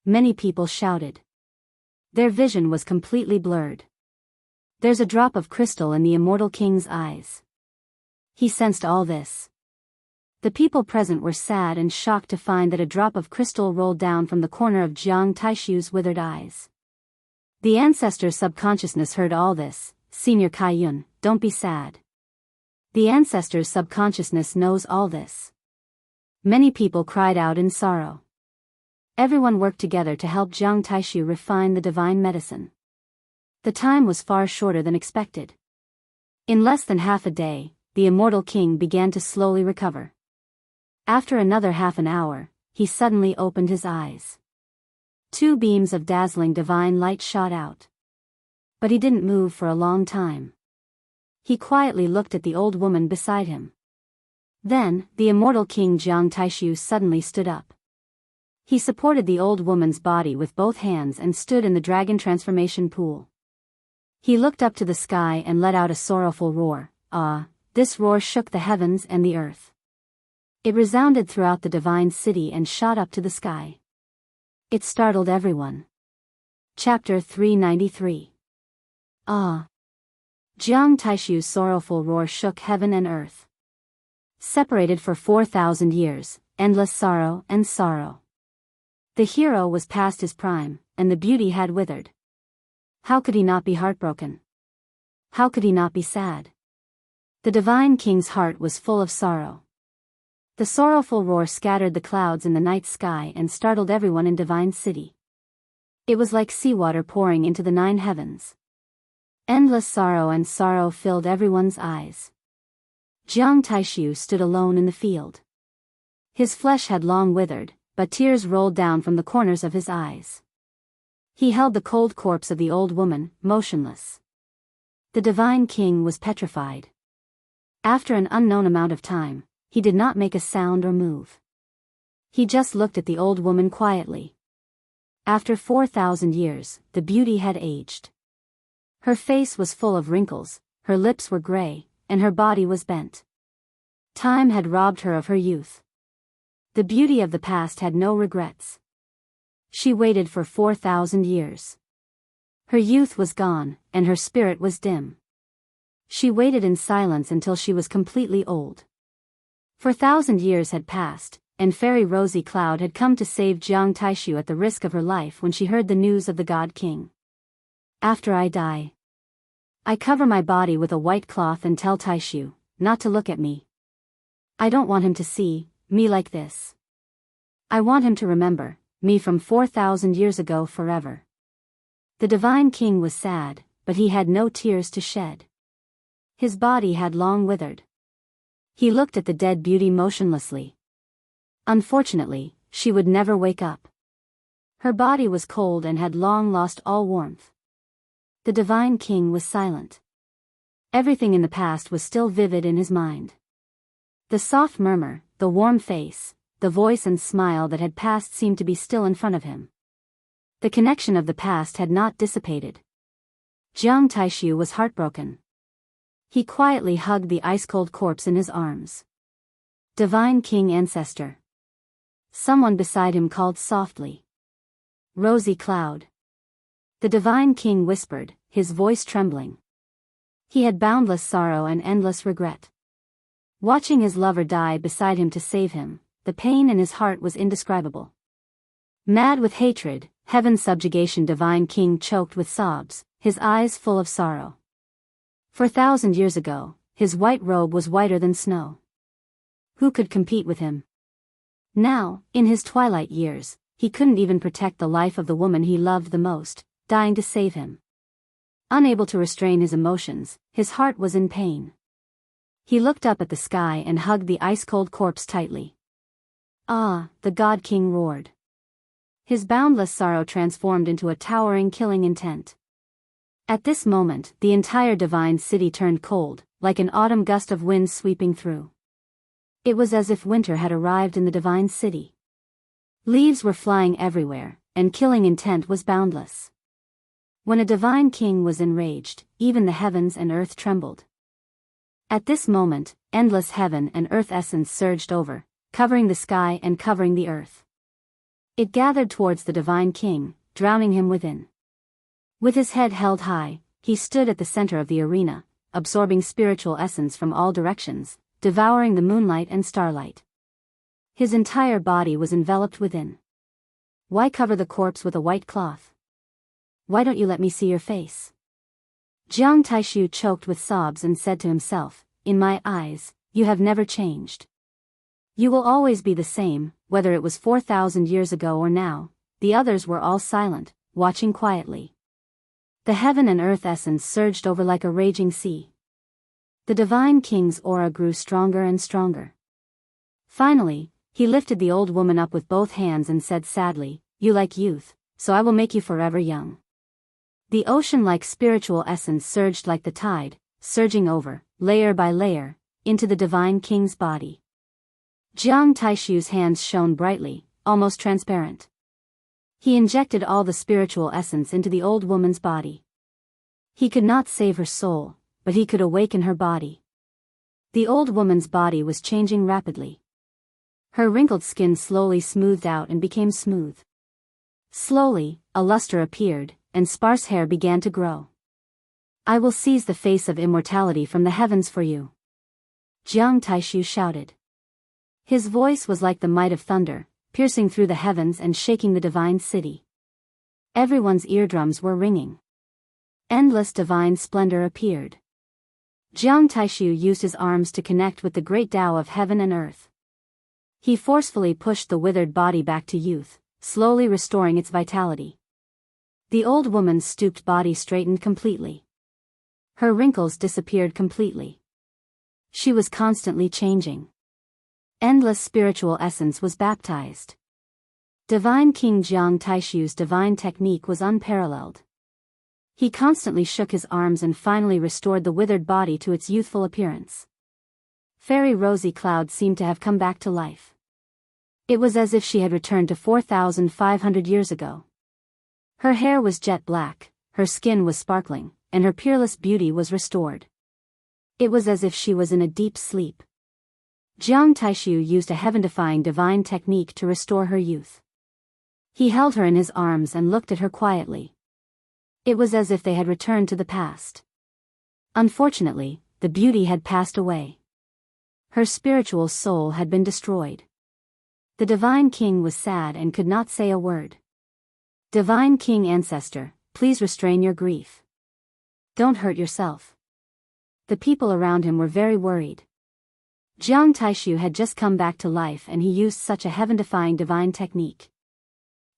Many people shouted. Their vision was completely blurred. There's a drop of crystal in the immortal king's eyes. He sensed all this. The people present were sad and shocked to find that a drop of crystal rolled down from the corner of Jiang Taishu's withered eyes. The ancestor's subconsciousness heard all this. Senior Kaiyun, don't be sad. The ancestor's subconsciousness knows all this. Many people cried out in sorrow. Everyone worked together to help Jiang Taishu refine the divine medicine. The time was far shorter than expected. In less than half a day, the immortal king began to slowly recover. After another half an hour, he suddenly opened his eyes. 2 beams of dazzling divine light shot out. But he didn't move for a long time. He quietly looked at the old woman beside him. Then, the immortal king Jiang Taishu suddenly stood up. He supported the old woman's body with both hands and stood in the dragon transformation pool. He looked up to the sky and let out a sorrowful roar. This roar shook the heavens and the earth. It resounded throughout the divine city and shot up to the sky. It startled everyone. Chapter 393. Jiang Taishu's sorrowful roar shook heaven and earth. Separated for 4,000 years, endless sorrow and sorrow. The hero was past his prime, and the beauty had withered. How could he not be heartbroken? How could he not be sad? The divine king's heart was full of sorrow. The sorrowful roar scattered the clouds in the night sky and startled everyone in Divine City. It was like seawater pouring into the 9 heavens. Endless sorrow and sorrow filled everyone's eyes. Jiang Taishu stood alone in the field. His flesh had long withered, but tears rolled down from the corners of his eyes. He held the cold corpse of the old woman, motionless. The divine king was petrified. After an unknown amount of time, he did not make a sound or move. He just looked at the old woman quietly. After 4,000 years, the beauty had aged. Her face was full of wrinkles, her lips were gray, and her body was bent. Time had robbed her of her youth. The beauty of the past had no regrets. She waited for 4,000 years. Her youth was gone, and her spirit was dim. She waited in silence until she was completely old. 4,000 years had passed, and Fairy Rosy Cloud had come to save Jiang Taishu at the risk of her life when she heard the news of the God King. After I die, I cover my body with a white cloth and tell Taishu not to look at me. I don't want him to see me like this. I want him to remember me from 4,000 years ago forever. The Divine King was sad, but he had no tears to shed. His body had long withered. He looked at the dead beauty motionlessly. Unfortunately, she would never wake up. Her body was cold and had long lost all warmth. The divine king was silent. Everything in the past was still vivid in his mind. The soft murmur, the warm face, the voice and smile that had passed seemed to be still in front of him. The connection of the past had not dissipated. Jiang Taishu was heartbroken. He quietly hugged the ice-cold corpse in his arms. Divine King Ancestor. Someone beside him called softly. Rosy Cloud. The Divine King whispered, his voice trembling. He had boundless sorrow and endless regret. Watching his lover die beside him to save him, the pain in his heart was indescribable. Mad with hatred, heaven's subjugation, Divine King choked with sobs, his eyes full of sorrow. 4,000 years ago, his white robe was whiter than snow. Who could compete with him? Now, in his twilight years, he couldn't even protect the life of the woman he loved the most, dying to save him. Unable to restrain his emotions, his heart was in pain. He looked up at the sky and hugged the ice-cold corpse tightly. Ah, the God King roared. His boundless sorrow transformed into a towering killing intent. At this moment, the entire divine city turned cold, like an autumn gust of wind sweeping through. It was as if winter had arrived in the divine city. Leaves were flying everywhere, and killing intent was boundless. When a divine king was enraged, even the heavens and earth trembled. At this moment, endless heaven and earth essence surged over, covering the sky and covering the earth. It gathered towards the divine king, drowning him within. With his head held high, he stood at the center of the arena, absorbing spiritual essence from all directions, devouring the moonlight and starlight. His entire body was enveloped within. Why cover the corpse with a white cloth? Why don't you let me see your face? Jiang Taishu choked with sobs and said to himself, in my eyes, you have never changed. You will always be the same, whether it was 4,000 years ago or now. The others were all silent, watching quietly. The heaven and earth essence surged over like a raging sea. The divine king's aura grew stronger and stronger. Finally, he lifted the old woman up with both hands and said sadly, you like youth, so I will make you forever young. The ocean-like spiritual essence surged like the tide, surging over, layer by layer, into the divine king's body. Jiang Taishu's hands shone brightly, almost transparent. He injected all the spiritual essence into the old woman's body. He could not save her soul, but he could awaken her body. The old woman's body was changing rapidly. Her wrinkled skin slowly smoothed out and became smooth. Slowly, a luster appeared, and sparse hair began to grow. I will seize the face of immortality from the heavens for you. Jiang Taishu shouted. His voice was like the might of thunder, piercing through the heavens and shaking the divine city. Everyone's eardrums were ringing. Endless divine splendor appeared. Jiang Taishu used his arms to connect with the great Tao of heaven and earth. He forcefully pushed the withered body back to youth, slowly restoring its vitality. The old woman's stooped body straightened completely. Her wrinkles disappeared completely. She was constantly changing. Endless spiritual essence was baptized. Divine King Jiang Taishu's divine technique was unparalleled. He constantly shook his arms and finally restored the withered body to its youthful appearance. Fairy Rosy Cloud seemed to have come back to life. It was as if she had returned to 4,500 years ago. Her hair was jet black, her skin was sparkling, and her peerless beauty was restored. It was as if she was in a deep sleep. Jiang Taishu used a heaven-defying divine technique to restore her youth. He held her in his arms and looked at her quietly. It was as if they had returned to the past. Unfortunately, the beauty had passed away. Her spiritual soul had been destroyed. The Divine King was sad and could not say a word. Divine King Ancestor, please restrain your grief. Don't hurt yourself. The people around him were very worried. Jiang Taishu had just come back to life and he used such a heaven-defying divine technique.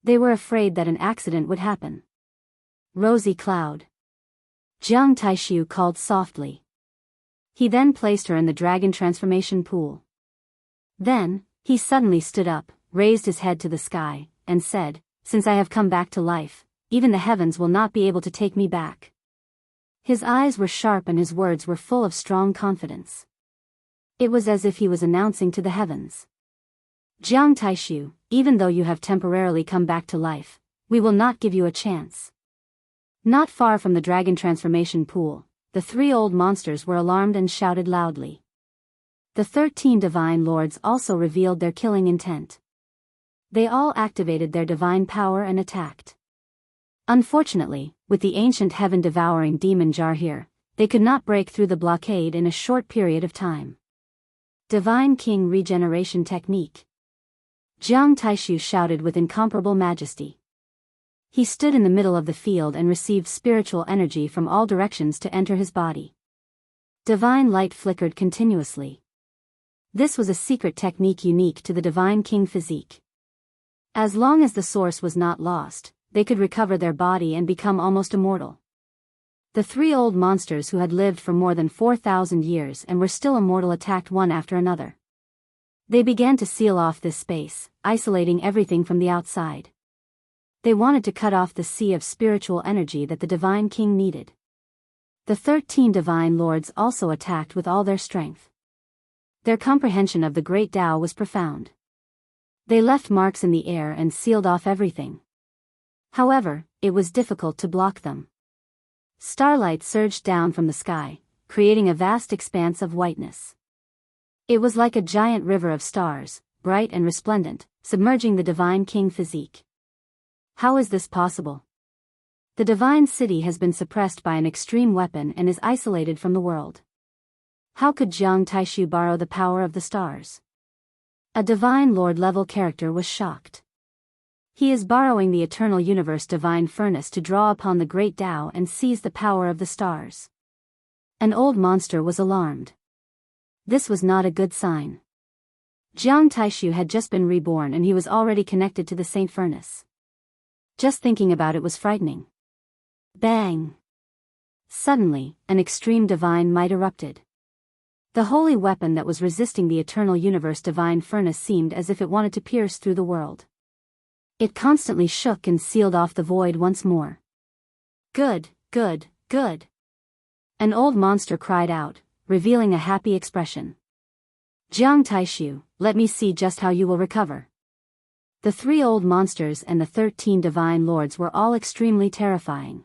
They were afraid that an accident would happen. Rosy Cloud. Jiang Taishu called softly. He then placed her in the dragon transformation pool. Then, he suddenly stood up, raised his head to the sky, and said, "Since I have come back to life, even the heavens will not be able to take me back." His eyes were sharp and his words were full of strong confidence. It was as if he was announcing to the heavens, "Jiang Taishu, even though you have temporarily come back to life, we will not give you a chance." Not far from the dragon transformation pool, the three old monsters were alarmed and shouted loudly. The 13 divine lords also revealed their killing intent. They all activated their divine power and attacked. Unfortunately, with the ancient heaven-devouring demon jar here, they could not break through the blockade in a short period of time. Divine King Regeneration Technique. Jiang Taishu shouted with incomparable majesty. He stood in the middle of the field and received spiritual energy from all directions to enter his body. Divine light flickered continuously. This was a secret technique unique to the Divine King physique. As long as the source was not lost, they could recover their body and become almost immortal. The three old monsters who had lived for more than 4,000 years and were still immortal attacked one after another. They began to seal off this space, isolating everything from the outside. They wanted to cut off the sea of spiritual energy that the Divine King needed. The 13 divine lords also attacked with all their strength. Their comprehension of the great Tao was profound. They left marks in the air and sealed off everything. However, it was difficult to block them. Starlight surged down from the sky, creating a vast expanse of whiteness. It was like a giant river of stars, bright and resplendent, submerging the Divine King physique. How is this possible? The divine city has been suppressed by an extreme weapon and is isolated from the world. How could Jiang Taishu borrow the power of the stars? A divine lord-level character was shocked. He is borrowing the eternal universe divine furnace to draw upon the great Tao and seize the power of the stars. An old monster was alarmed. This was not a good sign. Jiang Taishu had just been reborn and he was already connected to the Saint Furnace. Just thinking about it was frightening. Bang! Suddenly, an extreme divine might erupted. The holy weapon that was resisting the eternal universe divine furnace seemed as if it wanted to pierce through the world. It constantly shook and sealed off the void once more. Good, good, good. An old monster cried out, revealing a happy expression. Jiang Taishu, let me see just how you will recover. The three old monsters and the 13 divine lords were all extremely terrifying.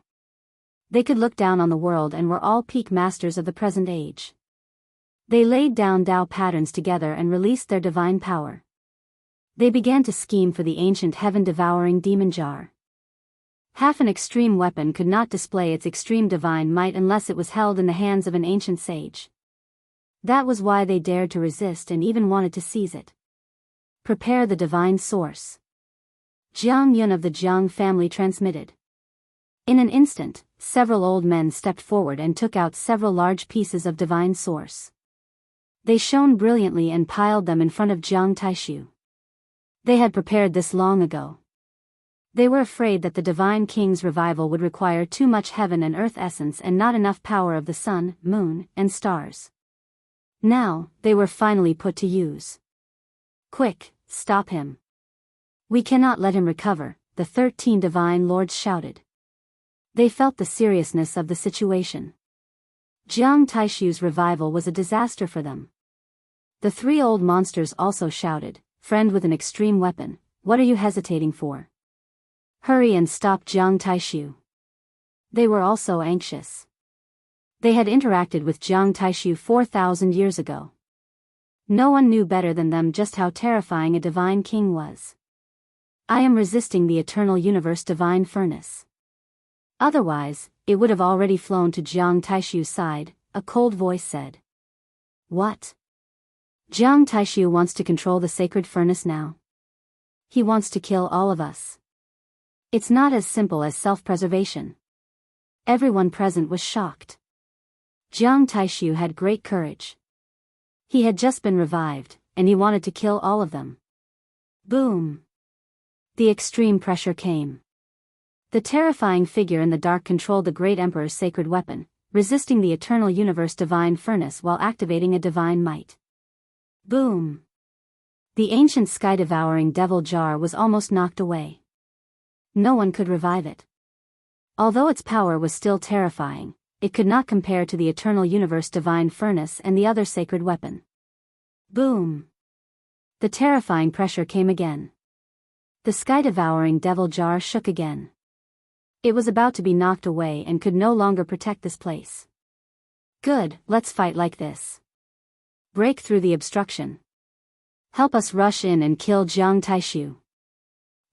They could look down on the world and were all peak masters of the present age. They laid down Tao patterns together and released their divine power. They began to scheme for the ancient heaven-devouring demon jar. Half an extreme weapon could not display its extreme divine might unless it was held in the hands of an ancient sage. That was why they dared to resist and even wanted to seize it. Prepare the divine source. Jiang Yun of the Jiang family transmitted. In an instant, several old men stepped forward and took out several large pieces of divine source. They shone brilliantly and piled them in front of Jiang Taishu. They had prepared this long ago. They were afraid that the Divine King's revival would require too much heaven and earth essence and not enough power of the sun, moon, and stars. Now, they were finally put to use. Quick, stop him. We cannot let him recover, the 13 divine lords shouted. They felt the seriousness of the situation. Jiang Taishu's revival was a disaster for them. The three old monsters also shouted, "Friend with an extreme weapon, what are you hesitating for? Hurry and stop Jiang Taishu." They were also anxious. They had interacted with Jiang Taishu 4,000 years ago. No one knew better than them just how terrifying a divine king was. I am resisting the eternal universe divine furnace. Otherwise, it would have already flown to Jiang Taishu's side, a cold voice said. What? Jiang Taishu wants to control the sacred furnace now. He wants to kill all of us. It's not as simple as self-preservation. Everyone present was shocked. Jiang Taishu had great courage. He had just been revived, and he wanted to kill all of them. Boom! The extreme pressure came. The terrifying figure in the dark controlled the great emperor's sacred weapon, resisting the eternal universe divine furnace while activating a divine might. Boom! The ancient sky-devouring devil jar was almost knocked away. No one could revive it. Although its power was still terrifying, it could not compare to the eternal universe divine furnace and the other sacred weapon. Boom! The terrifying pressure came again. The sky-devouring devil jar shook again. It was about to be knocked away and could no longer protect this place. Good, let's fight like this. Break through the obstruction. Help us rush in and kill Jiang Taishu.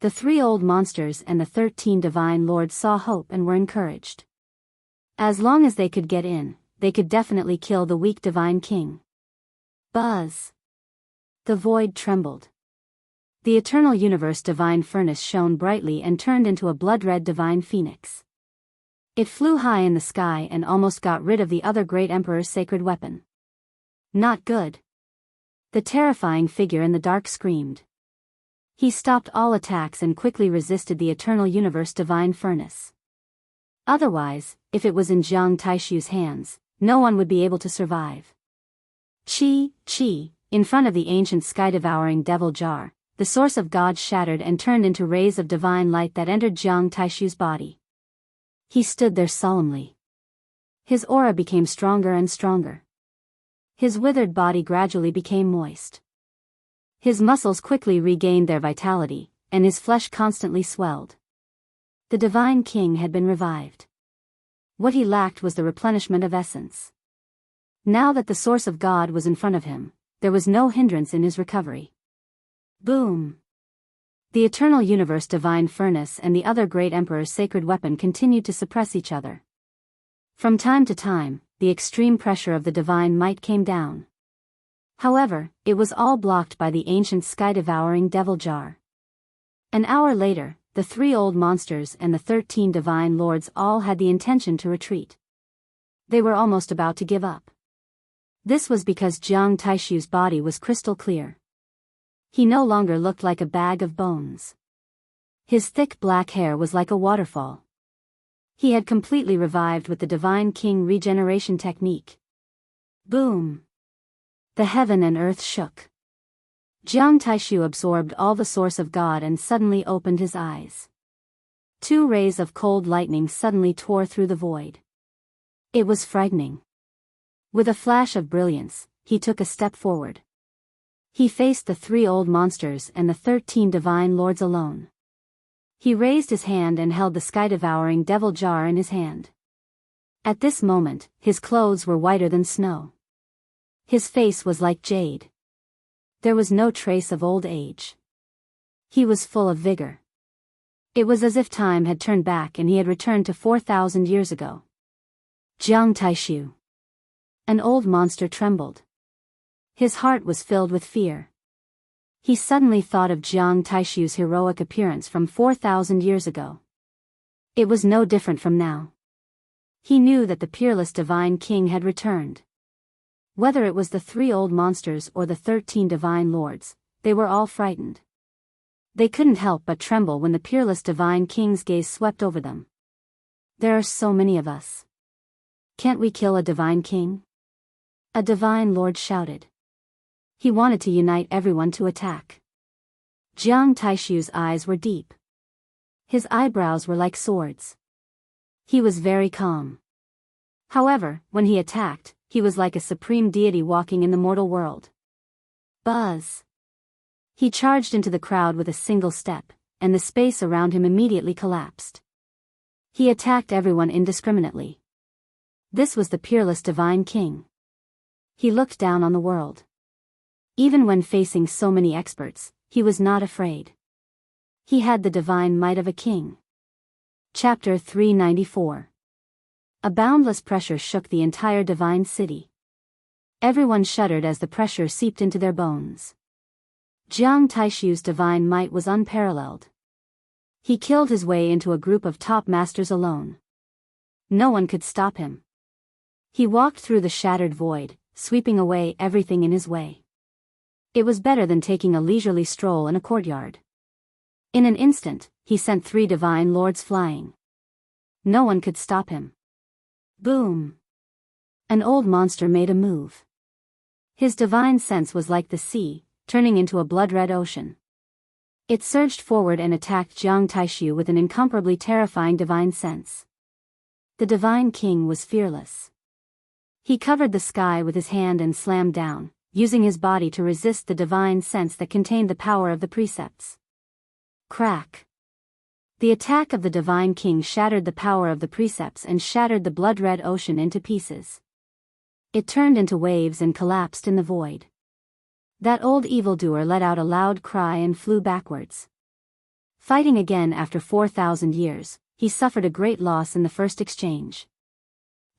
The 3 old monsters and the 13 divine lords saw hope and were encouraged. As long as they could get in, they could definitely kill the weak divine king. Buzz! The void trembled. The eternal universe divine furnace shone brightly and turned into a blood-red divine phoenix. It flew high in the sky and almost got rid of the other great emperor's sacred weapon. Not good. The terrifying figure in the dark screamed. He stopped all attacks and quickly resisted the eternal universe divine furnace. Otherwise, if it was in Jiang Taishu's hands, no one would be able to survive. Chi, in front of the ancient sky-devouring devil jar, the source of God shattered and turned into rays of divine light that entered Jiang Taishu's body. He stood there solemnly. His aura became stronger and stronger. His withered body gradually became moist. His muscles quickly regained their vitality, and his flesh constantly swelled. The divine king had been revived. What he lacked was the replenishment of essence. Now that the source of God was in front of him, there was no hindrance in his recovery. Boom! The eternal universe divine furnace and the other great emperor's sacred weapon continued to suppress each other. From time to time, the extreme pressure of the divine might came down. However, it was all blocked by the ancient sky-devouring devil jar. An hour later, the 3 old monsters and the 13 divine lords all had the intention to retreat. They were almost about to give up. This was because Jiang Taishu's body was crystal clear. He no longer looked like a bag of bones. His thick black hair was like a waterfall. He had completely revived with the Divine King regeneration technique. Boom! The heaven and earth shook. Jiang Taishu absorbed all the source of God and suddenly opened his eyes. 2 rays of cold lightning suddenly tore through the void. It was frightening. With a flash of brilliance, he took a step forward. He faced the 3 old monsters and the 13 divine lords alone. He raised his hand and held the sky-devouring devil jar in his hand. At this moment, his clothes were whiter than snow. His face was like jade. There was no trace of old age. He was full of vigor. It was as if time had turned back and he had returned to 4,000 years ago. Jiang Taishu. An old monster trembled. His heart was filled with fear. He suddenly thought of Jiang Taishu's heroic appearance from 4,000 years ago. It was no different from now. He knew that the peerless divine king had returned. Whether it was the 3 old monsters or the 13 divine lords, they were all frightened. They couldn't help but tremble when the peerless divine king's gaze swept over them. There are so many of us. Can't we kill a divine king? A divine lord shouted. He wanted to unite everyone to attack. Jiang Taishu's eyes were deep. His eyebrows were like swords. He was very calm. However, when he attacked, he was like a supreme deity walking in the mortal world. Buzz! He charged into the crowd with a single step, and the space around him immediately collapsed. He attacked everyone indiscriminately. This was the peerless divine king. He looked down on the world. Even when facing so many experts, he was not afraid. He had the divine might of a king. Chapter 394. A boundless pressure shook the entire divine city. Everyone shuddered as the pressure seeped into their bones. Jiang Taishu's divine might was unparalleled. He killed his way into a group of top masters alone. No one could stop him. He walked through the shattered void, sweeping away everything in his way. It was better than taking a leisurely stroll in a courtyard. In an instant, he sent 3 divine lords flying. No one could stop him. Boom! An old monster made a move. His divine sense was like the sea, turning into a blood-red ocean. It surged forward and attacked Jiang Taishu with an incomparably terrifying divine sense. The divine king was fearless. He covered the sky with his hand and slammed down, using his body to resist the divine sense that contained the power of the precepts. Crack! The attack of the divine king shattered the power of the precepts and shattered the blood-red ocean into pieces. It turned into waves and collapsed in the void. That old evildoer let out a loud cry and flew backwards. Fighting again after 4,000 years, he suffered a great loss in the first exchange.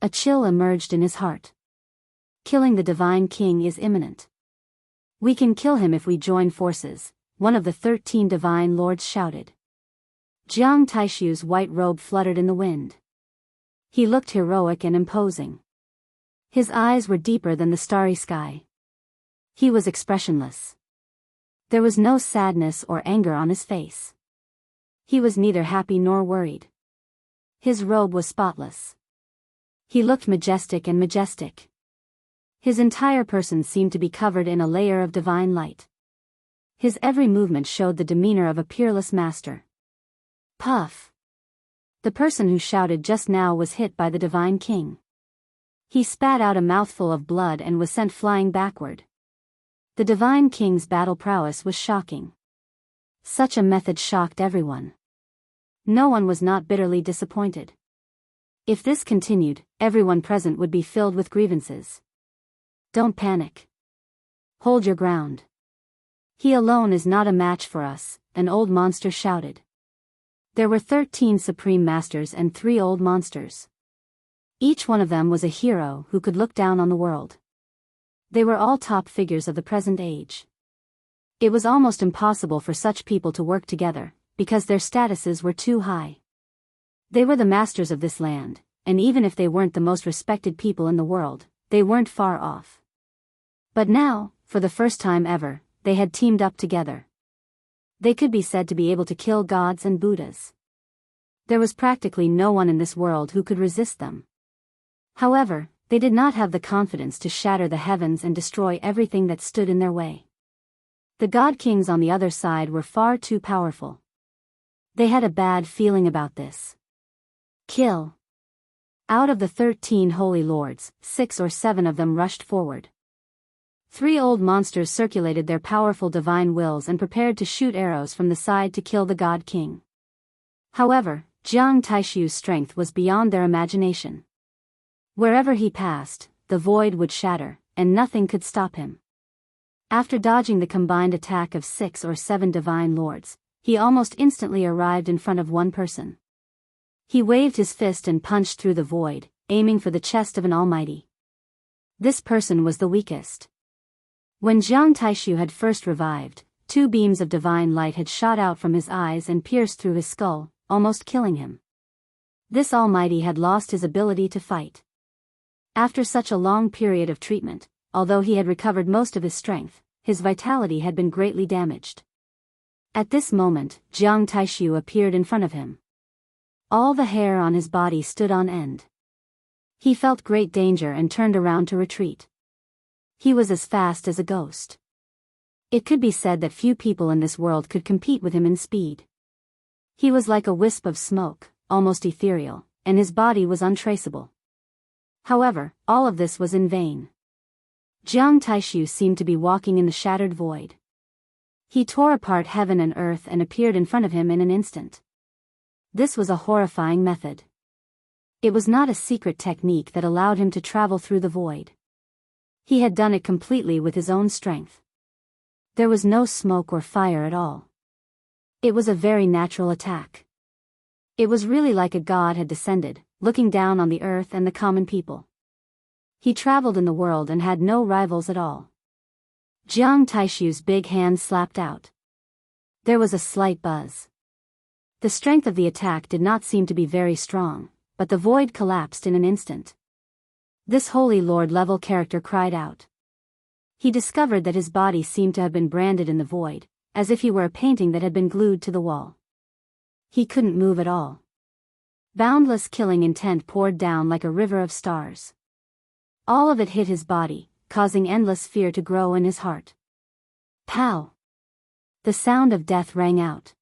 A chill emerged in his heart. Killing the divine king is imminent. We can kill him if we join forces, one of the 13 divine lords shouted. Jiang Taishu's white robe fluttered in the wind. He looked heroic and imposing. His eyes were deeper than the starry sky. He was expressionless. There was no sadness or anger on his face. He was neither happy nor worried. His robe was spotless. He looked majestic and majestic. His entire person seemed to be covered in a layer of divine light. His every movement showed the demeanor of a peerless master. Puff! The person who shouted just now was hit by the divine king. He spat out a mouthful of blood and was sent flying backward. The divine king's battle prowess was shocking. Such a method shocked everyone. No one was not bitterly disappointed. If this continued, everyone present would be filled with grievances. Don't panic. Hold your ground. He alone is not a match for us, an old monster shouted. There were 13 supreme masters and 3 old monsters. Each one of them was a hero who could look down on the world. They were all top figures of the present age. It was almost impossible for such people to work together, because their statuses were too high. They were the masters of this land, and even if they weren't the most respected people in the world, they weren't far off. But now, for the first time ever, they had teamed up together. They could be said to be able to kill gods and Buddhas. There was practically no one in this world who could resist them. However, they did not have the confidence to shatter the heavens and destroy everything that stood in their way. The god kings on the other side were far too powerful. They had a bad feeling about this. Kill. Out of the 13 holy lords, 6 or 7 of them rushed forward. 3 old monsters circulated their powerful divine wills and prepared to shoot arrows from the side to kill the god king. However, Jiang Taishu's strength was beyond their imagination. Wherever he passed, the void would shatter, and nothing could stop him. After dodging the combined attack of 6 or 7 divine lords, he almost instantly arrived in front of one person. He waved his fist and punched through the void, aiming for the chest of an almighty. This person was the weakest. When Jiang Taishu had first revived, 2 beams of divine light had shot out from his eyes and pierced through his skull, almost killing him. This almighty had lost his ability to fight. After such a long period of treatment, although he had recovered most of his strength, his vitality had been greatly damaged. At this moment, Jiang Taishu appeared in front of him. All the hair on his body stood on end. He felt great danger and turned around to retreat. He was as fast as a ghost. It could be said that few people in this world could compete with him in speed. He was like a wisp of smoke, almost ethereal, and his body was untraceable. However, all of this was in vain. Jiang Taishu seemed to be walking in the shattered void. He tore apart heaven and earth and appeared in front of him in an instant. This was a horrifying method. It was not a secret technique that allowed him to travel through the void. He had done it completely with his own strength. There was no smoke or fire at all. It was a very natural attack. It was really like a god had descended, looking down on the earth and the common people. He traveled in the world and had no rivals at all. Jiang Taishu's big hand slapped out. There was a slight buzz. The strength of the attack did not seem to be very strong, but the void collapsed in an instant. This holy lord-level character cried out. He discovered that his body seemed to have been branded in the void, as if he were a painting that had been glued to the wall. He couldn't move at all. Boundless killing intent poured down like a river of stars. All of it hit his body, causing endless fear to grow in his heart. Pow! The sound of death rang out.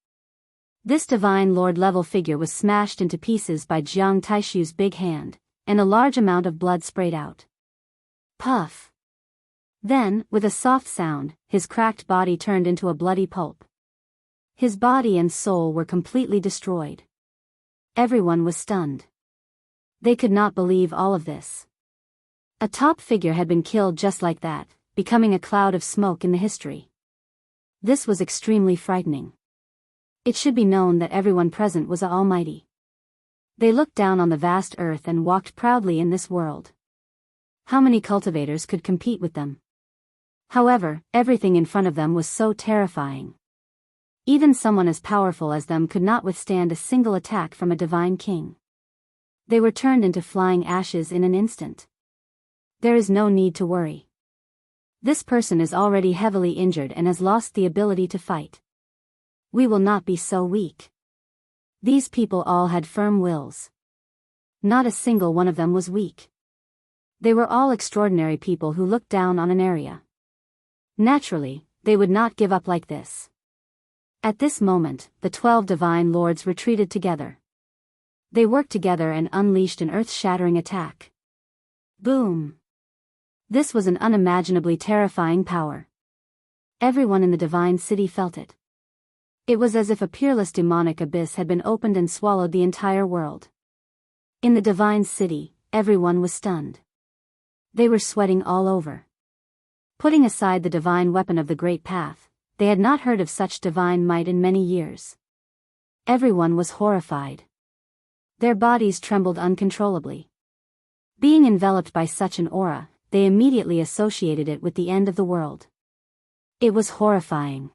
This divine lord-level figure was smashed into pieces by Jiang Taishu's big hand, and a large amount of blood sprayed out. Puff! Then, with a soft sound, his cracked body turned into a bloody pulp. His body and soul were completely destroyed. Everyone was stunned. They could not believe all of this. A top figure had been killed just like that, becoming a cloud of smoke in the history. This was extremely frightening. It should be known that everyone present was almighty. They looked down on the vast earth and walked proudly in this world. How many cultivators could compete with them? However, everything in front of them was so terrifying. Even someone as powerful as them could not withstand a single attack from a divine king. They were turned into flying ashes in an instant. There is no need to worry. This person is already heavily injured and has lost the ability to fight. We will not be so weak. These people all had firm wills. Not a single one of them was weak. They were all extraordinary people who looked down on an area. Naturally, they would not give up like this. At this moment, the 12 divine lords retreated together. They worked together and unleashed an earth-shattering attack. Boom! This was an unimaginably terrifying power. Everyone in the divine city felt it. It was as if a peerless demonic abyss had been opened and swallowed the entire world. In the divine city, everyone was stunned. They were sweating all over. Putting aside the divine weapon of the Great Path, they had not heard of such divine might in many years. Everyone was horrified. Their bodies trembled uncontrollably. Being enveloped by such an aura, they immediately associated it with the end of the world. It was horrifying.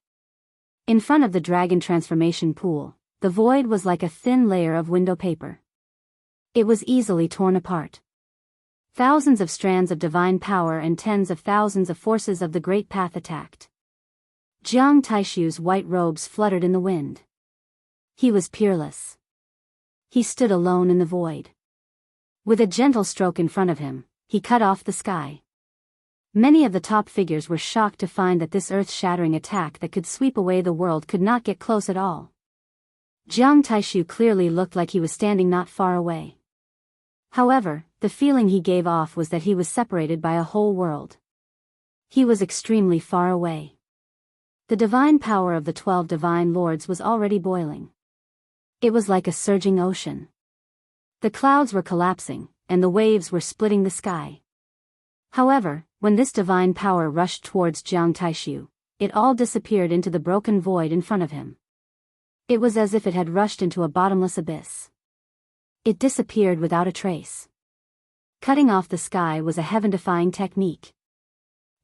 In front of the dragon transformation pool, the void was like a thin layer of window paper. It was easily torn apart. Thousands of strands of divine power and tens of thousands of forces of the Great Path attacked. Jiang Taishu's white robes fluttered in the wind. He was peerless. He stood alone in the void. With a gentle stroke in front of him, he cut off the sky. Many of the top figures were shocked to find that this earth-shattering attack that could sweep away the world could not get close at all. Jiang Taishu clearly looked like he was standing not far away. However, the feeling he gave off was that he was separated by a whole world. He was extremely far away. The divine power of the 12 divine lords was already boiling. It was like a surging ocean. The clouds were collapsing, and the waves were splitting the sky. However, when this divine power rushed towards Jiang Taishu, it all disappeared into the broken void in front of him. It was as if it had rushed into a bottomless abyss. It disappeared without a trace. Cutting off the sky was a heaven-defying technique.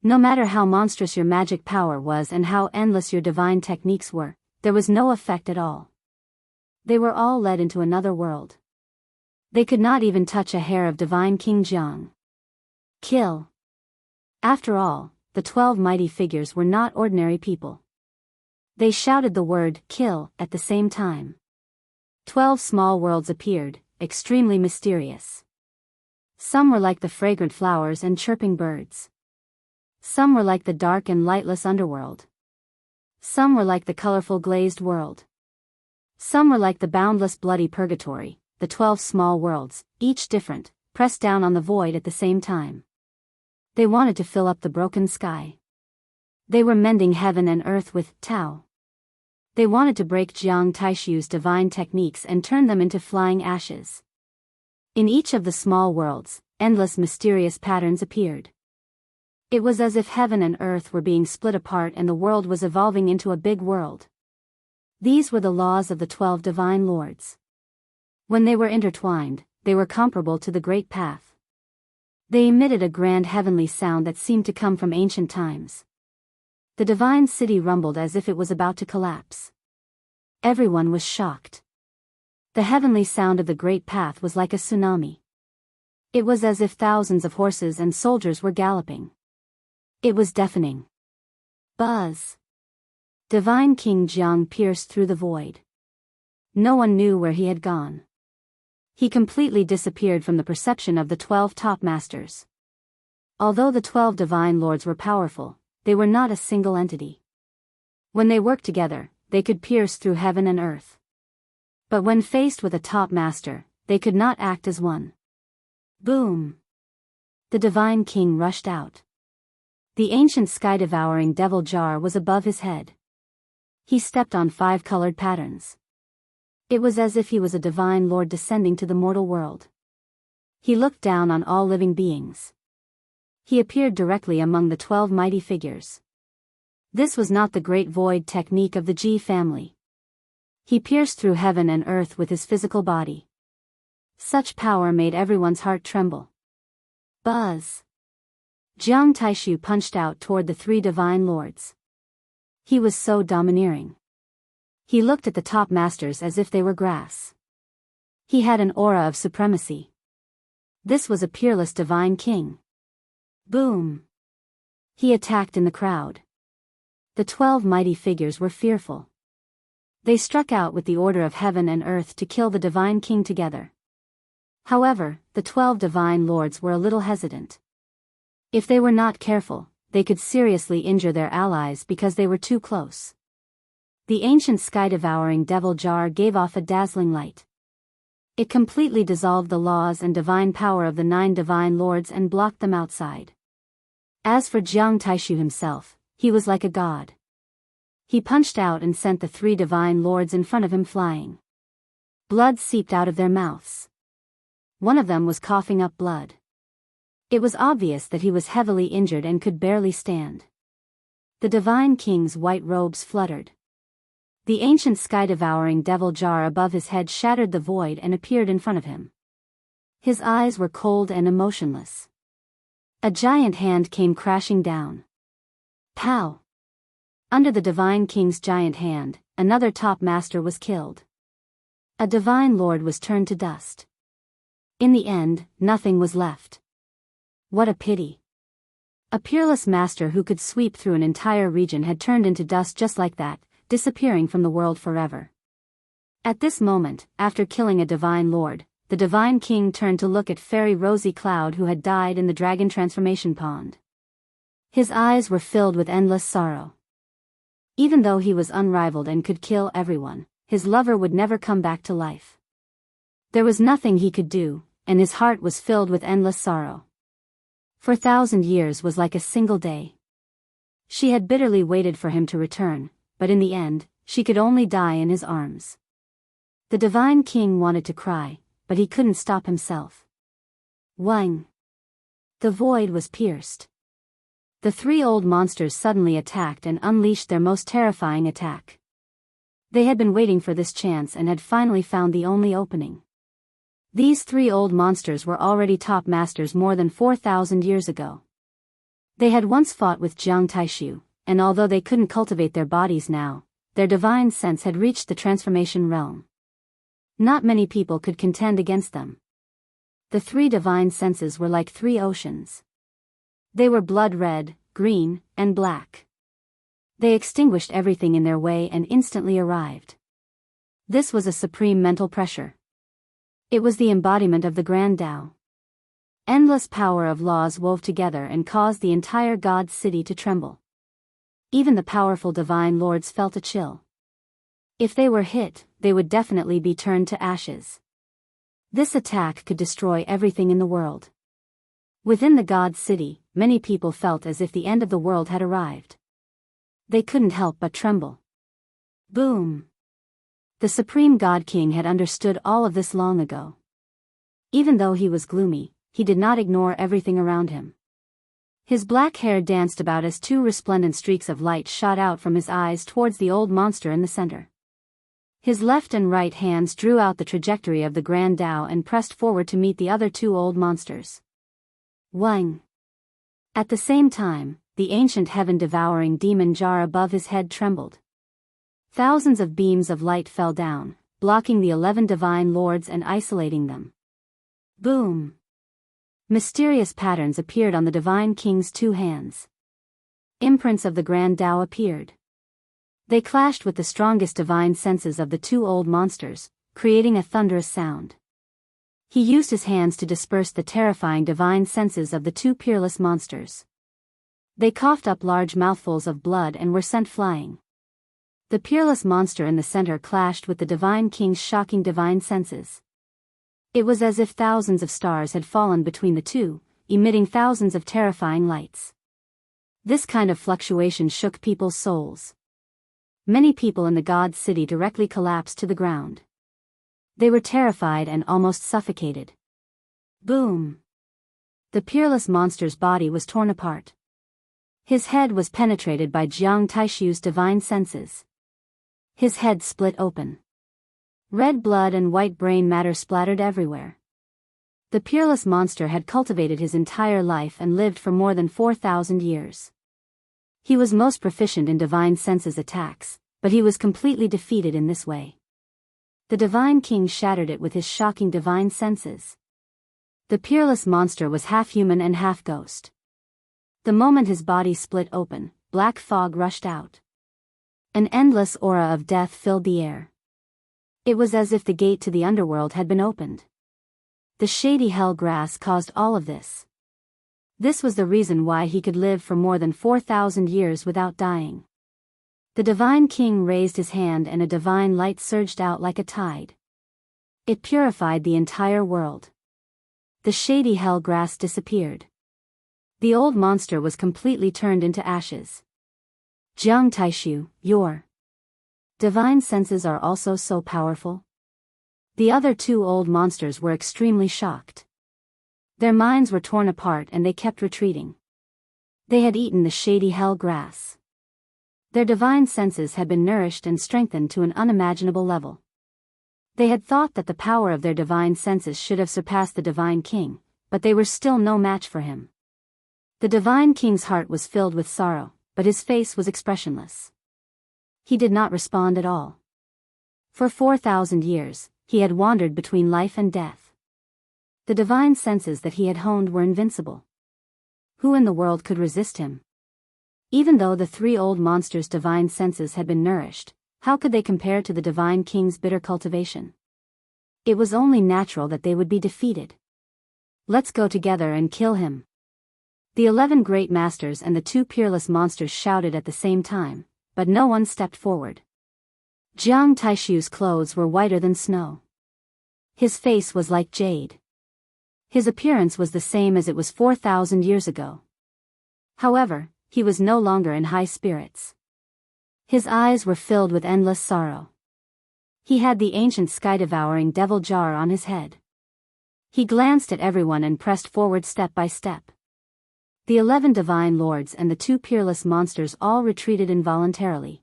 No matter how monstrous your magic power was and how endless your divine techniques were, there was no effect at all. They were all led into another world. They could not even touch a hair of divine King Jiang. Kill. After all, the 12 mighty figures were not ordinary people. They shouted the word kill at the same time. 12 small worlds appeared, extremely mysterious. Some were like the fragrant flowers and chirping birds. Some were like the dark and lightless underworld. Some were like the colorful glazed world. Some were like the boundless bloody purgatory, the 12 small worlds, each different, pressed down on the void at the same time. They wanted to fill up the broken sky. They were mending heaven and earth with Tao. They wanted to break Jiang Taishu's divine techniques and turn them into flying ashes. In each of the small worlds, endless mysterious patterns appeared. It was as if heaven and earth were being split apart and the world was evolving into a big world. These were the laws of the 12 divine lords. When they were intertwined, they were comparable to the Great Path. They emitted a grand heavenly sound that seemed to come from ancient times. The divine city rumbled as if it was about to collapse. Everyone was shocked. The heavenly sound of the Great Path was like a tsunami. It was as if thousands of horses and soldiers were galloping. It was deafening. Buzz. Divine King Jiang pierced through the void. No one knew where he had gone. He completely disappeared from the perception of the 12 top masters. Although the 12 divine lords were powerful, they were not a single entity. When they worked together, they could pierce through heaven and earth. But when faced with a top master, they could not act as one. Boom! The divine king rushed out. The ancient sky-devouring devil jar was above his head. He stepped on 5 colored patterns. It was as if he was a divine lord descending to the mortal world. He looked down on all living beings. He appeared directly among the 12 mighty figures. This was not the great void technique of the Ji family. He pierced through heaven and earth with his physical body. Such power made everyone's heart tremble. Buzz! Jiang Taishu punched out toward the 3 divine lords. He was so domineering. He looked at the top masters as if they were grass. He had an aura of supremacy. This was a peerless divine king. Boom! He attacked in the crowd. The 12 mighty figures were fearful. They struck out with the order of heaven and earth to kill the divine king together. However, the 12 divine lords were a little hesitant. If they were not careful, they could seriously injure their allies because they were too close. The ancient sky-devouring devil jar gave off a dazzling light. It completely dissolved the laws and divine power of the 9 divine lords and blocked them outside. As for Jiang Taishu himself, he was like a god. He punched out and sent the 3 divine lords in front of him flying. Blood seeped out of their mouths. One of them was coughing up blood. It was obvious that he was heavily injured and could barely stand. The divine king's white robes fluttered. The ancient sky-devouring devil jar above his head shattered the void and appeared in front of him. His eyes were cold and emotionless. A giant hand came crashing down. Pow! Under the divine king's giant hand, another top master was killed. A divine lord was turned to dust. In the end, nothing was left. What a pity. A peerless master who could sweep through an entire region had turned into dust just like that, disappearing from the world forever. At this moment, after killing a divine lord, the divine king turned to look at Fairy Rosy Cloud who had died in the dragon transformation pond. His eyes were filled with endless sorrow. Even though he was unrivaled and could kill everyone, his lover would never come back to life. There was nothing he could do, and his heart was filled with endless sorrow. 4,000 years was like a single day. She had bitterly waited for him to return, but in the end, she could only die in his arms. The divine king wanted to cry, but he couldn't stop himself. Wang! The void was pierced. The 3 old monsters suddenly attacked and unleashed their most terrifying attack. They had been waiting for this chance and had finally found the only opening. These 3 old monsters were already top masters more than 4,000 years ago. They had once fought with Jiang Taishu, and although they couldn't cultivate their bodies now, their divine sense had reached the transformation realm. Not many people could contend against them. The 3 divine senses were like 3 oceans. They were blood red, green, and black. They extinguished everything in their way and instantly arrived. This was a supreme mental pressure. It was the embodiment of the Grand Tao. Endless power of laws wove together and caused the entire God city to tremble. Even the powerful divine lords felt a chill. If they were hit, they would definitely be turned to ashes. This attack could destroy everything in the world. Within the God city, many people felt as if the end of the world had arrived. They couldn't help but tremble. Boom! The Supreme God King had understood all of this long ago. Even though he was gloomy, he did not ignore everything around him. His black hair danced about as 2 resplendent streaks of light shot out from his eyes towards the old monster in the center. His left and right hands drew out the trajectory of the Grand Tao and pressed forward to meet the other 2 old monsters. Wang! At the same time, the ancient heaven-devouring demon jar above his head trembled. Thousands of beams of light fell down, blocking the 11 divine lords and isolating them. Boom! Mysterious patterns appeared on the divine king's 2 hands. Imprints of the Grand Tao appeared. They clashed with the strongest divine senses of the two old monsters, creating a thunderous sound. He used his hands to disperse the terrifying divine senses of the two peerless monsters. They coughed up large mouthfuls of blood and were sent flying. The peerless monster in the center clashed with the divine king's shocking divine senses. It was as if thousands of stars had fallen between the two, emitting thousands of terrifying lights. This kind of fluctuation shook people's souls. Many people in the God's city directly collapsed to the ground. They were terrified and almost suffocated. Boom! The peerless monster's body was torn apart. His head was penetrated by Jiang Taishu's divine senses. His head split open. Red blood and white brain matter splattered everywhere. The peerless monster had cultivated his entire life and lived for more than 4,000 years. He was most proficient in divine senses attacks, but he was completely defeated in this way. The divine king shattered it with his shocking divine senses. The peerless monster was half human and half ghost. The moment his body split open, black fog rushed out. An endless aura of death filled the air. It was as if the gate to the underworld had been opened. The shady hell grass caused all of this. This was the reason why he could live for more than 4,000 years without dying. The divine king raised his hand and a divine light surged out like a tide. It purified the entire world. The shady hell grass disappeared. The old monster was completely turned into ashes. Jiang Taishu, your divine senses are also so powerful? The other two old monsters were extremely shocked. Their minds were torn apart and they kept retreating. They had eaten the shady hell grass. Their divine senses had been nourished and strengthened to an unimaginable level. They had thought that the power of their divine senses should have surpassed the divine king, but they were still no match for him. The divine king's heart was filled with sorrow, but his face was expressionless. He did not respond at all. For 4,000 years, he had wandered between life and death. The divine senses that he had honed were invincible. Who in the world could resist him? Even though the three old monsters' divine senses had been nourished, how could they compare to the divine king's bitter cultivation? It was only natural that they would be defeated. Let's go together and kill him. The 11 great masters and the two peerless monsters shouted at the same time, but no one stepped forward. Jiang Taishu's clothes were whiter than snow. His face was like jade. His appearance was the same as it was 4,000 years ago. However, he was no longer in high spirits. His eyes were filled with endless sorrow. He had the ancient sky-devouring devil jar on his head. He glanced at everyone and pressed forward step by step. The 11 divine lords and the two peerless monsters all retreated involuntarily.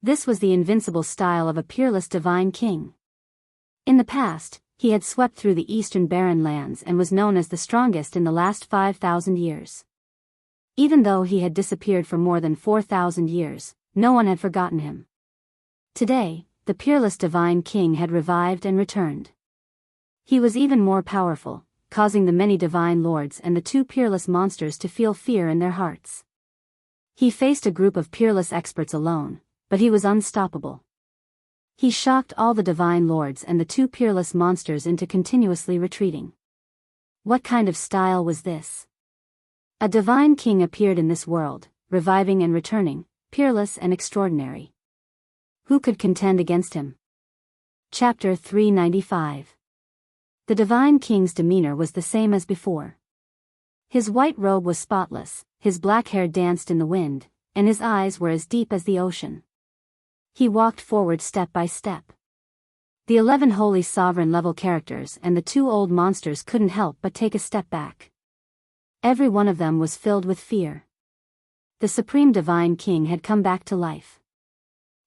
This was the invincible style of a peerless divine king. In the past, he had swept through the eastern barren lands and was known as the strongest in the last 5,000 years. Even though he had disappeared for more than 4,000 years, no one had forgotten him. Today, the peerless divine king had revived and returned. He was even more powerful, causing the many divine lords and the two peerless monsters to feel fear in their hearts. He faced a group of peerless experts alone, but he was unstoppable. He shocked all the divine lords and the two peerless monsters into continuously retreating. What kind of style was this? A divine king appeared in this world, reviving and returning, peerless and extraordinary. Who could contend against him? Chapter 395. The divine king's demeanor was the same as before. His white robe was spotless, his black hair danced in the wind, and his eyes were as deep as the ocean. He walked forward step by step. The 11 holy sovereign level characters and the two old monsters couldn't help but take a step back. Every one of them was filled with fear. The supreme divine king had come back to life.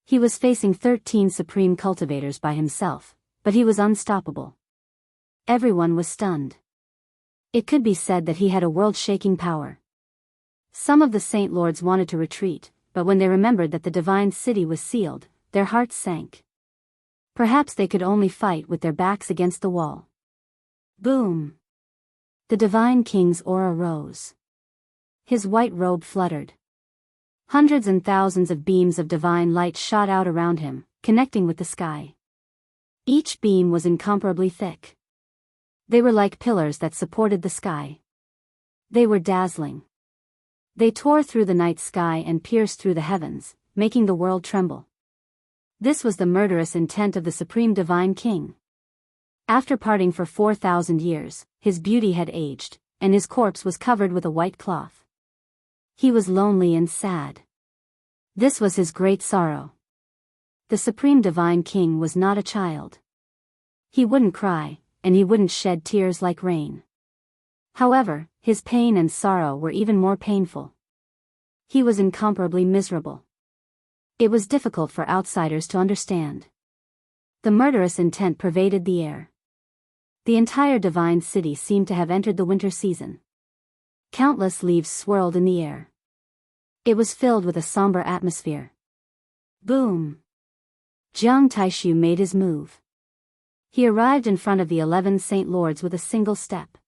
He was facing 13 supreme cultivators by himself, but he was unstoppable. Everyone was stunned. It could be said that he had a world-shaking power. Some of the saint lords wanted to retreat, but when they remembered that the divine city was sealed, their hearts sank. Perhaps they could only fight with their backs against the wall. Boom! The divine king's aura rose. His white robe fluttered. Hundreds and thousands of beams of divine light shot out around him, connecting with the sky. Each beam was incomparably thick. They were like pillars that supported the sky. They were dazzling. They tore through the night sky and pierced through the heavens, making the world tremble. This was the murderous intent of the Supreme Divine King. After parting for 4,000 years, his beauty had aged, and his corpse was covered with a white cloth. He was lonely and sad. This was his great sorrow. The Supreme Divine King was not a child. He wouldn't cry, and he wouldn't shed tears like rain. However, his pain and sorrow were even more painful. He was incomparably miserable. It was difficult for outsiders to understand. The murderous intent pervaded the air. The entire divine city seemed to have entered the winter season. Countless leaves swirled in the air. It was filled with a somber atmosphere. Boom! Jiang Taishu made his move. He arrived in front of the 11 Saint Lords with a single step.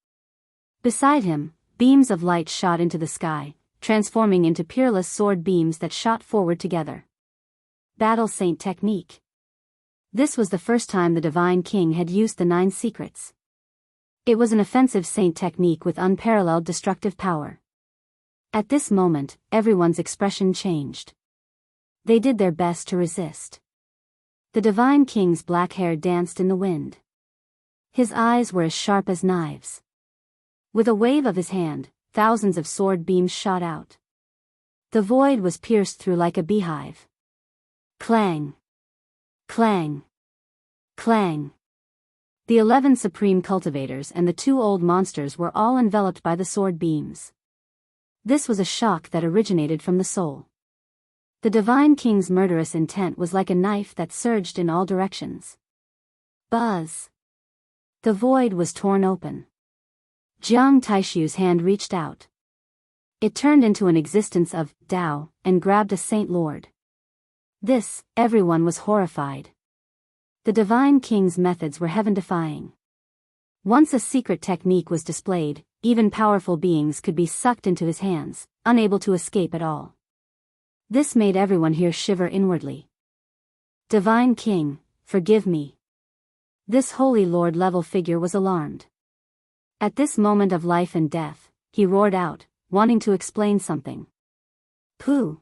Beside him, beams of light shot into the sky, transforming into peerless sword beams that shot forward together. Battle Saint Technique. This was the first time the Divine King had used the 9 secrets. It was an offensive saint technique with unparalleled destructive power. At this moment, everyone's expression changed. They did their best to resist. The Divine King's black hair danced in the wind. His eyes were as sharp as knives. With a wave of his hand, thousands of sword beams shot out. The void was pierced through like a beehive. Clang! Clang! Clang! The 11 supreme cultivators and the 2 old monsters were all enveloped by the sword beams. This was a shock that originated from the soul. The Divine King's murderous intent was like a knife that surged in all directions. Buzz! The void was torn open. Jiang Taishu's hand reached out. It turned into an existence of Tao and grabbed a Saint Lord. This, everyone was horrified. The Divine King's methods were heaven-defying. Once a secret technique was displayed, even powerful beings could be sucked into his hands, unable to escape at all. This made everyone here shiver inwardly. Divine King, forgive me. This holy lord-level figure was alarmed. At this moment of life and death, he roared out, wanting to explain something. Pooh!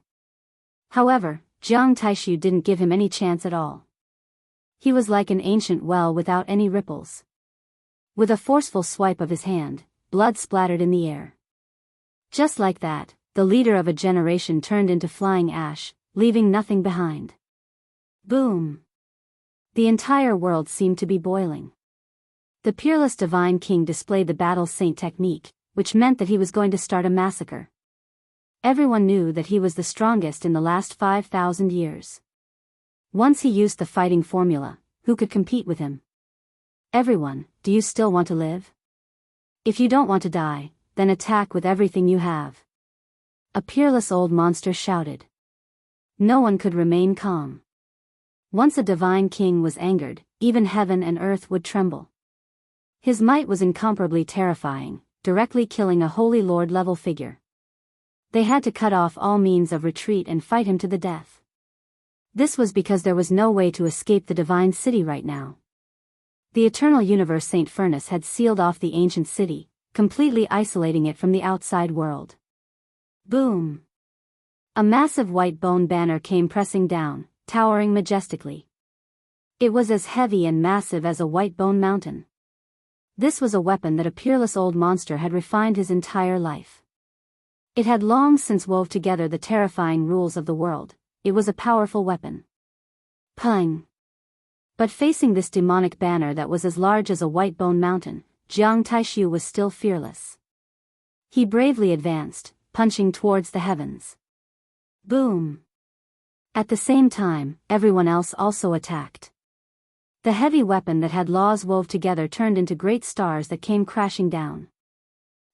However, Jiang Taishu didn't give him any chance at all. He was like an ancient well without any ripples. With a forceful swipe of his hand, blood splattered in the air. Just like that, the leader of a generation turned into flying ash, leaving nothing behind. Boom! The entire world seemed to be boiling. The peerless Divine King displayed the Battle Saint technique, which meant that he was going to start a massacre. Everyone knew that he was the strongest in the last 5,000 years. Once he used the fighting formula, who could compete with him? Everyone, do you still want to live? If you don't want to die, then attack with everything you have. A peerless old monster shouted. No one could remain calm. Once a Divine King was angered, even heaven and earth would tremble. His might was incomparably terrifying, directly killing a holy lord-level figure. They had to cut off all means of retreat and fight him to the death. This was because there was no way to escape the divine city right now. The eternal universe Saint Furnace had sealed off the ancient city, completely isolating it from the outside world. Boom! A massive white bone banner came pressing down, towering majestically. It was as heavy and massive as a white bone mountain. This was a weapon that a peerless old monster had refined his entire life. It had long since wove together the terrifying rules of the world. It was a powerful weapon. Pung! But facing this demonic banner that was as large as a white bone mountain, Jiang Taishu was still fearless. He bravely advanced, punching towards the heavens. Boom! At the same time, everyone else also attacked. The heavy weapon that had laws wove together turned into great stars that came crashing down.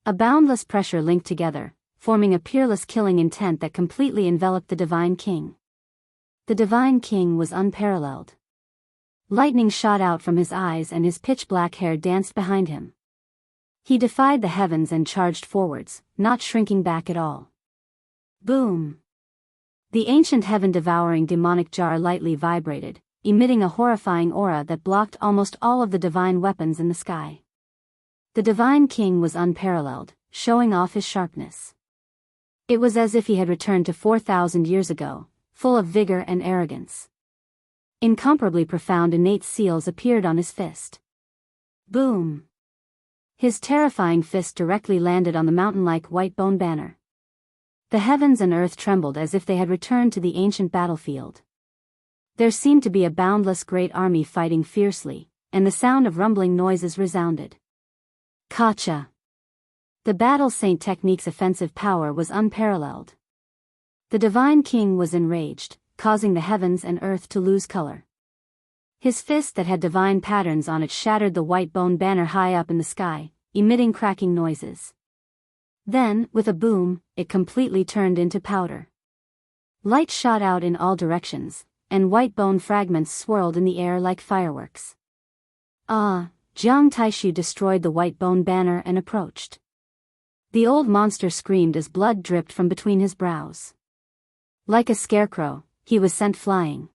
A boundless pressure linked together, forming a peerless killing intent that completely enveloped the Divine King. The Divine King was unparalleled. Lightning shot out from his eyes and his pitch-black hair danced behind him. He defied the heavens and charged forwards, not shrinking back at all. Boom! The ancient heaven-devouring demonic jar lightly vibrated, emitting a horrifying aura that blocked almost all of the divine weapons in the sky. The divine king was unparalleled, showing off his sharpness. It was as if he had returned to 4,000 years ago, full of vigor and arrogance. Incomparably profound innate seals appeared on his fist. Boom! His terrifying fist directly landed on the mountain-like white bone banner. The heavens and earth trembled as if they had returned to the ancient battlefield. There seemed to be a boundless great army fighting fiercely, and the sound of rumbling noises resounded. Gotcha! The battle saint technique's offensive power was unparalleled. The divine king was enraged, causing the heavens and earth to lose color. His fist that had divine patterns on it shattered the white bone banner high up in the sky, emitting cracking noises. Then, with a boom, it completely turned into powder. Light shot out in all directions, and white bone fragments swirled in the air like fireworks. Jiang Taishu destroyed the white bone banner and approached. The old monster screamed as blood dripped from between his brows. Like a scarecrow, he was sent flying.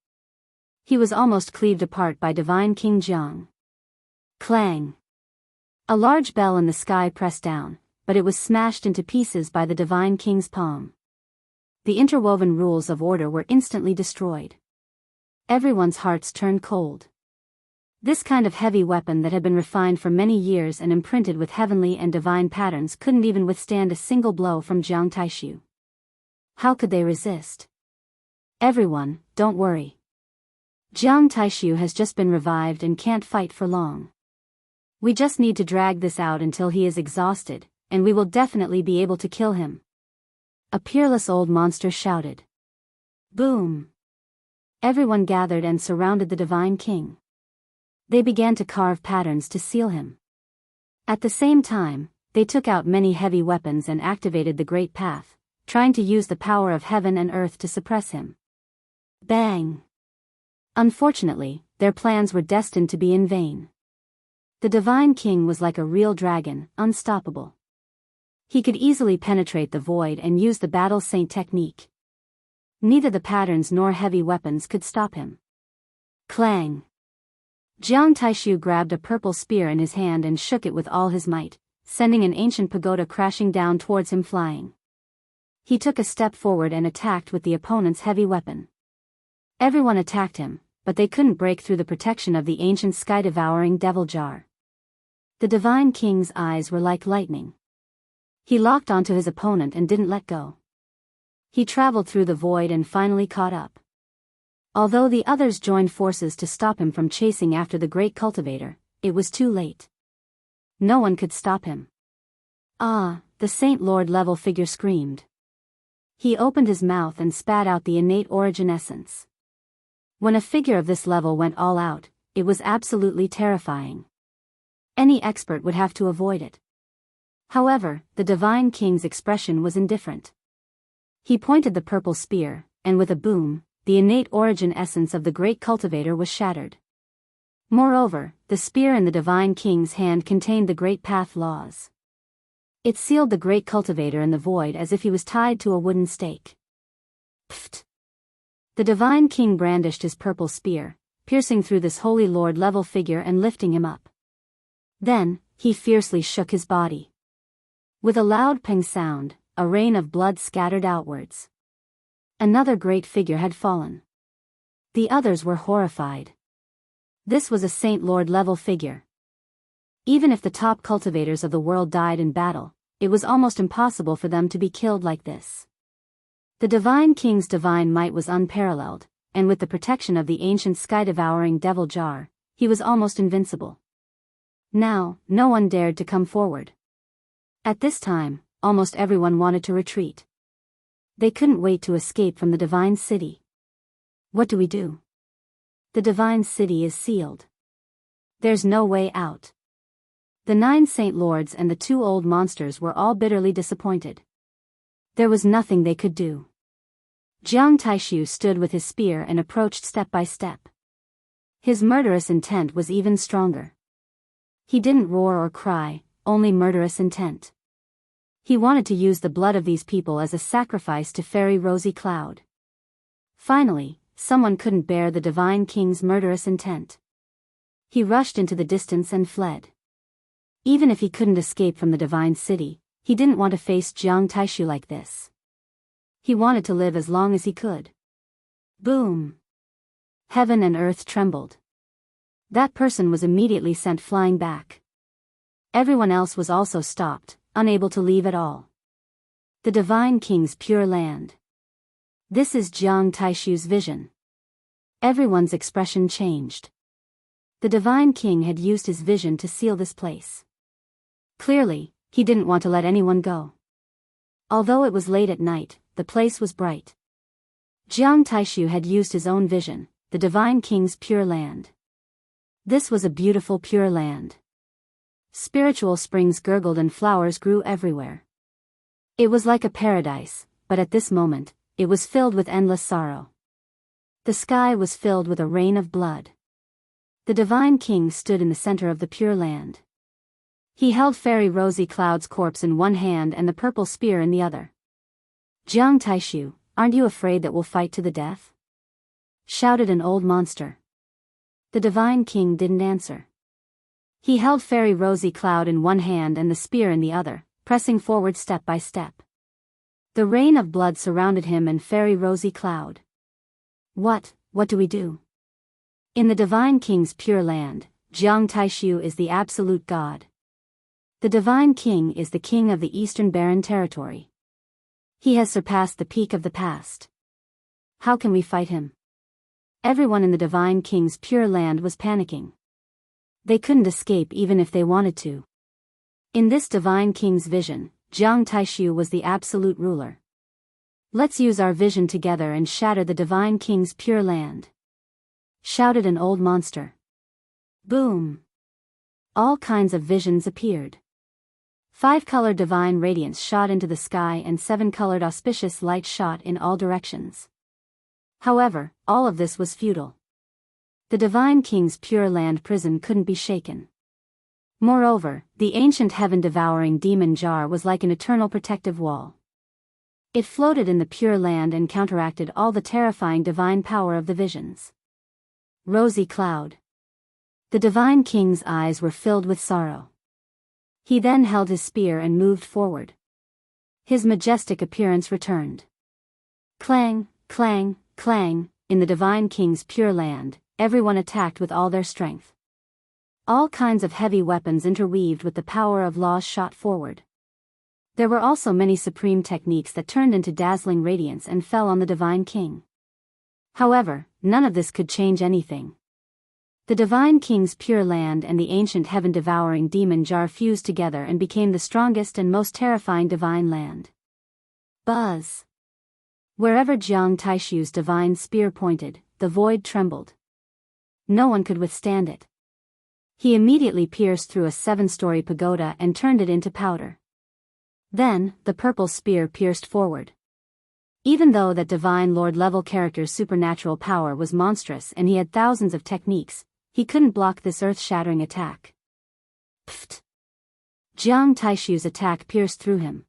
He was almost cleaved apart by divine King Jiang. Clang! A large bell in the sky pressed down, but it was smashed into pieces by the divine king's palm. The interwoven rules of order were instantly destroyed. Everyone's hearts turned cold. This kind of heavy weapon that had been refined for many years and imprinted with heavenly and divine patterns couldn't even withstand a single blow from Jiang Taishu. How could they resist? Everyone, don't worry. Jiang Taishu has just been revived and can't fight for long. We just need to drag this out until he is exhausted, and we will definitely be able to kill him. A peerless old monster shouted. Boom! Everyone gathered and surrounded the divine king. They began to carve patterns to seal him. At the same time, they took out many heavy weapons and activated the Great Path, trying to use the power of heaven and earth to suppress him. Bang! Unfortunately, their plans were destined to be in vain. The divine king was like a real dragon, unstoppable. He could easily penetrate the void and use the battle saint technique. Neither the patterns nor heavy weapons could stop him. Clang! Jiang Taishu grabbed a purple spear in his hand and shook it with all his might, sending an ancient pagoda crashing down towards him flying. He took a step forward and attacked with the opponent's heavy weapon. Everyone attacked him, but they couldn't break through the protection of the ancient sky-devouring devil jar. The divine king's eyes were like lightning. He locked onto his opponent and didn't let go. He traveled through the void and finally caught up. Although the others joined forces to stop him from chasing after the great cultivator, it was too late. No one could stop him. The Saint Lord level figure screamed. He opened his mouth and spat out the innate origin essence. When a figure of this level went all out, it was absolutely terrifying. Any expert would have to avoid it. However, the divine king's expression was indifferent. He pointed the purple spear, and with a boom, the innate origin essence of the great cultivator was shattered. Moreover, the spear in the divine king's hand contained the great path laws. It sealed the great cultivator in the void as if he was tied to a wooden stake. Pfft! The divine king brandished his purple spear, piercing through this holy lord level figure and lifting him up. Then, he fiercely shook his body. With a loud ping sound, a rain of blood scattered outwards. Another great figure had fallen. The others were horrified. This was a Saint Lord level figure. Even if the top cultivators of the world died in battle, it was almost impossible for them to be killed like this. The divine king's divine might was unparalleled, and with the protection of the ancient sky-devouring devil jar, he was almost invincible. Now, no one dared to come forward. At this time, almost everyone wanted to retreat. They couldn't wait to escape from the divine city. What do we do? The divine city is sealed. There's no way out. The 9 Saint Lords and the 2 old monsters were all bitterly disappointed. There was nothing they could do. Jiang Taishu stood with his spear and approached step by step. His murderous intent was even stronger. He didn't roar or cry, only murderous intent. He wanted to use the blood of these people as a sacrifice to Fairy Rosy Cloud. Finally, someone couldn't bear the Divine King's murderous intent. He rushed into the distance and fled. Even if he couldn't escape from the Divine City, he didn't want to face Jiang Taishu like this. He wanted to live as long as he could. Boom! Heaven and earth trembled. That person was immediately sent flying back. Everyone else was also stopped, unable to leave at all. The Divine King's pure land. This is Jiang Taishu's vision. Everyone's expression changed. The Divine King had used his vision to seal this place. Clearly, he didn't want to let anyone go. Although it was late at night, the place was bright. Jiang Taishu had used his own vision, the Divine King's pure land. This was a beautiful pure land. Spiritual springs gurgled and flowers grew everywhere. It was like a paradise, but at this moment, it was filled with endless sorrow. The sky was filled with a rain of blood. The Divine King stood in the center of the pure land. He held Fairy Rosy Cloud's corpse in one hand and the purple spear in the other. Jiang Taishu, aren't you afraid that we'll fight to the death? Shouted an old monster. The Divine King didn't answer. He held Fairy Rosy Cloud in one hand and the spear in the other, pressing forward step by step. The rain of blood surrounded him and Fairy Rosy Cloud. What do we do? In the Divine King's pure land, Jiang Taishu is the absolute God. The Divine King is the king of the Eastern Barren Territory. He has surpassed the peak of the past. How can we fight him? Everyone in the Divine King's pure land was panicking. They couldn't escape even if they wanted to. In this Divine King's vision, Jiang Taishu was the absolute ruler. Let's use our vision together and shatter the Divine King's pure land. Shouted an old monster. Boom! All kinds of visions appeared. 5-colored divine radiance shot into the sky and 7-colored auspicious light shot in all directions. However, all of this was futile. The Divine King's pure land prison couldn't be shaken. Moreover, the ancient heaven-devouring demon jar was like an eternal protective wall. It floated in the pure land and counteracted all the terrifying divine power of the visions. Rosy Cloud. The Divine King's eyes were filled with sorrow. He then held his spear and moved forward. His majestic appearance returned. Clang, clang, clang, in the Divine King's pure land, everyone attacked with all their strength. All kinds of heavy weapons interweaved with the power of laws shot forward. There were also many supreme techniques that turned into dazzling radiance and fell on the Divine King. However, none of this could change anything. The Divine King's pure land and the ancient heaven-devouring demon jar fused together and became the strongest and most terrifying divine land. Buzz! Wherever Jiang Taishu's divine spear pointed, the void trembled. No one could withstand it. He immediately pierced through a 7-story pagoda and turned it into powder. Then, the purple spear pierced forward. Even though that Divine Lord-level character's supernatural power was monstrous and he had thousands of techniques, he couldn't block this earth-shattering attack. Pfft! Jiang Taishu's attack pierced through him.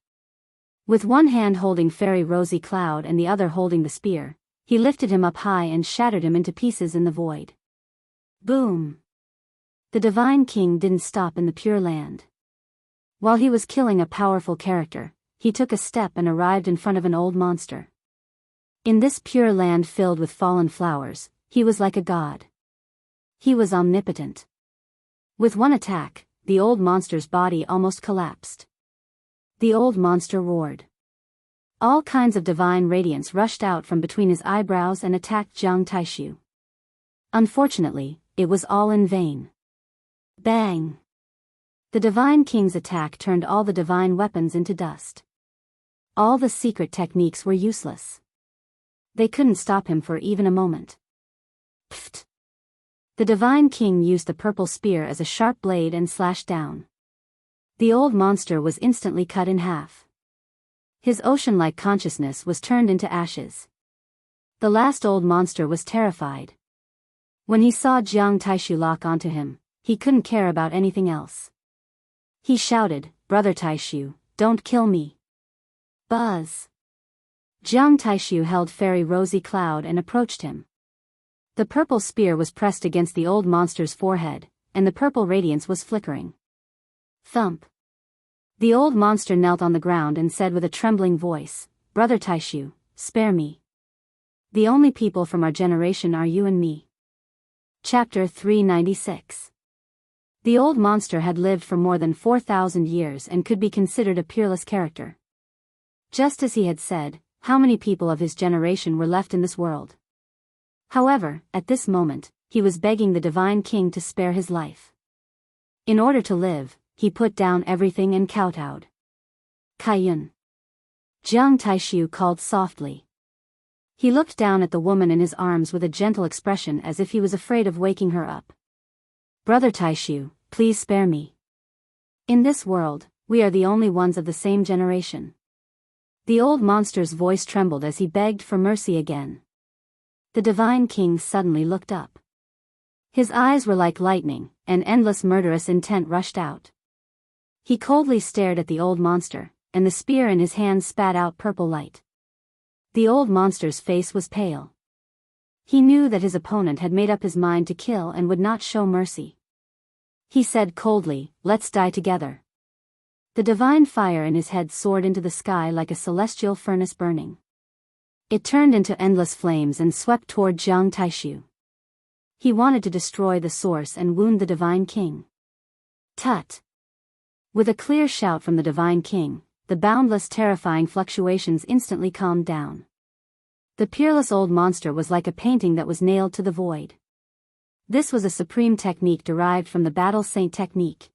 With one hand holding Fairy Rosy Cloud and the other holding the spear, he lifted him up high and shattered him into pieces in the void. Boom! The Divine King didn't stop in the Pure Land. While he was killing a powerful character, he took a step and arrived in front of an old monster. In this pure land filled with fallen flowers, he was like a god. He was omnipotent. With one attack, the old monster's body almost collapsed. The old monster roared. All kinds of divine radiance rushed out from between his eyebrows and attacked Jiang Taishu. Unfortunately, it was all in vain. Bang! The Divine King's attack turned all the divine weapons into dust. All the secret techniques were useless. They couldn't stop him for even a moment. Pfft! The Divine King used the purple spear as a sharp blade and slashed down. The old monster was instantly cut in half. His ocean-like consciousness was turned into ashes. The last old monster was terrified. When he saw Jiang Taishu lock onto him, he couldn't care about anything else. He shouted, "Brother Taishu, don't kill me." Buzz! Jiang Taishu held Fairy Rosy Cloud and approached him. The purple spear was pressed against the old monster's forehead, and the purple radiance was flickering. Thump. The old monster knelt on the ground and said with a trembling voice, "Brother Taishu, spare me. The only people from our generation are you and me." Chapter 396. The old monster had lived for more than 4,000 years and could be considered a peerless character. Just as he had said, how many people of his generation were left in this world? However, at this moment, he was begging the Divine King to spare his life. In order to live, he put down everything and kowtowed. "Kaiyun." Jiang Taishu called softly. He looked down at the woman in his arms with a gentle expression as if he was afraid of waking her up. "Brother Taishu, please spare me. In this world, we are the only ones of the same generation." The old monster's voice trembled as he begged for mercy again. The Divine King suddenly looked up. His eyes were like lightning, and endless murderous intent rushed out. He coldly stared at the old monster, and the spear in his hand spat out purple light. The old monster's face was pale. He knew that his opponent had made up his mind to kill and would not show mercy. He said coldly, "Let's die together." The divine fire in his head soared into the sky like a celestial furnace burning. It turned into endless flames and swept toward Jiang Taishu. He wanted to destroy the source and wound the Divine King. Tut! With a clear shout from the Divine King, the boundless terrifying fluctuations instantly calmed down. The peerless old monster was like a painting that was nailed to the void. This was a supreme technique derived from the Battle Saint technique.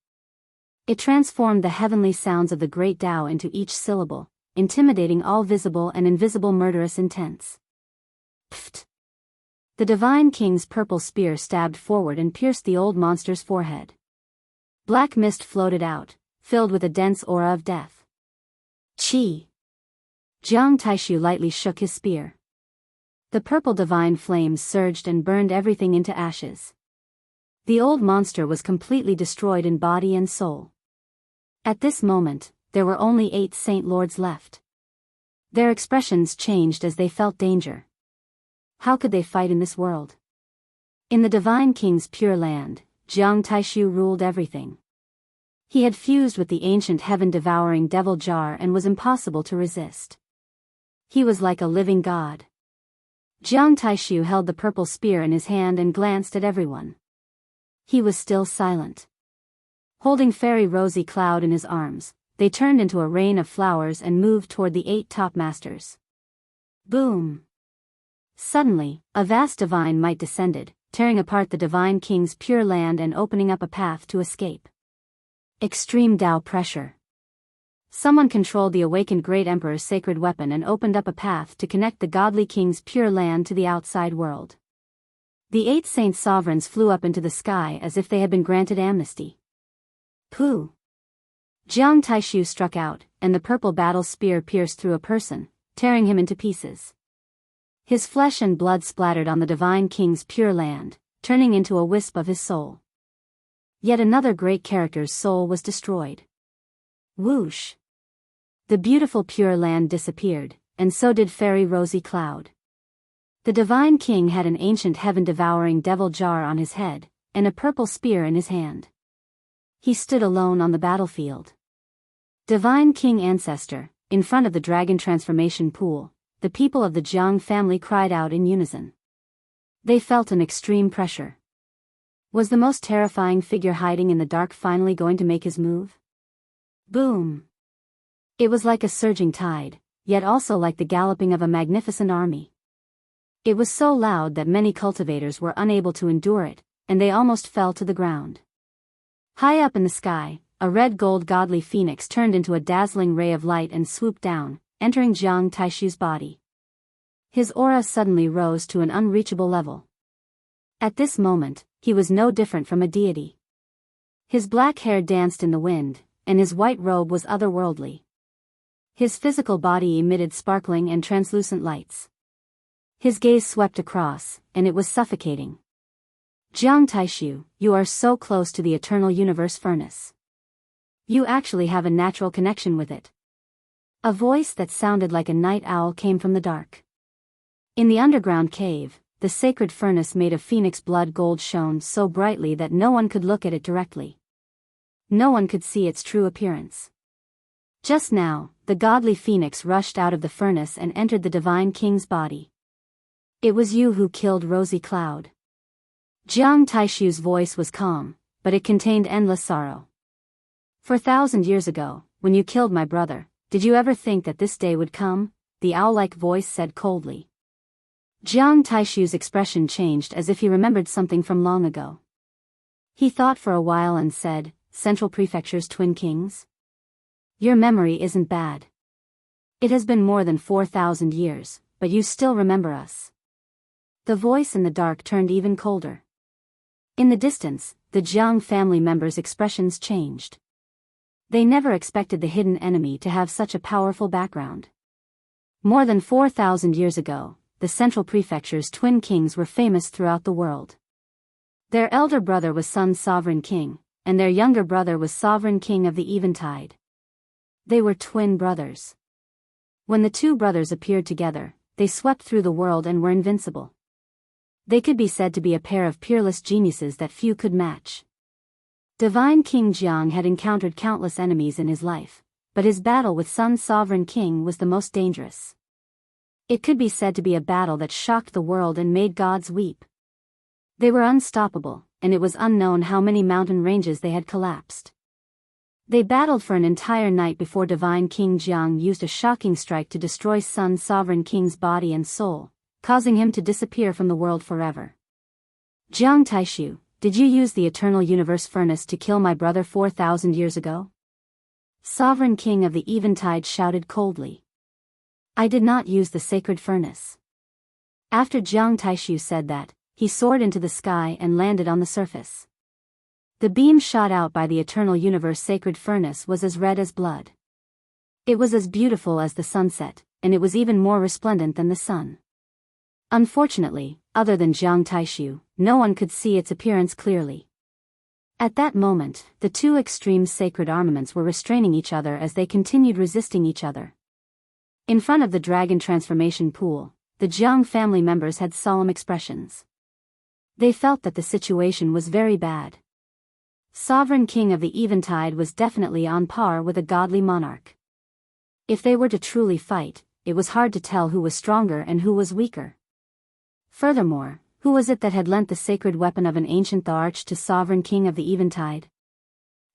It transformed the heavenly sounds of the great Tao into each syllable, intimidating all visible and invisible murderous intents. Pfft! The Divine King's purple spear stabbed forward and pierced the old monster's forehead. Black mist floated out, filled with a dense aura of death. Chi! Jiang Taishu lightly shook his spear. The purple divine flames surged and burned everything into ashes. The old monster was completely destroyed in body and soul. At this moment, there were only 8 Saint Lords left. Their expressions changed as they felt danger. How could they fight in this world? In the Divine King's pure land, Jiang Taishu ruled everything. He had fused with the ancient heaven-devouring devil jar and was impossible to resist. He was like a living god. Jiang Taishu held the purple spear in his hand and glanced at everyone. He was still silent. Holding Fairy Rosy Cloud in his arms, they turned into a rain of flowers and moved toward the 8 top masters. Boom! Suddenly, a vast divine might descended, tearing apart the Divine King's pure land and opening up a path to escape. Extreme Tao pressure. Someone controlled the awakened Great Emperor's sacred weapon and opened up a path to connect the godly king's pure land to the outside world. The 8 saint sovereigns flew up into the sky as if they had been granted amnesty. Pooh! Jiang Taishu struck out, and the purple battle spear pierced through a person, tearing him into pieces. His flesh and blood splattered on the Divine King's pure land, turning into a wisp of his soul. Yet another great character's soul was destroyed. Whoosh! The beautiful pure land disappeared, and so did Fairy Rosy Cloud. The Divine King had an ancient heaven-devouring devil jar on his head, and a purple spear in his hand. He stood alone on the battlefield. Divine King Ancestor, in front of the dragon transformation pool, the people of the Jiang family cried out in unison. They felt an extreme pressure. Was the most terrifying figure hiding in the dark finally going to make his move? Boom! It was like a surging tide, yet also like the galloping of a magnificent army. It was so loud that many cultivators were unable to endure it, and they almost fell to the ground. High up in the sky, a red-gold godly phoenix turned into a dazzling ray of light and swooped down, entering Jiang Taishu's body. His aura suddenly rose to an unreachable level. At this moment, he was no different from a deity. His black hair danced in the wind, and his white robe was otherworldly. His physical body emitted sparkling and translucent lights. His gaze swept across, and it was suffocating. Jiang Taishu, you are so close to the eternal universe furnace. You actually have a natural connection with it. A voice that sounded like a night owl came from the dark. In the underground cave, the sacred furnace made of phoenix blood gold shone so brightly that no one could look at it directly. No one could see its true appearance. Just now, the godly phoenix rushed out of the furnace and entered the divine king's body. "It was you who killed Rosy Cloud." Jiang Taishu's voice was calm, but it contained endless sorrow. "For 1,000 years ago, when you killed my brother, did you ever think that this day would come?" the owl-like voice said coldly. Jiang Taishu's expression changed as if he remembered something from long ago. He thought for a while and said, "Central Prefecture's twin kings? Your memory isn't bad. It has been more than 4,000 years, but you still remember us." The voice in the dark turned even colder. In the distance, the Jiang family members' expressions changed. They never expected the hidden enemy to have such a powerful background. More than 4,000 years ago, the Central Prefecture's twin kings were famous throughout the world. Their elder brother was Sun's sovereign king, and their younger brother was sovereign king of the Eventide. They were twin brothers. When the two brothers appeared together, they swept through the world and were invincible. They could be said to be a pair of peerless geniuses that few could match. Divine King Jiang had encountered countless enemies in his life, but his battle with Sun's sovereign king was the most dangerous. It could be said to be a battle that shocked the world and made gods weep. They were unstoppable, and it was unknown how many mountain ranges they had collapsed. They battled for an entire night before Divine King Jiang used a shocking strike to destroy Sun's sovereign king's body and soul, causing him to disappear from the world forever. "Jiang Taishu, did you use the Eternal Universe Furnace to kill my brother 4,000 years ago?" Sovereign King of the Eventide shouted coldly. "I did not use the sacred furnace." After Jiang Taishu said that, he soared into the sky and landed on the surface. The beam shot out by the Eternal Universe sacred furnace was as red as blood. It was as beautiful as the sunset, and it was even more resplendent than the sun. Unfortunately, other than Jiang Taishu, no one could see its appearance clearly. At that moment, the two extreme sacred armaments were restraining each other as they continued resisting each other. In front of the dragon transformation pool, the Jiang family members had solemn expressions. They felt that the situation was very bad. Sovereign King of the Eventide was definitely on par with a godly monarch. If they were to truly fight, it was hard to tell who was stronger and who was weaker. Furthermore, who was it that had lent the sacred weapon of an ancient arch to Sovereign King of the Eventide?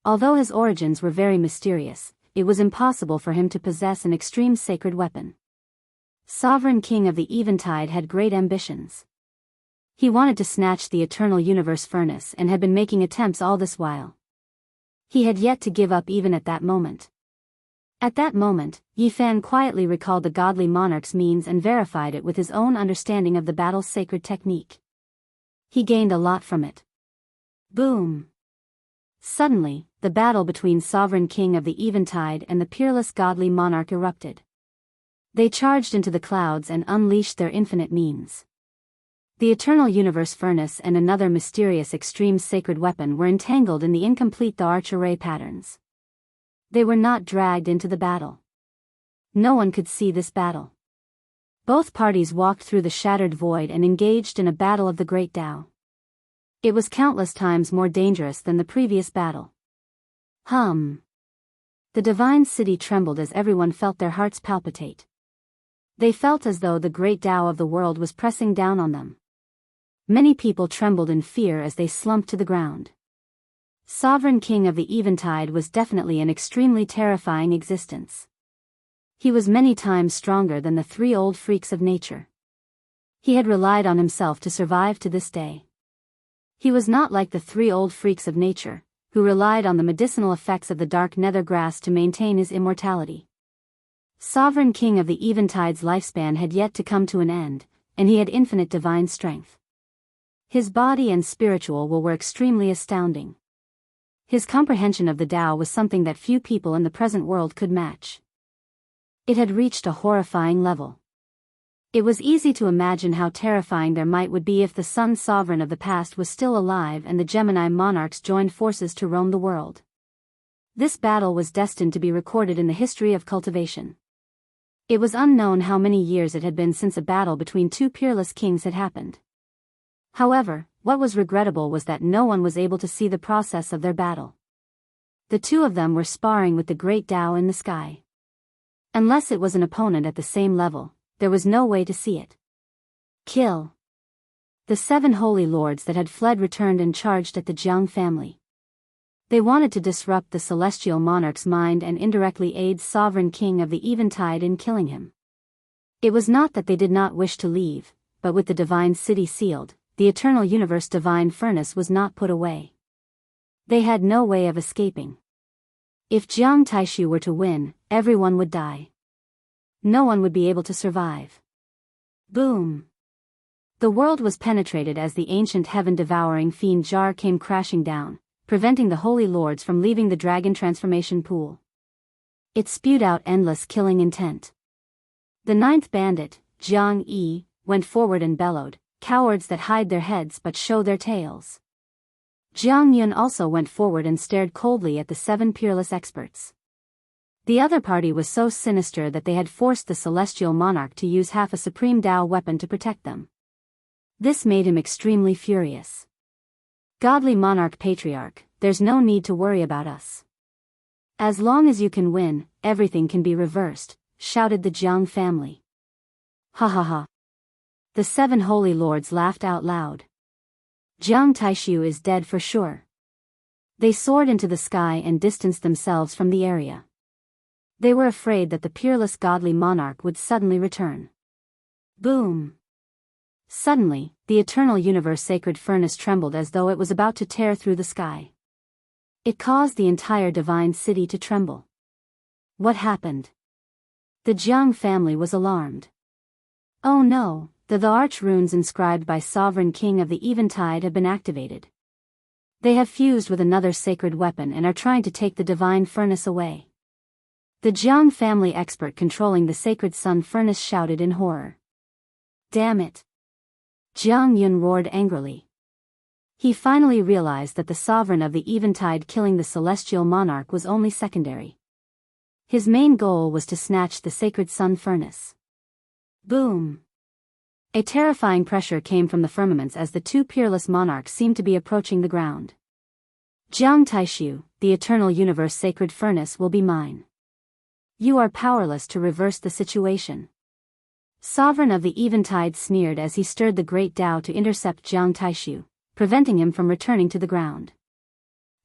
Although his origins were very mysterious, it was impossible for him to possess an extreme sacred weapon. Sovereign King of the Eventide had great ambitions. He wanted to snatch the Eternal Universe Furnace and had been making attempts all this while. He had yet to give up even at that moment. At that moment, Yi Fan quietly recalled the godly monarch's means and verified it with his own understanding of the battle's sacred technique. He gained a lot from it. Boom! Suddenly, the battle between Sovereign King of the Eventide and the peerless godly monarch erupted. They charged into the clouds and unleashed their infinite means. The Eternal Universe Furnace and another mysterious extreme sacred weapon were entangled in the incomplete arch array patterns. They were not dragged into the battle. No one could see this battle. Both parties walked through the shattered void and engaged in a battle of the Great Tao. It was countless times more dangerous than the previous battle. The divine city trembled as everyone felt their hearts palpitate. They felt as though the great Tao of the world was pressing down on them. Many people trembled in fear as they slumped to the ground. Sovereign King of the Eventide was definitely an extremely terrifying existence. He was many times stronger than the three old freaks of nature. He had relied on himself to survive to this day. He was not like the three old freaks of nature, who relied on the medicinal effects of the dark nether grass to maintain his immortality. Sovereign King of the Eventide's lifespan had yet to come to an end, and he had infinite divine strength. His body and spiritual will were extremely astounding. His comprehension of the Tao was something that few people in the present world could match. It had reached a horrifying level. It was easy to imagine how terrifying their might would be if the Sun Sovereign of the past was still alive and the Gemini monarchs joined forces to roam the world. This battle was destined to be recorded in the history of cultivation. It was unknown how many years it had been since a battle between two peerless kings had happened. However, what was regrettable was that no one was able to see the process of their battle. The two of them were sparring with the great Tao in the sky. Unless it was an opponent at the same level, there was no way to see it. Kill. The 7 holy lords that had fled returned and charged at the Jiang family. They wanted to disrupt the celestial monarch's mind and indirectly aid sovereign king of the Eventide in killing him. It was not that they did not wish to leave, but with the divine city sealed, the eternal universe divine furnace was not put away. They had no way of escaping. If Jiang Taishu were to win, everyone would die. No one would be able to survive. Boom! The world was penetrated as the ancient heaven-devouring fiend jar came crashing down, preventing the holy lords from leaving the dragon transformation pool. It spewed out endless killing intent. The 9th bandit, Jiang Yi, went forward and bellowed, "Cowards that hide their heads but show their tails." Jiang Yun also went forward and stared coldly at the 7 peerless experts. The other party was so sinister that they had forced the celestial monarch to use half a supreme Tao weapon to protect them. This made him extremely furious. "Godly monarch patriarch, there's no need to worry about us. As long as you can win, everything can be reversed," shouted the Jiang family. Ha ha ha. The 7 holy lords laughed out loud. Jiang Taishu is dead for sure. They soared into the sky and distanced themselves from the area. They were afraid that the peerless godly monarch would suddenly return. Boom! Suddenly, the eternal universe sacred furnace trembled as though it was about to tear through the sky. It caused the entire divine city to tremble. What happened? The Jiang family was alarmed. Oh no, the arch runes inscribed by Sovereign King of the Eventide have been activated. They have fused with another sacred weapon and are trying to take the divine furnace away. The Jiang family expert controlling the sacred sun furnace shouted in horror. Damn it! Jiang Yun roared angrily. He finally realized that the sovereign of the Eventide killing the celestial monarch was only secondary. His main goal was to snatch the sacred sun furnace. Boom! A terrifying pressure came from the firmaments as the 2 peerless monarchs seemed to be approaching the ground. Jiang Taishu, the eternal universe sacred furnace will be mine. You are powerless to reverse the situation. Sovereign of the Eventide sneered as he stirred the great Tao to intercept Jiang Taishu, preventing him from returning to the ground.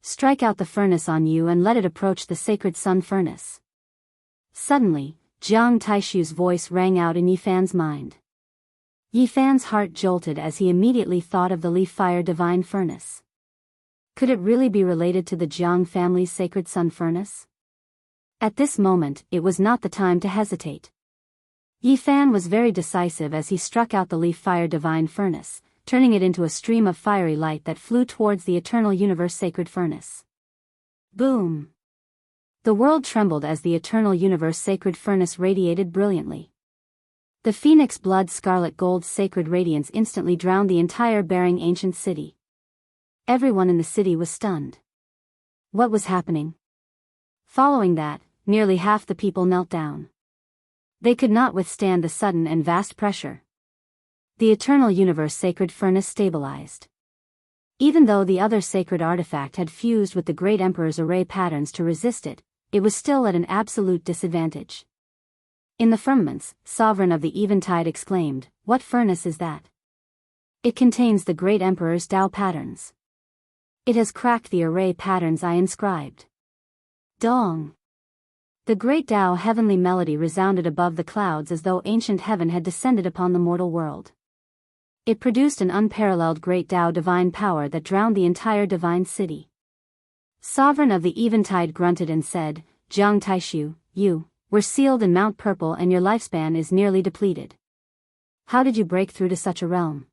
Strike out the furnace on you and let it approach the sacred sun furnace. Suddenly, Jiang Taishu's voice rang out in Yifan's mind. Yifan's heart jolted as he immediately thought of the leaf fire divine furnace. Could it really be related to the Jiang family's sacred sun furnace? At this moment, it was not the time to hesitate. Yifan was very decisive as he struck out the leaf fire divine furnace, turning it into a stream of fiery light that flew towards the eternal universe sacred furnace. Boom! The world trembled as the eternal universe sacred furnace radiated brilliantly. The phoenix blood scarlet gold sacred radiance instantly drowned the entire bearing ancient city. Everyone in the city was stunned. What was happening? Following that, nearly half the people knelt down. They could not withstand the sudden and vast pressure. The eternal universe sacred furnace stabilized. Even though the other sacred artifact had fused with the great emperor's array patterns to resist it, it was still at an absolute disadvantage. In the firmaments, Sovereign of the Eventide exclaimed, "What furnace is that? It contains the great emperor's Tao patterns. It has cracked the array patterns I inscribed." Dong! The great Tao heavenly melody resounded above the clouds as though ancient heaven had descended upon the mortal world. It produced an unparalleled great Tao divine power that drowned the entire divine city. Sovereign of the Eventide grunted and said, "Jiang Taishu, you were sealed in Mount Purple and your lifespan is nearly depleted. How did you break through to such a realm?"